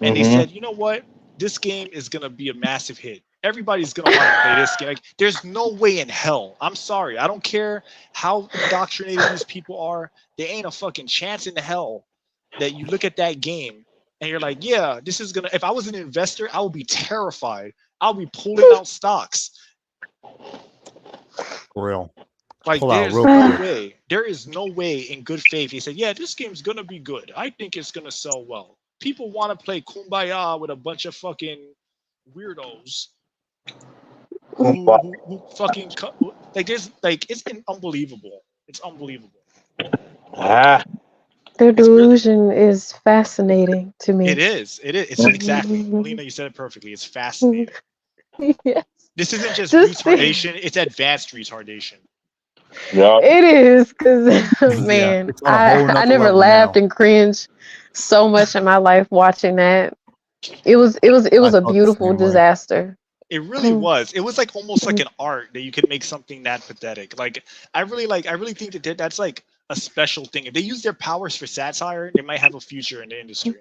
and they said, you know what? This game is gonna be a massive hit. Everybody's gonna want to play this game. Like, there's no way in hell. I'm sorry. I don't care how indoctrinated these people are. There ain't a fucking chance in hell that you look at that game and you're like, yeah, this is gonna. If I was an investor, I would be terrified. I'll be pulling out stocks. For real. Like, Pull out there's real no quick. way. There is no way in good faith. He said, yeah, this game's gonna be good. I think it's gonna sell well. People want to play Kumbaya with a bunch of fucking weirdos who fucking like, there's like, it's unbelievable. It's unbelievable. Their delusion is fascinating to me. It is. It's exactly. Lena, you said it perfectly. It's fascinating. Yes. This isn't just retardation. It's advanced retardation. Yeah. It is, because man, it's on a whole I nother never level laughed now. and cringed so much in my life watching that. It was I a felt the beautiful same way. disaster. It really was. It was like almost like an art that you could make something that pathetic. Like, I really think that that's like a special thing. If they use their powers for satire, they might have a future in the industry.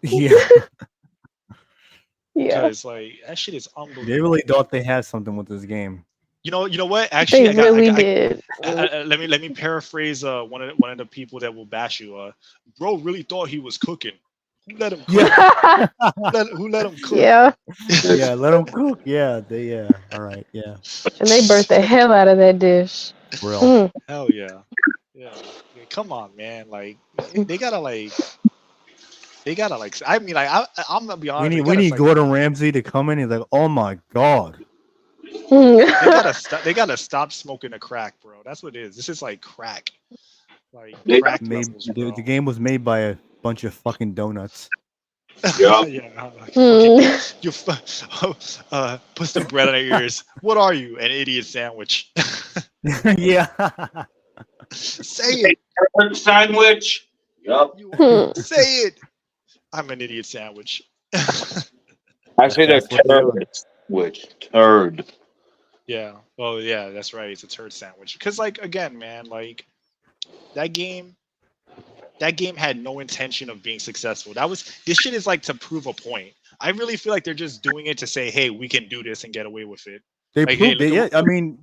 Yeah. Yeah. Because like, that shit is unbelievable. They really thought they had something with this game. You know what? Actually, They really did. let me paraphrase one of the people that will bash you. Bro really thought he was cooking. Who let him cook? Yeah. Who let him cook? Yeah. Yeah, let them cook. Yeah, all right, yeah. And they burnt the hell out of that dish. Real. Mm. Hell yeah. Yeah. Come on, man. Like, they gotta like. I mean, like, I'm gonna be honest. We need Gordon Ramsay to come in. He's like, oh my god. They gotta stop smoking the crack, bro. That's what it is. This is like crack. Like, crack levels, bro. The game was made by a bunch of fucking donuts. Yeah. Yeah. Like, Mm. you put some bread on your ears. What are you? An idiot sandwich. Yeah. Say it. Sandwich. Yup. Say it. I'm an idiot sandwich. I say that turd sandwich. Turd. Yeah. Oh yeah, that's right. It's a turd sandwich. Because, like, again, man, like, that game had no intention of being successful. This shit is like to prove a point. I really feel like they're just doing it to say, hey, we can do this and get away with it. They Like, proved hey, it. look Yeah, at I mean,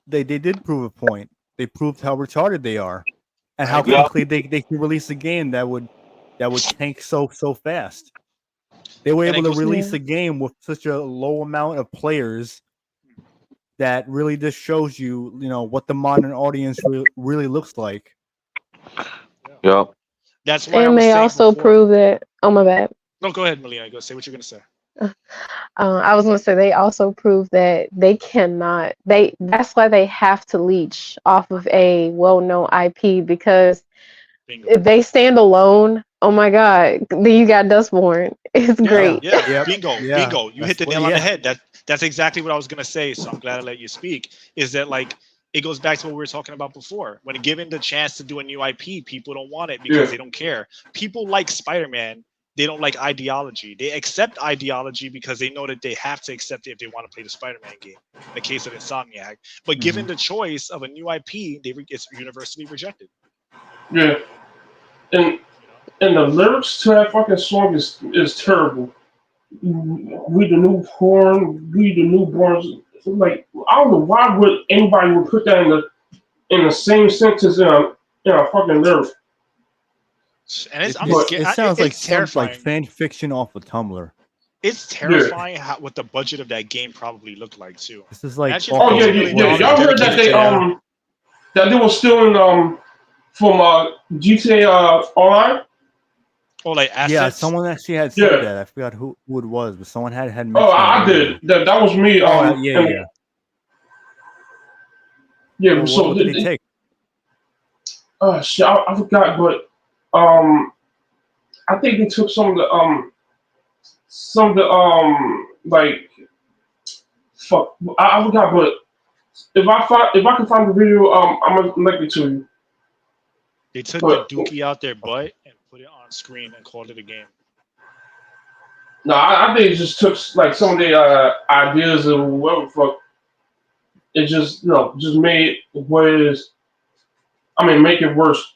they did prove a point. They proved how retarded they are, and how Yeah. quickly they can release a game that would tank so fast. They were And able it to goes- release a game with such a low amount of players that really just shows you, what the modern audience really looks like. Yeah. That's why I And was they saying also before- prove that. Oh my bad. No, go ahead, Melina. Go say what you're gonna say. I was gonna say they also prove that they cannot. That's why they have to leech off of a well-known IP, because Bingo. If they stand alone, oh my god, then you got Dustborn. It's great. Yeah, Yep. bingo, Yeah. bingo. You hit the That's what- nail on the yeah. head. That's exactly what I was gonna say. So I'm glad I let you speak. Is that like it goes back to what we were talking about before? When given the chance to do a new IP, people don't want it because Yeah. they don't care. People like Spider-Man. They don't like ideology. They accept ideology because they know that they have to accept it if they want to play the Spider-Man game. In the case of Insomniac, but given the choice of a new IP, it's universally rejected. Yeah. And the lyrics to that fucking song is terrible. We the new porn, we the newborns. Like I don't know why would anybody would put that in the same sentence in a fucking lyric. And It sounds like it's some terrifying. like fan fiction off of Tumblr. It's terrifying what the budget of that game probably looked like too. This is like Imagine Oh $50 yeah. million Y'all heard that dedicated they were stealing from GTA Online. Oh, like assets. Yeah, someone actually had said that. I forgot who it was, but someone had mentioned. Oh, I did. That was me. Yeah. Yeah. Well, So what did he take? Shit, I forgot, but I think they took some of the like fuck. I forgot, but if I can find the video, I'm gonna link it to you. They took the dookie out their butt and put it on screen and called it a game. No, I think it just took like some of the ideas and whatever the fuck. It just just made what it is. I mean, make it worse.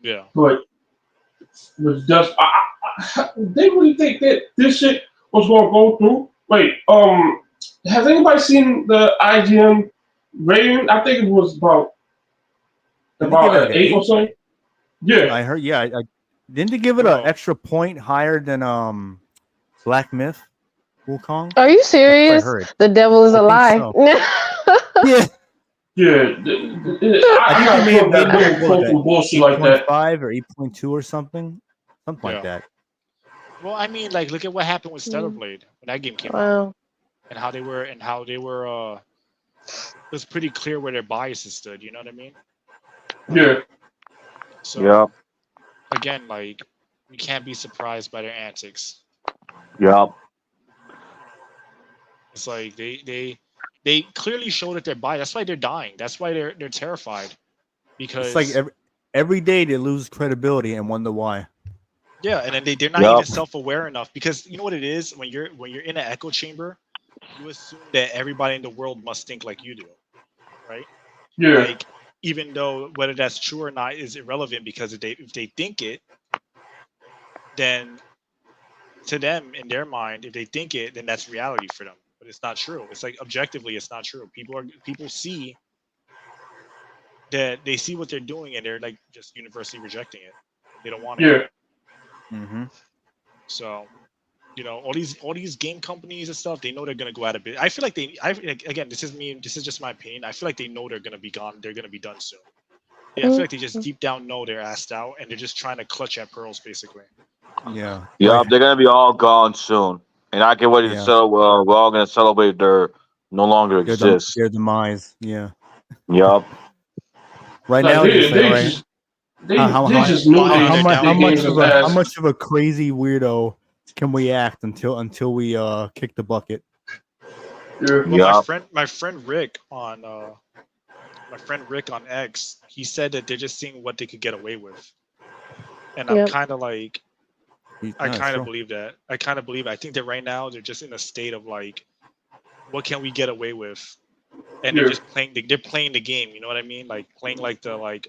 Yeah. But with Dust, they really think that this shit was gonna go through. Wait, has anybody seen the IGN rating? I think it was about an 8 or something. Yeah, I heard. Yeah, I didn't they give it an extra point higher than Black Myth, Wukong? Are you serious? The devil is a lie. So. Yeah. Yeah. I got told that they were quoting bullshit like that. 8.5 or 8.2 or something like that. Well, I mean, like, look at what happened with Stellar Blade when that game came out, and how they were. It was pretty clear where their biases stood. You know what I mean? Yeah. So, again, like, we can't be surprised by their antics. Yeah. It's like they clearly show that they're biased. That's why they're dying. That's why they're terrified. Because it's like every day they lose credibility and wonder why. Yeah, and then they're not even self-aware enough, because you know what it is when you're in an echo chamber, you assume that everybody in the world must think like you do, right? Yeah. Like, even though whether that's true or not is irrelevant, because if they think it, then to them in their mind, if they think it, then that's reality for them. But it's not true. It's like objectively, it's not true. People see that they see what they're doing, and they're like just universally rejecting it. They don't want it. Yeah. Mm-hmm. So, all these game companies and stuff, they know they're gonna go out of business. I feel like again, this is just my opinion. I feel like they know they're gonna be gone. They're gonna be done soon. Yeah, I feel like they just deep down know they're assed out, and they're just trying to clutch at pearls, basically. Yeah. Yeah, they're gonna be all gone soon, and I can't wait to celebrate. We're all gonna celebrate their no longer exist. Their demise. Yeah. Yep. Right now, how much of a crazy weirdo can we act until we kick the bucket? Well, my friend Rick on X, he said that they're just seeing what they could get away with, and I'm kind of like, I kind of believe that. I think that right now they're just in a state of like, what can we get away with? And they're just playing. They're playing the game. You know what I mean? Like playing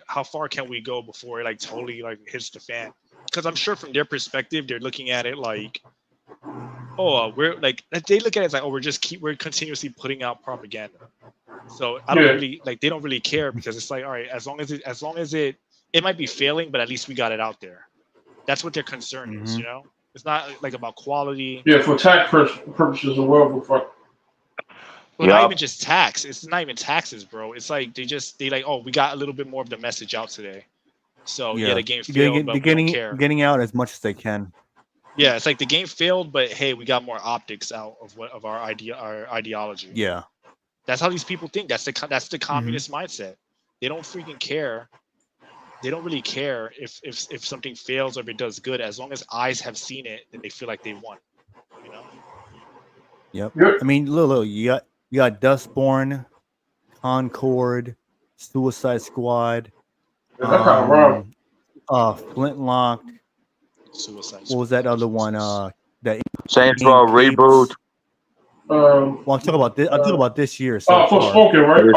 how far can we go before it like totally like hits the fan? Because I'm sure from their perspective, they're looking at it like, we're like, they look at it as like, we're continuously putting out propaganda. So I don't really like, they don't really care, because it's like, all right, as long as it might be failing, but at least we got it out there. That's what their concern is. It's not like about quality. Yeah, for tax purposes or whatever. Well, not even just tax. It's not even taxes, bro. It's like they like, we got a little bit more of the message out today. So the game failed, but we don't care. Getting out as much as they can. Yeah, it's like the game failed, but hey, we got more optics out of our ideology. Yeah, that's how these people think. That's the communist mindset. They don't freaking care they don't really care if something fails or if it does good. As long as eyes have seen it, then they feel like they won. You know. Yep. Yep. I mean, look, you got Dustborn, Concord, Suicide Squad, Yeah, that kind of wrong. Flintlock. Suicide. What was that other one? That Saints Row reboot. Well, I'm talking about this. I'm talking about this year so for far. Spoken, right? This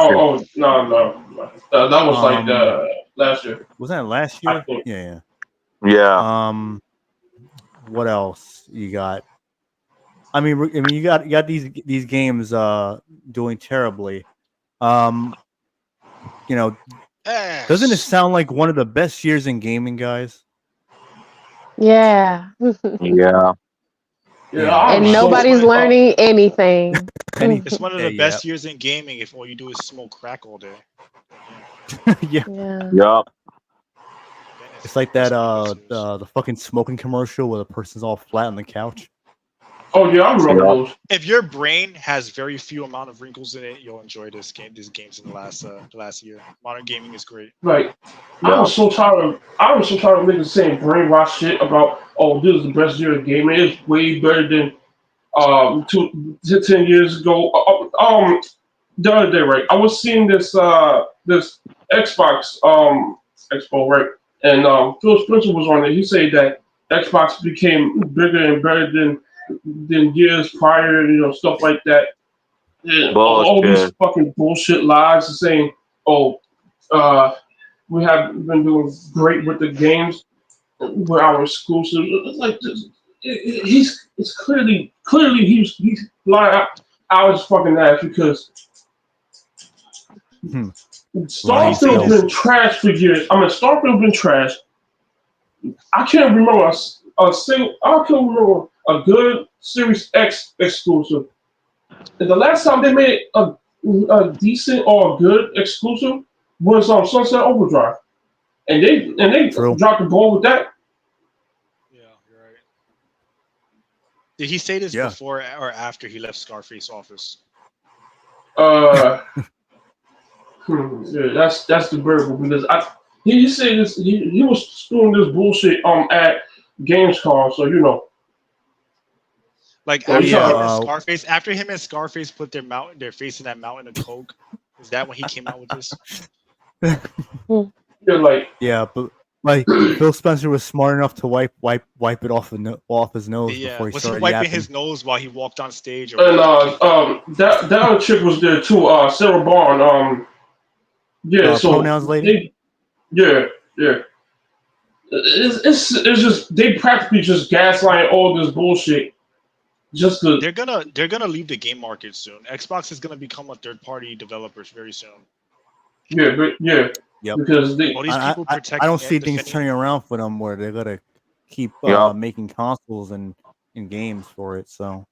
year. No. That was like last year. Was that last I year? think. Yeah. Yeah. What else you got? I mean, you got these games doing terribly. You know, doesn't it sound like one of the best years in gaming, guys? Yeah. Yeah. Yeah, And nobody's learning anything. It's one of the best years in gaming if all you do is smoke crack all day. Yeah. Yeah. It's like that the fucking smoking commercial where the person's all flat on the couch. Oh yeah, I remember those. If your brain has very few amount of wrinkles in it, you'll enjoy this game. These games in the last year. Modern gaming is great. Like I was so tired of niggas saying brainwash shit about this is the best year of gaming. It's way better than 10 years ago. The other day, right? I was seeing this this Xbox expo, right? And Phil Spencer was on it. He said that Xbox became bigger and better than years prior, stuff like that. And all these fucking bullshit lies saying, we have been doing great with the games, with our exclusives. It's like it's clearly he's lying out his fucking ass because Starfield's been trash for years. I mean, Starfield's been trash. I can't remember a good Series X exclusive. And the last time they made a decent or a good exclusive was on Sunset Overdrive, and they dropped the ball with that. Yeah, you're right. Did he say this before or after he left Scarface office? Yeah, that's the burger because he said this. He was spewing this bullshit at gamescom, so Like after him and Scarface put their face in that mountain of coke. Is that when he came out with this? But like Phil Spencer was smart enough to wipe it off his nose before he started wiping yapping. his nose while he walked on stage? And that other chick was there too, Sarah Barn. So pronouns lady. Yeah. It's just they practically just gaslighting all this bullshit. Just they're gonna leave the game market soon. Xbox is gonna become a third party developers very soon. Yep. Because I don't see things turning around for them where they're gonna keep making consoles and games for it. So,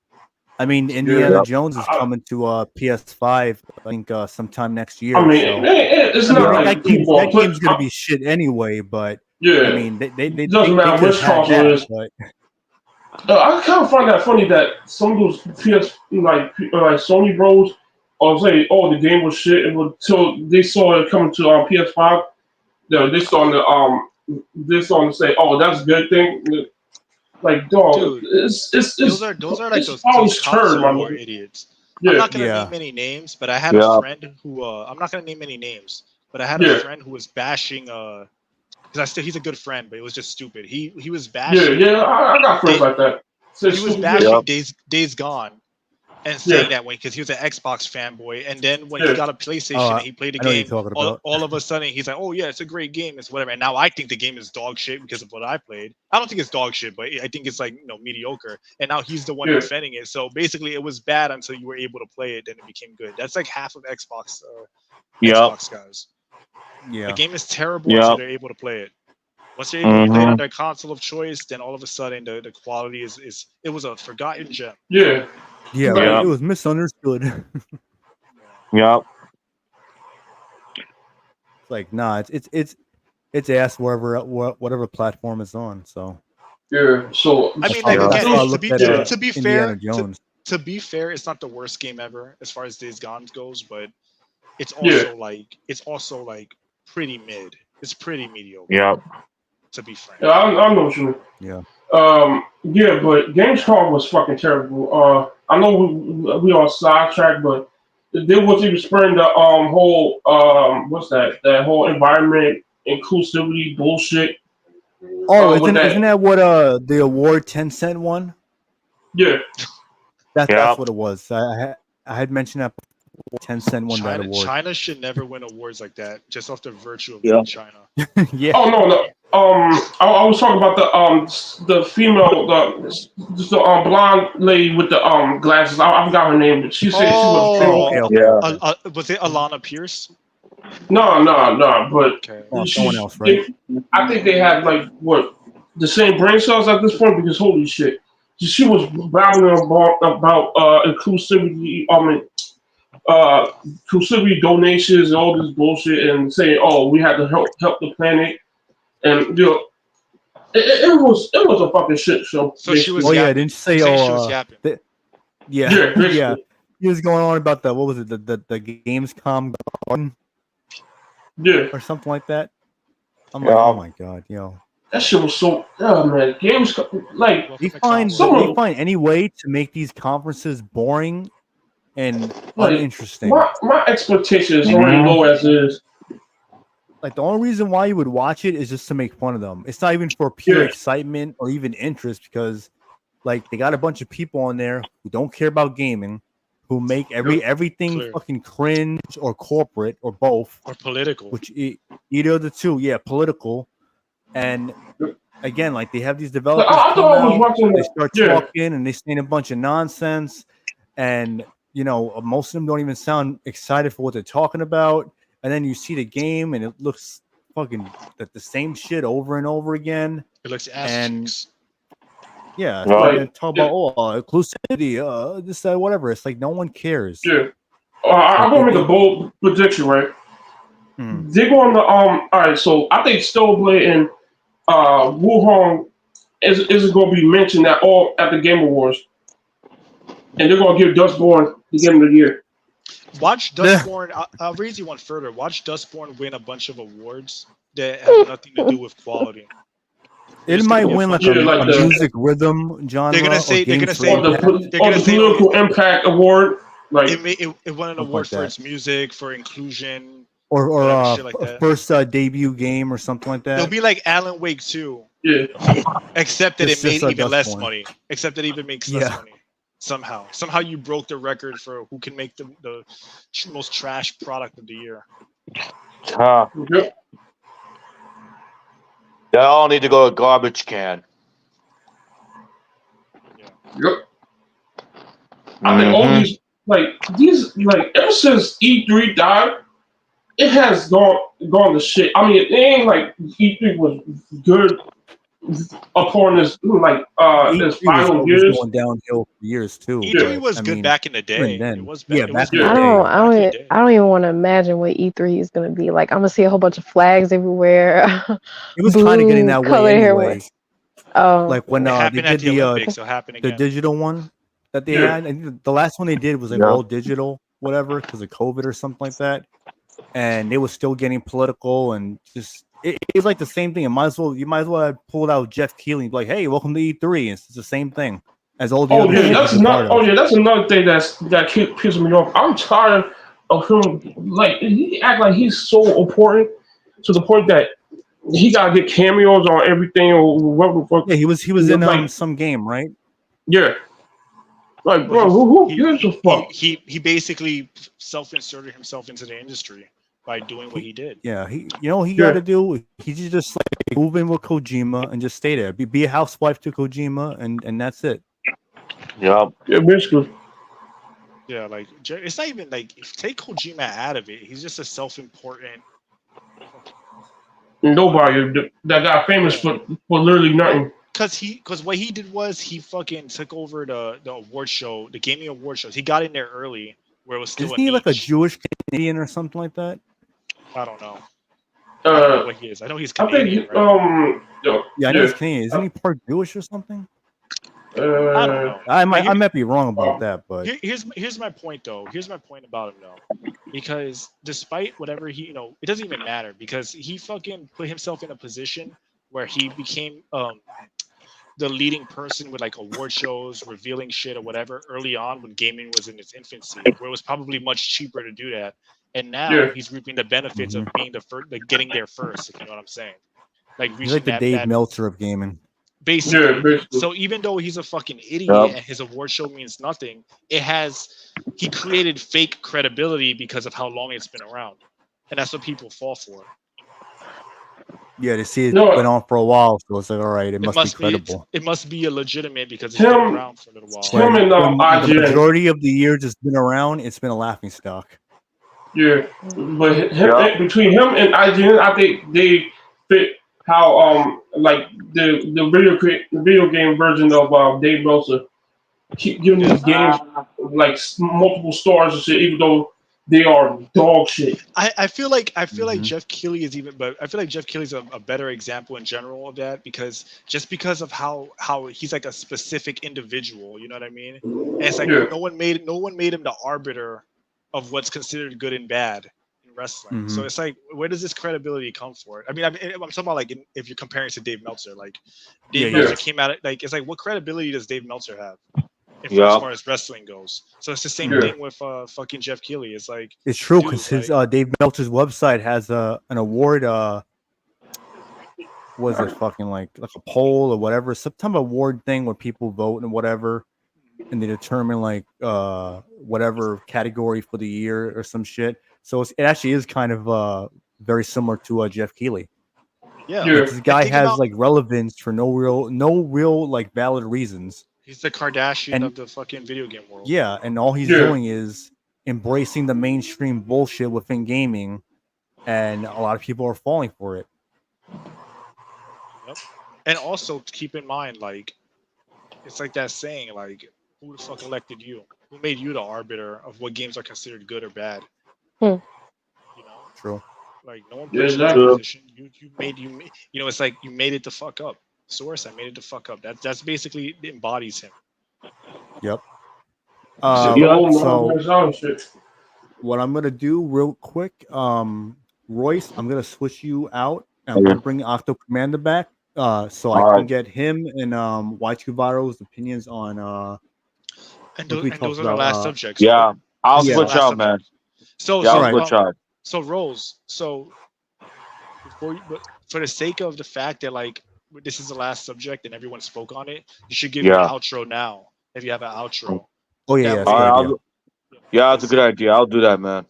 I mean, Indiana Jones is coming to PS5. I think sometime next year. I mean, it's not like that game's gonna be shit anyway. But I mean, they doesn't matter which console it is. But I kind of find that funny that some of those PS like Sony bros or say, the game was shit, and until they saw it coming to PS5, they starting to say, that's a good thing. Like, dog, dude, it's those are like those console war idiots. Yeah. I'm not gonna name any names, but I had a friend who I'm not gonna name any names, but I had a friend who was bashing because he's a good friend, but it was just stupid. He was bashing. I got friends like that. He was bashing Days Gone and saying that way because he was an Xbox fanboy, and then when he got a PlayStation and he played the game, all of a sudden he's like, "Oh yeah, it's a great game, it's whatever." And now I think the game is dog shit because of what I played. I don't think it's dog shit, but I think it's like mediocre. And now he's the one defending it. So basically, it was bad until you were able to play it, then it became good. That's like half of Xbox guys. Yeah, the game is terrible until they're able to play it. Once they're able to play it on their console of choice, then all of a sudden the quality is it was a forgotten gem. Yeah, it was misunderstood. Yep. It's like it's ass whatever platform it's on. So so I mean, like, again, to be fair, to be fair, it's not the worst game ever as far as Days Gone goes, but it's also like pretty mid. It's pretty mediocre. Yeah. To be frank. Yeah, I know what you mean. Yeah. Yeah, but Gamescom was fucking terrible. I know we on sidetrack, but they was even spreading the whole what's that whole environment inclusivity bullshit. Oh, With isn't that what the award 10 cent won? Yeah. That's what it was. I had mentioned that before. 10 cent won that award. China should never win awards like that, just off the virtue of Yeah. China. Yeah. Oh no. I was talking about the female the blonde lady with the glasses. I forgot her name, but she said she was. Okay. Yeah. Was it Alana Pierce? No, but Okay. Someone else, right? I think they had like what the same brain cells at this point because holy shit, she was babbling about inclusivity. Inclusivity donations and all this bullshit, and saying, "Oh, we had to help the planet," and it was a fucking shit show. So she was. Oh yeah, didn't say she was yapping. Yeah. He was going on about what was it, the gamescom garden? Yeah. Or something like that. I'm like, oh my god, yo. That shit was so man. Games like they find any way to make these conferences boring and uninteresting. My expectations are already low as is. Like the only reason why you would watch it is just to make fun of them. It's not even for pure excitement or even interest because like they got a bunch of people on there who don't care about gaming, who make everything fucking cringe or corporate or both or political. Which either of the two, political. And again, like they have these developers they start talking and they saying a bunch of nonsense, and most of them don't even sound excited for what they're talking about. And then you see the game and it looks fucking the same shit over and over again. It looks ass. Yeah, talk about inclusivity, this, that, whatever. It's like no one cares. Yeah, I'm gonna make a bold prediction, right? They're going to all right. So I think Stowblade and Wukong is going to be mentioned at the Game Awards, and they're going to give Dustborn the Game of the Year. Watch Dustborn. I'll raise you one further. Watch Dustborn win a bunch of awards that have nothing to do with quality. It might win like a music rhythm genre. They're gonna say the political impact award. Like it won an award for its music, for inclusion, or shit like that. First debut game or something like that. It'll be like Alan Wake 2. Yeah. Except that it made even less money. Except that it even makes less money. Somehow you broke the record for who can make the most trash product of the year. Yep. They all need to go to a garbage can. Yep. I think all these ever since E3 died, it has gone to shit. I mean, it ain't like E3 was good upon this this final years. Going downhill for years too. E3 was good back in the day. Then. It was back in the day. I don't even want to imagine what E3 is going to be like. I'm gonna see a whole bunch of flags everywhere. It was kind of getting that way anyway. Like when they did the Olympics, so the digital one that they had, and the last one they did was like all digital, whatever, because of COVID or something like that. And they were still getting political and just it was like the same thing. You might as well have pulled out Jeff Keighley and be like, "Hey, welcome to E3." It's the same thing as all the other. That's another thing that keeps pissing me off. I'm tired of him. Like he act like he's so important to the point that he gotta get cameos on everything or whatever the fuck. Yeah, he was in some game, right? Yeah. Like, bro, who gives a fuck? He basically self-inserted himself into the industry by doing what he did. Yeah, he got to do. He just like move in with Kojima and just stay there. Be a housewife to Kojima, and that's it. Yeah, basically. Yeah, like it's not even like take Kojima out of it. He's just a self-important. Nobody that got famous for literally nothing. Because what he did was he fucking took over the award show, the gaming award shows. He got in there early where it was still. Isn't he like a Jewish Canadian or something like that? I don't know. I don't know what he is. I know he's Canadian. I think I know he's Canadian. Isn't he part Jewish or something? I don't know. I might be wrong about that, but Here's my point though. Here's my point about him though, because despite whatever he, it doesn't even matter because he fucking put himself in a position where he became the leading person with like award shows, revealing shit or whatever early on when gaming was in its infancy, where it was probably much cheaper to do that. And now he's reaping the benefits of being the first, like getting there first. If you know what I'm saying, like he's reaching like the that Dave Meltzer of gaming. basically. So even though he's a fucking idiot and his award show means nothing, he created fake credibility because of how long it's been around, and that's what people fall for. Yeah, to see it's been on for a while, so it's like, all right, it must be credible. It must be legitimate because it's been around for a little while. When the majority of the years it's been around, it's been a laughing stock. Yeah, but between him and IGN, I think they fit how like the video game version of Dave Meltzer keep giving these games like multiple stars and shit, even though they are dog shit. I feel like Jeff Keighley is Jeff Keighley's a better example in general of that because of how he's like a specific individual, you know what I mean? And it's like no one made him the arbiter of what's considered good and bad in wrestling. So it's like, where does this credibility come for? I mean, I'm talking about like if you're comparing it to Dave Meltzer, like Dave Meltzer came out like it's like what credibility does Dave Meltzer have? As far as wrestling goes, so it's the same thing with fucking Jeff Keighley. It's like it's true because his Dave Meltzer's website has an award. Was it fucking like a poll or whatever? Some type of award thing where people vote and whatever, and they determine like whatever category for the year or some shit. So it actually is kind of very similar to Jeff Keighley. Yeah, this guy has like relevance for no real like valid reasons. He's the Kardashian of the fucking video game world. Yeah, and all he's doing is embracing the mainstream bullshit within gaming, and a lot of people are falling for it. Yep. And also keep in mind, like, it's like that saying, like, who the fuck elected you? Who made you the arbiter of what games are considered good or bad? You know? True. Like, no one put you in that position. You made it's like you made it the fuck up. Source, I made it the fuck up. That's basically embodies him. Yep. So what I'm gonna do real quick, Royce, I'm gonna switch you out and I'm gonna bring Octo Commander back. So I can get him and Y2 Viro's opinions on and those are the last subjects. Yeah, I'll switch out, man. So switch out. So Rose, for the sake of the fact that like this is the last subject and everyone spoke on it, you should give an outro now if you have an outro. Oh yeah, that's a good idea. I'll do that, man.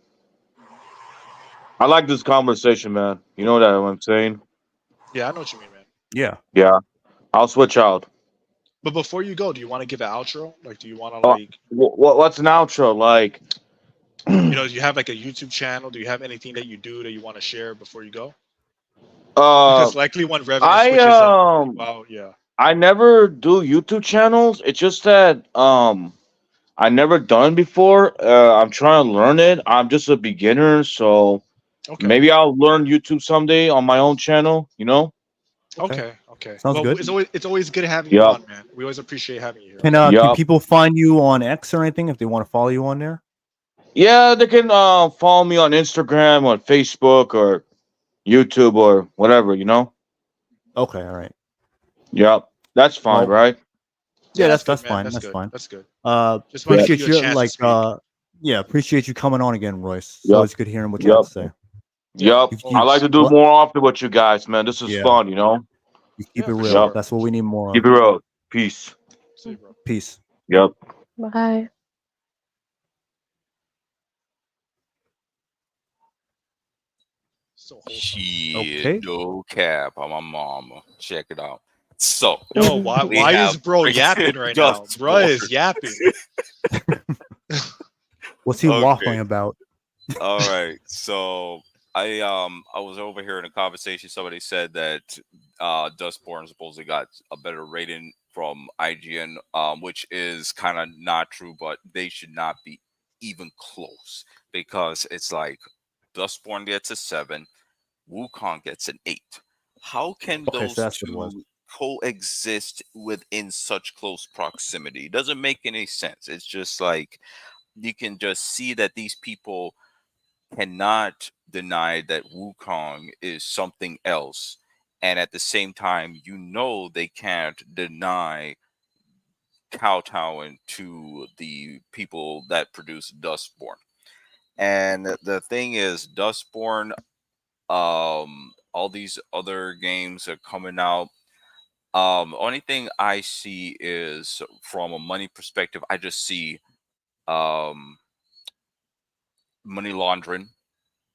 I like this conversation, man. You know what I'm saying? Yeah, I know what you mean, man. Yeah. I'll switch out. But before you go, do you want to give an outro? Like, do you want to like? What's an outro like? Do you have like a YouTube channel? Do you have anything that you do that you want to share before you go? Because likely when revenue switches up. Wow, yeah. I never do YouTube channels. It's just that I never done before. I'm trying to learn it. I'm just a beginner, so maybe I'll learn YouTube someday on my own channel. You know? Okay. Sounds good. It's always good having you on, man. We always appreciate having you here. Can people find you on X or anything if they want to follow you on there? Yeah, they can follow me on Instagram, on Facebook, or YouTube, or whatever. You know? Okay, all right. Yep, that's fine, right? Yeah, that's fine. That's fine. That's good. Just appreciate you appreciate you coming on again, Royce. It's always good hearing what you have to say. Yep. I like to do more often with you guys, man. This is fun, you know? You keep it real. Yep. That's what we need more of. Keep it real. Peace. See you, bro. Peace. Yep. Bye. Shit, no cap on my mama. Check it out. So, why is bro yapping right now? Bro is yapping. What's he waffling about? All right, so I was over here in a conversation. Somebody said that Dustborn supposedly got a better rating from IGN, which is kind of not true, but they should not be even close because it's like Dustborn gets a 7, Wukong gets an 8. How can those two coexist within such close proximity? It doesn't make any sense. It's just like you can just see that these people cannot deny that Wukong is something else. And at the same time, they can't deny kowtowing to the people that produce Dustborn. And the thing is, Dustborn, all these other games are coming out. Only thing I see is from a money perspective, I just see um money laundering,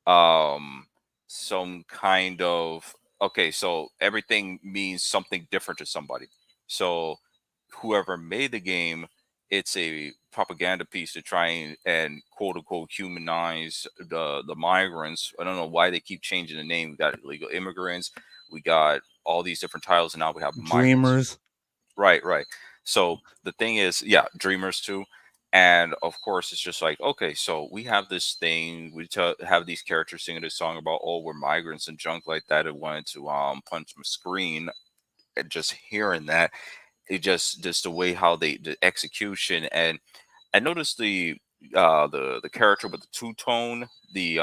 um some kind of, okay, so everything means something different to somebody. So whoever made the game, it's a propaganda piece to try and quote unquote humanize the migrants. I don't know why they keep changing the name. We got illegal immigrants, we got all these different titles, and now we have migrants. Dreamers. Right. So the thing is, yeah, dreamers too. And of course, it's just like, okay, so we have this thing. Have these characters singing this song about, oh, we're migrants and junk like that. It wanted to punch my screen. And just hearing that, it just the way how the execution. And I noticed the character with the two-tone, the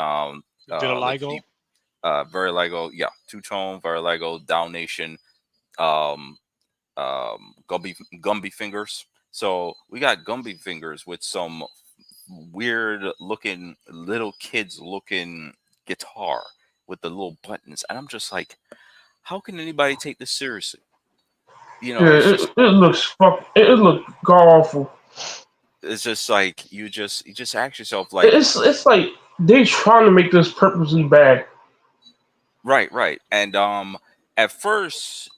Vitiligo. Verilago, yeah, two-tone, Verilago, Dalmatian, um Gumby fingers. So we got Gumby fingers with some weird looking little kids looking guitar with the little buttons, and I'm just like, how can anybody take this seriously? Yeah, It's just it looks it look god awful. it's just like you just ask yourself like, It's like they trying to make this purposely bad. right. And at first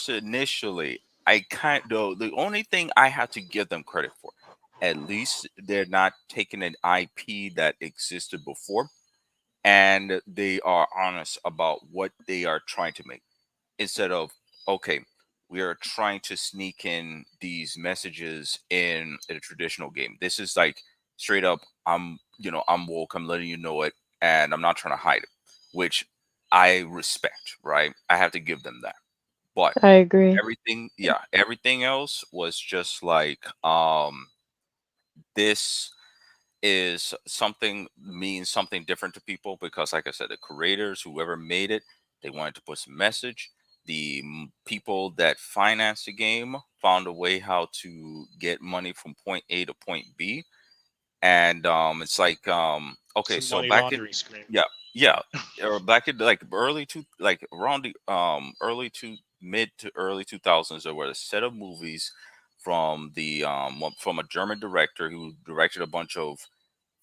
initially, I kind of, the only thing I have to give them credit for, at least they're not taking an IP that existed before, and they are honest about what they are trying to make, instead of, okay, we are trying to sneak in these messages in a traditional game. This is like straight up, I'm woke, I'm letting you know it, and I'm not trying to hide it, which I respect, right? I have to give them that. But I agree. everything else was just like, this is something, means something different to people, because like I said, the creators, whoever made it, they wanted to put some message. The people that financed the game found a way how to get money from point A to point B. And it's like, okay, Some so money back in, laundering screen. yeah, or back in like like around the early to mid to early 2000s, there were a set of movies from from a German director who directed a bunch of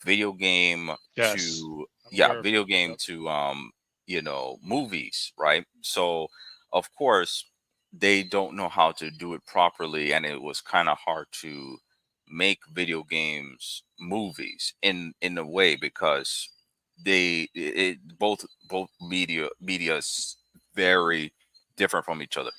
video game Yes. to, I'm aware of video them. game Yep. to movies, right? So of course they don't know how to do it properly, and it was kind of hard to make video games movies in a way, because both media's very different from each other.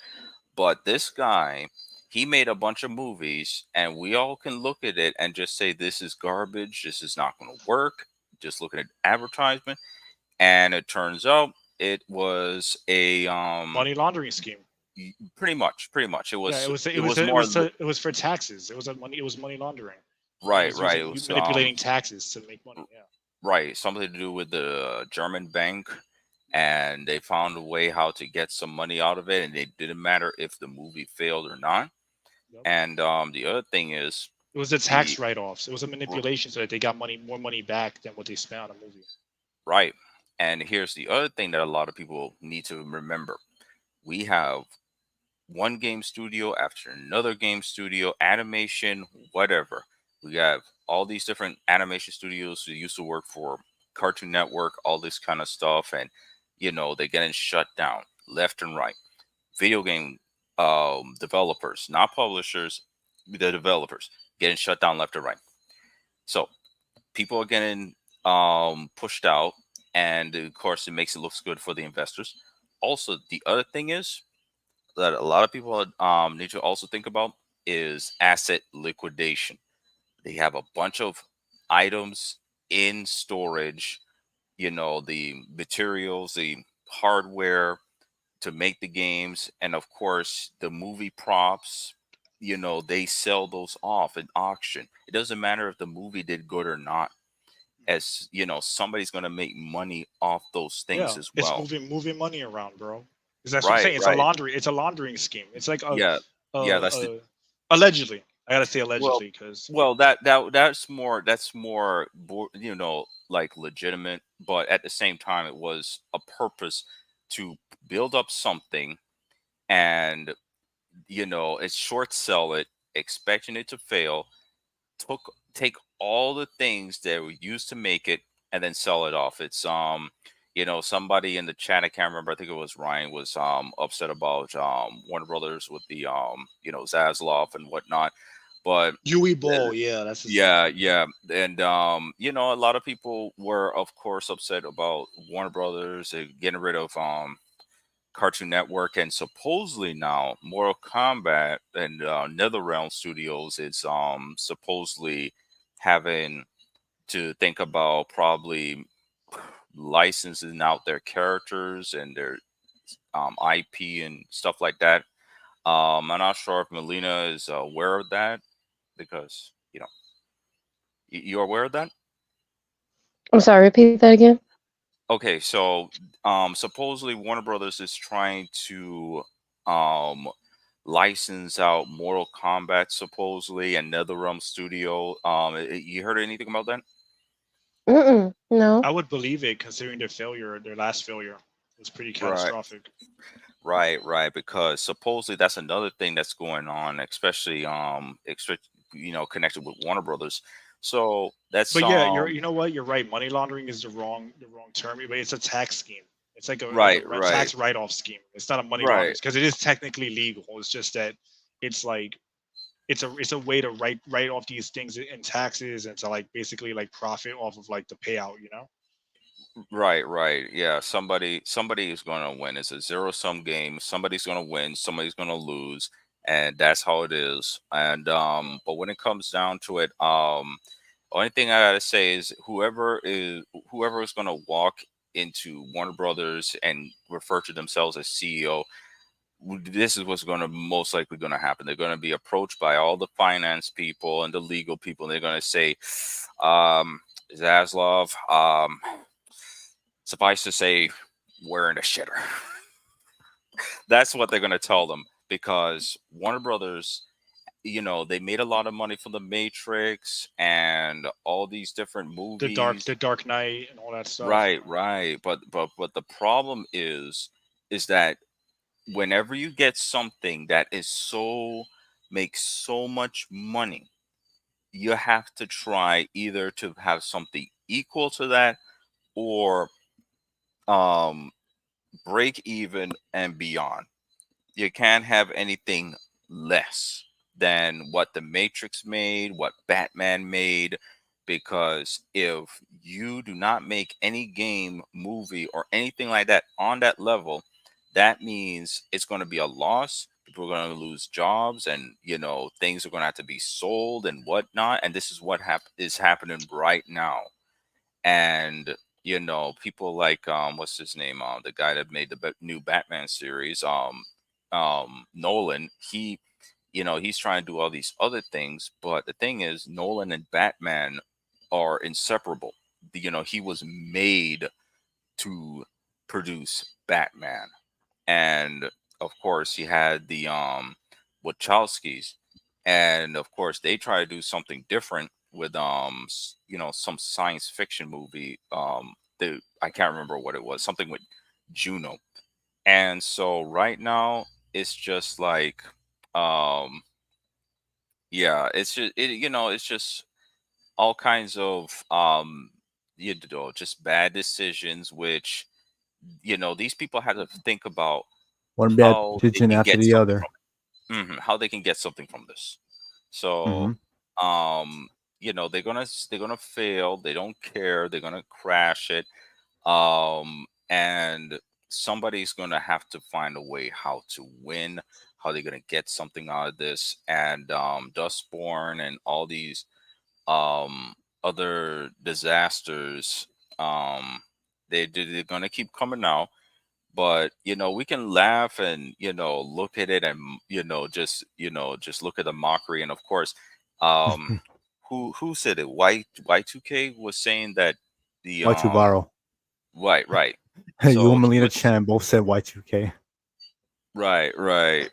But this guy, he made a bunch of movies, and we all can look at it and just say, this is garbage. This is not going to work. Just looking at advertisement. And it turns out it was a, Money laundering scheme. pretty much. It Yeah, was, it it was was it more, was it was for taxes. It was money laundering. It was right. using It was, manipulating taxes to make money. Yeah. right. Something to do with the German bank. And they found a way how to get some money out of it. And it didn't matter if the movie failed or not. Yep. And the other thing is, It was the the tax write-offs. It was a r- manipulation so that they got more money back than what they spent on a movie. right. And here's the other thing that a lot of people need to remember. We have one game studio after another game studio, animation, whatever. We have all these different animation studios who used to work for Cartoon Network, all this kind of stuff. And, they're getting shut down left and right. Video game developers, not publishers, the developers getting shut down left and right. So people are getting pushed out, and of course, it makes it looks good for the investors. Also, the other thing is that a lot of people need to also think about is asset liquidation. They have a bunch of items in storage, the materials, the hardware, to make the games, and of course the movie props, they sell those off at auction. It doesn't matter if the movie did good or not, as somebody's going to make money off those things as it's well. moving money around, bro. Because that's what I'm Right, saying. right. It's a laundering scheme. It's like Yeah, that's the allegedly. I gotta say well allegedly because that's more like legitimate, but at the same time it was a purpose to build up something, and it's short sell it, expecting it to fail, take all the things that were used to make it, and then sell it off. It's somebody in the chat, I can't remember, I think it was Ryan, was upset about Warner Brothers with the Zaslav and whatnot. But Yui Ball, yeah, that's his yeah, yeah. And a lot of people were of course upset about Warner Brothers getting rid of Cartoon Network, and supposedly now Mortal Kombat and NetherRealm Studios is supposedly having to think about probably licensing out their characters and their IP and stuff like that. I'm not sure if Melina is aware of that, because you're aware of that. I'm sorry, repeat that again. Okay, so supposedly Warner Brothers is trying to um license out Mortal Kombat supposedly, and NetherRealm Studio. You heard anything about that? No. I would believe it considering their last failure was pretty Right, catastrophic. right. Because supposedly that's another thing that's going on, especially connected with Warner Brothers. So that's But yeah, you know what? You're right. Money laundering is the wrong term, but it's a tax scheme. It's like a right, tax write-off scheme. It's not a money laundering right. because it is technically legal. It's just that it's like it's a way to write off these things in taxes and to like basically like profit off of like the payout. Right. Yeah, somebody is going to win. It's a zero sum game. Somebody's going to win, somebody's going to lose, and that's how it is. And but when it comes down to it, only thing I got to say is whoever is going to walk into Warner Brothers and refer to themselves as CEO, this is what's going to most likely going to happen. They're going to be approached by all the finance people and the legal people, and they're going to say, Zaslav, suffice to say, we're in a shitter. That's what they're going to tell them, because Warner Brothers, they made a lot of money from the Matrix and all these different movies. The Dark Knight and all that stuff. Right. But the problem is that whenever you get something that makes so much money, you have to try either to have something equal to that, or um break even and beyond. You can't have anything less than what the Matrix made, what Batman made, because if you do not make any game, movie, or anything like that on that level, that means it's going to be a loss. People are going to lose jobs, and things are going to have to be sold and whatnot. And this is what is happening right now. And people like what's his name, the guy that made the new Batman series, Nolan, he's trying to do all these other things, but the thing is, Nolan and Batman are inseparable. He was made to produce Batman, and of course he had the Wachowskis, and of course they try to do something different with some science fiction movie. I can't remember what it was, something with Juno. And so right now it's just like um yeah, it's just all kinds of just bad decisions, which these people have to think about One bad how they decision can after get the something other. from it. How they can get something from this. So Hmm. they're gonna fail. They don't care. They're gonna crash it. And somebody's gonna have to find a way how to win. How they're gonna get something out of this. And Dustborn and all these um other disasters, they're gonna keep coming out. but we can laugh and look at it and just look at the mockery. And of course, um who said it? Y2K was saying that the Y2 viral. right. You So and he Melina was Chan both said Y2K. right.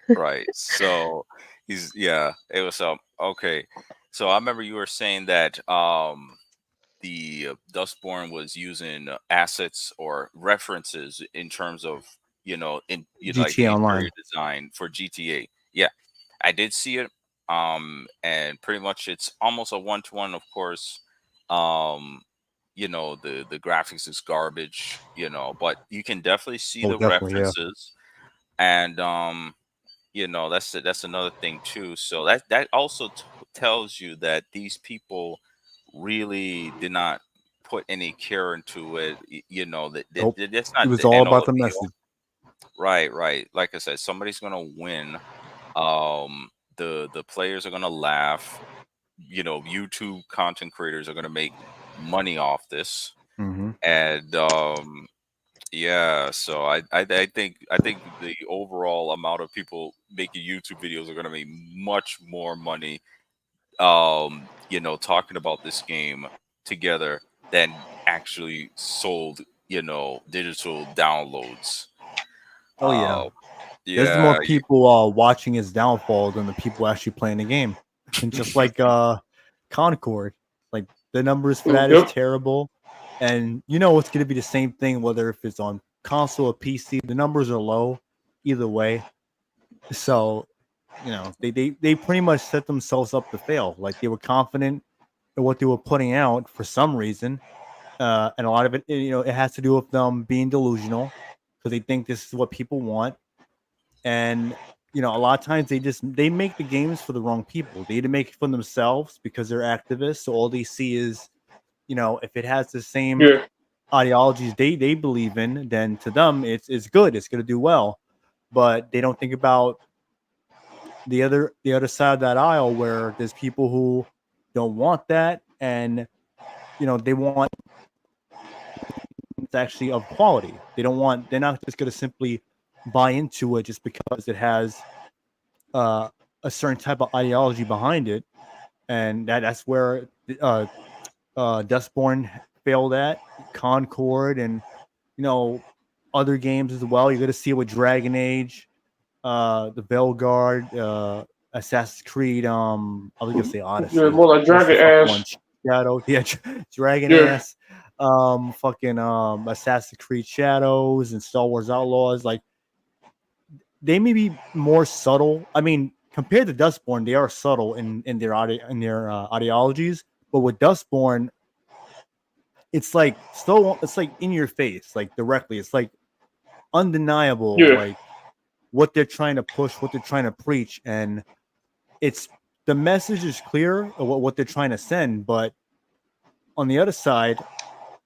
So it was okay. So I remember you were saying that the Dustborn was using assets or references in terms of like the GTA interior Online. design for GTA. Yeah, I did see it. And pretty much it's almost a one-to-one, of course. Um, the graphics is garbage, but you can definitely see Oh, the definitely, yeah. references. And that's another thing too. So that also tells you that these people really did not put any care into it. Nope. That's It not was the all end all about the be all. message. Right. Like I said, somebody's gonna win. The players are gonna laugh. YouTube content creators are gonna make money off this. Mm-hmm. And yeah, so I think the overall amount of people making YouTube videos are going to make much more money talking about this game together than actually sold, digital downloads. Oh yeah. Uh There's more yeah, people watching his downfall than the people actually playing the game. And just like Concord, like the numbers for that is Yep. terrible. And it's gonna be the same thing whether if it's on console or PC. The numbers are low either way. So, they pretty much set themselves up to fail. Like they were confident in what they were putting out for some reason. And a lot of it, it has to do with them being delusional because they think this is what people want. And a lot of times they make the games for the wrong people. They either make it for themselves because they're activists. So all they see is, if it has the same Yeah. ideologies they believe in, then to them it's good. It's going to do well. But they don't think about the other side of that aisle where there's people who don't want that, and they want it's actually of quality. They're not just going to simply buy into it just because it has uh, a certain type of ideology behind it, and that's where uh, Dustborn failed at, Concord, and other games as well. You're going to see it with Dragon Age, the Belguard, Assassin's Creed. I was going to say Yeah, Odyssey. more like What's the Dragon fuck one? Ash. Shadow, yeah, Dragon Yeah. Ass, fucking Assassin's Creed Shadows and Star Wars Outlaws. Like they may be more subtle. I mean, compared to Dustborn, they are subtle in their ideologies. But with Dustborn, it's like in your face, like directly. It's like undeniable, Yeah. like what they're trying to push, what they're trying to preach, and it's the message is clear of what they're trying to send. But on the other side,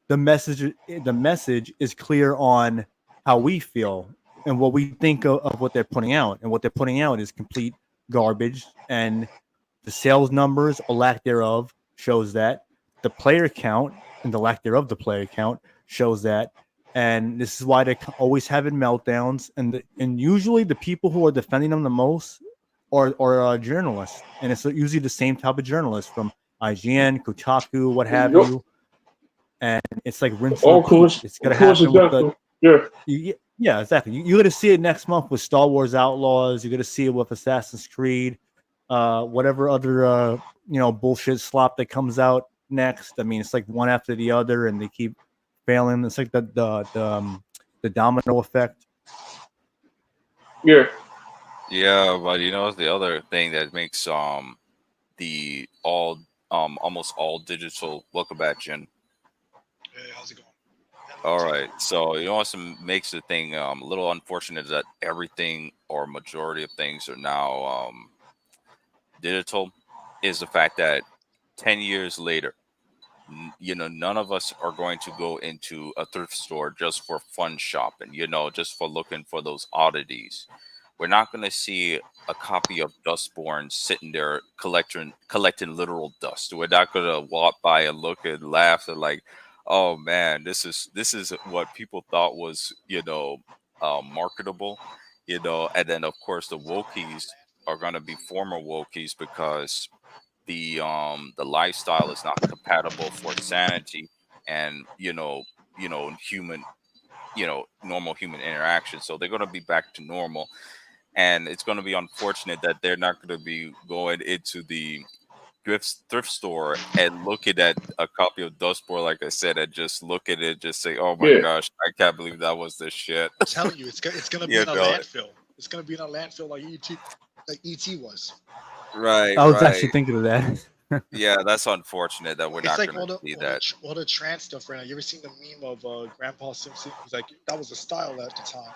the message is clear on how we feel and what we think of what they're putting out, and what they're putting out is complete garbage. And the sales numbers or lack thereof shows that. The player count and the lack thereof the player count shows that. And this is why they're always having meltdowns, and usually the people who are defending them the most are journalists, and it's usually the same type of journalists from IGN, Kotaku, what have Yep. you. And it's like rinse and All repeat. It's gonna happen with the coincidental. Yeah. yeah, exactly. You're gonna see it next month with Star Wars Outlaws. You're gonna see it with Assassin's Creed, whatever other bullshit slop that comes out next. I mean, it's like one after the other, and they keep failing. It's like the domino effect. Yeah. yeah, but the other thing that makes the all almost all digital. Welcome back, Jen. Hey, how's it going? All right. So what makes the thing a little unfortunate is that everything or majority of things are now digital. Is the fact that 10 years later, none of us are going to go into a thrift store just for fun shopping. Just for looking for those oddities. We're not going to see a copy of Dustborn sitting there collecting literal dust. We're not going to walk by and look and laugh and like, oh man, this is what people thought was marketable, you know. And then of course the Wokies are going to be former Wokies because the lifestyle is not compatible for sanity and human, normal human interaction. So they're going to be back to normal, and it's going to be unfortunate that they're not going to be going into the thrift store and looking at a copy of Dustborn, like I said, and just look at it, just say, "Oh my Yeah. gosh, I can't believe that was the shit." I'm telling you, it's gonna be You in a know, landfill. It's gonna be in a landfill like ET was. right, I was right. actually thinking of that. Yeah, that's unfortunate that we're It's not like going to see that. all the trans stuff right now. You ever seen the meme of Grandpa Simpson? He's like, that was a style at the time.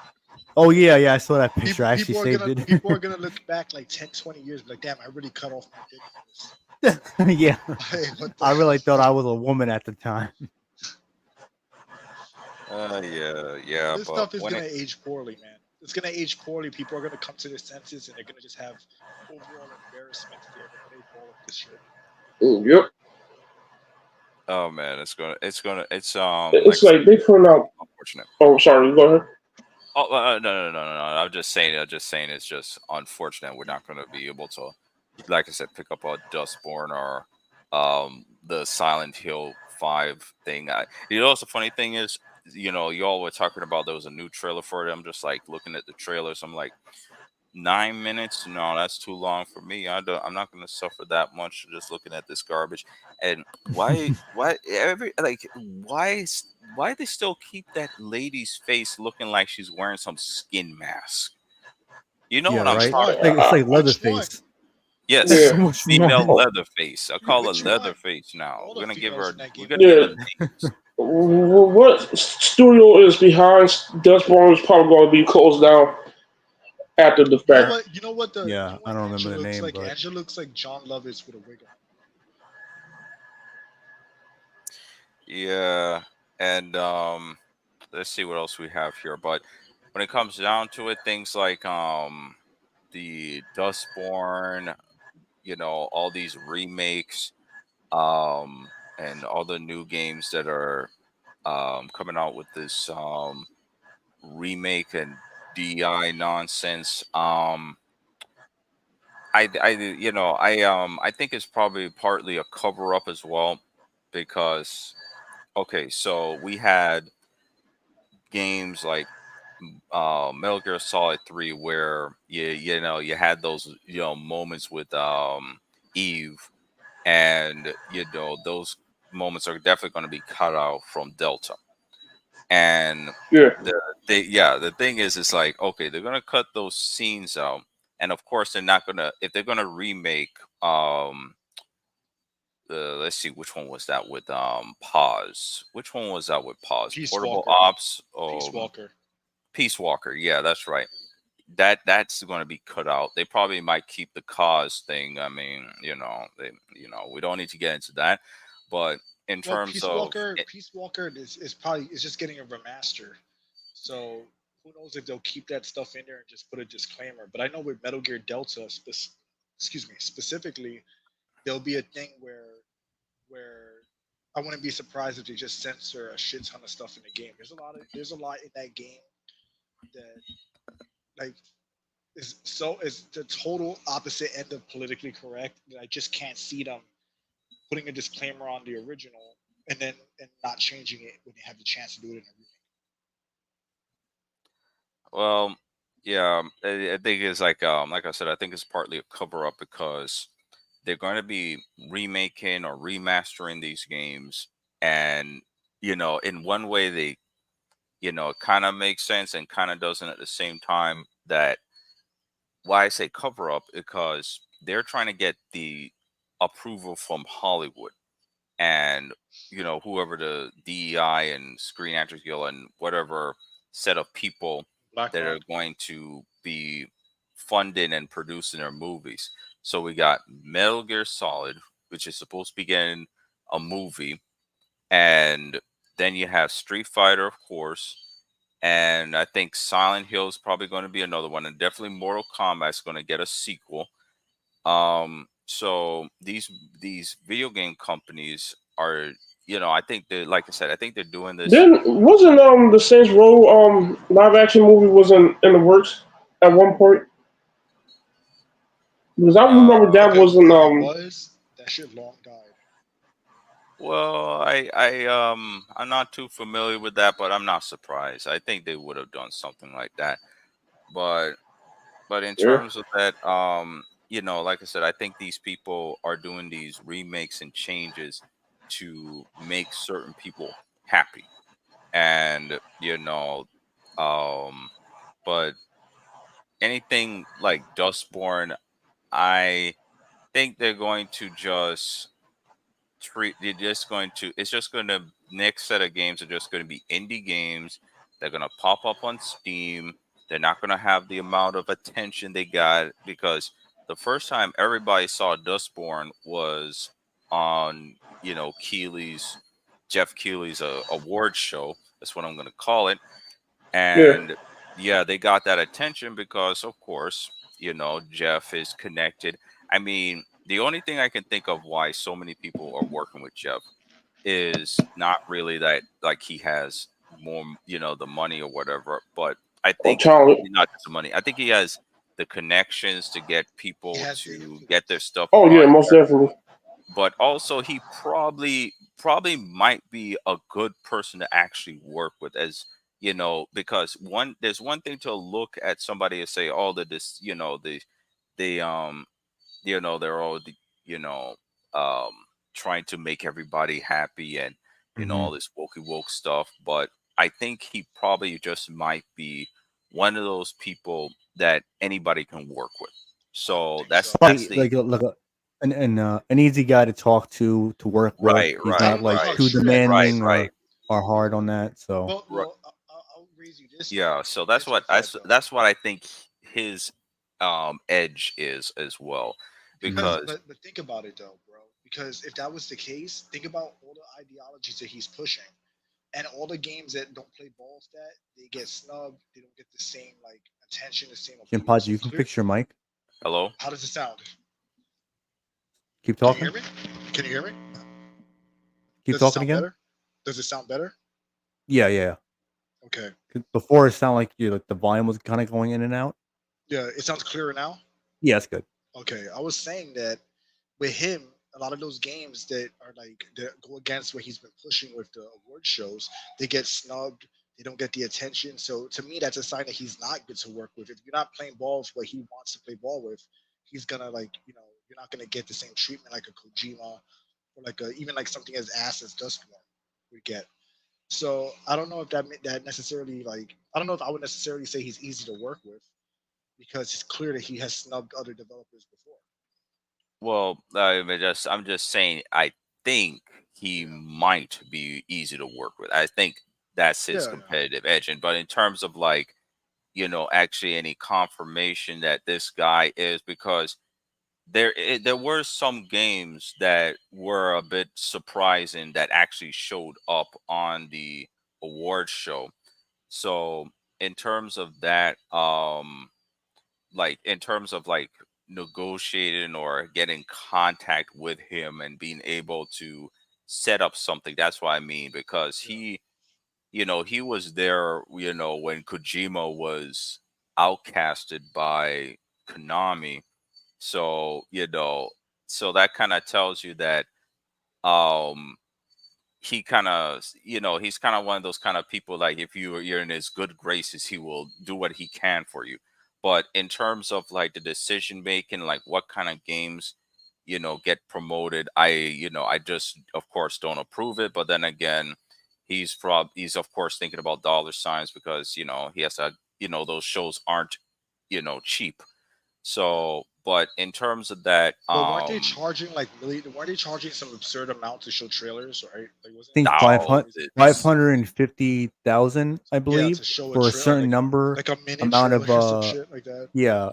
Oh yeah, I saw that picture. I actually saved it. People are gonna look back like 10, 20 years, be like, damn, I really cut off my dick for this. Yeah, Hey, what the I really hell? thought I was a woman at the time. Yeah, This but stuff is when gonna it, age poorly, man. It's gonna age poorly. People are gonna come to their senses, and they're gonna just have overall embarrassment if they ever play ball with this shit. Yep. oh man, it's It's like I said, like they put out. unfortunate. Oh, sorry. Go ahead. Oh no. I'm just saying. It's just unfortunate. We're not going to be able to, like I said, pick up a Dustborn or the Silent Hill 5 thing. The funny thing is, y'all were talking about there was a new trailer for it. I'm just like looking at the trailers. I'm like, 9 minutes? No, that's too long for me. I'm not going to suffer that much just looking at this garbage. And why they still keep that lady's face looking like she's wearing some skin mask? You know Yeah, what I'm right. one? talking It's about? like Which one? Leatherface. Yes, Yeah. Which female one? Leatherface. I call her Which one? Leatherface now. All We're the gonna give females her. in that We're game. gonna give Yeah. her names. What studio is behind Dustborn is probably going to be closed down after the You know fact. what? You know what the Yeah, you know I what don't remember Angela the looks name, like? but Angela looks like John Lovitz with a wig on. Yeah, and let's see what else we have here. But when it comes down to it, things like the Dustborn, all these remakes, and all the new games that are coming out with this remake and DI nonsense. I think it's probably partly a cover up as well, because okay, so we had games like Metal Gear Solid 3 where you had those moments with Eve, and those moments are definitely going to be cut out from Delta. And Yeah. the thing is, it's like, okay, they're going to cut those scenes out, and of course they're not going to, if they're going to remake let's see, which one was that with Pause, which one was that with Pause, Peace Portable Walker. Ops, Peace Walker. Peace Walker, yeah, that's right. That's going to be cut out. They probably might keep the cause thing. I mean, we don't need to get into that, but in Well, terms of Peace Walker is probably is just getting a remaster. So who knows if they'll keep that stuff in there and just put a disclaimer. But I know with Metal Gear Delta, specifically, there'll be a thing where I wouldn't be surprised if they just censor a shit ton of stuff in the game. There's a lot in that game that like is the total opposite end of politically correct that I just can't see them putting a disclaimer on the original and not changing it when they have the chance to do it in a remake. well, yeah, I think it's like I said, I think it's partly a cover up because they're going to be remaking or remastering these games, and in one way they it kind of makes sense and kind of doesn't at the same time. That why I say cover up, because they're trying to get the approval from Hollywood and whoever the DEI and Screen Actors Guild and whatever set of people that are BlackRock. going to be funding and producing their movies. So we got Metal Gear Solid, which is supposed to be getting a movie, and then you have Street Fighter, of course, and I think Silent Hill is probably going to be another one, and definitely Mortal Kombat is going to get a sequel. So these video game companies are, I think that, like I said, I think they're doing this. Then wasn't the Saints Row live action movie was in the works at one point? Because I remember that Okay, wasn't if it was, that shit long died. Well, I'm not too familiar with that, but I'm not surprised. I think they would have done something like that. But in yeah. terms of that, like I said, I think these people are doing these remakes and changes to make certain people happy. And but anything like Dustborn, I think they're going to just they're just going to it's just going to next set of games are just going to be indie games. They're going to pop up on Steam. They're not going to have the amount of attention they got, because the first time everybody saw Dustborn was on Jeff Keighley's award show. That's what I'm going to call it. Yeah. And yeah, they got that attention because, of course, Jeff is connected. I mean, the only thing I can think of why so many people are working with Jeff is not really that, like, he has more, the money or whatever, but I Oh, think talent. not just the money. I think he has the connections to get He people has data to get their points. stuff Oh yeah, broadcast. most definitely. But also, he probably might be a good person to actually work with, as because there's one thing to look at somebody and say, oh, that this they they're all you know um trying to make everybody happy, and Hmm. all this woke stuff. But I think he probably just might be one of those people that anybody can work with. I So think that's so. that's Probably the like an easy guy to talk to work with. right, He's I right, not don't know like how right, too true that right, demanding is. right. or hard on that. So Well, Right. well, I'll raise you this way. Yeah, so that's Here's what with that though, that's what I think his edge is as well, mhm. because because but think about it though, bro. Because if that was the case, think about all the ideologies that he's pushing, and all the games that don't play ball with that, they get snubbed. They don't get the same like attention, the same appeal. Jimpad, So you can clear. fix your mic. hello. How does it sound? Keep Can you talking. hear me? Can you hear me? Keep Does it talking sound again. better? Does it sound better? Yeah. Okay. 'Cause before it sounded like like the volume was kind of going in and out. Yeah, it sounds clearer now. Yeah, that's good. Okay, I was saying that with him, a lot of those games that are like that go against what he's been pushing with the award shows, they get snubbed. They don't get the attention. So to me, that's a sign that he's not good to work with. If you're not playing ball with what he wants to play ball with, he's gonna like you're not gonna get the same treatment like a Kojima or like even like something as ass as Dustborn would get. So I don't know if that necessarily like I don't know if I would necessarily say he's easy to work with because it's clear that he has snubbed other developers before. Well, I'm just saying, I think he Yeah. might be easy to work with. I think that's his Yeah, yeah. competitive edge. But in terms of, like, actually any confirmation that this guy is, because there were some games that were a bit surprising that actually showed up on the award show. So in terms of that, like in terms of like negotiating or getting contact with him and being able to set up something, that's what I mean, because Yeah. he was there, when Kojima was outcasted by Konami. So, so that kind of tells you that um he kind of, he's kind of one of those kind of people, like, if you're in his good graces, he will do what he can for you. But in terms of like the decision making, like what kind of games get promoted, I just, of course, don't approve it. But then again, he's of course thinking about dollar signs, because he has to, those shows aren't cheap. Yeah. So, but in terms of that, But weren't they charging like really? Weren't they charging some absurd amount to show trailers, right? Like I wasn't it think like no, crazy? it's 550,000, I Yeah, believe, to show a for a trailer certain number like a minute amount trailer of or some shit like that. yeah,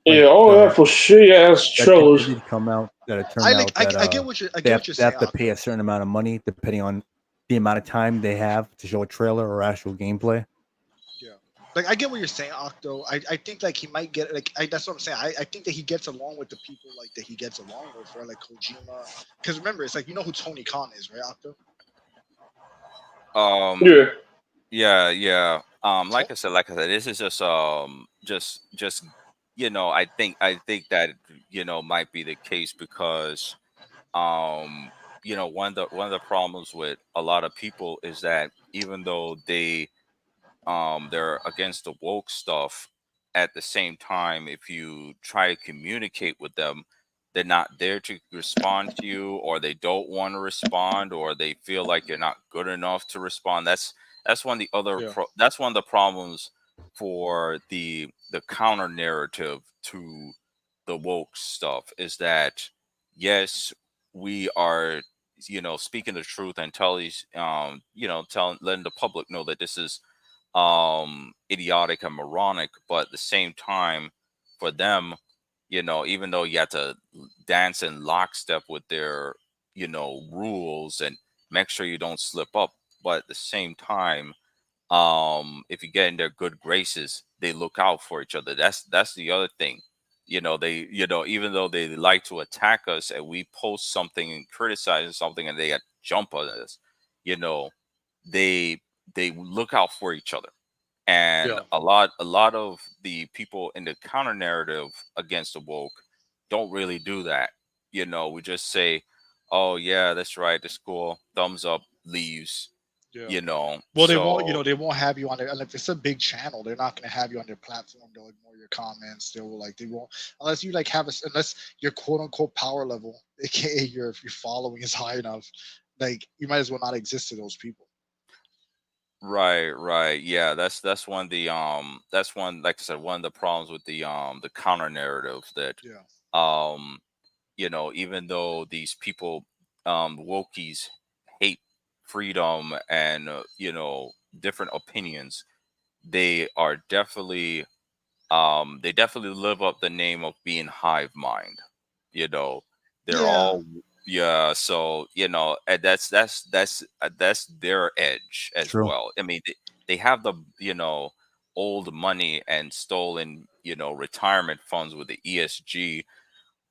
Yeah, like all that the for shit ass that trailers. did come out that it I turned like out that I get what they have, you're they saying, have to pay a Octo. certain amount of money depending on the amount of time they have to show a trailer or actual gameplay. Yeah. Like I get what you're saying, Octo. I think like he might get like that's what I'm saying. I think that he gets along with the people like that he gets along with, right? Like Kojima. Because remember, it's like you know who Tony Khan is, right, Octo? Yeah. Yeah. Like I said, this is just I think that might be the case because one of the problems with a lot of people is that even though they're against the woke stuff, at the same time, if you try to communicate with them, they're not there to respond to you, or they don't want to respond, or they feel like you're not good enough to respond. That's one of the other Yeah. that's one of the problems for the counter narrative to the woke stuff, is that yes, we are speaking the truth and tell these letting the public know that this is idiotic and moronic, but at the same time, for them, even though you have to dance in lockstep with their rules and make sure you don't slip up, but at the same time, if you get in their good graces, they look out for each other. That's the other thing. They even though they like to attack us and we post something and criticize something and they jump on us, you know they they look out for each other. And Yeah. a lot of the people in the counter narrative against the woke don't really do that. We just say, oh yeah, that's right, that's cool, thumbs up, leaves. Yeah. you know Well, they won't. so They won't have you on their. And if it's a big channel, they're not going to have you on their platform. They'll ignore your comments. They will they won't unless you have unless your quote unquote power level, aka your following is high enough. You might as well not exist to those people. right, yeah, that's one of the that's one, like I said, one of the problems with the counter narrative, that Yeah. um even though these people, Wokies, hate freedom and different opinions, they definitely live up the name of being hive mind. You know, they're Yeah. all, yeah. So and that's their edge as True. well. I mean, they have the old money and stolen retirement funds with the ESG,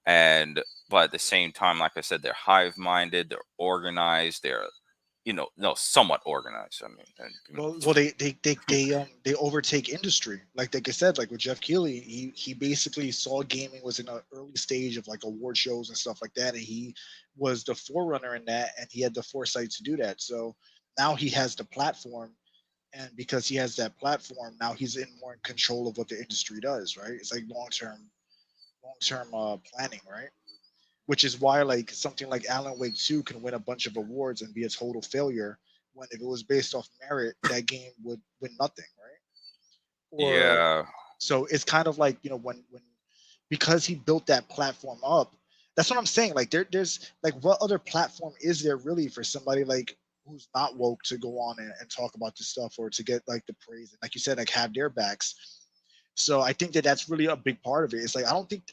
and but at the same time, like I said, they're hive minded, they're organized, they're no, somewhat organized. I mean, and, Well, they overtake industry. Like I said, like with Jeff Keighley, he basically saw gaming was in an early stage of award shows and stuff like that, and he was the forerunner in that, and he had the foresight to do that. So now he has the platform, and because he has that platform, now he's more in control of what the industry does. Right? It's like long term planning, right? Which is why something like Alan Wake 2 can win a bunch of awards and be a total failure, when if it was based off merit, that game would win nothing, right? Or yeah, so it's kind of when because he built that platform up. That's what I'm saying. There's what other platform is there really for somebody who's not woke to go on and talk about this stuff, or to get the praise and, like you said, have their backs. So I think that that's really a big part of it. It's I don't think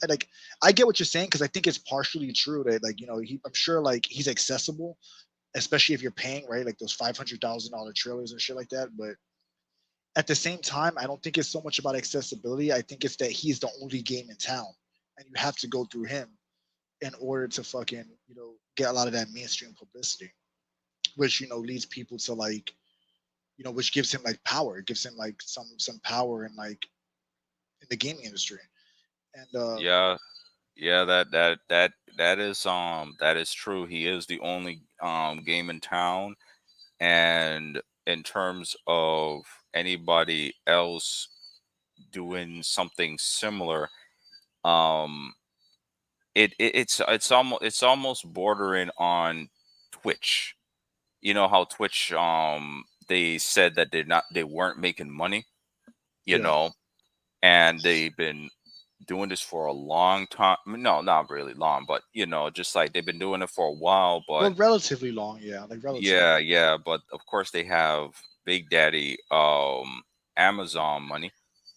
I get what you're saying, because I think it's partially true that I'm sure he's accessible, especially if you're paying, right, those $500,000 trailers and shit like that. But at the same time, I don't think it's so much about accessibility. I think it's that he's the only game in town, and you have to go through him in order to fucking get a lot of that mainstream publicity, which leads people to which gives him power. It gives him some power in the gaming industry. And yeah, yeah. That is true. He is the only game in town, and in terms of anybody else doing something similar, um it's almost bordering on Twitch. You know how Twitch, they said that they weren't making money, you yeah, know and they've been doing this for a long time. No, not really long, but just like they've been doing it for a while. well, But relatively long, yeah, relatively yeah, long. yeah, but of course they have Big Daddy, Amazon money,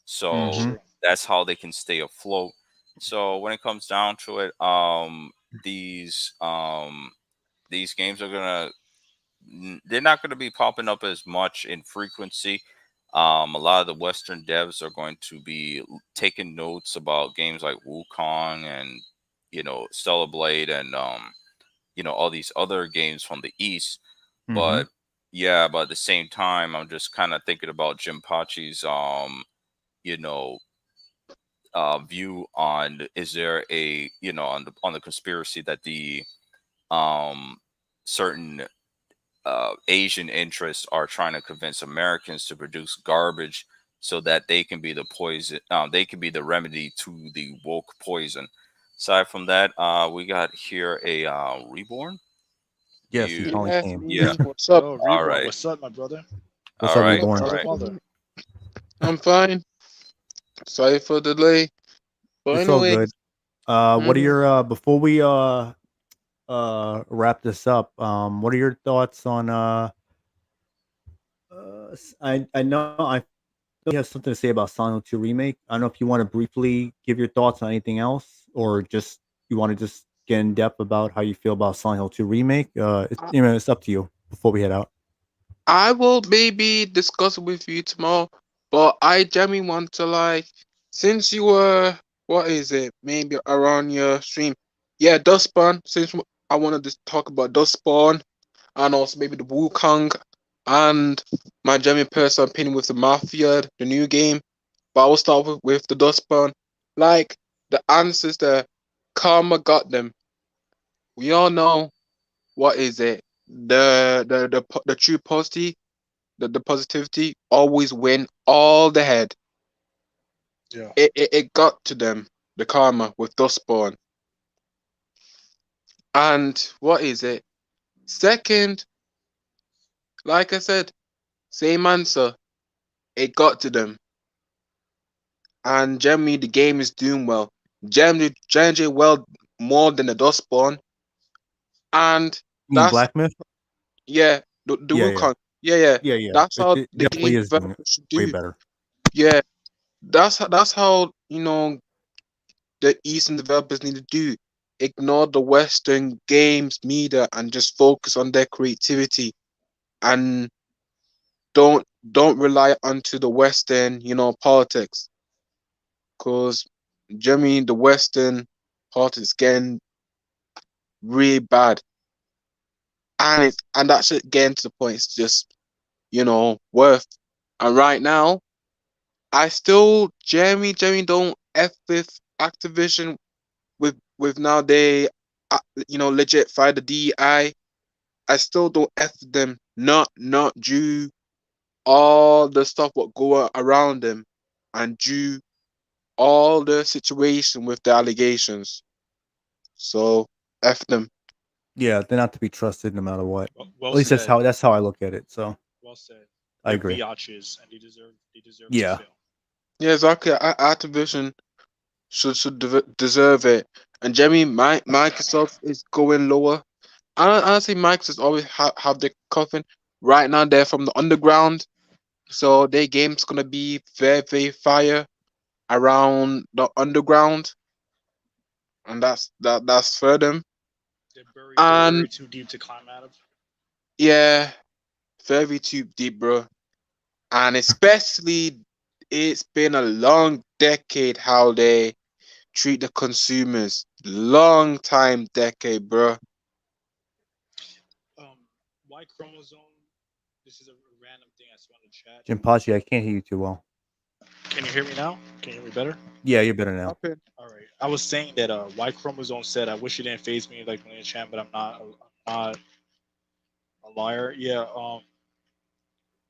so Mm-hmm. True. that's how they can stay afloat. So when it comes down to it, these these games are they're not gonna be popping up as much in frequency. A lot of the Western devs are going to be taking notes about games like Wukong and Stellar Blade and all these other games from the East. Mm-hmm. But yeah, but at the same time, I'm just kind of thinking about Jim Pachi's you know, view on, is there a, on the conspiracy that the certain Asian interests are trying to convince Americans to produce garbage so that they can be the poison, they can be the remedy to the woke poison. Aside from that, we got here a Reborn. Yes, he You, finally Yes, came. yeah. me. What's up? Yo, All Reborn, right. what's up, my brother? What's All up, right. Reborn? All How's the right. mother? I'm fine. Sorry for the delay. But It's all anyway, good. What are mhm. your before we wrap this up? What are your thoughts on I know I you have something to say about Silent Hill 2 remake. I don't know if you want to briefly give your thoughts on anything else, or just you want to just get in depth about how you feel about Silent Hill 2 remake. I It's up to you before we head out. I will maybe discuss it with you tomorrow. But I genuinely want to like, since you were, what is it? Maybe around your stream. Yeah, Dustborn. I wanted to talk about Dustborn and also maybe the Wukong and my genuine personal opinion with the Mafia, the new game. But I will start with the Dustborn. Like the answers there, karma got them. We all know what is it. The true positivity, the positivity always win all the head. Yeah. It got to them, the karma with Dustborn. And what is it? Second, like I said, same answer. It got to them. And generally the game is doing well. Generally well more than the Dustborn. And You mean that's Black Myth? yeah, the Yeah, yeah, Wukong. Yeah. yeah, yeah. That's how It the definitely game is doing it developers should way do. better. Yeah, that's how the Eastern developers need to do. Ignore the Western games media and just focus on their creativity and don't rely onto the Western, politics. Cause Germany, the Western politics getting really bad. And that's it getting to the point it's just, worth. And right now, I still Jeremy don't F with Activision with now they legit fight the DEI. I still don't F them, not due all the stuff what go around them and due all the situation with the allegations. So F them. Yeah, they're not to be trusted no matter what. Well At least said. that's how I look at it. So Well said. I They're agree. biatches, and they deserve to Yeah, fail. Yeah, exactly. Activision should deserve it. And Jeremy, Microsoft is going lower. Honestly, Microsoft always have their coffin. Right now, they're from the underground, so their game's gonna be very, very fire around the underground, and that's for them. They're And buried too deep to climb out of. yeah, very too deep, bro. And especially, it's been a long decade how they treat the consumers. Long time decade, bro. Y chromosome. This is a random thing I saw in the chat. Jinpachi, I can't hear you too well. Can you hear me now? Can you hear me better? Yeah, you're better now. Okay. All right. I was saying that Y chromosome said, "I wish it didn't phase me like Lin Chan, but I'm not a liar." Yeah.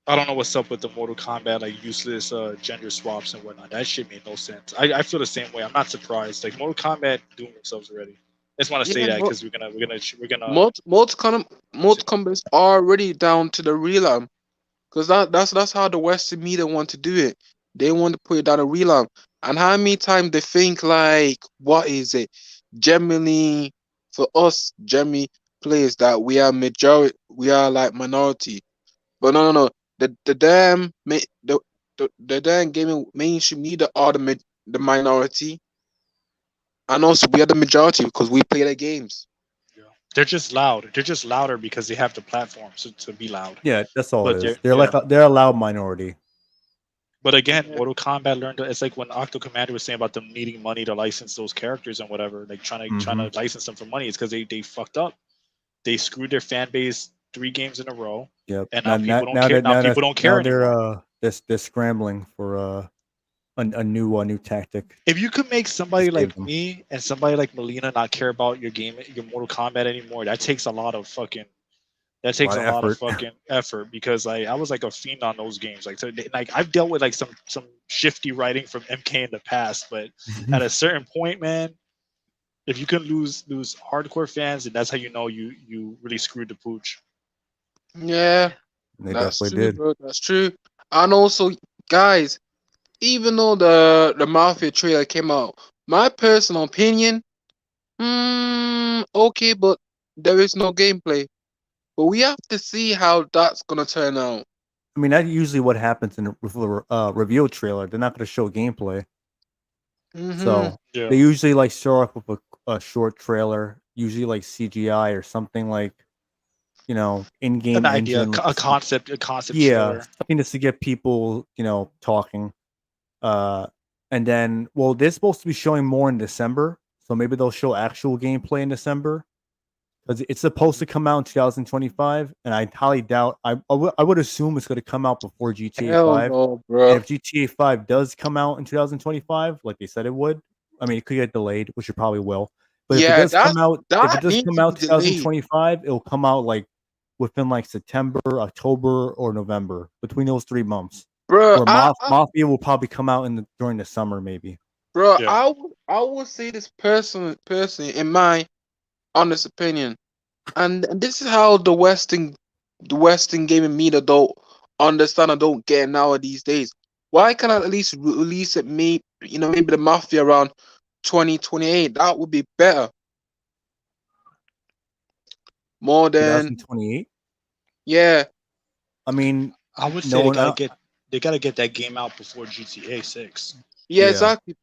I don't know what's up with the Mortal Kombat like useless gender swaps and whatnot. That shit made no sense. I feel the same way. I'm not surprised. Like Mortal Kombat doing themselves already. I just want to say Yeah, that but because we're gonna. most companies are already down to the realm. Because that's how the Western media want to do it. They want to put it down a realm. And how many times they think like, what is it? Generally, for us, generally players that we are majority, we are like minority. But no. The damn the damn gaming mainstream media are the minority, and also we are the majority because we play their games. Yeah. They're just loud. They're just louder because they have the platform to be loud. Yeah, that's all But it is. they're They're yeah. they're a loud minority. But again, Yeah. Mortal Kombat learned. It's like when Octo Commander was saying about them needing money to license those characters and whatever, like trying Hmm. to license them for money. It's because they fucked up. They screwed their fan base 3 games in a row. Yep. and Now, now people now, don't now care. that Now now people that don't now care anymore. they're scrambling for a new tactic If you could make to somebody save like them. me and somebody like Melina not care about your game, your Mortal Kombat anymore, that takes a lot of fucking. That A takes lot a of lot of effort. fucking effort because I was like a fiend on those games. Like so, like I've dealt with like some shifty writing from MK in the past, but at a certain point, man, if you can lose hardcore fans, and that's how you know you really screwed the pooch. Yeah, They that's definitely true, did. bro. That's true. And also, guys, even though the Mafia trailer came out, my personal opinion, okay, but there is no gameplay. But we have to see how that's gonna turn out. I mean, that's usually what happens in with a reveal trailer. They're not going to show gameplay, Mm-hmm. so Yeah, they usually like show up with a short trailer, usually like CGI or something like an in-game idea, engine, like a concept yeah, trailer. something just to get people talking. Uh, and then well, they're supposed to be showing more in December, so maybe they'll show actual gameplay in December. Because it's supposed to come out in 2025, and I highly doubt. I would assume it's going to come out before GTA Hell 5. no, And bro. if GTA 5 does come out in 2025, like they said it would, I mean, it could get delayed, which it probably will. But Yeah, if it that does needs come to be out delayed, 2025, it'll come out like within like September, October, or November, between those 3 months. bro. Where Mafia will probably come out during the summer, maybe. Bro, Yeah, I would say this personally, in my honest opinion, and this is how the Western gaming media don't understand or don't get it now these days. Why can't I at least release it? Maybe the Mafia around 2028. That would be better. More than 2028. yeah, I mean, I would say no one. they gotta get that game out before GTA 6. yeah, Yeah, exactly.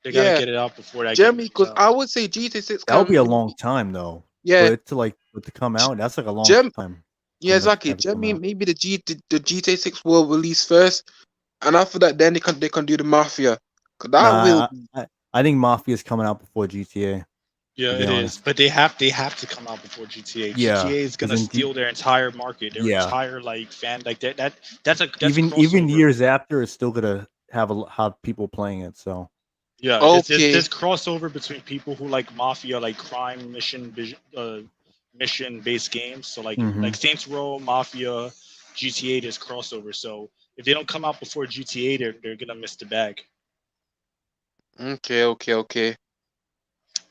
They gotta Yeah, get it out before that game Jeremy, comes because out. I would say GTA 6 that would be can a maybe long time though. yeah, For it to come G- out, that's like a long Gem time for yeah, them to exactly. have it come Jeremy, out. maybe the GTA 6 will release first, and after that, then they can do the Mafia. 'Cause that will Nah, be I think Mafia is coming out before GTA. Yeah, To be it is, honest, but they have to come out before GTA. yeah, GTA is because gonna steal their entire market, their yeah, entire like fan like that's a even crossover. years after, it's still gonna have people playing it. So Yeah, okay. there's crossover between people who like Mafia, like crime mission based games. So hmm like Saints Row, Mafia, GTA, there's crossover. So if they don't come out before GTA, they're gonna miss the bag. Okay, okay, okay.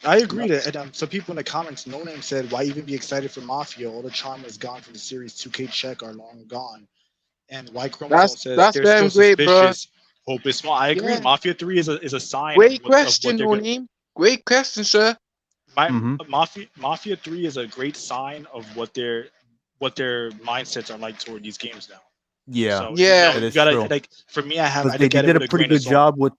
I agree that and, some people in the comments, No Name said, "Why even be excited for Mafia? All the charm is gone from the series. 2K check are long gone." And Y Chromosome says That's they're still damn great, bro. suspicious. Hope is small. I agree. Yeah. Mafia 3 is a sign Great of what question, they're no gonna. name. Great question, sir. My hmm Mafia 3 is a great sign of what their mindsets are like toward these games now. yeah, So Yeah. you that is gotta true. like for me, I Because look they at it did a with a pretty grain of good salt. job with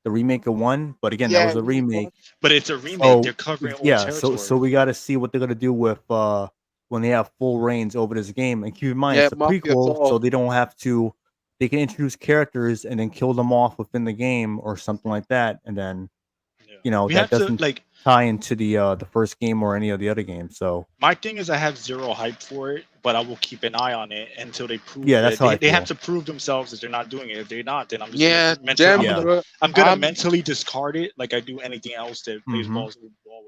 the remake of one, but again, that Yeah, was a remake one. remake. But it's a remake. They're So covering old yeah, so territory. we got to see what they're gonna do with when they have full reigns over this game. And keep in mind, Yeah, it's a Mafia prequel, 4. so they don't have to. They can introduce characters and then kill them off within the game or something like that, and then Yeah. We that have to doesn't like tie into the first game or any of the other games. So my thing is I have zero hype for it, but I will keep an eye on it until they prove yeah, that's that how I they have feel. to prove themselves that they're not doing it. If they're not, then I'm just gonna Yeah, mentally Jeremy, Yeah. bro. I'm gonna I'm mentally discard it like I do anything else that plays hmm ball with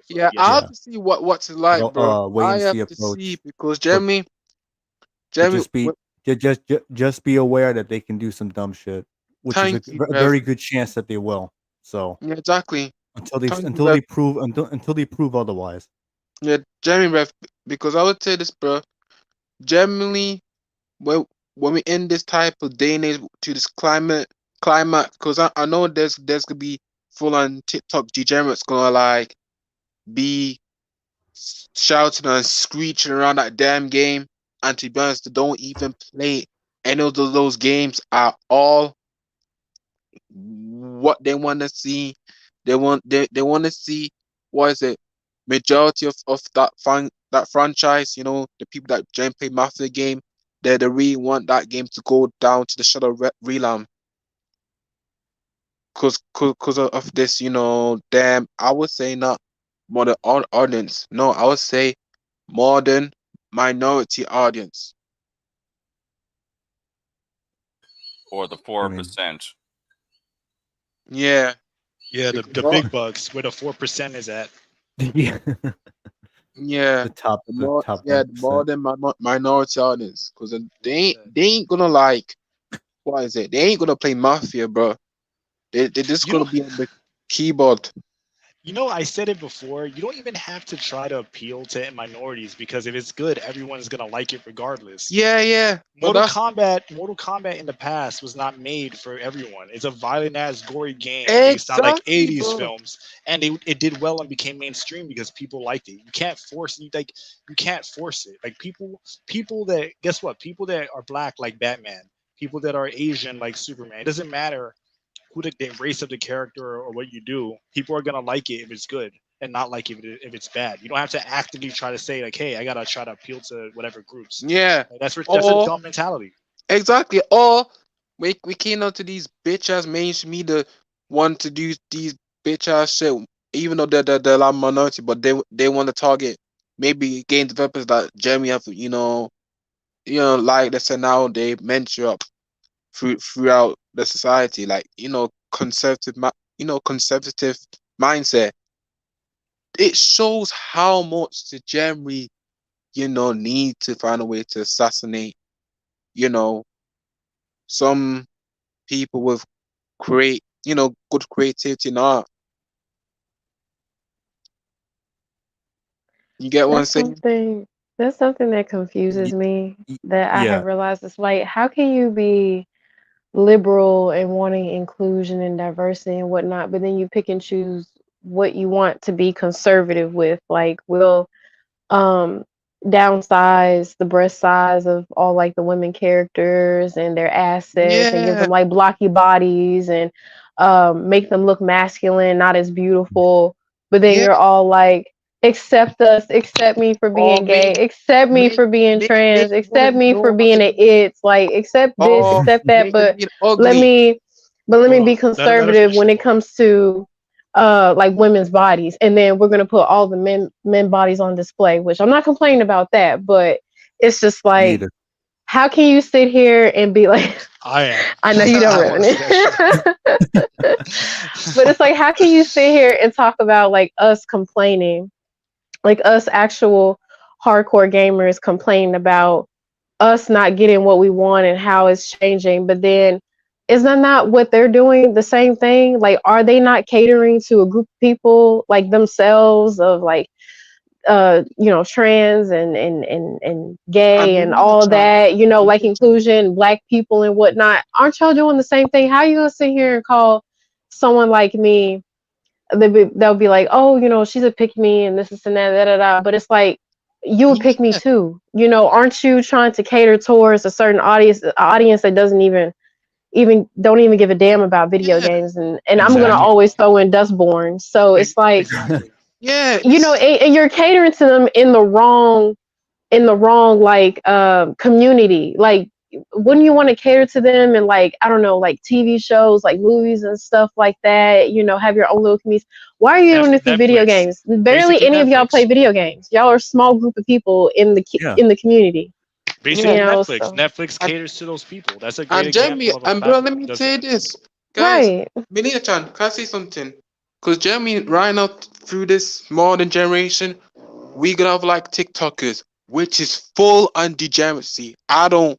yeah, I have PS5. Yeah. to see what's it like, bro. Wait I and have see to see approach, because but but Jeremy, just be aware that they can do some dumb shit, which is thank you, a Rev. very good chance that they will. So Yeah, exactly. Thank you, until Rev. they prove otherwise. Yeah, Jeremy, Rev. Because I would say this, bro. Generally, when we in this type of day and age to this climate, because I know there's gonna be full on TikTok degenerates gonna like be shouting and screeching around that damn game, and to be honest, they don't even play any of those games at all. What they want to see, they want to see what is it? Majority of that franchise, the people that gen play Mafia game, they really want that game to go down to the Shadow Realm, cause of this, damn. I would say not modern audience. No, I would say modern minority audience. Or the I four mean, percent. Yeah, Yeah, the because the big bucks where the 4% is at. yeah, yeah, the top, the top the more 1%. than minority audience, because Yeah. they ain't gonna like what is it? They ain't gonna play Mafia, bro. They just You gonna don't be on the keyboard. I said it before. You don't even have to try to appeal to minorities because if it's good, everyone's gonna like it regardless. Yeah, yeah, but that's Mortal Kombat in the past was not made for everyone. It's a violent ass gory game based on like exactly, 80s bro. films, and it did well and became mainstream because people liked it. You can't force it. You can't force it. Like people that guess what? People that are black like Batman, people that are Asian like Superman. It doesn't matter who the race of the character or what you do. People are gonna like it if it's good and not like if it's bad. You don't have to actively try to say like, hey, I gotta try to appeal to whatever groups. Yeah, Like, that's a or dumb mentality. exactly, or we came out to these bitch ass mainstream media want to do these bitch ass shit, even though they're a minority, but they want to target maybe game developers that Jeremy have, like they said now they mentor up throughout the society, like conservative mindset. It shows how much the Jeremy need to find a way to assassinate you know some people with good creativity in art. You get what I'm That's saying? something that's something that confuses Ye- me that I have Yeah, realized. It's like, how can you be liberal and wanting inclusion and diversity and whatnot, but then you pick and choose what you want to be conservative with? Like, we'll um downsize the breast size of all like the women characters and their assets and give Yeah. them like blocky bodies and make them look masculine, not as beautiful. But then Yeah. you're all like, accept us, accept me for Or being gay, accept me make for being make trans, accept women me for know how to being an be, it's like, accept this, or accept that, make them but being let ugly. me let me Hold be on. Let her conservative finish when it, it Chloe. comes to like women's bodies, and then we're gonna put all the men bodies on display, which I'm not complaining about that, but it's just me like, either. how can you sit here and be like, I am. I know you don't, I want to see that Revenant. But shit. it's like, how can you sit here and talk about like us complaining, like us actual hardcore gamers complaining about us not getting what we want and how it's changing, but then is that not what they're doing the same thing? Like, are they not catering to a group of people like themselves of like trans and I gay and believe it, all Chan. that, I believe like it, Chan. inclusion, black people and whatnot? Aren't y'all doing the same thing? How are you gonna sit here and call someone like me, they'll be like, oh, she's a pick me and this and that, da, da, da. But it's like, you would pick me Yeah. too. Aren't you trying to cater towards a certain audience that doesn't even don't even give a damn about video Yeah. games? And I'm gonna Exactly. always throw in Dustborn. So it's like, Exactly. Yeah. It's and you're catering to them in the wrong like community. Like, wouldn't you want to cater to them in like, I don't know, like TV shows, like movies and stuff like that? Have your own little communities. Why are you doing this with video Netflix. games? Barely Basically any of y'all play Netflix. video games. Y'all are a small group of people Yeah, in the community. yeah. Basically Netflix. So Netflix And caters to those people. That's a great and Jeremy example of a and bro, let platform that me does say that. this, guys. right. Melina Chan, can I say something? Because Jeremy, right now through this modern generation, we gonna have like TikTokers, which is full on degeneracy. I don't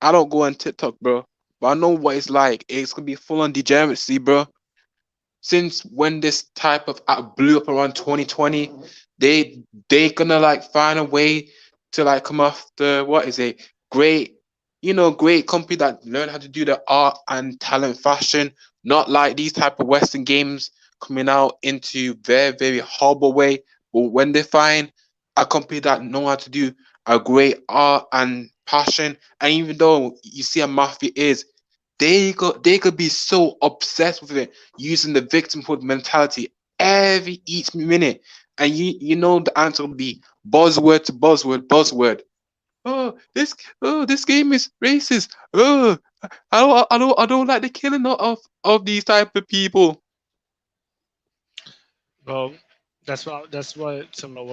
go on TikTok, bro. But I know what it's like. It's gonna be full on degeneracy, bro. Since when this type of app blew up around 2020, they gonna like find a way to like come off the what is it? Great, great company that learn how to do the art and talent fashion, not like these type of Western games coming out into very, very horrible way. But when they find a company that know how to do a great art and passion, and even though you see a Mafia is, they could be so obsessed with it, using the victimhood mentality every each minute. And you know the answer will be buzzword to buzzword, buzzword. Oh, this game is racist. Oh, I don't like the killing of these type of people. Well, That's what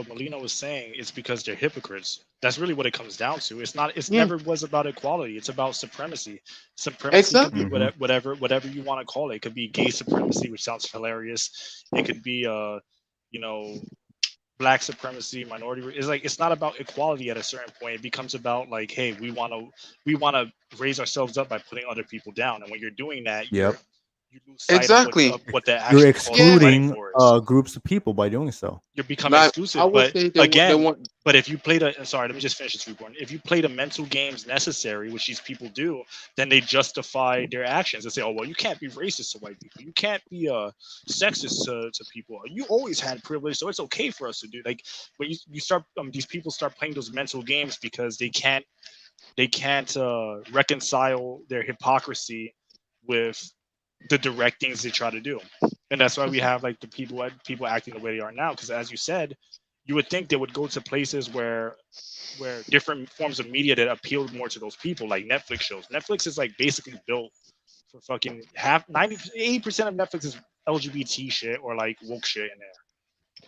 Molina was saying. It's because they're hypocrites. That's really what it comes down to. It's not. It's Yeah, never was about equality. It's about supremacy. Supremacy could be exactly. whatever you want to call it. It could be gay supremacy, which sounds hilarious. It could be you know, black supremacy, minority. It's like it's not about equality at a certain point. It becomes about like, hey, we want to raise ourselves up by putting other people down. And when you're doing that, Yep. you lose sight Exactly. of what the You're actual cause you're fighting excluding for is. groups of people by doing so. You're becoming Like I exclusive. would But say they again, want. but if you play the sorry, let me just finish this, Reborn. If you play the mental games necessary, which these people do, then they justify their actions and say, "Oh well, you can't be racist to white people. You can't be sexist to people. You always had privilege, so it's okay for us to do." Like when you start these people start playing those mental games because they can't reconcile their hypocrisy with the direct things they try to do, and that's why we have like the people acting the way they are now. Because as you said, you would think they would go to places where different forms of media that appeal more to those people, like Netflix shows. Netflix is like basically built for fucking 80% of Netflix is LGBT shit or like woke shit in there.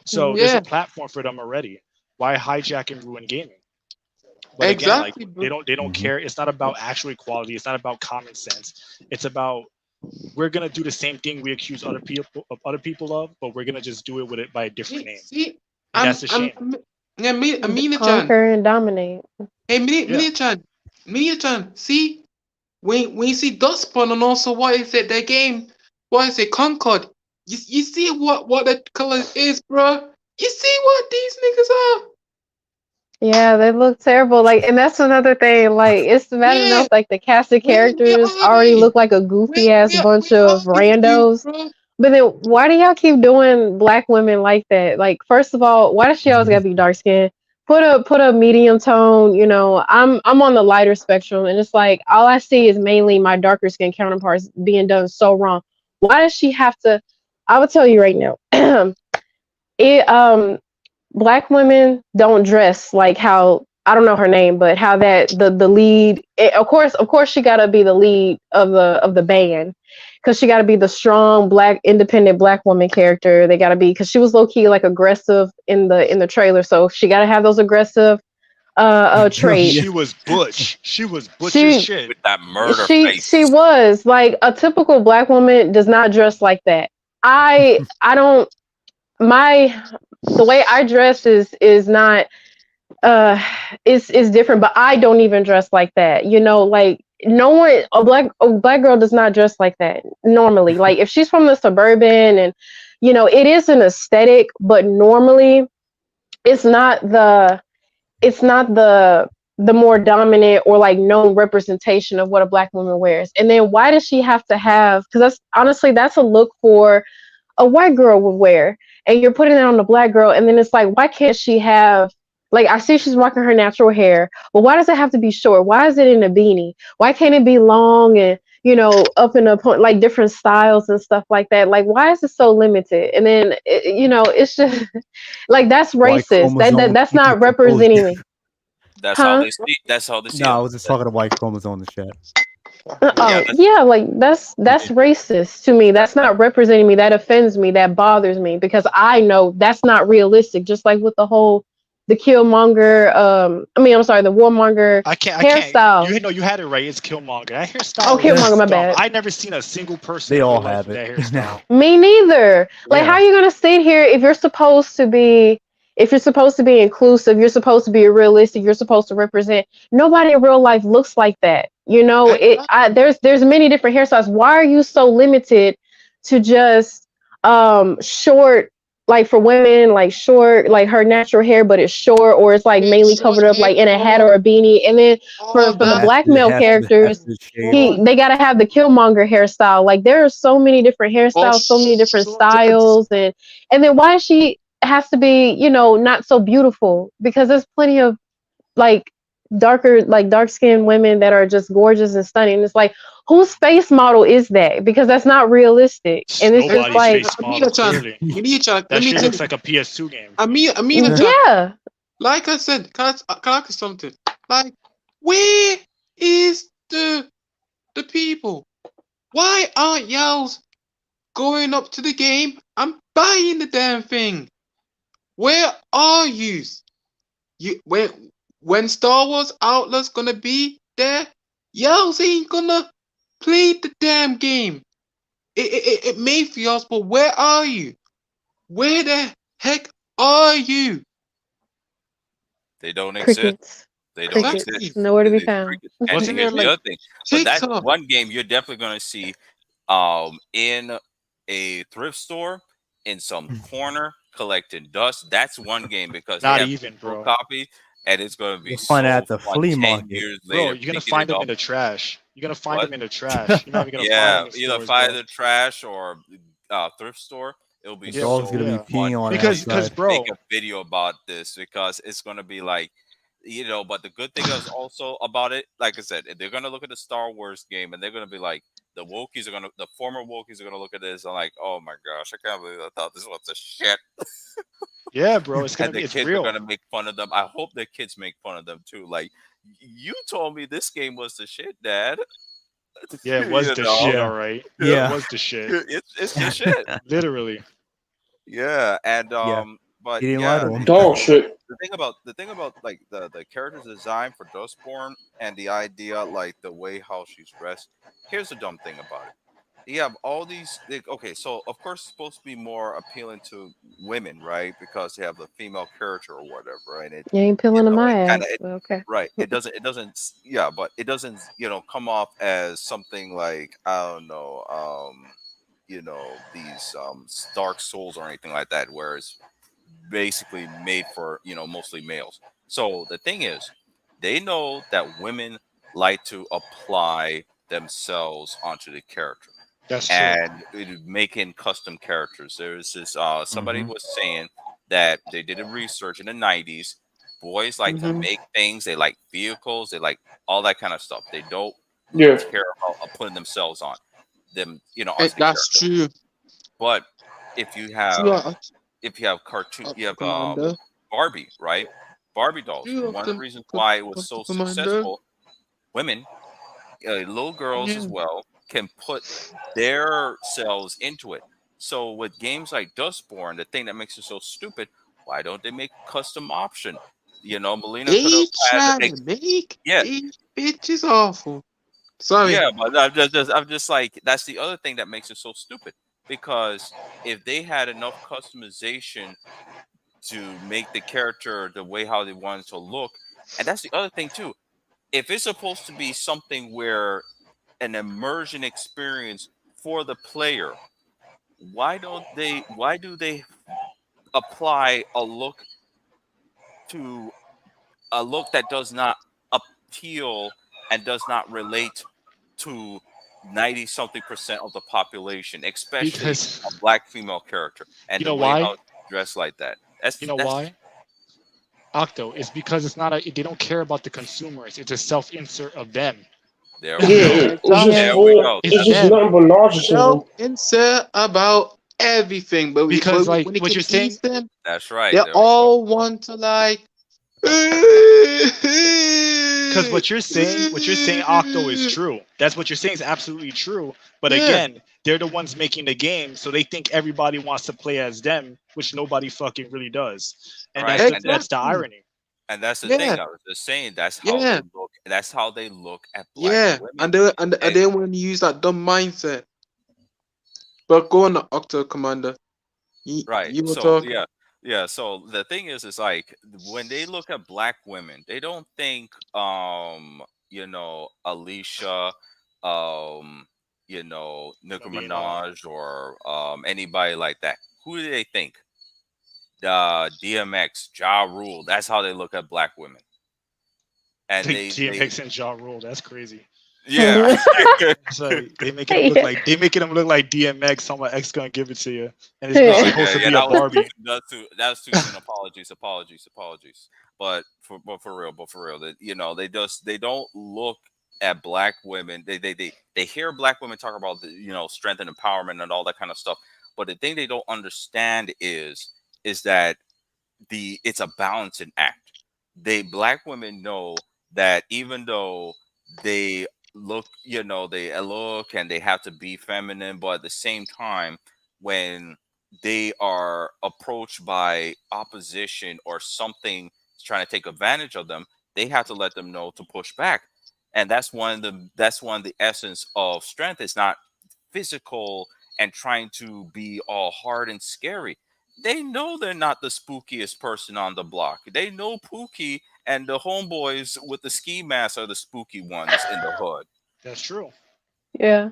So there's a Yeah, platform for them already. Why hijack and ruin gaming? But again, like exactly, they bro. don't care. It's not about actual equality. It's not about common sense. It's about we're gonna do the same thing we accuse other people of, but we're gonna just do it with it by a different name, See, and that's the shame. yeah, Amina-chan. Conquer and dominate. Hey, Yeah, Mina-chan. See, when you see Dustborn and also what is it? Their game, what is it? Concord. You see what the color is, bro. You see what these niggas are. Yeah, they look terrible. Like, and that's another thing. Like, it's bad Yeah, enough. Like, the cast of where characters are already they? look like a goofy ass bunch Where are of these dudes, randos. bro? But then, why do y'all keep doing black women like that? Like, first of all, why does she always gotta be dark skinned? Put a medium tone. You know, I'm on the lighter spectrum, and it's like all I see is mainly my darker skin counterparts being done so wrong. Why does she have to? I will tell you right now. it Black women don't dress like how I don't know her name, but how that the lead. Of course, she gotta be the lead of the band, because she gotta be the strong black independent black woman character. They gotta be because she was low key like aggressive in the trailer, so she gotta have those aggressive Yeah. she traits. was butch. She was butch as She shit. with that murder she face. was like a typical black woman does not dress like that. I don't my the way I dress is not uh is different, but I don't even dress like that, like no one a black girl does not dress like that normally. Like if she's from the suburban, and it is an aesthetic, but normally it's not the it's not the more dominant or like known representation of what a black woman wears. And then why does she have to have, because that's a look for a white girl would wear, and you're putting it on the black girl, and then it's like, why can't she have, like, I see she's rocking her natural hair, but why does it have to be short? Why is it in a beanie? Why can't it be long and up in a point, like different styles and stuff like that? Like, why is it so limited? And then it's just like that's Y racist. chromosome That's keep you not composed. representing me. That's how Huh? they see. That's how they see No, I it. was just talking to Y chromosome in the chat. Yeah, Oh yeah, like that's racist to me. That's not representing me. That offends me. That bothers me, because I know that's not realistic. Just like with the Killmonger, I'm sorry, the Warmonger I can't. hairstyle. You had it right. It's Killmonger. That Oh, hairstyle Yeah, is Killmonger, my dumb. bad. I never seen a single person they in all real life have with it that now. hairstyle. Me neither. Like, how Yeah. are you gonna sit here if you're supposed to be inclusive, you're supposed to be realistic, you're supposed to represent. Nobody in real life looks like that. There's many different hairstyles. Why are you so limited to just short, like for women, like short, like her natural hair, but it's short, or it's like Yeah, mainly short covered up hair, like in a hat all or a beanie. And then all for the that, black male Has characters, to shave off. bro. they gotta have the Killmonger hairstyle. Like there are so many different All hairstyles, so many different short styles, and then why she has to be, not so beautiful, because there's plenty of like dark skinned women that are just gorgeous and stunning. It's like, whose face model is that? Because that's not realistic. And it's just Nobody's like, face model. Amina-chan, Clearly, Amina-chan, let that me shit tell looks you, like a PS2 game. Amina-chan, yeah. like I said, can I ask you something? Like, where is the people? Why aren't y'all going up to the game and buying the damn thing? Where are you? When Star Wars Outlaws gonna be there, y'all ain't gonna play the damn game. It may feels, but where are you? Where the heck are you? They don't exist. Crickets. They don't Crickets. exist. Nowhere to be They- found. And Wasn't here's there the like other thing. But that's TikTok. one game you're definitely going to see in a thrift store in some corner collecting dust. That's one game because they not have even, physical bro? copy, and it's going to be You'll find it so at the fun flea 10 market. years Bro, later you're gonna picking find it them up. in the trash. You're gonna find What? them in the trash. You're not even gonna find Yeah, them in either stores, find bro. the trash or thrift store. It'll be The Yeah, dog's so gonna be yeah. peeing fun on it to Because, outside. bro, make a video about this because it's going to be like, but the good thing is also about it, like I said, they're going to look at the Star Wars game and they're going to be like, the former Wokies are going to look at this and like, oh my gosh, I can't believe I thought this was a shit. yeah, bro, it's And the it's kids are real. going to make fun of them. I hope the kids make fun of them too. Like, you told me this game was the shit, Dad. Yeah, it was You the know? shit, Yeah. all right. Yeah. It was the shit, It's the shit. literally. Yeah, and Yeah. but He didn't lie yeah, to him. Dog shit. the thing about like the character's design for Dustborn and the idea like the way how she's dressed. Here's the dumb thing about it. You have all these okay, so of course it's supposed to be more appealing to women, right? Because they have the female character or whatever, and You ain't peeling to my it kind ass. of But okay. right. It doesn't yeah, but it doesn't come off as something like I don't know these Dark Souls or anything like that, where it's basically made for mostly males. So the thing is, they know that women like to apply themselves onto the character That's true. and making custom characters. There's this somebody was saying that they did a research in the 90s. Boys like to Mm-hmm. make things. They like vehicles. They like all that kind of stuff. They don't Yeah. care about putting themselves on them, onto the That's character. true. But if you True, have cartoon, you have Commander. Barbie, right? Barbie dolls. True of One of the the reasons why it was of the so Commander. successful, women, little girls as Yeah. well, can put their selves into it. So with games like Dustborn, the thing that makes it so stupid, why don't they make custom option? Melina could They have had trying to make yeah, these bitches awful. Sorry. yeah, but I'm just like that's the other thing that makes it so stupid because if they had enough customization to make the character the way how they want it to look, and that's the other thing too. If it's supposed to be something where an immersion experience for the player, why do they apply a look that does not appeal and does not relate to 90 something percent of the population, especially Because a black female character and you the know way how why? it's dressed like that. You know That's why? Octo, it's because it's not they don't care about the consumers. It's a self-insert of them. there Yeah, we go. it's just There we full. go. It's It's just them. nothing but narcissism. Insert about everything, but Because like when it what you're can tease saying, them, That's right. they There we go. all want to like. because what you're saying, Octo, is true. That's what you're saying is absolutely true. But Yeah. again, they're the ones making the game, so they think everybody wants to play as them, which nobody fucking really does. And Right, that's and that's the irony. that's the Yeah. thing. I was just saying that's how Yeah. they look. That's how they look at black Yeah, women. and And- they want to use that dumb mindset. But go on, Octo Commander. Right. You were So talking. yeah. So the thing is like when they look at black women, they don't think Alicia, Nicki Melina. Minaj or anybody like that. Who do they think? DMX, Ja Rule. That's how they look at black women. And Like they DMX and Ja Rule, that's crazy. yeah. So they making him look like DMX. How my ex gonna give it to you, and it's Yeah. supposed to be a that was Barbie. that's too soon. Apologies. But for real, they don't look at black women. They hear black women talk about the strength and empowerment and all that kind of stuff. But the thing they don't understand is that it's a balancing act. Black women know that even though they they look and they have to be feminine, but at the same time, when they are approached by opposition or something trying to take advantage of them, they have to let them know to push back. And that's one of the essence of strength. It's not physical and trying to be all hard and scary. They know they're not the spookiest person on the block. They know Pookie and the homeboys with the ski mask are the spooky ones in the hood. That's true. Yeah.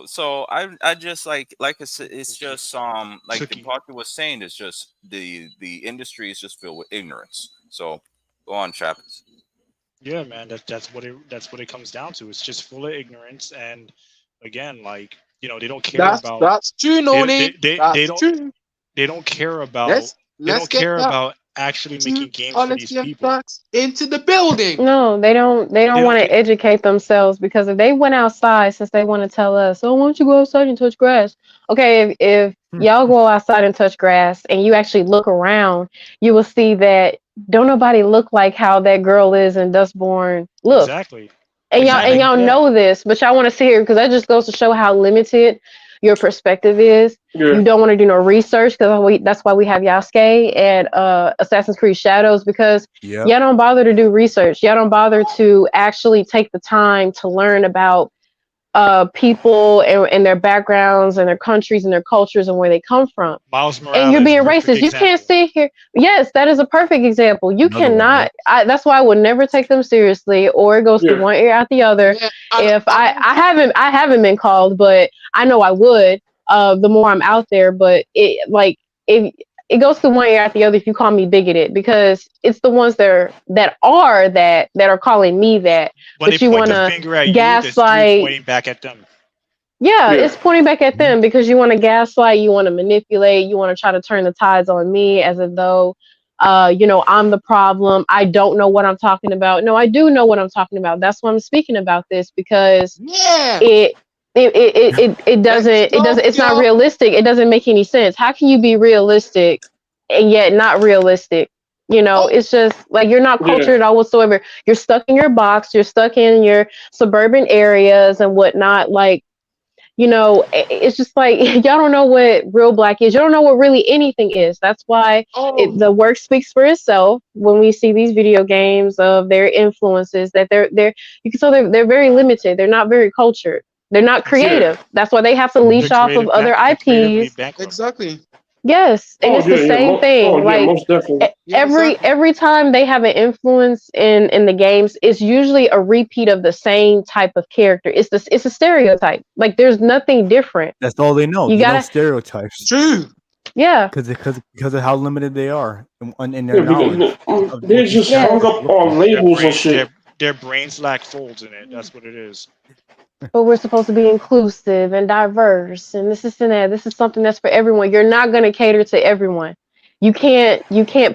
So I just like I said, it's just like the Tricky. Parker was saying, it's just the industry is just filled with ignorance. So go on, Chappers. Yeah, man, that's what it comes down to. It's just full of ignorance, and again, like, you know, they don't care about That's true, no they, name. they, That's they don't true. they don't care about Let's they don't get care that about actually to making games for these honesty and people. facts into the building. No, they don't don't want to care. educate themselves, because if they went outside, since they want to tell us, oh, why don't you go outside and touch grass? Okay, if y'all go outside and touch grass and you actually look around, you will see that don't nobody look like how that girl is in Dustborn looks. Exactly. And Exactly. y'all Yeah. know this, but y'all want to sit here because that just goes to show how limited your perspective is. Yeah. You don't want to do no research, because that's why we have Yasuke and Assassin's Creed Shadows, because Yep. y'all don't bother to do research. Y'all don't bother to actually take the time to learn about people and their backgrounds and their countries and their cultures and where they come from. Miles And you're Morales, being perfect racist. You can't example. sit here. Yes, that is a perfect example. You Another one, cannot. That's why I would never take them seriously, or it goes Yeah. through one ear out the other. Yeah, If I haven't been called, but I know I would. The more I'm out there, but it goes through one ear out the other if you call me bigoted, because it's the ones that are calling me that. When But they you point want the to finger at you, you're gaslight. pointing back at them. Yeah, Yeah. it's pointing back at them, because you want to gaslight, you want to manipulate, you want to try to turn the tides on me as if though, I'm the problem. I don't know what I'm talking about. No, I do know what I'm talking about. That's why I'm speaking about this, because yeah. it doesn't, it's not y'all. realistic. It doesn't make any sense. How can you be realistic and yet not realistic? Oh, It's just like you're not Yeah. cultured at all whatsoever. You're stuck in your box. You're stuck in your suburban areas and whatnot. Like, it's just like y'all don't know what real black is. You don't know what really anything is. That's why oh, the work speaks for itself when we see these video games of their influences. That they're you can tell they're very limited. They're not very cultured. They're not creative. That's why they have to leash off of other They're creatively IPs. bankrupt. exactly. Yes, and Oh it's yeah, the yeah. same thing. Like Most definitely. Yeah, exactly. every time they have an influence in the games, it's usually a repeat of the same type of character. It's a stereotype. Like there's nothing different. That's all they know. You They know gotta, stereotypes True. yeah, because of how limited they are in their Yeah, knowledge. because Of they're what these just hung characters up look on like. labels and shit. Their brains lack folds in it. That's what it is. but we're supposed to be inclusive and diverse, and this is and that. This is something that's for everyone. You're not gonna cater to everyone. You can't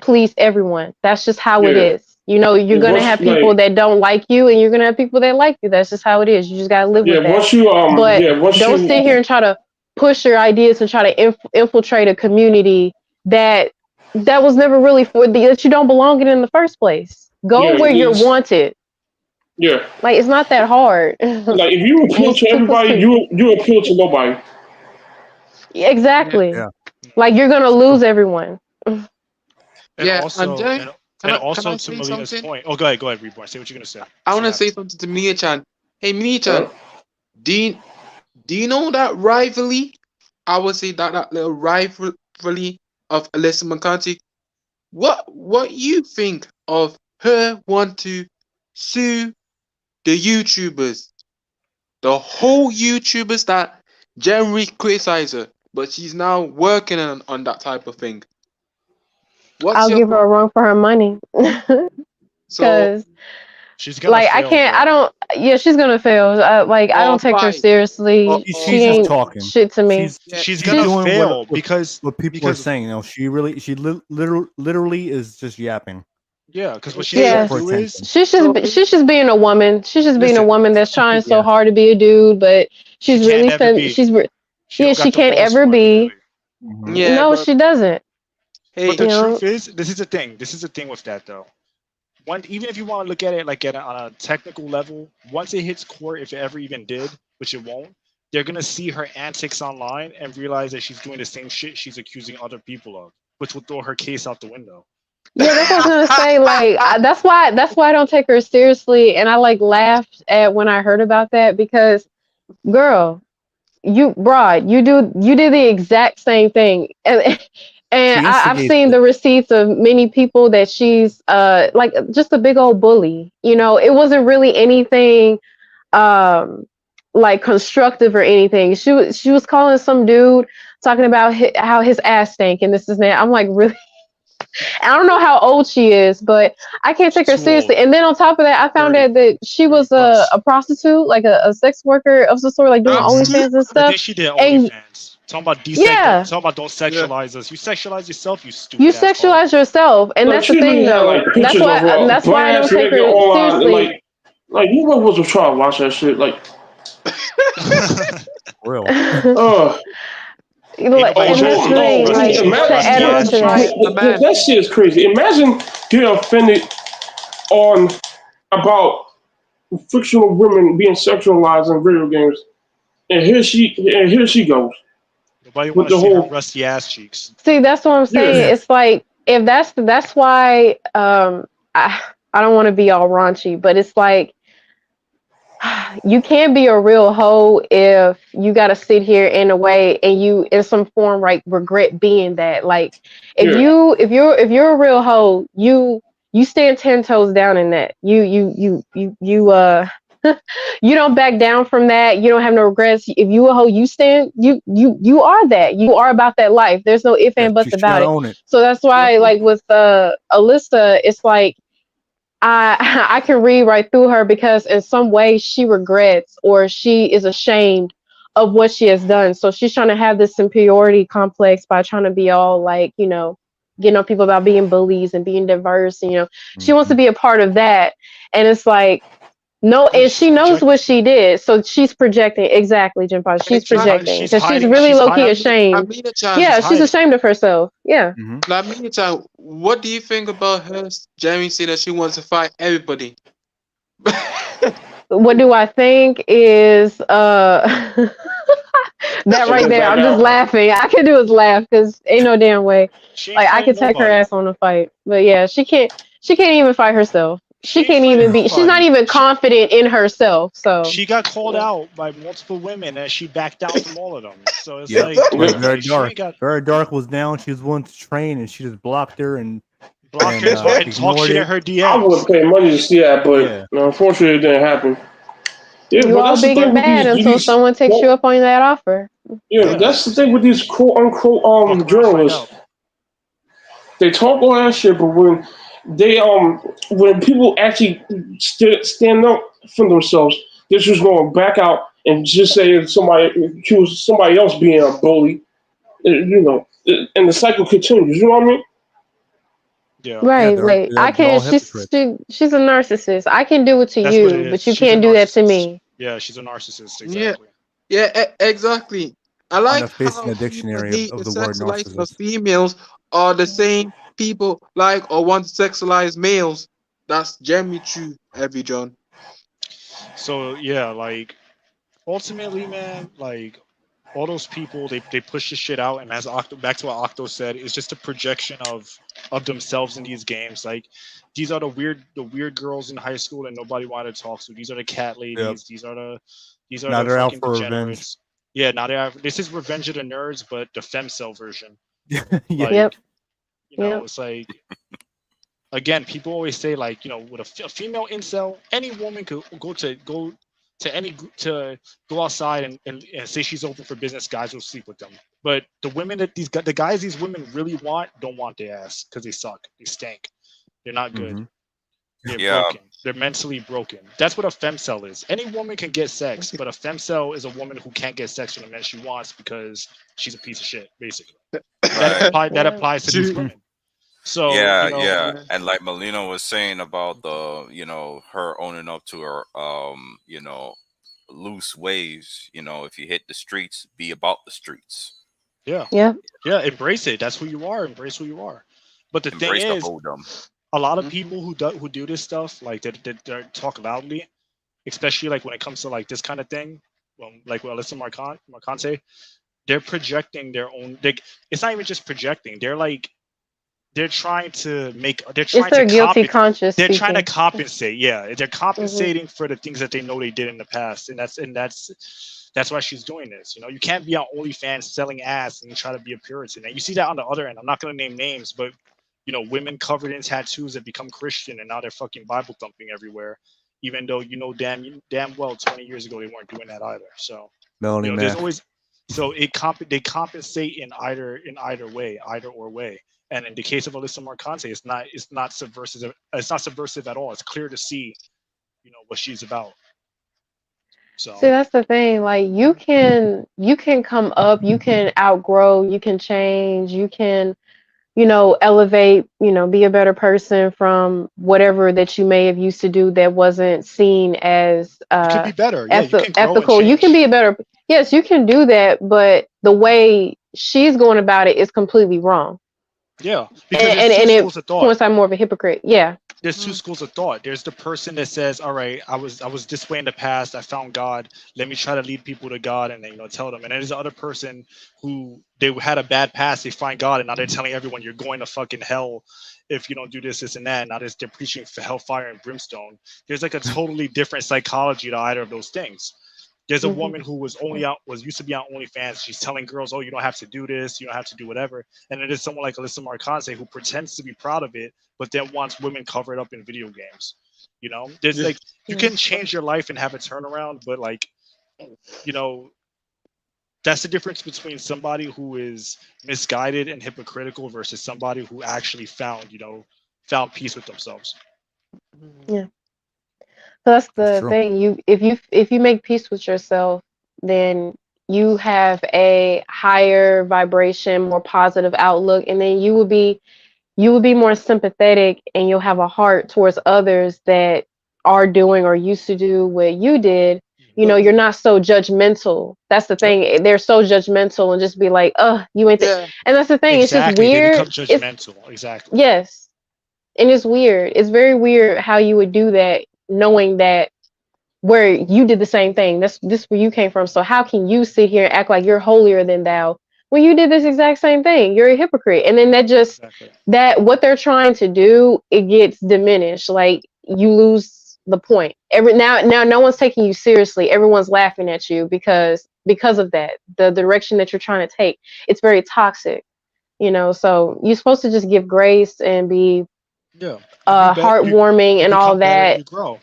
please everyone. That's just how it Yeah. is. You're gonna Once have people that don't like you, and you're gonna have people that like you. That's just how it is. You just gotta live with that. once you But once don't you sit here and try to push your ideas and try to infiltrate a community that was never really that you don't belong in the first place. Go yeah where you're it's, wanted. yeah Like it's not that hard. like if you appeal to Simple everybody, soup. you appeal to nobody. Yeah. Exactly. Yeah. Like you're gonna lose everyone. And Yeah. And also, then can I to say Melina's something? point. Oh, go ahead, Reborn. Say what you're gonna say. I want to Snap. say something to Mia-chan. Hey, Mia-chan, Huh? do you know that rivalry? I would say that little rivalry of Alyssa McCarthy. What you think of her want to sue the YouTubers, the whole YouTubers that generally criticize her, but she's now working on that type of thing. What's I'll your give her a run for her money. so Because She's gonna like I fail, can't, bro. I don't. Yeah, she's gonna fail. I don't take her fine? seriously. She She's just ain't talking. shit to me. Yeah, She's She's gonna doing fail what because people are saying. She literally is just yapping because what she's hey, gonna Yeah, for do is attention. so she's just being a woman. She's just being a listen. woman that's trying so Yeah. hard to be a dude, but She she's can't really never be. She yeah, don't she got the can't balls ever for it, be. literally. Mhm. yeah, No, but she doesn't. But hey, the You know, truth is, this is the thing. This is the thing with that though. Even if you want to look at it like on a technical level, once it hits court, if it ever even did, which it won't, they're gonna see her antics online and realize that she's doing the same shit she's accusing other people of, which will throw her case out the window. Yeah, that's what I was gonna say. Like, that's why I don't take her seriously, and I like laughed at when I heard about that because, girl, you did the exact same thing, and I've seen the receipts of many people that she's like just a big old bully. You know, it wasn't really anything um like constructive or anything. She was calling some dude talking about how his ass stank and this and that. I'm like, really? I don't know how old she is, but I can't take her seriously. And then on top of that, I found out that she was a prostitute, like a sex worker of some sort, like doing OnlyFans and I stuff. think she did OnlyFans. Talking about talking about don't sexualize us. You sexualize yourself, you stupid. You sexualize yourself, and that's the thing, though. That's why I don't take her seriously. Like you wasn't trying to watch that shit, like. Real. Like, and that's the thing, like, to add on to that. That shit is crazy. Imagine getting offended about fictional women being sexualized in video games, and here she goes. Nobody wants to see her rusty ass cheeks. See, that's what I'm saying. Yeah. It's like, if that's why I don't want to be all raunchy, but it's like, you can't be a real hoe if you got to sit here in a way and you in some form like regret being that. Like if you're a real hoe, you stand 10 toes down in that. You you don't back down from that. You don't have no regrets. If you a hoe, you stand you are that. You are about that life. There's no ifs and buts about it. So that's why like with Alyssa, it's like I can read right through her because in some way she regrets or she is ashamed of what she has done. So she's trying to have this superiority complex by trying to be all like, you know, getting on people about being bullies and being diverse. And, you know, she wants to be a part of that. And it's like, no, and she knows what she did. So she's projecting. Exactly, Jimpa. She's projecting because she's really low-key ashamed. Yeah, she's ashamed of herself. Yeah. What do you think about her, Jamie, saying that she wants to fight everybody? What do I think is that right there? I'm just laughing. I can do is laugh because ain't no damn way. Like I could take her ass on a fight, but yeah, she can't even fight herself. She can't even be. She's not even confident in herself. So she got called out by multiple women, and she backed down from all of them. So it's like very dark. Very dark was down. She was willing to train, and she just blocked her and talk shit at her DMs. I would pay money to see that, but unfortunately, it didn't happen. Yeah, you all big and bad until someone takes you up on that offer. Yeah, that's the thing with these quote unquote journalists. They talk all that shit, but when people actually stand up for themselves, they're just going back out and just say somebody accuse somebody else being a bully, you know, and the cycle continues. You know what I mean? Yeah. Right. I can't. She's a narcissist. I can do it to you, but you can't do that to me. Yeah, she's a narcissist. Exactly. Yeah, exactly. I like how the dictionary of the word narcissist. Females are the same people like or want to sexualize males. That's generally true, Evie John. So yeah, like ultimately, man, like all those people, they push this shit out, and as back to what Octo said, it's just a projection of themselves in these games. Like these are the weird girls in high school that nobody wanted to talk to. These are the cat ladies. These are the fucking degenerates. Yeah, now they're out. This is Revenge of the Nerds, but the femcel version. Yep. You know, it's like, again, people always say like, you know, with a female incel, any woman could go outside and say she's open for business. Guys will sleep with them. But the women that the guys these women really want don't want their ass because they suck. They stink. They're not good. They're broken. They're mentally broken. That's what a femcel is. Any woman can get sex, but a femcel is a woman who can't get sex with a man she wants because she's a piece of shit, basically. That applies to these women. So and like Melina was saying about the, you know, her owning up to her, you know, loose ways. You know, if you hit the streets, be about the streets. Yeah. Embrace it. That's who you are. Embrace who you are. But the thing is, a lot of people who do this stuff, like they talk loudly, especially like when it comes to like this kind of thing. like what Alyssa Marcante, they're projecting their own. It's not even just projecting. They're trying to It's their guilty conscience they're trying to speaking. compensate. Yeah, they're compensating for the things that they know they did in the past, and that's why she's doing this. You can't be on OnlyFans selling ass and try to be a Puritan. And you see that on the other end. I'm not going to name names, but women covered in tattoos that become Christian and now they're fucking Bible thumping everywhere, even though damn well 20 years ago they weren't doing that either. So there's always they compensate in either way, either or way. And in the case of Alyssa Marcante, it's not subversive. It's not subversive at all. It's clear to see, what she's about. So See, that's the thing. Like you can come up, you can outgrow, you can change, you can elevate, be a better person from whatever that you may have used to do that wasn't seen as you can be better. Yeah, you can grow ethical. and You can change. be a better. Yes, you can do that, but the way she's going about it is completely wrong. Yeah, because And there's two it schools of thought. points I'm more of a hypocrite. Yeah. There's two schools of thought. There's the person that says, "All right, I was this way in the past. I found God. Let me try to lead people to God, and then tell them." And then there's the other person who they had a bad past. They find God, and now they're telling everyone you're going to fucking hell if you don't do this, this, and that. And now they're preaching for hellfire and brimstone. There's like a totally different psychology to either of those things. There's a woman who used to be on OnlyFans. She's telling girls, "Oh, you don't have to do this. You don't have to do whatever." And then there's someone like Alyssa Marcante who pretends to be proud of it, but then wants women covered up in video games. There's like you can change your life and have a turnaround, but that's the difference between somebody who is misguided and hypocritical versus somebody who actually found peace with themselves. Yeah. So that's the thing. If you make peace with yourself, then you have a higher vibration, more positive outlook, and then you will be more sympathetic, and you'll have a heart towards others that are doing or used to do what you did. You're not so judgmental. That's the thing. They're so judgmental and just be like, you ain't that. And that's the thing. Exactly. It's just weird. They become judgmental. Exactly. Yes. And it's weird. It's very weird how you would do that, knowing that where you did the same thing. This where you came from. So how can you sit here and act like you're holier than thou when you did this exact same thing? You're a hypocrite. And then that what they're trying to do, it gets diminished. Like you lose the point. Now no one's taking you seriously. Everyone's laughing at you because of that. The direction that you're trying to take. It's very toxic. So you're supposed to just give grace and be heartwarming and all that. You grow.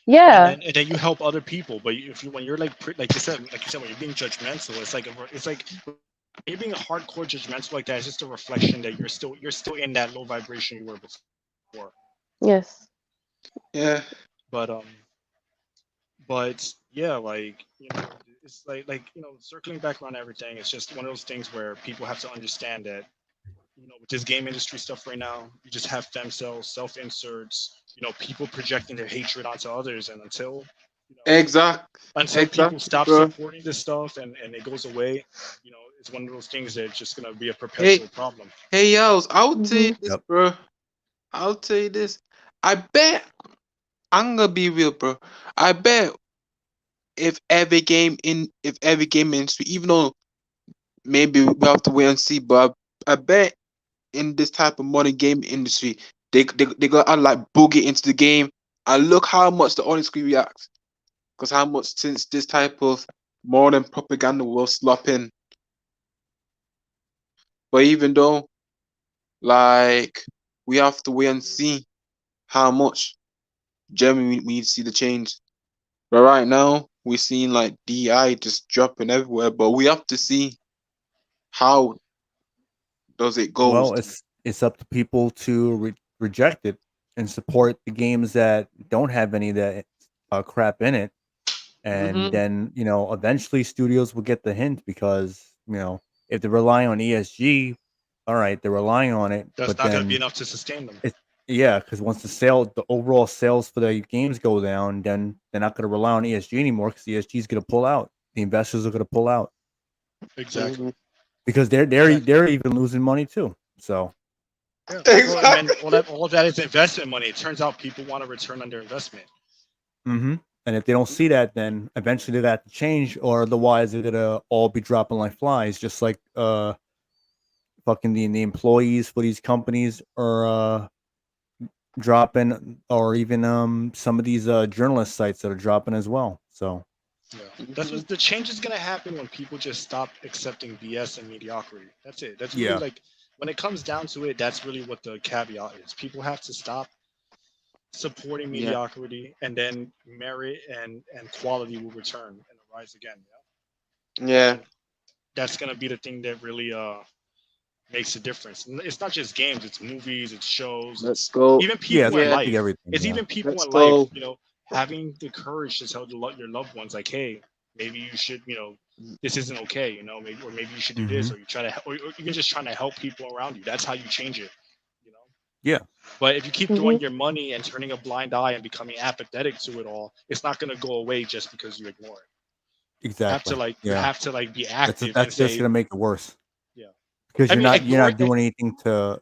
Yeah. And then you help other people. But when you're like you said, when you're being judgmental, it's like you're being hardcore judgmental like that. It's just a reflection that you're still in that low vibration you were before. Yes. Yeah. But yeah, it's like circling back around everything. It's just one of those things where people have to understand that with this game industry stuff right now, you just have femcells, self-inserts, people projecting their hatred onto others, and until people stop supporting this stuff and it goes away, it's one of those things that's just gonna be a perpetual problem. Hey, Yos, I'll tell you this, bro. I'll tell you this. I bet I'm gonna be real, bro. I bet if every game industry, even though maybe we have to wait and see, but I bet in this type of modern game industry, they gonna add like boogie into the game, and look how much the audience will react. Because how much since this type of modern propaganda will slop in. But even though, we have to wait and see how much Germany we need to see the change. But right now, we're seeing like DI just dropping everywhere. But we have to see how does it go. Well, it's up to people to reject it and support the games that don't have any of that crap in it. And then, eventually studios will get the hint because, if they're relying on ESG, all right, they're relying on it. That's not going to be enough to sustain them. Yeah, because once the overall sales for the games go down, then they're not going to rely on ESG anymore because ESG is going to pull out. The investors are going to pull out. Exactly. Because they're even losing money too. So. Yeah. Exactly. All of that is investment money. It turns out people want to return on their investment. Mm-hmm. And if they don't see that, then eventually they're gonna have to change, or otherwise they're gonna all be dropping like flies, just like fucking the employees for these companies are dropping, or even some of these journalist sites that are dropping as well. So Yeah, that's what the change is gonna happen when people just stop accepting BS and mediocrity. That's it. That's really like when it comes down to it. That's really what the caveat is. People have to stop supporting mediocrity, and then merit and quality will return and arise again. Yeah. That's gonna be the thing that really makes a difference. It's not just games; it's movies, it's shows, Let's go. even people in life. everything. It's even people Let's in go. life. Having the courage to tell your loved ones, like, hey, maybe you should, this isn't okay, maybe you should do this, or you try to, or even just trying to help people around you. That's how you change it. Yeah. But if you keep throwing your money and turning a blind eye and becoming apathetic to it all, it's not going to go away just because you ignore it. Exactly. You have to be active. That's just gonna make it worse. Yeah. Because you're not doing anything to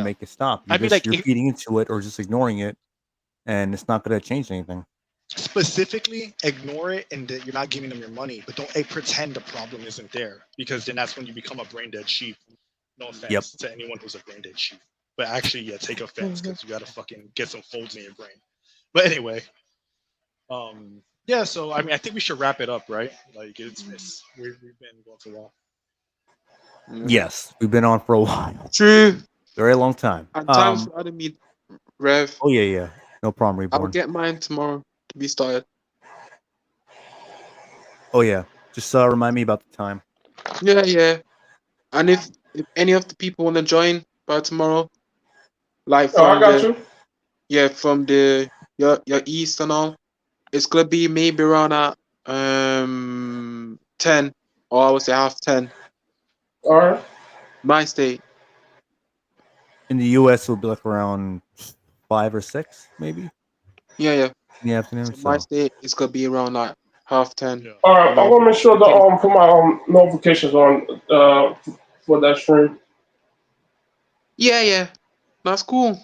make it stop. You're feeding into it or just ignoring it, and it's not gonna change anything. Specifically, ignore it, and that you're not giving them your money, but don't pretend the problem isn't there, because then that's when you become a brain dead sheep. No offense to anyone who's a brain dead sheep, but actually, take offense, because you gotta fucking get some folds in your brain. But anyway, yeah. So I think we should wrap it up, right? Like we've been going for a while. Yes, we've been on for a while. True. Very long time. And time's for me, Rev. Oh yeah. No problem, Reborn. I'll get mine tomorrow to be started. Oh yeah. Just remind me about the time. Yeah. And if any of the people want to join by tomorrow, like from I got you. From the your east and all, it's gonna be maybe around at 10, or I would say 10:30. All right. My state. In the U.S., it'll be like around 5 or 6, maybe. Yeah. In the afternoon. So my state is gonna be around like 10:30. Yeah. All right. I want to make sure to put my notifications on for that stream. Yeah. That's cool.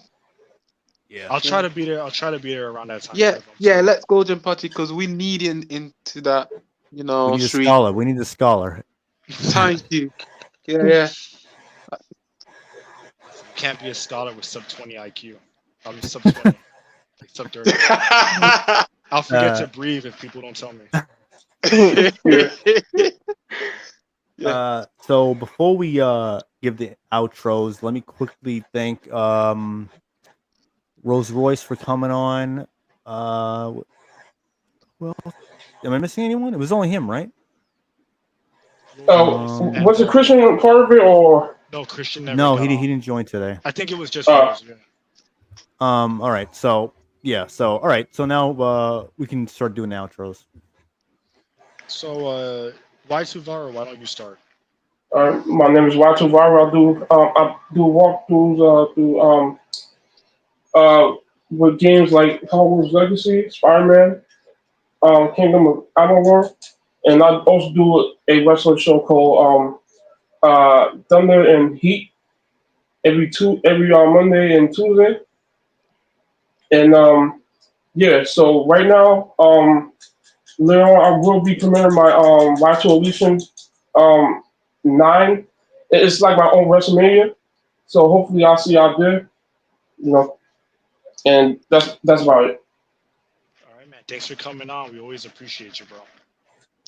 Yeah. I'll try to be there. I'll try to be there around that time. Yeah. Let's go, Jim Party, because we need into that. We need a scholar. We need a scholar. Thank you. Yeah. You can't be a scholar with sub 20 IQ. I'm sub 20. Sub 30. I'll forget to breathe if people don't tell me. So before we give the outros, let me quickly thank Rolls Royce for coming on. Well, am I missing anyone? It was only him, right? Was it Christian part of it, or no? Christian never. No, he didn't join today. I think it was just Rose. Yeah. All right. So all right. So now we can start doing the outros. So Y2Vara, why don't you start? My name is Y2Vara. I do walkthroughs with games like Hogwarts Legacy, Spider-Man, Kingdom of Amalur, and I also do a wrestling show called Thunder and Heat every Monday and Tuesday. And so right now, later on I will be premiering my Y2 Elysium 9. It's like my own WrestleMania. So hopefully I'll see y'all there. And that's about it. All right, man. Thanks for coming on. We always appreciate you, bro.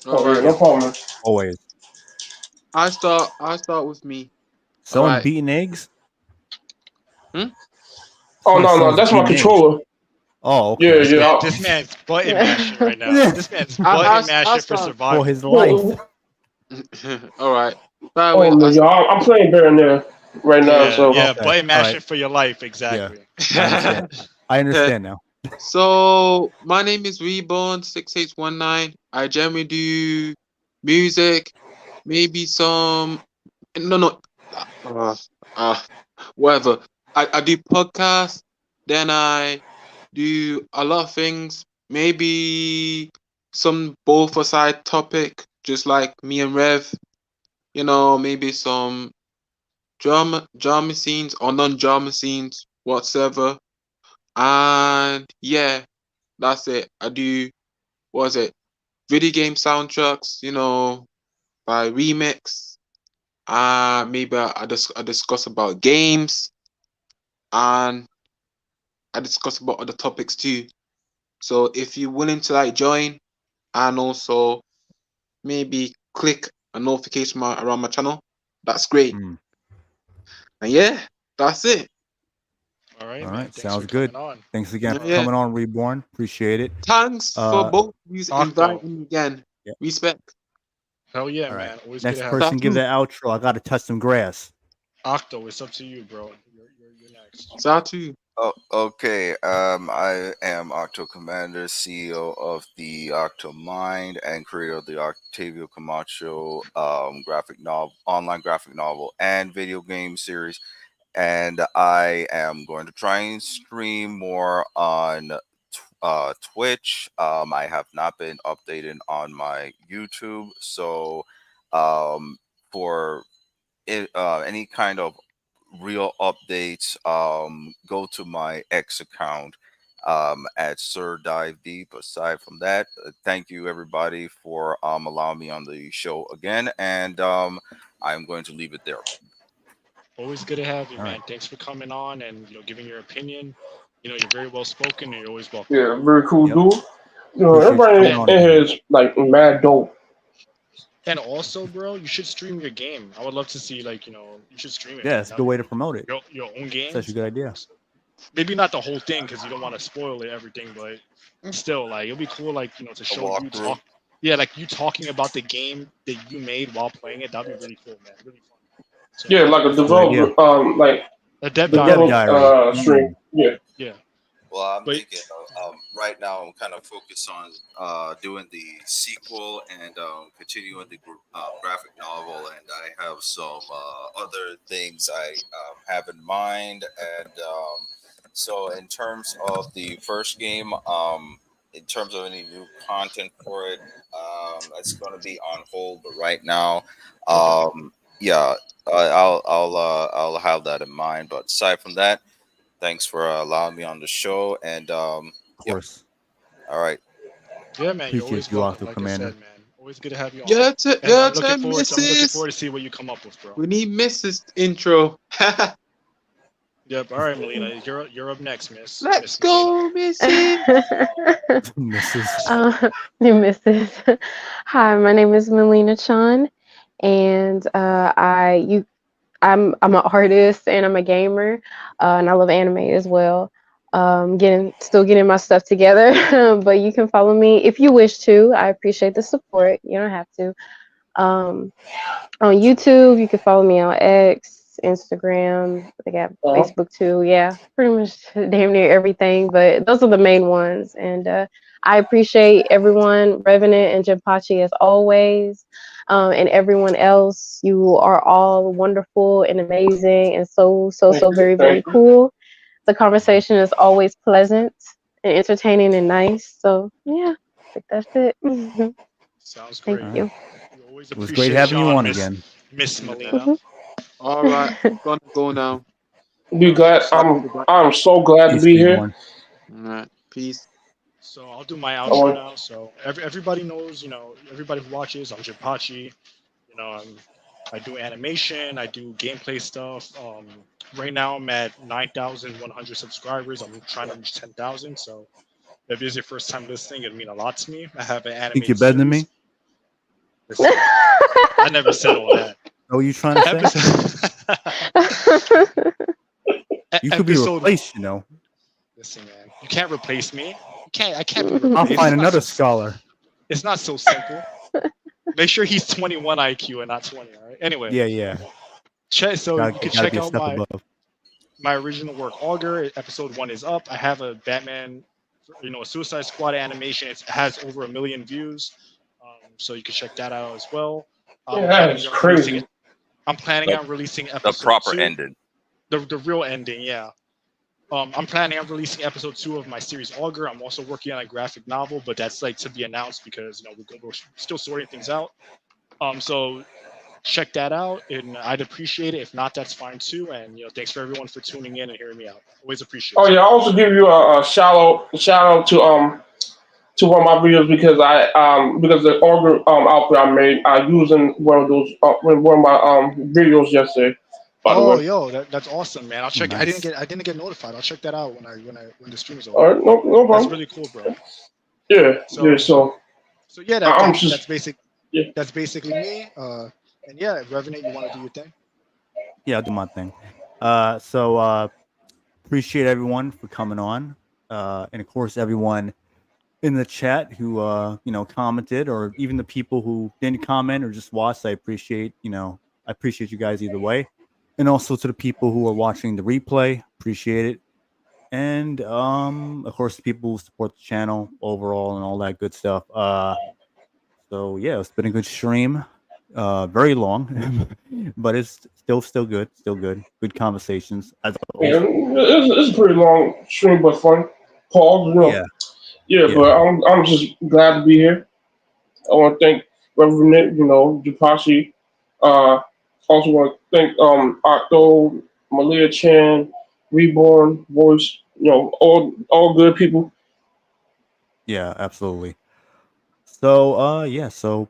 No problem. Always. I start with me. Someone beating eggs? Oh no, that's my controller. Oh, okay. Yeah. This man's button mashing right now. This man's button mashing for survival. For his life. All right. I'm playing there right now. So button mashing for your life, exactly. Yeah. I understand now. So my name is Reborn6819. I generally do music, maybe some whatever. I do podcasts, then I do a lot of things, maybe some both a side topic, just like me and Rev, maybe some drama scenes or non-drama scenes whatsoever. And yeah, that's it. I do what was it? Video game soundtracks, by remix. Maybe I discuss about games, and I discuss about other topics too. So if you're willing to join, and also maybe click a notification around my channel, that's great. And yeah, that's it. All right, All man. right, Thanks sounds for good. coming on. Thanks again for Yeah. coming on, Reborn. Appreciate it. Thanks for both of you inviting me again. Yeah. Respect. Hell yeah, All right. man. Always Next good to have person, you. give that outro. I gotta touch some grass. Octo, it's up to you, bro. You're next. Satu. Oh, okay. I am Octo Commander, CEO of the Octo Mind, and creator of the Octavio Camacho online graphic novel, and video game series. And I am going to try and stream more on Twitch. I have not been updated on my YouTube, so for any kind of real updates, go to my X account at Sir Dive Deep. Aside from that, thank you everybody for allowing me on the show again, and I'm going to leave it there. Always good to have you, All man. right. Thanks for coming on and giving your opinion. You're very well spoken and you're always welcome. Yeah, very cool Yep. dude. Appreciate you Everybody coming on in again. here is mad dope. And also, bro, you should stream your game. I would love to see, you should stream it. Yeah, it's a good way to promote it. Your own game. Such a good idea. Maybe not the whole thing because you don't want to spoil everything, but still, it'll be cool, to show you talk. Yeah, you talking about the game that you made while playing it. That'd be really cool, man. Really fun. So, Yeah, like a developer, a dev diary stream. Yeah. Yeah. Well, I'm thinking right now I'm kind of focused on doing the sequel and continuing the graphic novel, and I have some other things I have in mind. And so, in terms of the first game, in terms of any new content for it, that's going to be on hold. But right now, yeah, I'll have that in mind. But aside from that, thanks for allowing me on the show, and of course. Yep. All right. Yeah, man. You're always Appreciate you, welcome. Octo Like Commander. I said, man. Always good to have you on. Yeah, I'm looking forward to see what you come up with, bro. We need Mrs. Intro. Yep. All right, Melina, you're up next, Miss. Let's go, Mrs. Mrs. Mrs. Hi, my name is Melina Chan, and I'm an artist and I'm a gamer, and I love anime as well. Still getting my stuff together, but you can follow me if you wish to. I appreciate the support. You don't have to. On YouTube, you can follow me on X, Instagram. I got Facebook too. Yeah, pretty much damn near everything. But those are the main ones. And I appreciate everyone, Revenant and Jinpachi as always. And everyone else, you are all wonderful and amazing and so very, very cool. The conversation is always pleasant and entertaining and nice. So yeah, I think that's it. Sounds great. Thank you. It was great having you on again. Miss Melina. All right, gonna go now. Be glad. I'm so glad to be here. All right, peace. So I'll do my outro now. So everybody knows, everybody who watches, I'm Jinpachi. I do animation, I do gameplay stuff. Right now I'm at 9,100 subscribers. I'm trying to reach 10,000. So if it's your first time listening, it'd mean a lot to me. I have an animated Think you're better than me? Listen, I never said all that. Oh, you trying to say? You could be replaced, Listen, man, you can't replace me. I can't be replaced. I'll find another scholar. It's not so simple. Make sure he's 21 IQ and not 20. All right. Anyway. Yeah. So you can check out my original work, Augur. Episode 1 is up. I have a Batman, a Suicide Squad animation. It has over 1 million views. So you can check that out as well. That's crazy. I'm planning on releasing episode the proper 2. ending. The real ending, yeah. I'm planning on releasing episode 2 of my series Augur. I'm also working on a graphic novel, but that's to be announced because we're still sorting things out. So check that out, and I'd appreciate it. If not, that's fine too. And thanks for everyone for tuning in and hearing me out. Always appreciate it. Oh yeah, I also give you a shout out to one of my videos because because the order outfit I made I used in one of those in one of my videos yesterday. By the Oh, way. yo, that's awesome, man. I'll check. Nice. I didn't get notified. I'll check that out when the stream is over. All right, no That's problem. really cool, bro. Yeah, So So yeah, I'm just that's basically me. And yeah, Revenant, you want to do your thing? Yeah, I'll do my thing. Appreciate everyone for coming on, and of course everyone in the chat who commented, or even the people who didn't comment or just watched. I appreciate you guys either way, and also to the people who are watching the replay. Appreciate it, and of course the people who support the channel overall and all that good stuff. So yeah, it's been a good stream. Very long, but it's still good. Still good. Good conversations as always. yeah, it's a pretty long stream but fun. Pause, Yeah. But I'm just glad to be here. I want to thank Reverend, Japashi. Also want to thank Octo, Malia Chan, Reborn, Voice. All good people. Yeah, absolutely. So so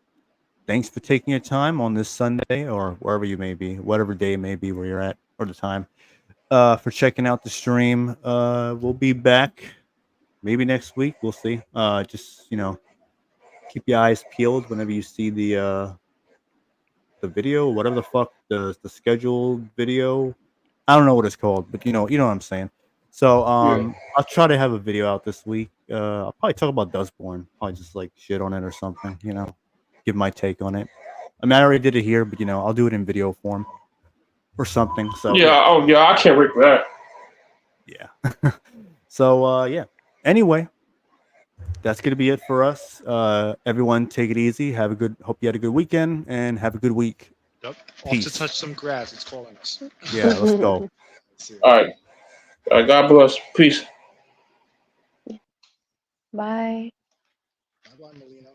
thanks for taking your time on this Sunday or wherever you may be, whatever day may be where you're at or the time. For checking out the stream. We'll be back maybe next week. We'll see. Just keep your eyes peeled whenever you see the video, whatever the fuck the scheduled video. I don't know what it's called, but you know what I'm saying. So I'll try to have a video out this week. I'll probably talk about Dustborn. Probably just like shit on it or something, give my take on it. I mean, I already did it here, but I'll do it in video form or something. So I can't wait for that. Yeah. So yeah. Anyway, that's gonna be it for us. Everyone, take it easy. Hope you had a good weekend and have a good week. Yep. Peace. Off to touch some grass. It's calling us. Yeah, let's go. All right. God bless. Peace. Bye. Bye, Melina.